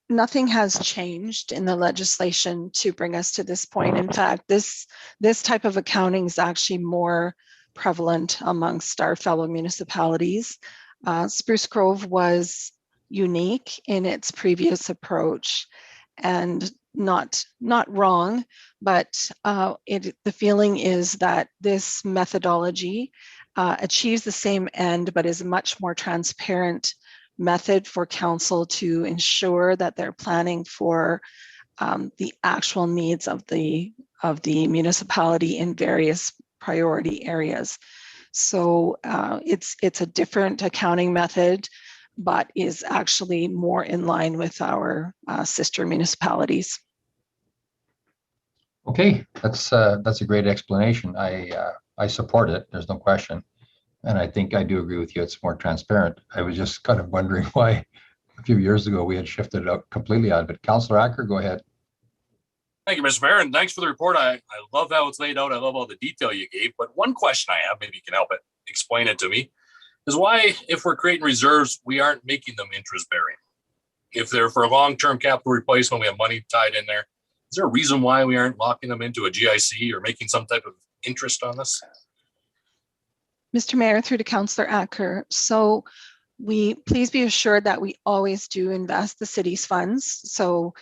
nothing has changed in the legislation to bring us to this point. In fact, this type of accounting is actually more prevalent amongst our fellow municipalities. Spruce Grove was unique in its previous approach, and not wrong, but the feeling is that this methodology achieves the same end, but is a much more transparent method for council to ensure that they're planning for the actual needs of the municipality in various priority areas. So it's a different accounting method, but is actually more in line with our sister municipalities. Okay, that's a great explanation. I support it. There's no question. And I think I do agree with you. It's more transparent. I was just kind of wondering why a few years ago we had shifted it out completely out of it. Councillor Acker, go ahead. Thank you, Mr. Mayor, and thanks for the report. I love how it's laid out. I love all the detail you gave. But one question I have, maybe you can help it explain it to me, is why, if we're creating reserves, we aren't making them interest bearing. If they're for long-term capital replacement, we have money tied in there. Is there a reason why we aren't locking them into a GIC or making some type of interest on this? Mr. Mayor, through to Councillor Acker. So please be assured that we always do invest the city's funds. So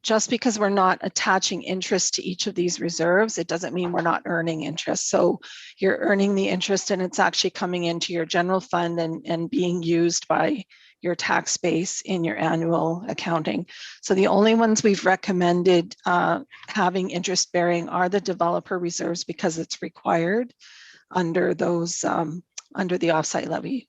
just because we're not attaching interest to each of these reserves, it doesn't mean we're not earning interest. So you're earning the interest and it's actually coming into your general fund and being used by your tax base in your annual accounting. So the only ones we've recommended having interest bearing are the developer reserves because it's required under those under the offsite levy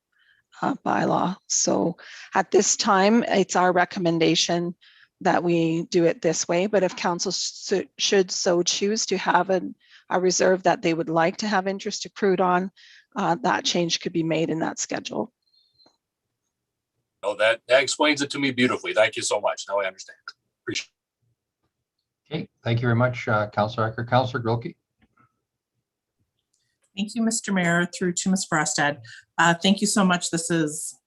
bylaw. So at this time, it's our recommendation that we do it this way. But if council should so choose to have a reserve that they would like to have interest accrued on, that change could be made in that schedule. Oh, that explains it to me beautifully. Thank you so much. Now I understand. Appreciate it. Okay, thank you very much, Councillor Acker. Councillor Grilke. Thank you, Mr. Mayor, through to Ms. Frostad. Thank you so much. This is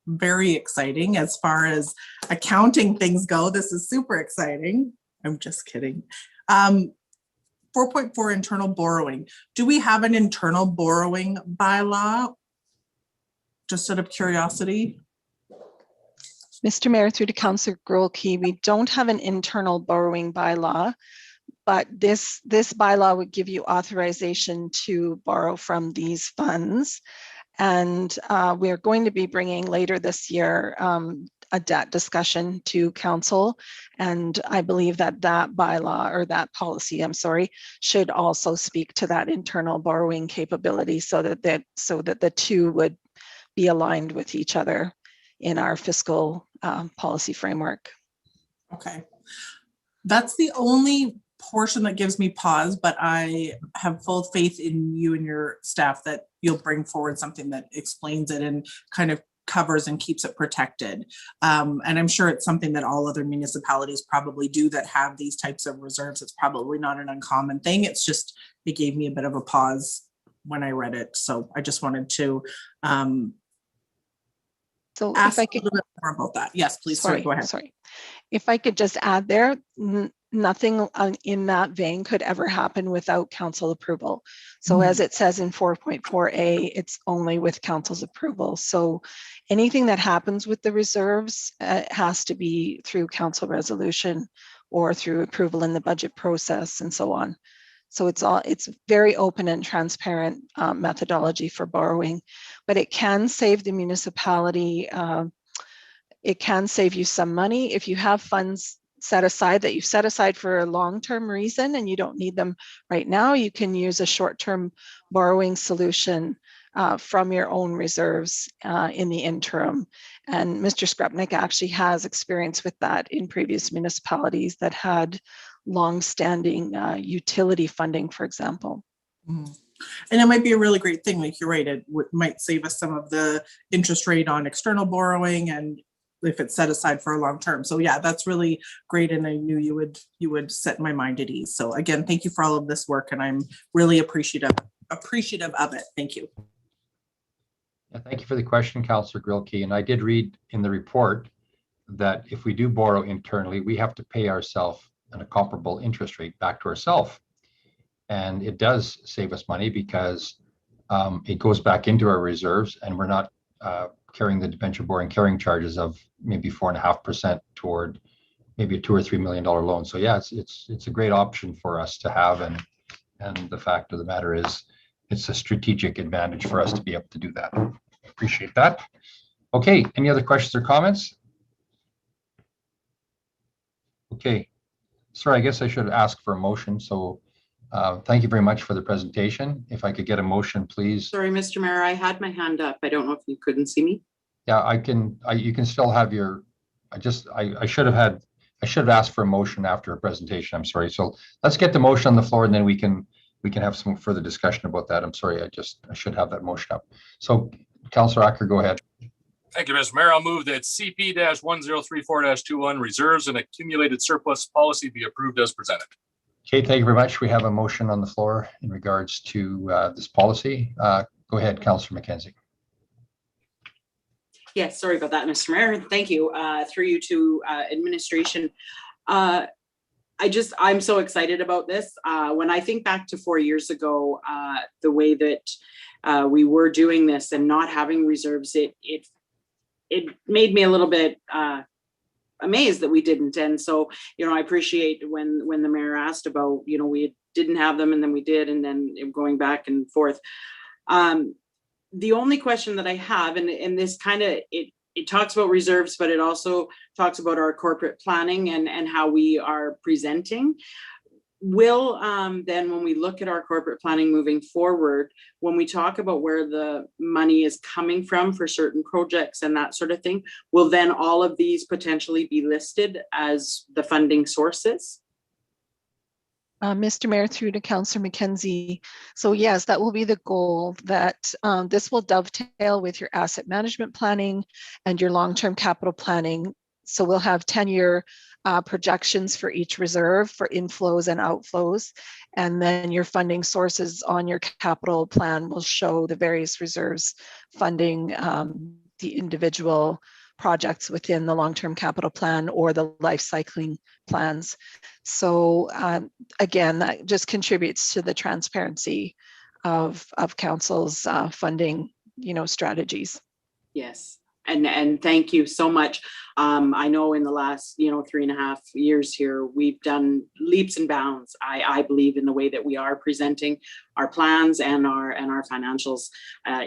very exciting as far as accounting things go. This is super exciting. I'm just kidding. 4.4 internal borrowing. Do we have an internal borrowing bylaw? Just out of curiosity. Mr. Mayor, through to Councillor Grilke, we don't have an internal borrowing bylaw, but this bylaw would give you authorization to borrow from these funds. And we're going to be bringing later this year a debt discussion to council. And I believe that bylaw or that policy, I'm sorry, should also speak to that internal borrowing capability so that the two would be aligned with each other in our fiscal policy framework. Okay. That's the only portion that gives me pause, but I have full faith in you and your staff that you'll bring forward something that explains it and kind of covers and keeps it protected. And I'm sure it's something that all other municipalities probably do that have these types of reserves. It's probably not an uncommon thing. It's just, it gave me a bit of a pause when I read it. So I just wanted to ask a little bit more about that. Yes, please. Sorry, go ahead. Sorry. If I could just add there, nothing in that vein could ever happen without council approval. So as it says in 4.4A, it's only with council's approval. So anything that happens with the reserves has to be through council resolution or through approval in the budget process and so on. So it's very open and transparent methodology for borrowing, but it can save the municipality. It can save you some money if you have funds set aside that you've set aside for a long-term reason and you don't need them right now. You can use a short-term borrowing solution from your own reserves in the interim. And Mr. Skrupnik actually has experience with that in previous municipalities that had long-standing utility funding, for example. And it might be a really great thing, like you're right, it might save us some of the interest rate on external borrowing and if it's set aside for a long term. So yeah, that's really great. And I knew you would set my mind at ease. So again, thank you for all of this work and I'm really appreciative of it. Thank you. Yeah, thank you for the question, Councillor Grilke. And I did read in the report that if we do borrow internally, we have to pay ourselves at a comparable interest rate back to ourselves. And it does save us money because it goes back into our reserves and we're not carrying the debenture borrowing carrying charges of maybe 4.5% toward maybe a $2 or $3 million loan. So yeah, it's a great option for us to have. And the fact of the matter is it's a strategic advantage for us to be able to do that. Appreciate that. Okay, any other questions or comments? Okay, sorry, I guess I should ask for a motion. So thank you very much for the presentation. If I could get a motion, please. Sorry, Mr. Mayor, I had my hand up. I don't know if you couldn't see me. Yeah, you can still have your, I should have had, I should have asked for a motion after a presentation. I'm sorry. So let's get the motion on the floor and then we can have some further discussion about that. I'm sorry. I should have that motion up. So Councillor Acker, go ahead. Thank you, Mr. Mayor. I'll move that CP-1034-21 reserves and accumulated surplus policy be approved as presented. Okay, thank you very much. We have a motion on the floor in regards to this policy. Go ahead, Councillor McKenzie. Yes, sorry about that, Mr. Mayor. Thank you. Through you to administration. I'm so excited about this. When I think back to 4 years ago, the way that we were doing this and not having reserves, it made me a little bit amazed that we didn't. And so, I appreciate when the mayor asked about, we didn't have them and then we did, and then going back and forth. The only question that I have, and this kind of, it talks about reserves, but it also talks about our corporate planning and how we are presenting. Will then, when we look at our corporate planning moving forward, when we talk about where the money is coming from for certain projects and that sort of thing, will then all of these potentially be listed as the funding sources? Mr. Mayor, through to Councillor McKenzie. So yes, that will be the goal, that this will dovetail with your asset management planning and your long-term capital planning. So we'll have 10-year projections for each reserve for inflows and outflows. And then your funding sources on your capital plan will show the various reserves funding the individual projects within the long-term capital plan or the life cycling plans. So again, that just contributes to the transparency of council's funding, strategies. Yes. And thank you so much. I know in the last, 3.5 years here, we've done leaps and bounds. I believe in the way that we are presenting our plans and our financials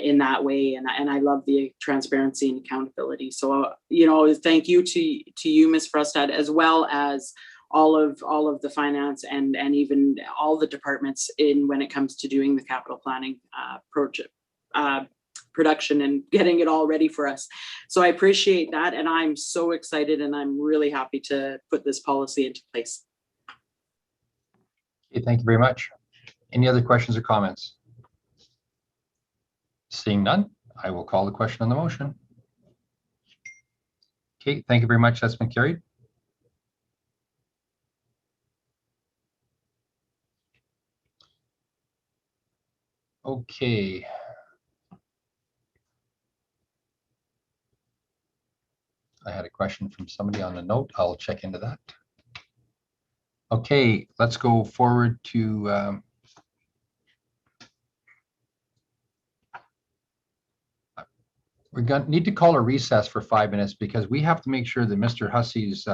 in that way. And I love the transparency and accountability. So, thank you to you, Ms. Frostad, as well as all of the finance and even all the departments when it comes to doing the capital planning project. Production and getting it all ready for us. So I appreciate that. And I'm so excited and I'm really happy to put this policy into place. Okay, thank you very much. Any other questions or comments? Seeing none, I will call the question on the motion. Okay, thank you very much. That's been carried. Okay. I had a question from somebody on the note. I'll check into that. Okay, let's go forward to we're going to need to call a recess for 5 minutes because we have to make sure that Mr. Hussey's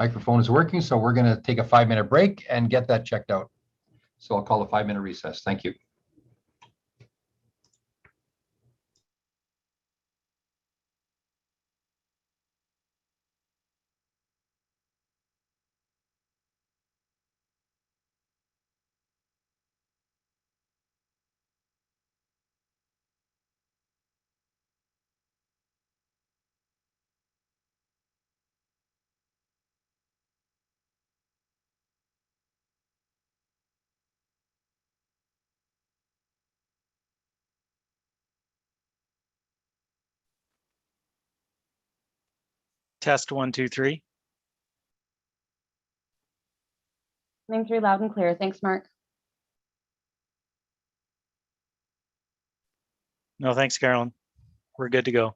microphone is working. So we're going to take a 5-minute break and get that checked out. So I'll call a 5-minute recess. Thank you. Test 1, 2, 3. Coming through loud and clear. Thanks, Mark. No, thanks, Carolyn. We're good to go.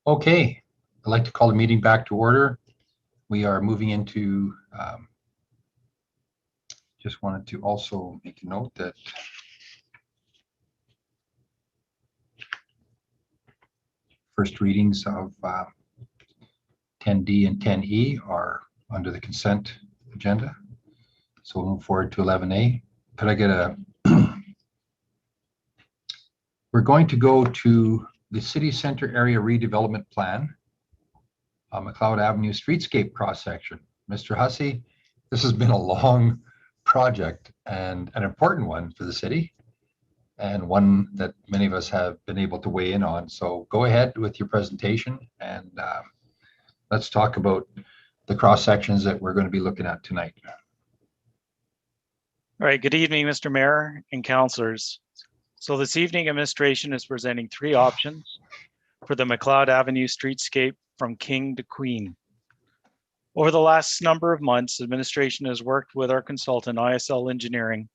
Okay, I'd like to call the meeting back to order. We are moving into, just wanted to also make a note that first readings of 10D and 10E are under the consent agenda. So we'll move forward to 11A. Could I get a, we're going to go to the City Center Area Redevelopment Plan, McLeod Avenue Streetscape cross-section. Mr. Hussey, this has been a long project and an important one for the city, and one that many of us have been able to weigh in on. So go ahead with your presentation, and let's talk about the cross-sections that we're going to be looking at tonight. All right, good evening, Mr. Mayor and councilors. So this evening, administration is presenting 3 options for the McLeod Avenue streetscape from King to Queen. Over the last number of months, administration has worked with our consultant, ISL Engineering,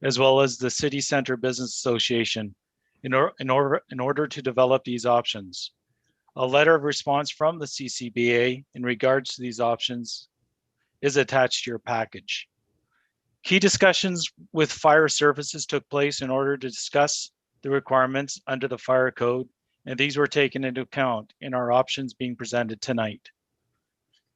as well as the City Center Business Association in order to develop these options. A letter of response from the CCBA in regards to these options is attached to your package. Key discussions with fire services took place in order to discuss the requirements under the fire code, and these were taken into account in our options being presented tonight.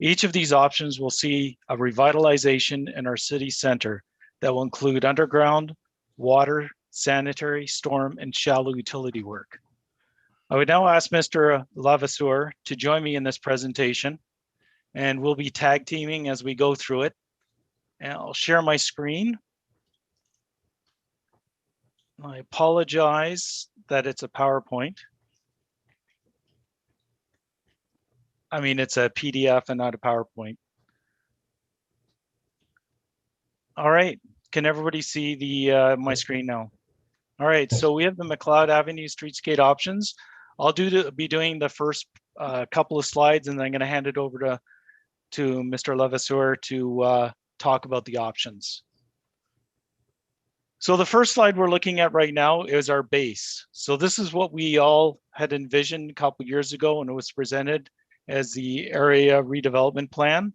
Each of these options will see a revitalization in our city center that will include underground, water, sanitary, storm, and shallow utility work. I would now ask Mr. Lavasseur to join me in this presentation, and we'll be tag teaming as we go through it. And I'll share my screen. I apologize that it's a PowerPoint. I mean, it's a PDF and not a PowerPoint. All right, can everybody see the my screen now? All right, so we have the McLeod Avenue streetscape options. I'll be doing the first couple of slides, and then I'm going to hand it over to Mr. Lavasseur to talk about the options. So the first slide we're looking at right now is our base. So this is what we all had envisioned a couple years ago when it was presented as the area redevelopment plan.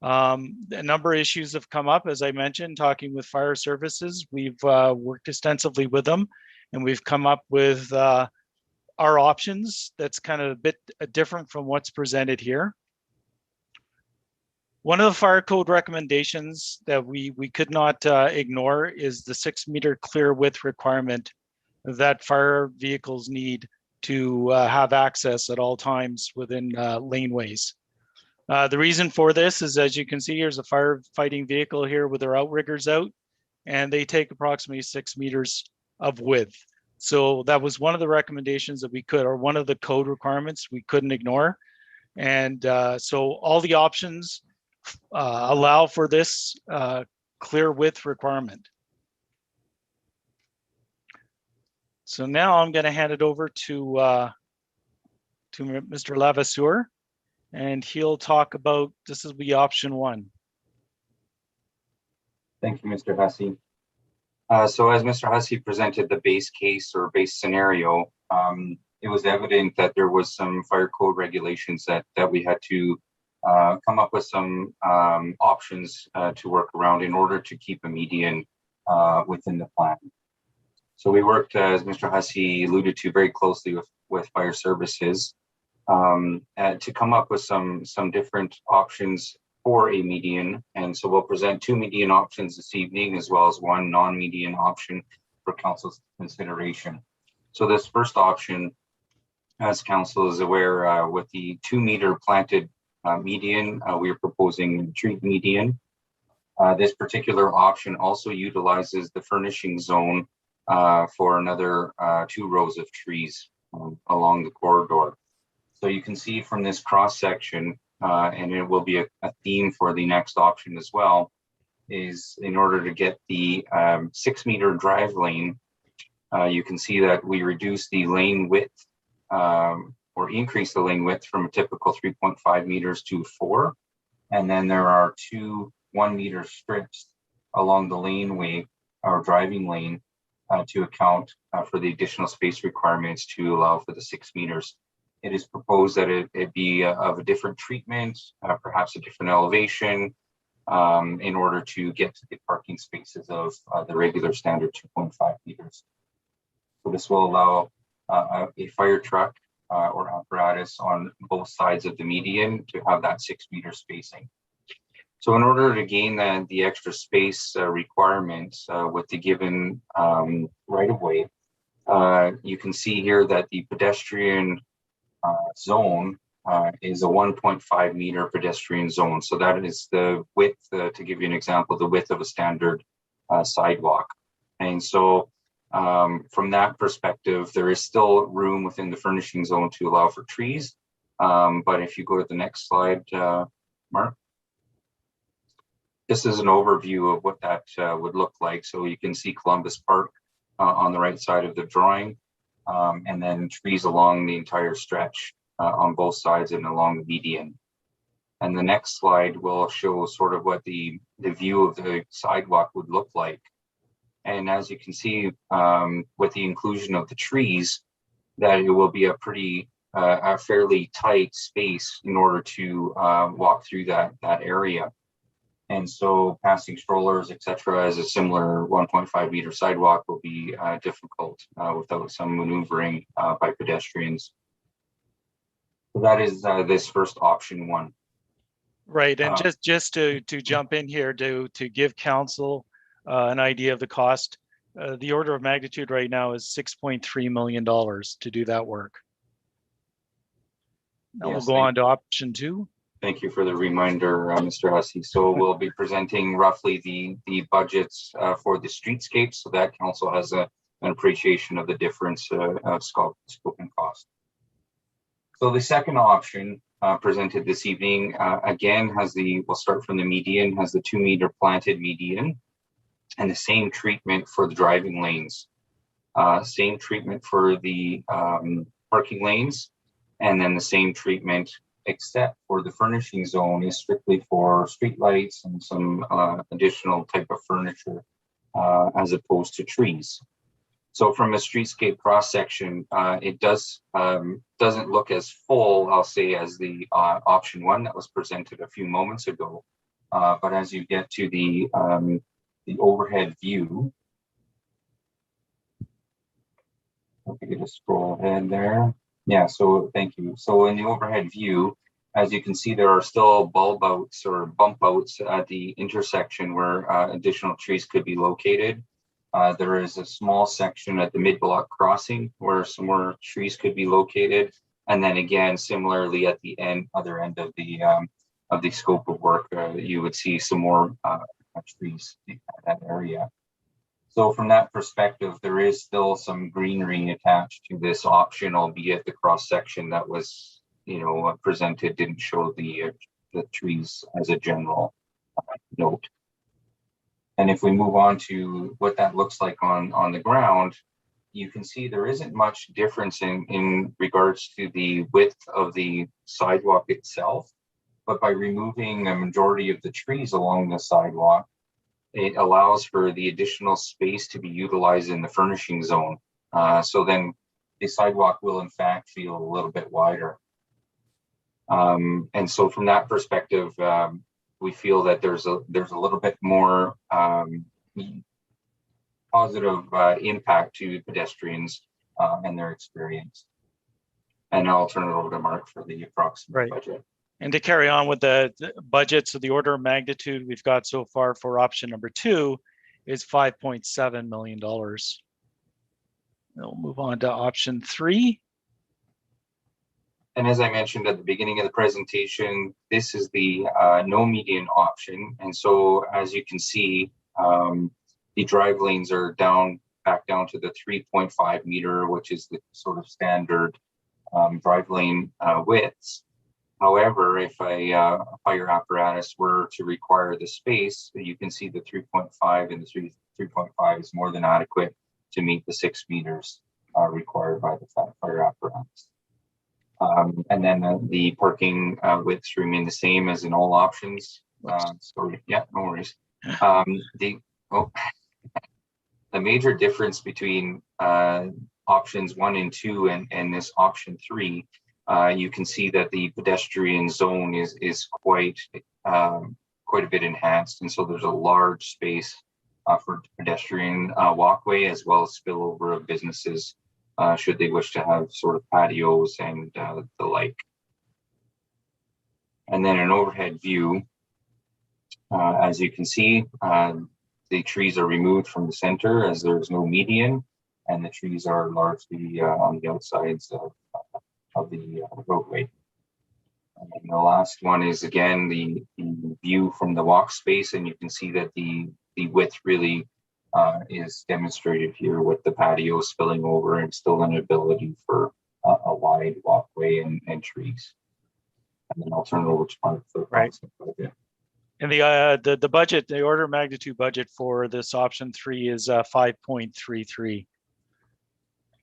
A number of issues have come up, as I mentioned, talking with fire services. We've worked extensively with them, and we've come up with our options that's kind of a bit different from what's presented here. One of the fire code recommendations that we could not ignore is the 6-meter clear width requirement that fire vehicles need to have access at all times within laneways. The reason for this is, as you can see, here's a firefighting vehicle here with their outriggers out, and they take approximately 6 meters of width. So that was one of the recommendations that we could, or one of the code requirements we couldn't ignore. And so all the options allow for this clear width requirement. So now I'm going to hand it over to Mr. Lavasseur, and he'll talk about, this will be option 1. Thank you, Mr. Hussey. So as Mr. Hussey presented the base case or base scenario, it was evident that there was some fire code regulations that we had to come up with some options to work around in order to keep a median within the plan. So we worked, as Mr. Hussey alluded to, very closely with fire services to come up with some different options for a median. And so we'll present 2 median options this evening, as well as 1 non-median option for council's consideration. So this first option, as council is aware, with the 2-meter planted median, we are proposing tree median. This particular option also utilizes the furnishing zone for another 2 rows of trees along the corridor. So you can see from this cross section, and it will be a theme for the next option as well, is in order to get the 6-meter drive lane, you can see that we reduce the lane width or increase the lane width from a typical 3.5 meters to 4. And then there are 2 1-meter strips along the laneway or driving lane to account for the additional space requirements to allow for the 6 meters it is proposed that it be of a different treatment, perhaps a different elevation, in order to get to the parking spaces of the regular standard 2.5 meters. So this will allow a fire truck or apparatus on both sides of the median to have that 6 meter spacing. So in order to gain the extra space requirement with the given right of way, you can see here that the pedestrian zone is a 1.5 meter pedestrian zone. So that is the width, to give you an example, the width of a standard sidewalk. And so from that perspective, there is still room within the furnishing zone to allow for trees. But if you go to the next slide, Mark. This is an overview of what that would look like. So you can see Columbus Park on the right side of the drawing, and then trees along the entire stretch on both sides and along the median. And the next slide will show sort of what the view of the sidewalk would look like. And as you can see, with the inclusion of the trees, that it will be a fairly tight space in order to walk through that area. And so passing strollers, etc., as a similar 1.5 meter sidewalk will be difficult without some maneuvering by pedestrians. So that is this first option one. Right, and just to jump in here to give council an idea of the cost, the order of magnitude right now is $6.3 million to do that work. Now Yes, we'll go on to option 2. Thank you for the reminder, Mr. Hussey. So we'll be presenting roughly the budgets for the streetscape, so that council has an appreciation of the difference of scope and cost. So the second option presented this evening, again, we'll start from the median, has the 2 meter planted median, and the same treatment for the driving lanes, same treatment for the parking lanes, and then the same treatment, except for the furnishing zone is strictly for streetlights and some additional type of furniture, as opposed to trees. So from a streetscape cross section, it doesn't look as full, I'll say, as the option 1 that was presented a few moments ago. But as you get to the overhead view, if you could just scroll ahead there. Yeah, so thank you. So in the overhead view, as you can see, there are still bulb outs or bump outs at the intersection where additional trees could be located. There is a small section at the mid-block crossing where some more trees could be located. And then again, similarly at the other end of the scope of work, you would see some more trees in that area. So from that perspective, there is still some greenery attached to this option, albeit the cross section that was, presented didn't show the trees as a general note. And if we move on to what that looks like on the ground, you can see there isn't much difference in regards to the width of the sidewalk itself, but by removing a majority of the trees along the sidewalk, it allows for the additional space to be utilized in the furnishing zone. So then the sidewalk will in fact feel a little bit wider. And so from that perspective, we feel that there's a little bit more positive impact to pedestrians and their experience. And I'll turn it over to Mark for the approximate budget. And to carry on with the budget, so the order of magnitude we've got so far for option number 2 is $5.7 million. We'll move on to option 3. And as I mentioned at the beginning of the presentation, this is the no median option. And so as you can see, the drive lanes are back down to the 3.5 meter, which is the sort of standard drive lane widths. However, if a fire apparatus were to require the space, you can see the 3.5 and the 3.5 is more than adequate to meet the 6 meters required by the fire apparatus. And then the parking widths remain the same as in all options. Sorry, yeah, no worries. The major difference between options 1 and 2 and this option 3 You can see that the pedestrian zone is quite a bit enhanced, and so there's a large space for pedestrian walkway as well as spillover of businesses should they wish to have sort of patios and the like. And then an overhead view, as you can see, the trees are removed from the center as there's no median, and the trees are largely on the outsides of the roadway. And the last one is again the view from the walk space, and you can see that the width really is demonstrated here with the patio spilling over and still an ability for a wide walkway and trees. And then I'll turn it over to Mark for the And the budget, the order of magnitude budget for this option 3 is $5.33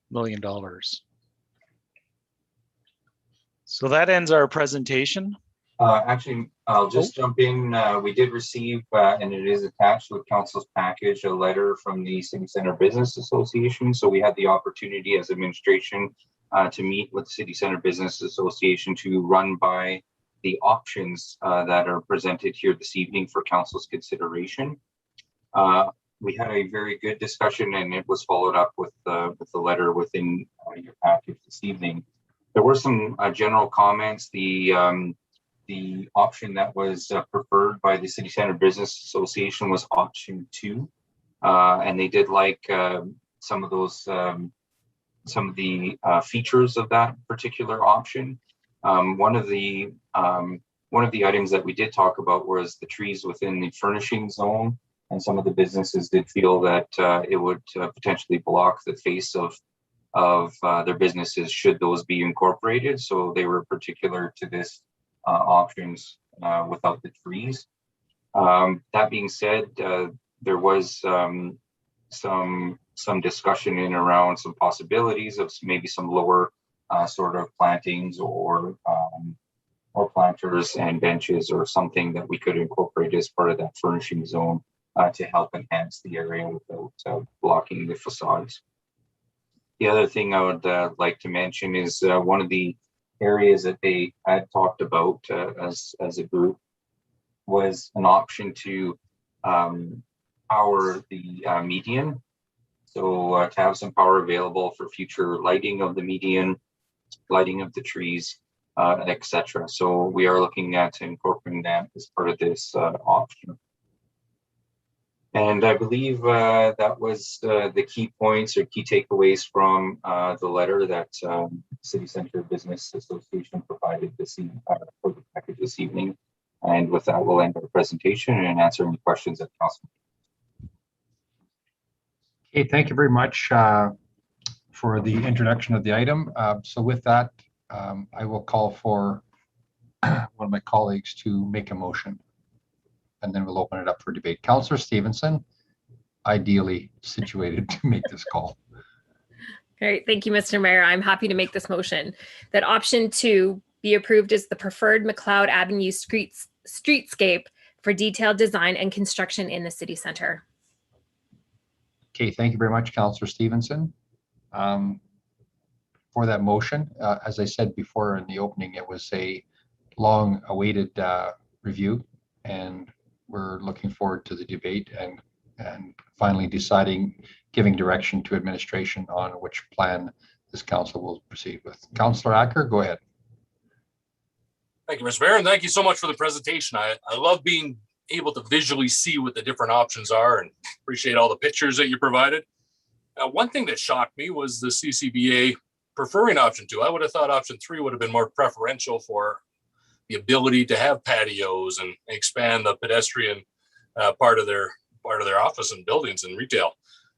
million. So that ends our presentation. Actually, I'll just jump in. We did receive, and it is attached with council's package, a letter from the City Center Business Association. So we had the opportunity as administration to meet with City Center Business Association to run by the options that are presented here this evening for council's consideration. We had a very good discussion, and it was followed up with the letter within your package this evening. There were some general comments. The option that was preferred by the City Center Business Association was option 2, and they did like some of the features of that particular option. One of the items that we did talk about was the trees within the furnishing zone, and some of the businesses did feel that it would potentially block the face of their businesses should those be incorporated. So they were particular to this options without the trees. That being said, there was some discussion in around some possibilities of maybe some lower sort of plantings or planters and benches or something that we could incorporate as part of that furnishing zone to help enhance the area without blocking the facades. The other thing I would like to mention is one of the areas that they had talked about as a group was an option to power the median. So to have some power available for future lighting of the median, lighting of the trees, etc. So we are looking at incorporating that as part of this option. And I believe that was the key points or key takeaways from the letter that City Center Business Association provided this evening for the package this evening. And with that, we'll end our presentation and answer any questions that council. Okay, thank you very much for the introduction of the item. So with that, I will call for one of my colleagues to make a motion, and then we'll open it up for debate. Councillor Stevenson, ideally situated to make this call. Great. Thank you, Mr. Mayor. I'm happy to make this motion that option 2 be approved as the preferred McLeod Avenue streetscape for detailed design and construction in the city center. Okay, thank you very much, Councillor Stevenson. For that motion, as I said before in the opening, it was a long awaited review, and we're looking forward to the debate and finally deciding, giving direction to administration on which plan this council will proceed with. Councillor Acker, go ahead. Thank you, Mr. Mayor, and thank you so much for the presentation. I love being able to visually see what the different options are and appreciate all the pictures that you provided. One thing that shocked me was the CCBA preferring option 2. I would have thought option 3 would have been more preferential for the ability to have patios and expand the pedestrian part of their office and buildings and retail.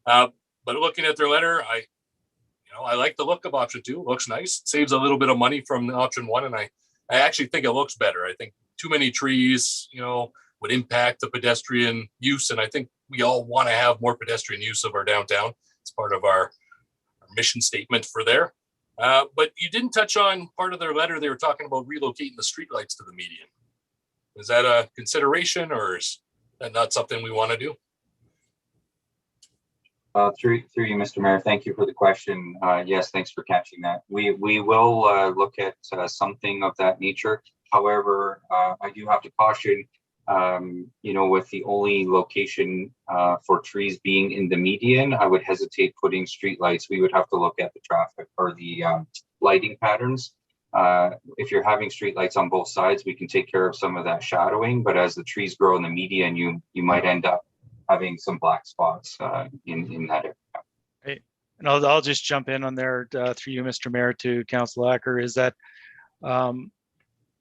But looking at their letter, I like the look of option 2. It looks nice. It saves a little bit of money from the option 1, and I actually think it looks better. I think too many trees, would impact the pedestrian use, and I think we all want to have more pedestrian use of our downtown. It's part of our mission statement for there. But you didn't touch on part of their letter. They were talking about relocating the streetlights to the median. Is that a consideration, or is that not something we want to do? Through you, Mr. Mayor, thank you for the question. Yes, thanks for catching that. We will look at something of that nature. However, I do have to caution, with the only location for trees being in the median, I would hesitate putting streetlights. We would have to look at the traffic or the lighting patterns. If you're having streetlights on both sides, we can take care of some of that shadowing. But as the trees grow in the median, you might end up having some black spots in that area. Right. And I'll just jump in on there through you, Mr. Mayor, to Council Acker, is that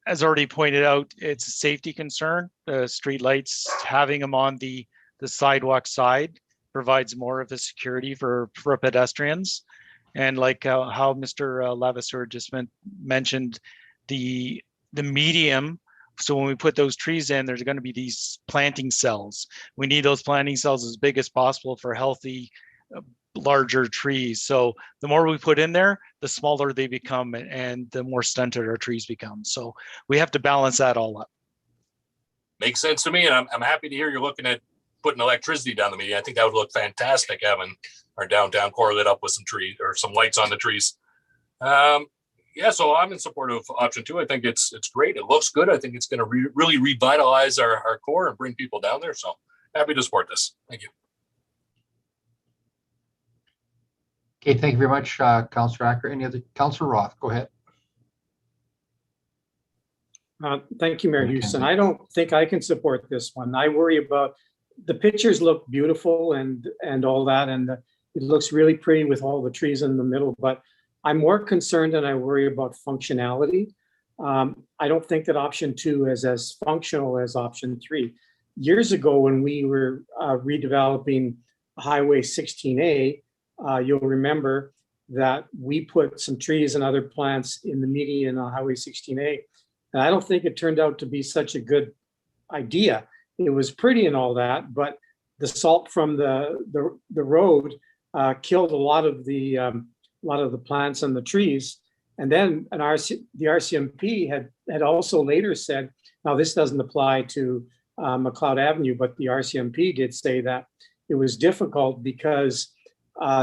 as already pointed out, it's a safety concern. Street lights, having them on the sidewalk side provides more of a security for pedestrians. And like how Mr. Levasseur just mentioned, the medium. So when we put those trees in, there's going to be these planting cells. We need those planting cells as big as possible for healthy, larger trees. So the more we put in there, the smaller they become and the more stunted our trees become. So we have to balance that all up. Makes sense to me. And I'm happy to hear you're looking at putting electricity down the median. I think that would look fantastic, having our downtown core lit up with some trees or some lights on the trees. Yeah, so I'm in support of option 2. I think it's great. It looks good. I think it's going to really revitalize our core and bring people down there. So happy to support this. Thank you. Okay, thank you very much, Councillor Acker. Any other? Councillor Roth, go ahead. Thank you, Mayor Houston. I don't think I can support this one. I worry about the pictures look beautiful and all that, and it looks really pretty with all the trees in the middle, but I'm more concerned and I worry about functionality. I don't think that option 2 is as functional as option 3. Years ago, when we were redeveloping Highway 16A, you'll remember that we put some trees and other plants in the median on Highway 16A. And I don't think it turned out to be such a good idea. It was pretty and all that, but the salt from the road killed a lot of the plants and the trees. And then the RCMP had also later said, now this doesn't apply to McLeod Avenue, but the RCMP did say that it was difficult because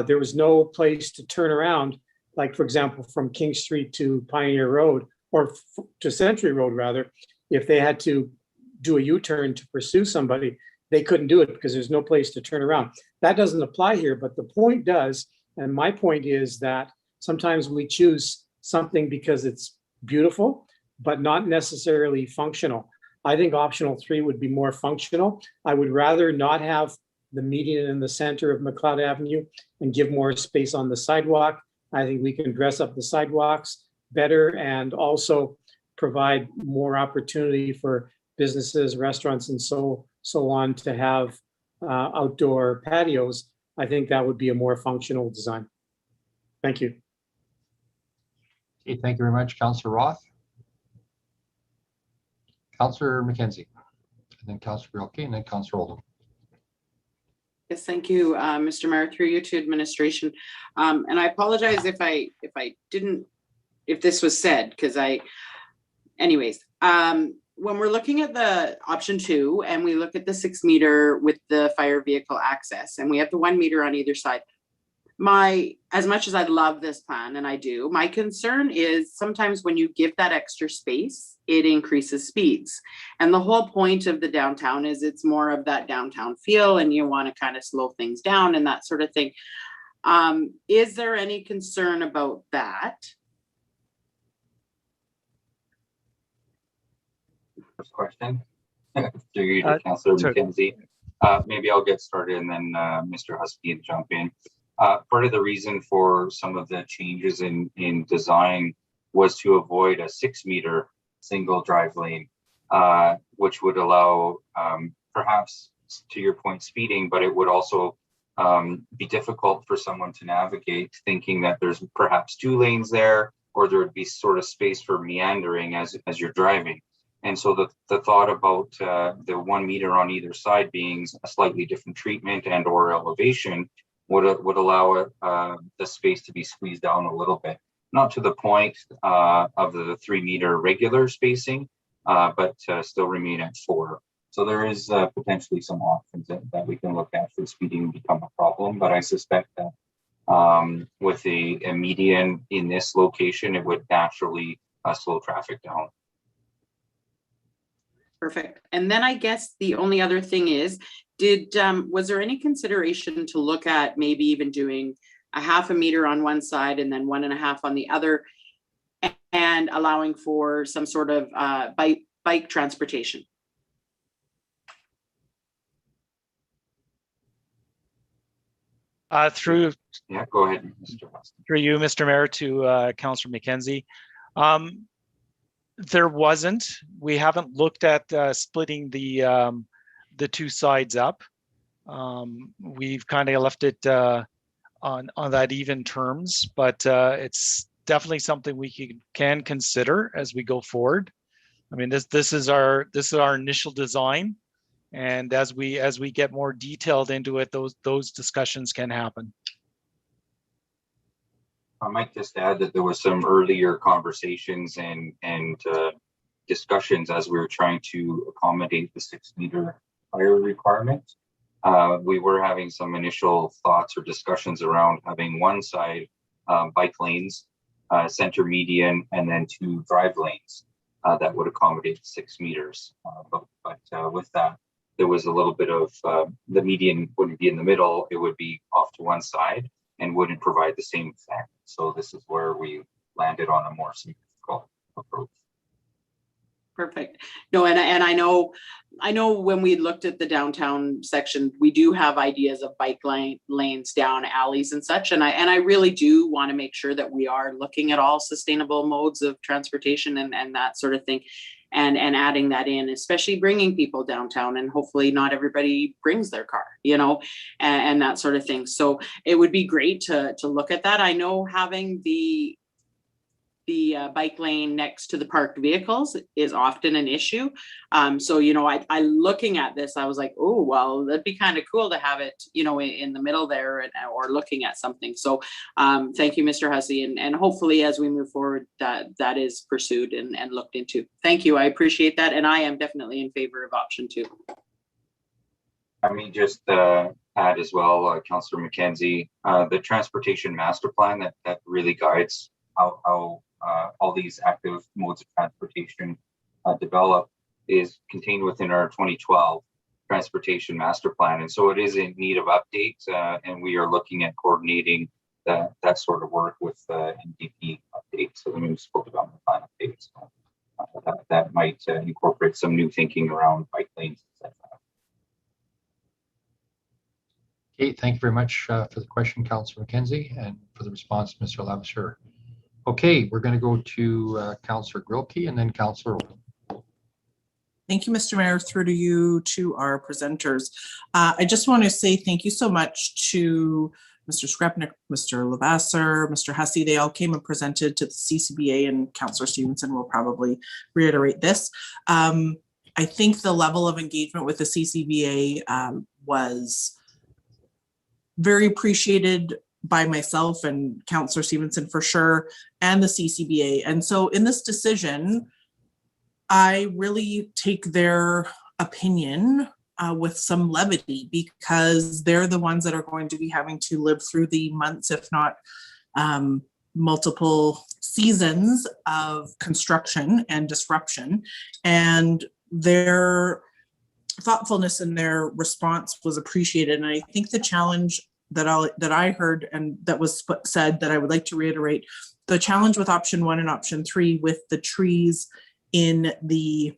there was no place to turn around, like for example, from King Street to Pioneer Road, or to Century Road rather. If they had to do a U-turn to pursue somebody, they couldn't do it because there's no place to turn around. That doesn't apply here, but the point does. And my point is that sometimes we choose something because it's beautiful, but not necessarily functional. I think optional 3 would be more functional. I would rather not have the median in the center of McLeod Avenue and give more space on the sidewalk. I think we can dress up the sidewalks better and also provide more opportunity for businesses, restaurants, and so on to have outdoor patios. I think that would be a more functional design. Thank you. Okay, thank you very much, Councillor Roth. Councillor McKenzie, and then Councillor Bielke, and then Councillor Oldham. Yes, thank you, Mr. Mayor, through you to administration. And I apologize if this was said, because anyways, when we're looking at the option 2 and we look at the 6 meter with the fire vehicle access, and we have the 1 meter on either side, as much as I love this plan, and I do, my concern is sometimes when you give that extra space, it increases speeds. And the whole point of the downtown is it's more of that downtown feel, and you want to kind of slow things down and that sort of thing. Is there any concern about that? First question. To you, Councillor McKenzie. Maybe I'll get started and then Mr. Husky will jump in. Part of the reason for some of the changes in design was to avoid a 6 meter single drive lane, which would allow perhaps, to your point, speeding, but it would also be difficult for someone to navigate, thinking that there's perhaps 2 lanes there, or there would be sort of space for meandering as you're driving. And so the thought about the 1 meter on either side being a slightly different treatment and or elevation would allow the space to be squeezed down a little bit, not to the point of the 3 meter regular spacing, but still remain at 4. So there is potentially some options that we can look at for speeding become a problem. But I suspect that with a median in this location, it would naturally slow traffic down. Perfect. And then I guess the only other thing is, was there any consideration to look at maybe even doing a 0.5 meter on one side and then 1.5 on the other, and allowing for some sort of bike transportation? Through Yeah, go ahead, Mr. Weston. through you, Mr. Mayor, to Councillor McKenzie. There wasn't. We haven't looked at splitting the two sides up. We've kind of left it on that even terms, but it's definitely something we can consider as we go forward. I mean, this is our initial design, and as we get more detailed into it, those discussions can happen. I might just add that there was some earlier conversations and discussions as we were trying to accommodate the 6 meter fire requirement. We were having some initial thoughts or discussions around having one side bike lanes, center median, and then 2 drive lanes that would accommodate 6 meters. But with that, there was a little bit of the median wouldn't be in the middle, it would be off to one side and wouldn't provide the same effect. So this is where we landed on a more symmetrical approach. Perfect. No, and I know when we looked at the downtown section, we do have ideas of bike lanes down alleys and such. And I really do want to make sure that we are looking at all sustainable modes of transportation and that sort of thing, and adding that in, especially bringing people downtown, and hopefully not everybody brings their car, and that sort of thing. So it would be great to look at that. I know having the bike lane next to the parked vehicles is often an issue. So, I looking at this, I was like, oh, well, that'd be kind of cool to have it, in the middle there, or looking at something. So thank you, Mr. Hussey. And hopefully as we move forward, that is pursued and looked into. Thank you. I appreciate that. And I am definitely in favor of option 2. I mean, just add as well, Councillor McKenzie, the transportation master plan that really guides how all these active modes of transportation develop is contained within our 2012 transportation master plan. And so it is in need of update, and we are looking at coordinating that sort of work with NDP updates. So the municipal development plan updates. So, that might incorporate some new thinking around bike lanes, etc. Okay, thank you very much for the question, Councillor McKenzie, and for the response, Mr. Lavisser. Okay, we're going to go to Councillor Grilke and then Councillor Oldham. Thank you, Mr. Mayor. Through to you, to our presenters. I just want to say thank you so much to Mr. Skrepnik, Mr. Lavasser, Mr. Hussey. They all came and presented to the CCBA, and Councillor Stevenson will probably reiterate this. I think the level of engagement with the CCBA was very appreciated by myself and Councillor Stevenson for sure, and the CCBA. And so in this decision, I really take their opinion with some levity, because they're the ones that are going to be having to live through the months, if not multiple seasons of construction and disruption. And their thoughtfulness and their response was appreciated. And I think the challenge that I heard and that was said that I would like to reiterate, the challenge with option 1 and option 3 with the trees at the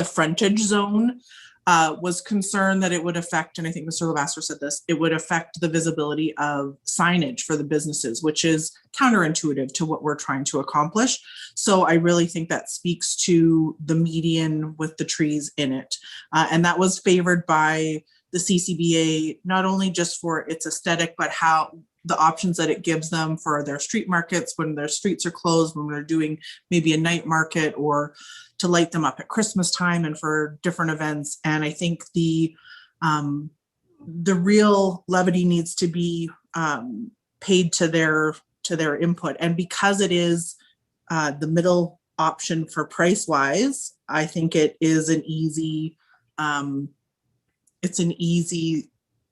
frontage zone was concerned that it would affect, and I think Mr. Lavasser said this, it would affect the visibility of signage for the businesses, which is counterintuitive to what we're trying to accomplish. So I really think that speaks to the median with the trees in it. And that was favored by the CCBA, not only just for its aesthetic, but how the options that it gives them for their street markets when their streets are closed, when they're doing maybe a night market, or to light them up at Christmas time and for different events. And I think the real levity needs to be paid to their input. And because it is the middle option for price wise, I think it is an easy it's an easy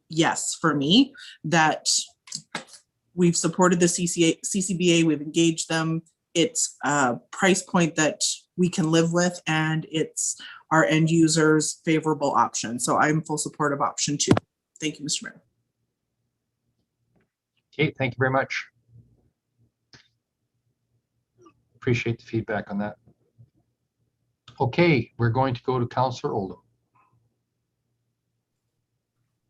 yes for me that we've supported the CCBA, we've engaged them. It's a price point that we can live with, and it's our end users' favorable option. So I'm full support of option 2. Thank you, Mr. Mayor. Okay, thank you very much. Appreciate the feedback on that. Okay, we're going to go to Councillor Oldham.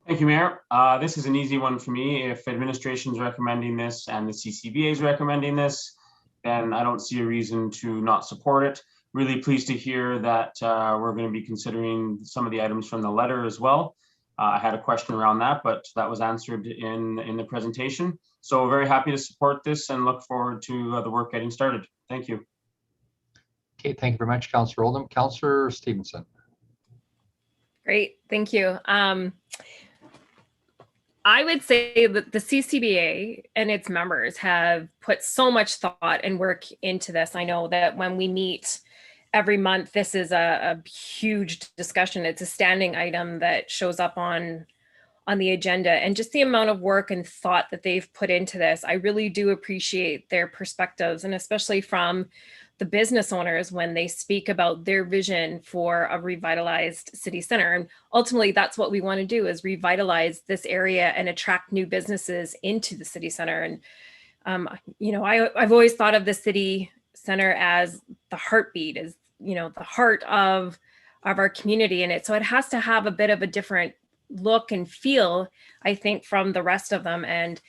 Thank you, Mayor. This is an easy one for me. If administration is recommending this and the CCBA is recommending this, then I don't see a reason to not support it. Really pleased to hear that we're going to be considering some of the items from the letter as well. I had a question around that, but that was answered in the presentation. So very happy to support this and look forward to the work getting started. Thank you. Okay, thank you very much, Councillor Oldham. Councillor Stevenson. Great, thank you. I would say that the CCBA and its members have put so much thought and work into this. I know that when we meet every month, this is a huge discussion. It's a standing item that shows up on the agenda, and just the amount of work and thought that they've put into this, I really do appreciate their perspectives, and especially from the business owners when they speak about their vision for a revitalized city center. And ultimately, that's what we want to do, is revitalize this area and attract new businesses into the city center. And, you know, I've always thought of the city center as the heartbeat, as, you know, the heart of our community. And so it has to have a bit of a different look and feel, I think, from the rest of them. And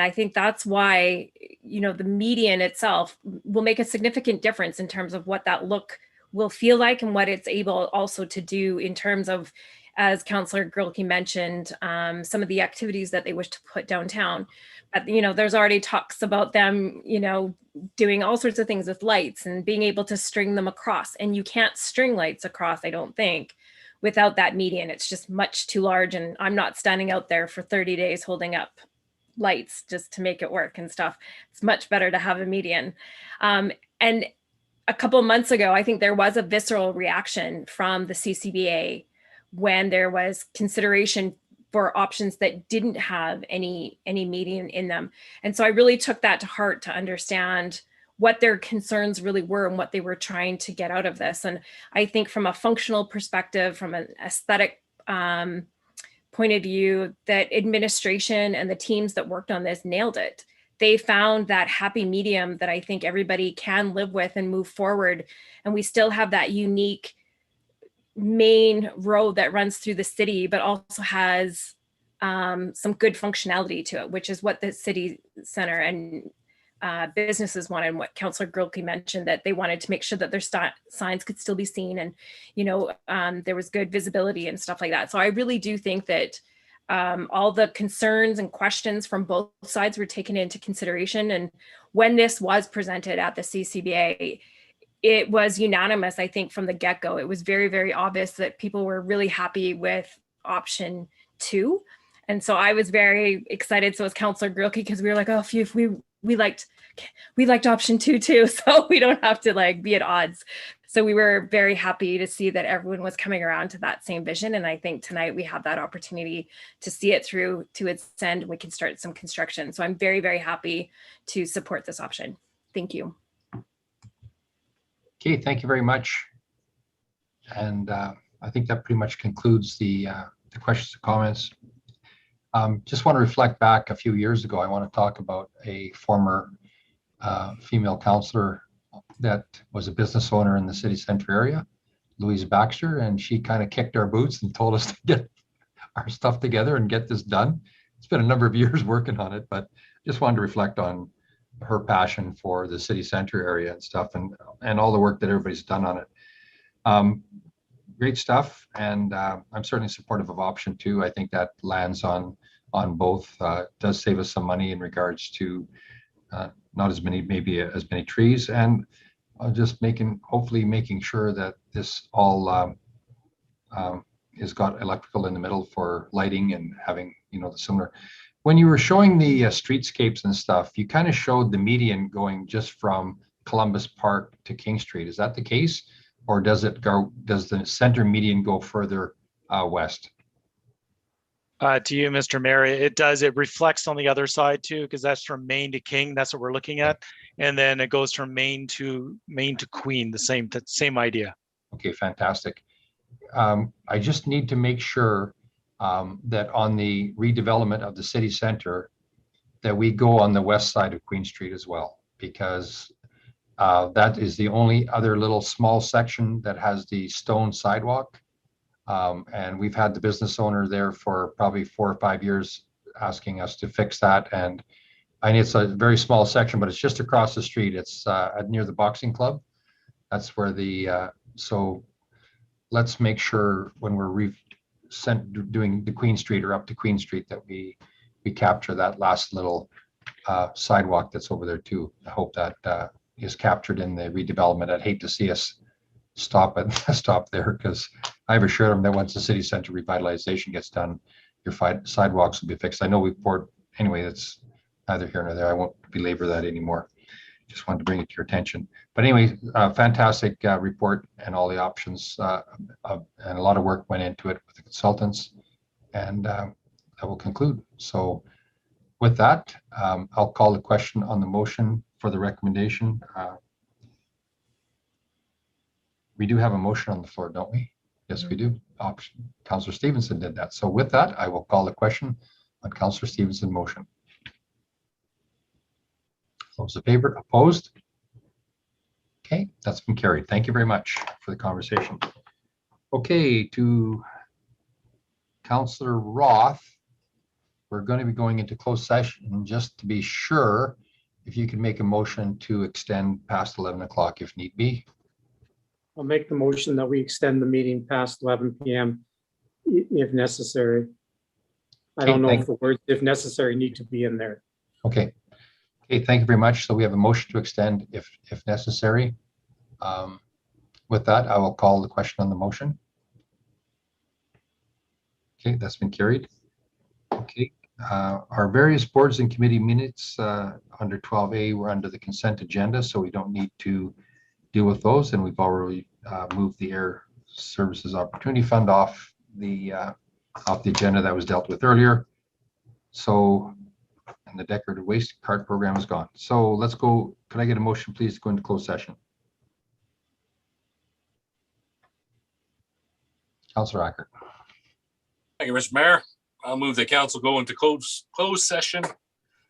I think that's why, you know, the median itself will make a significant difference in terms of what that look will feel like and what it's able also to do in terms of, as Councillor Grilke mentioned, some of the activities that they wish to put downtown. But, you know, there's already talks about them, you know, doing all sorts of things with lights and being able to string them across. And you can't string lights across, I don't think, without that median. It's just much too large. And I'm not standing out there for 30 days holding up lights just to make it work and stuff. It's much better to have a median. And a couple of months ago, I think there was a visceral reaction from the CCBA when there was consideration for options that didn't have any median in them. And so I really took that to heart to understand what their concerns really were and what they were trying to get out of this. And I think from a functional perspective, from an aesthetic point of view, that administration and the teams that worked on this nailed it. They found that happy medium that I think everybody can live with and move forward. And we still have that unique main road that runs through the city, but also has some good functionality to it, which is what the city center and businesses wanted, and what Councillor Grilke mentioned, that they wanted to make sure that their signs could still be seen, and, you know, there was good visibility and stuff like that. So I really do think that all the concerns and questions from both sides were taken into consideration. And when this was presented at the CCBA, it was unanimous, I think, from the get-go. It was very, very obvious that people were really happy with option 2. And so I was very excited. So was Councillor Grilke, because we were like, oh, phew, we liked option 2 too, so we don't have to like be at odds. So we were very happy to see that everyone was coming around to that same vision. And I think tonight we have that opportunity to see it through to its end, and we can start some construction. So I'm very, very happy to support this option. Thank you. Okay, thank you very much. And I think that pretty much concludes the questions and comments. Just want to reflect back a few years ago. I want to talk about a former female councillor that was a business owner in the city center area, Louise Baxter, and she kind of kicked our boots and told us to get our stuff together and get this done. It's been a number of years working on it, but just wanted to reflect on her passion for the city center area and stuff, and all the work that everybody's done on it. Great stuff, and I'm certainly supportive of option 2. I think that lands on both. Does save us some money in regards to not as many trees, and just hopefully making sure that this all has got electrical in the middle for lighting and having, you know, the similar. When you were showing the streetscapes and stuff, you kind of showed the median going just from Columbus Park to King Street. Is that the case? Or does the center median go further west? To you, Mr. Mayor, it does. It reflects on the other side too, because that's from Main to King. That's what we're looking at, and then it goes from Main to Queen. The same idea. Okay, fantastic. I just need to make sure that on the redevelopment of the city center, that we go on the west side of Queen Street as well, because that is the only other little small section that has the stone sidewalk. And we've had the business owner there for probably 4 or 5 years asking us to fix that. And I know it's a very small section, but it's just across the street. It's near the boxing club. That's where so let's make sure when we're doing the Queen Street or up to Queen Street that we capture that last little sidewalk that's over there too. I hope that is captured in the redevelopment. I'd hate to see us stop there, because I've assured them that once the city center revitalization gets done, your sidewalks will be fixed. I know we've poured, anyway, that's neither here nor there. I won't belabor that anymore. Just wanted to bring it to your attention. But anyway, fantastic report and all the options, and a lot of work went into it with the consultants, and I will conclude. So with that, I'll call the question on the motion for the recommendation. We do have a motion on the floor, don't we? Yes, we do. Councillor Stevenson did that. So with that, I will call the question on Councillor Stevenson motion. Those in favor, opposed? Okay, that's been carried. Thank you very much for the conversation. Okay, to Councillor Roth, we're going to be going into closed session. Just to be sure, if you can make a motion to extend past 11 o'clock if need be. I'll make the motion that we extend the meeting past 11 p.m. If necessary. I don't know if the words "if necessary" need to be in there. Okay. Okay, thank you very much. So we have a motion to extend if necessary. With that, I will call the question on the motion. Okay, that's been carried. Okay, our various boards and committee minutes under 12A were under the consent agenda, so we don't need to deal with those, and we've already moved the Air Services Opportunity Fund off the agenda that was dealt with earlier. So, and the decorative waste cart program is gone. So let's go. Can I get a motion, please, to go into closed session? Councillor Acker. Thank you, Mr. Mayor. I'll move the council go into closed session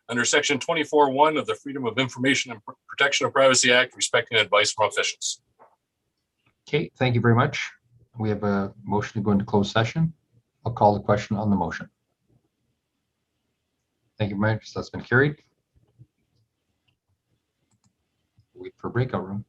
under section 24(1) of the Freedom of Information and Protection of Privacy Act, respecting advice from officials. Okay, thank you very much. We have a motion to go into closed session. I'll call the question on the motion. Thank you very much. That's been carried. Wait for breakout room.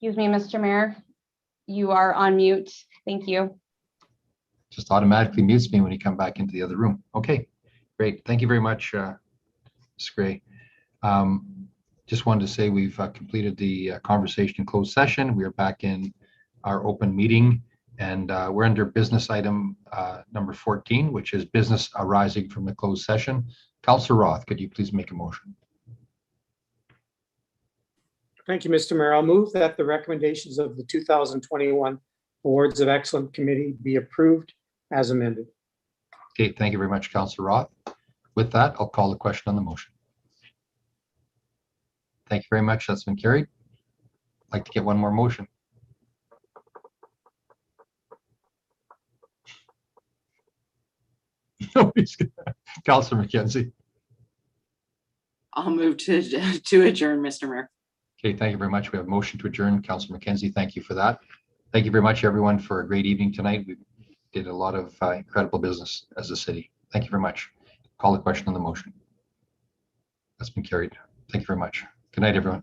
Excuse me, Mr. Mayor. You are on mute. Thank you. Just automatically mutes me when you come back into the other room. Okay, great. Thank you very much, Ms. Gray. Just wanted to say we've completed the conversation in closed session. We are back in our open meeting, and we're under business item number 14, which is business arising from the closed session. Councillor Roth, could you please make a motion? Thank you, Mr. Mayor. I'll move that the recommendations of the 2021 Awards of Excellence Committee be approved as amended. Okay, thank you very much, Councillor Roth. With that, I'll call the question on the motion. Thank you very much. That's been carried. I'd like to get one more motion. Councillor McKenzie. I'll move to adjourn, Mr. Mayor. Okay, thank you very much. We have a motion to adjourn. Councillor McKenzie, thank you for that. Thank you very much, everyone, for a great evening tonight. We did a lot of incredible business as a city. Thank you very much. Call the question on the motion. That's been carried. Thank you very much. Good night, everyone.